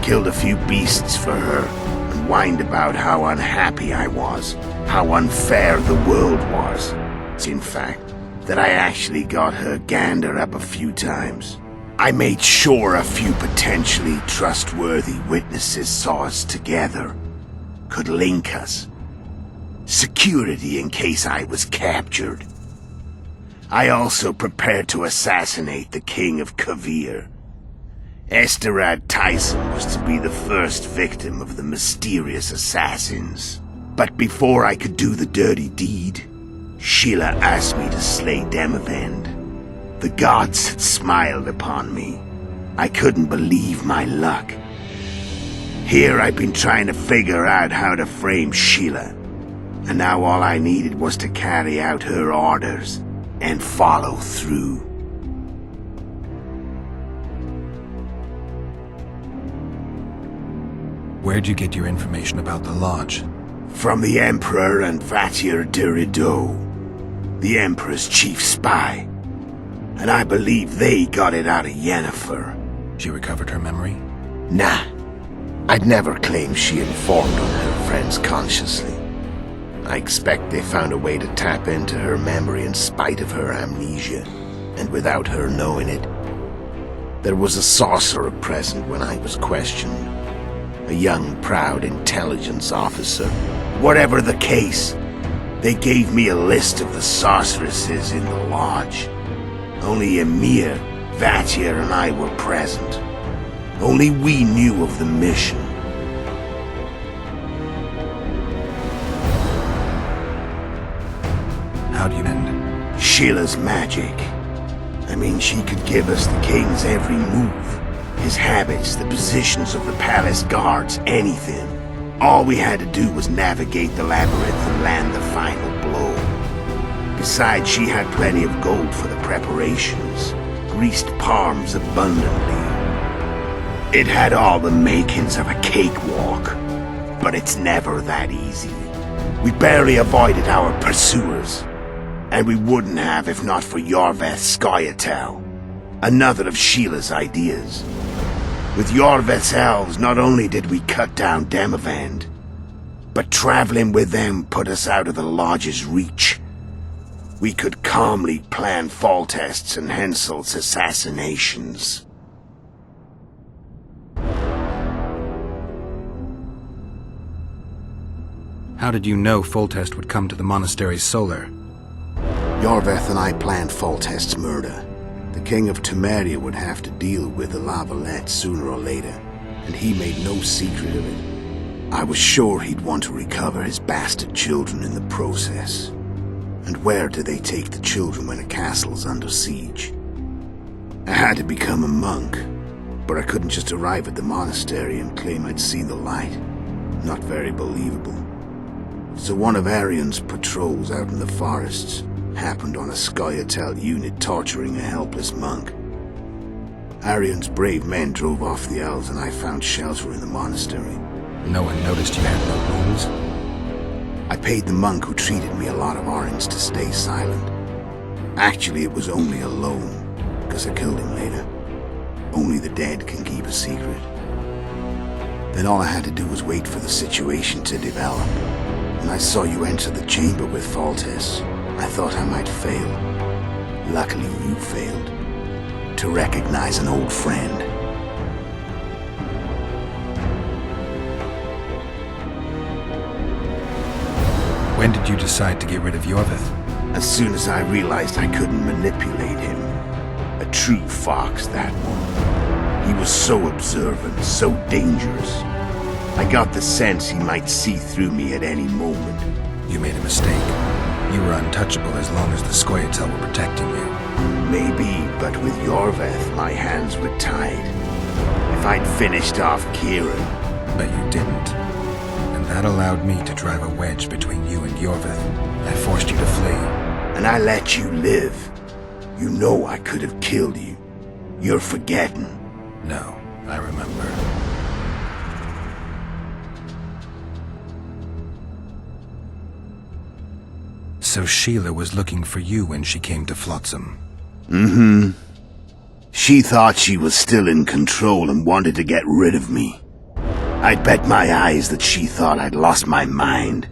killed a few beasts for her, and whined about how unhappy I was, how unfair the world was. In fact, that I actually got her gander up a few times. I made sure a few potentially trustworthy witnesses saw us together, could link us. Security in case I was captured. I also prepared to assassinate the King of Kavir. Esterad Tyson was to be the first victim of the mysterious assassins. But before I could do the dirty deed, Sheila asked me to slay Demavend. The gods had smiled upon me. I couldn't believe my luck. Here I've been trying to figure out how to frame Sheila, and now all I needed was to carry out her orders and follow through. Where'd you get your information about the Lodge? From the Emperor and Vatir Durido, the Emperor's chief spy. And I believe they got it out of Yennefer. She recovered her memory? Nah. I'd never claim she informed on her friends consciously. I expect they found a way to tap into her memory in spite of her amnesia, and without her knowing it. There was a sorcerer present when I was questioned. A young, proud intelligence officer. Whatever the case, they gave me a list of the sorceresses in the Lodge. Only Emir, Vatir, and I were present. Only we knew of the mission. How do you end? Sheila's magic. I mean, she could give us the king's every move. His habits, the positions of the palace guards, anything. All we had to do was navigate the labyrinth and land the final blow. Besides, she had plenty of gold for the preparations. Greased palms abundantly. It had all the makings of a cakewalk. But it's never that easy. We barely avoided our pursuers. And we wouldn't have if not for Yorveth Scoia'tael, another of Sheila's ideas. With Yorveth's elves, not only did we cut down Demavend, but traveling with them put us out of the Lodge's reach. We could calmly plan Foltest's and Hensel's assassinations. How did you know Foltest would come to the monastery's solar? Yorveth and I planned Foltest's murder. The King of Temeria would have to deal with the La Valette sooner or later, and he made no secret of it. I was sure he'd want to recover his bastard children in the process. And where do they take the children when a castle's under siege? I had to become a monk, but I couldn't just arrive at the monastery and claim I'd seen the light. Not very believable. So one of Arion's patrols out in the forests happened on a Scoia'tael unit torturing a helpless monk. Arion's brave men drove off the elves and I found shelter in the monastery. No one noticed you had no wounds? I paid the monk who treated me a lot of orange to stay silent. Actually, it was only a loan, because I killed him later. Only the dead can keep a secret. Then all I had to do was wait for the situation to develop. When I saw you enter the chamber with Foltest, I thought I might fail. Luckily, you failed. To recognize an old friend. When did you decide to get rid of Yorvith? As soon as I realized I couldn't manipulate him. A true fox, that one. He was so observant, so dangerous. I got the sense he might see through me at any moment. You made a mistake. You were untouchable as long as the Scoia'tael were protecting you. Maybe, but with Yorvith, my hands were tied. If I'd finished off Kieran... But you didn't. And that allowed me to drive a wedge between you and Yorvith. I forced you to flee. And I let you live. You know I could have killed you. You're forgetting. No, I remember. So Sheila was looking for you when she came to Flotsam. Mm-hmm. She thought she was still in control and wanted to get rid of me. I'd bet my eyes that she thought I'd lost my mind,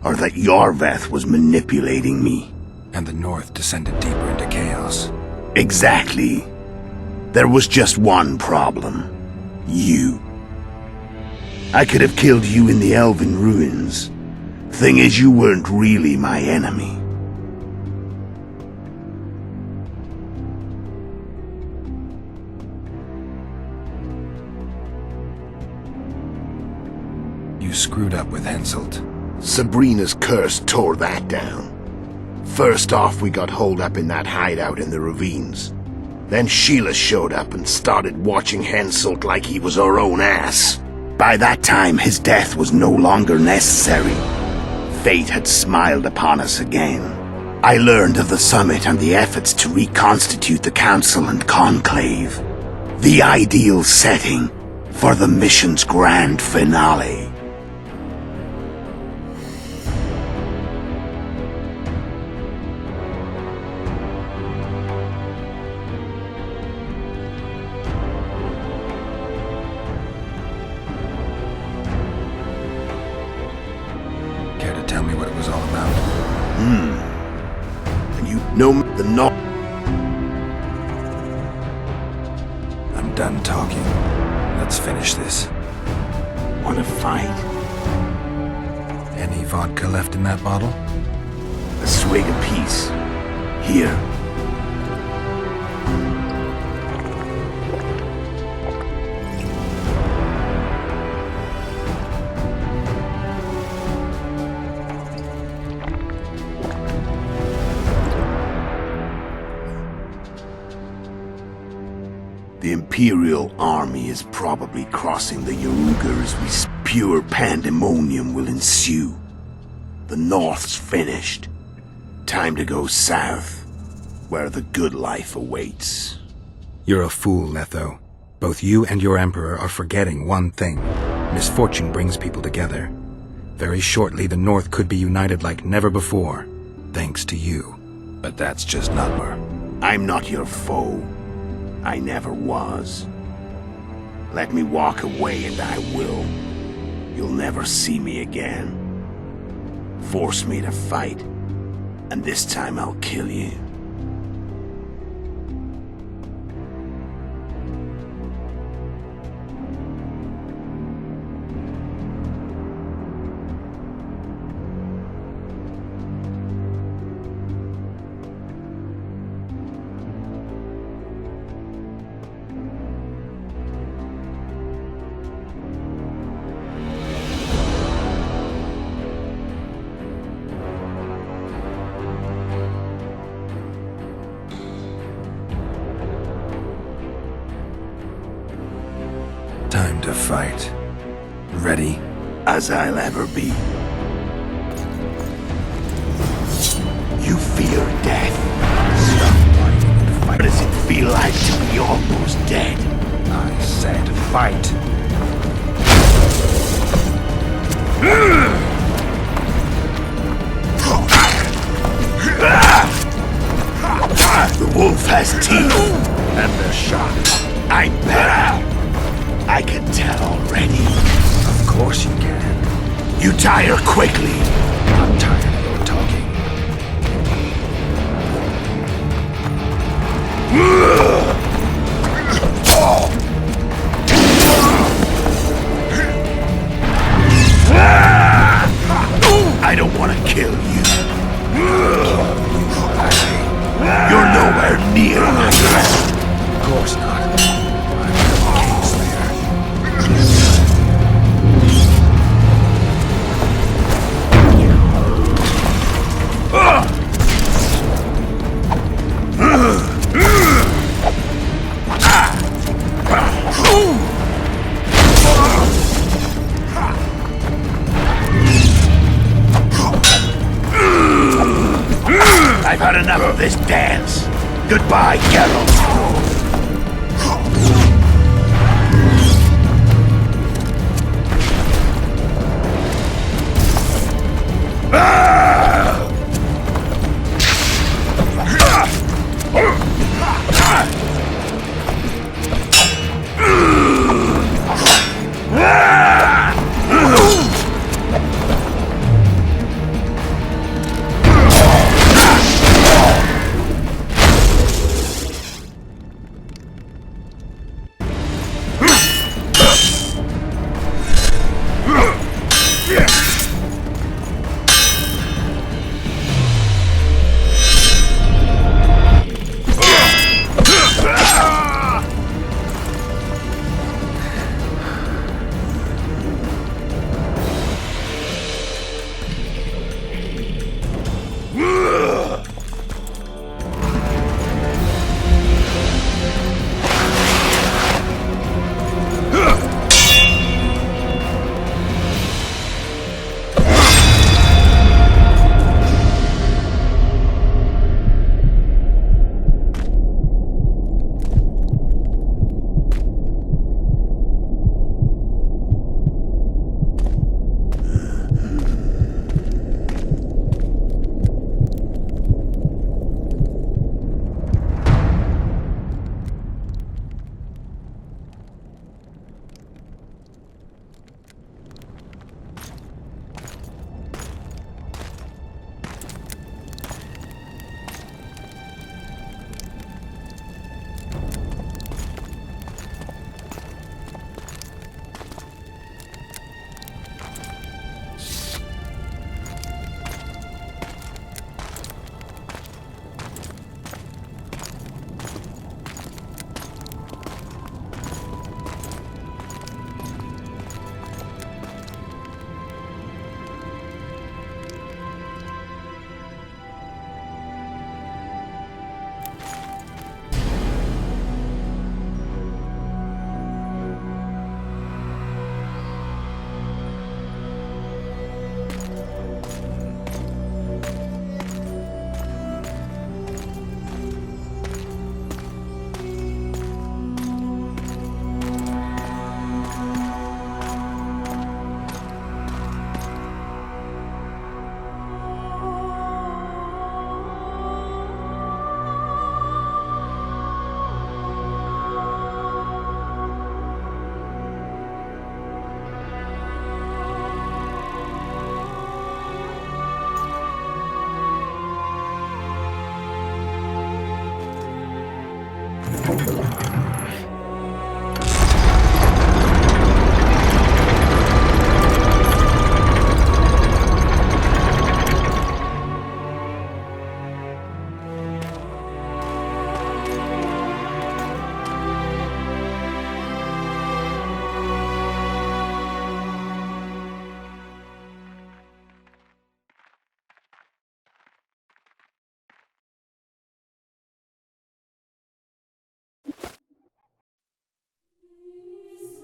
or that Yorvith was manipulating me. And the North descended deeper into chaos. Exactly. There was just one problem. You. I could have killed you in the Elven ruins. Thing is, you weren't really my enemy. You screwed up with Henselt. Sabrina's curse tore that down. First off, we got holed up in that hideout in the ravines. Then Sheila showed up and started watching Henselt like he was her own ass. By that time, his death was no longer necessary. Fate had smiled upon us again. I learned of the summit and the efforts to reconstitute the council and conclave. The ideal setting for the mission's grand finale. Tell me what it was all about. And you know the North. I'm done talking. Let's finish this. Want to fight? Any vodka left in that bottle? A swig apiece. Here. The Imperial army is probably crossing the Yaruga as we pure pandemonium will ensue. The North's finished. Time to go south, where the good life awaits. You're a fool, Letho. Both you and your Emperor are forgetting one thing. Misfortune brings people together. Very shortly, the North could be united like never before, thanks to you. But that's just Nutmer. I'm not your foe. I never was. Let me walk away and I will. You'll never see me again. Force me to fight, and this time I'll kill you. Time to fight. Ready? As I'll ever be. near death. Stop whining and fight. What does it feel like to be almost dead? I said fight. The wolf has teeth, and they're sharp. I'm better. I can tell already. Of course you can. You tire quickly. I'm tired of your talking. I don't want to kill you. You're nowhere near my level. Of course not. I've had enough of this dance. Goodbye, Geralt.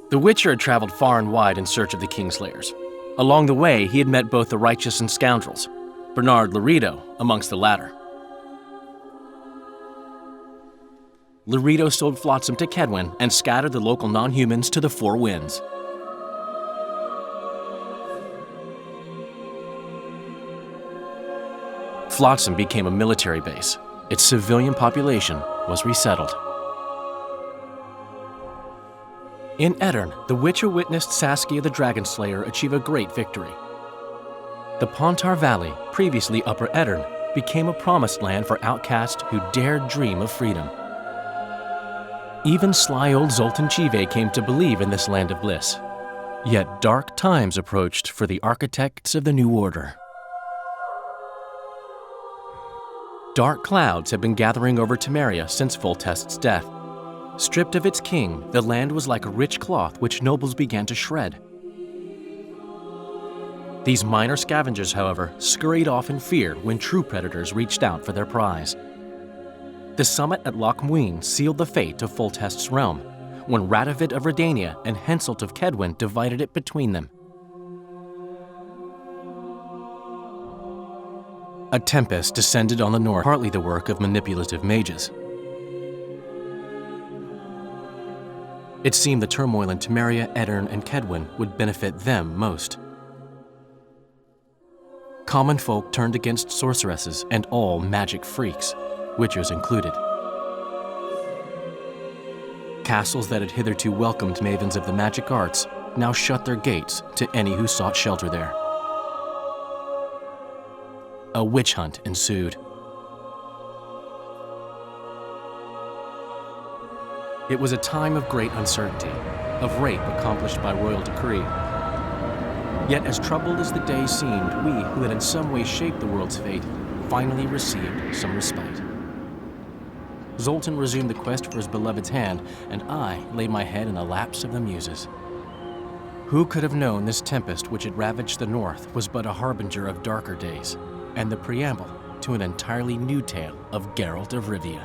The Witcher had traveled far and wide in search of the Kingslayers. Along the way, he had met both the righteous and scoundrels, Bernard Laredo amongst the latter. Loreto sold Flotsam to Kedwen and scattered the local non-humans to the four winds. Flotsam became a military base. Its civilian population was resettled. In Edirn, the Witcher witnessed Saskia the Dragonslayer achieve a great victory. The Pontar Valley, previously Upper Edirn, became a promised land for outcasts who dared dream of freedom. Even sly old Zoltan Chive came to believe in this land of bliss. Yet dark times approached for the architects of the New Order. Dark clouds had been gathering over Temeria since Foltest's death. Stripped of its king, the land was like a rich cloth which nobles began to shred. These minor scavengers, however, scurried off in fear when true predators reached out for their prize. The summit at Loch Muin sealed the fate of Foltest's realm, when Radovid of Redania and Henselt of Kedwen divided it between them. A tempest descended on the north, partly the work of manipulative mages. It seemed the turmoil in Temeria, Edirn, and Kedwen would benefit them most. Common folk turned against sorceresses and all magic freaks, witchers included. Castles that had hitherto welcomed mavens of the magic arts now shut their gates to any who sought shelter there. A witch hunt ensued. It was a time of great uncertainty, of rape accomplished by royal decree. Yet as troubled as the day seemed, we, who had in some way shaped the world's fate, finally received some respite. Zoltan resumed the quest for his beloved's hand, and I laid my head in the laps of the muses. Who could have known this tempest which had ravaged the north was but a harbinger of darker days, and the preamble to an entirely new tale of Geralt of Rivia.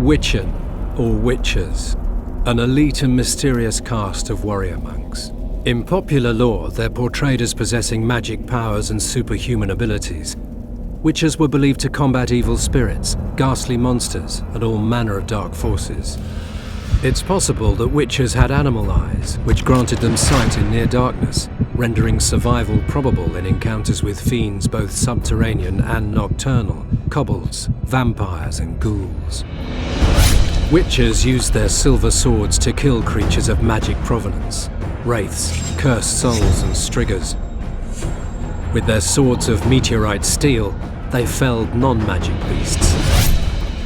Witchen, or Witchers, an elite and mysterious caste of warrior monks. In popular lore, they're portrayed as possessing magic powers and superhuman abilities. Witchers were believed to combat evil spirits, ghastly monsters, and all manner of dark forces. It's possible that Witchers had animal eyes, which granted them sight in near darkness, rendering survival probable in encounters with fiends both subterranean and nocturnal, kobolds, vampires, and ghouls. Witchers used their silver swords to kill creatures of magic provenance, wraiths, cursed souls, and striggers. With their swords of meteorite steel, they felled non-magic beasts,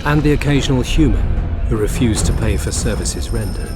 and the occasional human who refused to pay for services rendered.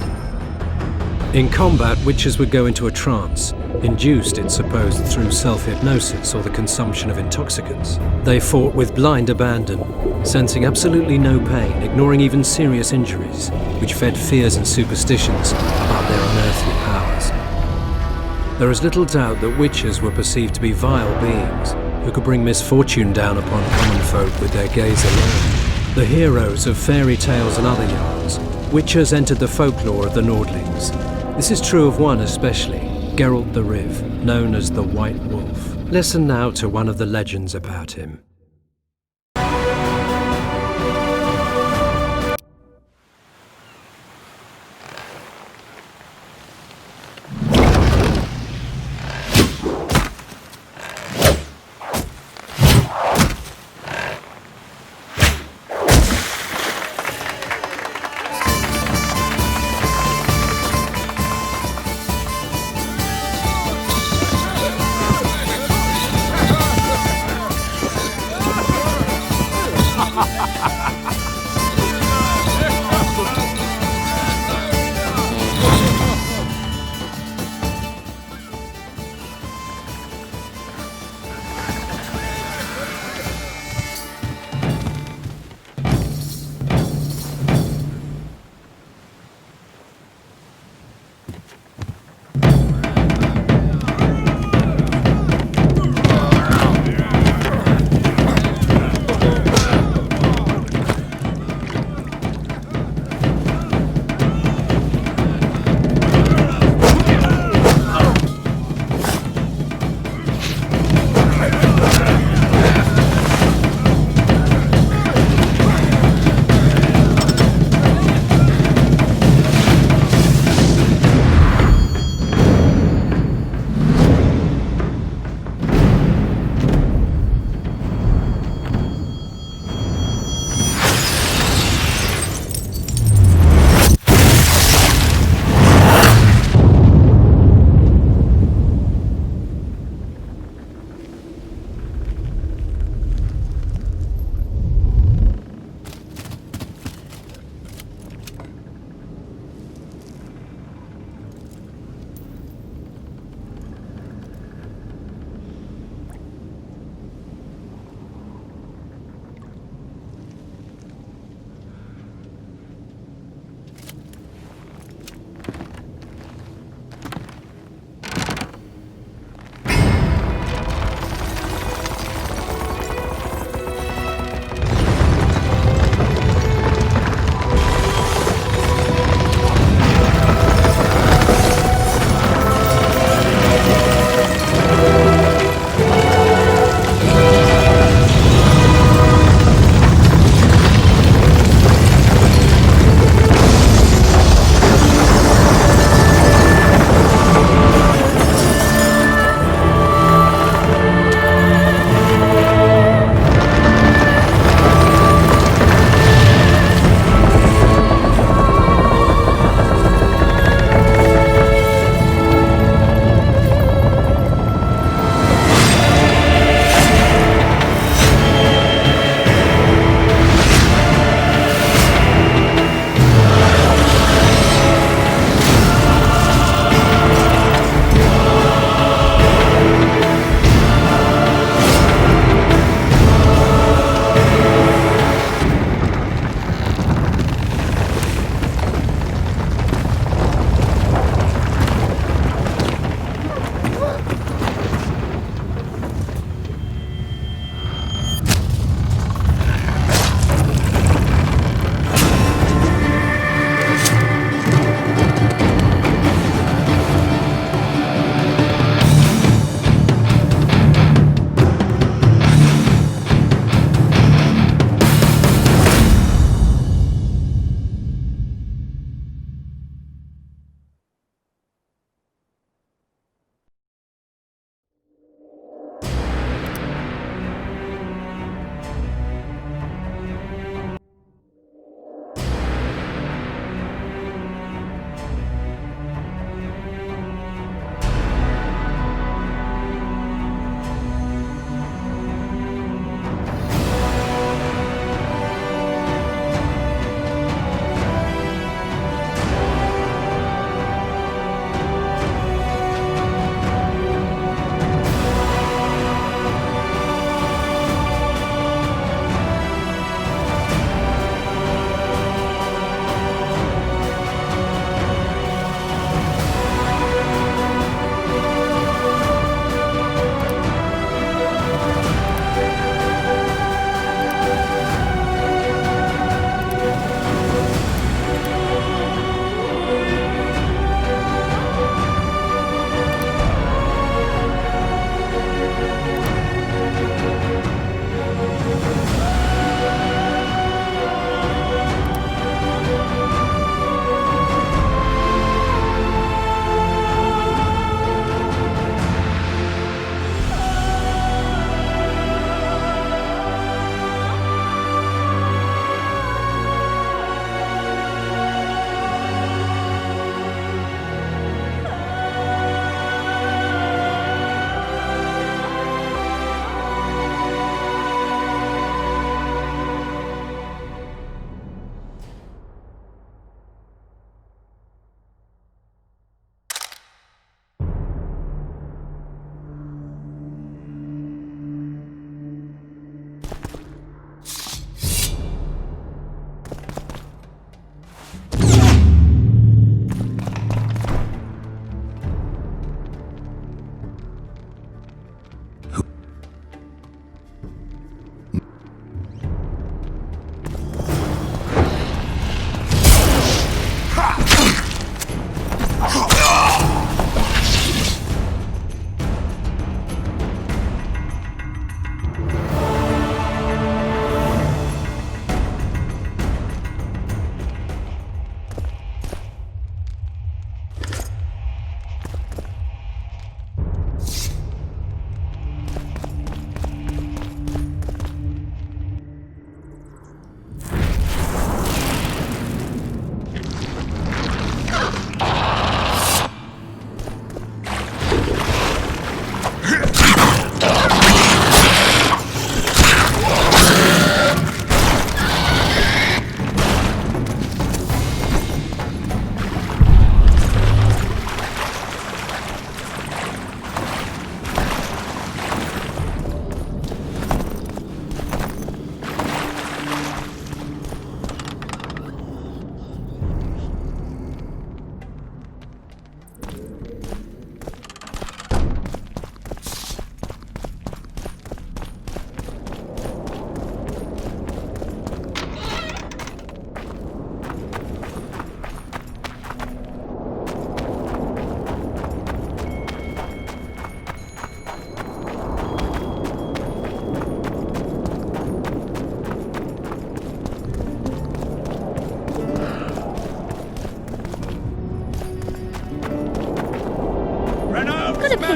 In combat, Witchers would go into a trance, induced, it's supposed, through self-hypnosis or the consumption of intoxicants. They fought with blind abandon, sensing absolutely no pain, ignoring even serious injuries, which fed fears and superstitions about their unearthly powers. There is little doubt that Witchers were perceived to be vile beings who could bring misfortune down upon common folk with their gaze alone. The heroes of fairy tales and other yarns, Witchers entered the folklore of the Nordlings. This is true of one especially, Geralt the Riv, known as the White Wolf. Listen now to one of the legends about him.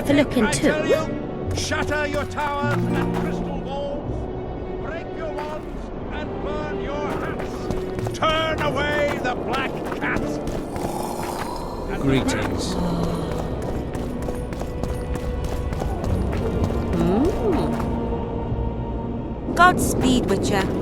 worth a look into. Shatter your towers and crystal balls. Break your wands and burn your hats. Turn away the black cat. Greetings. Godspeed, Witcher.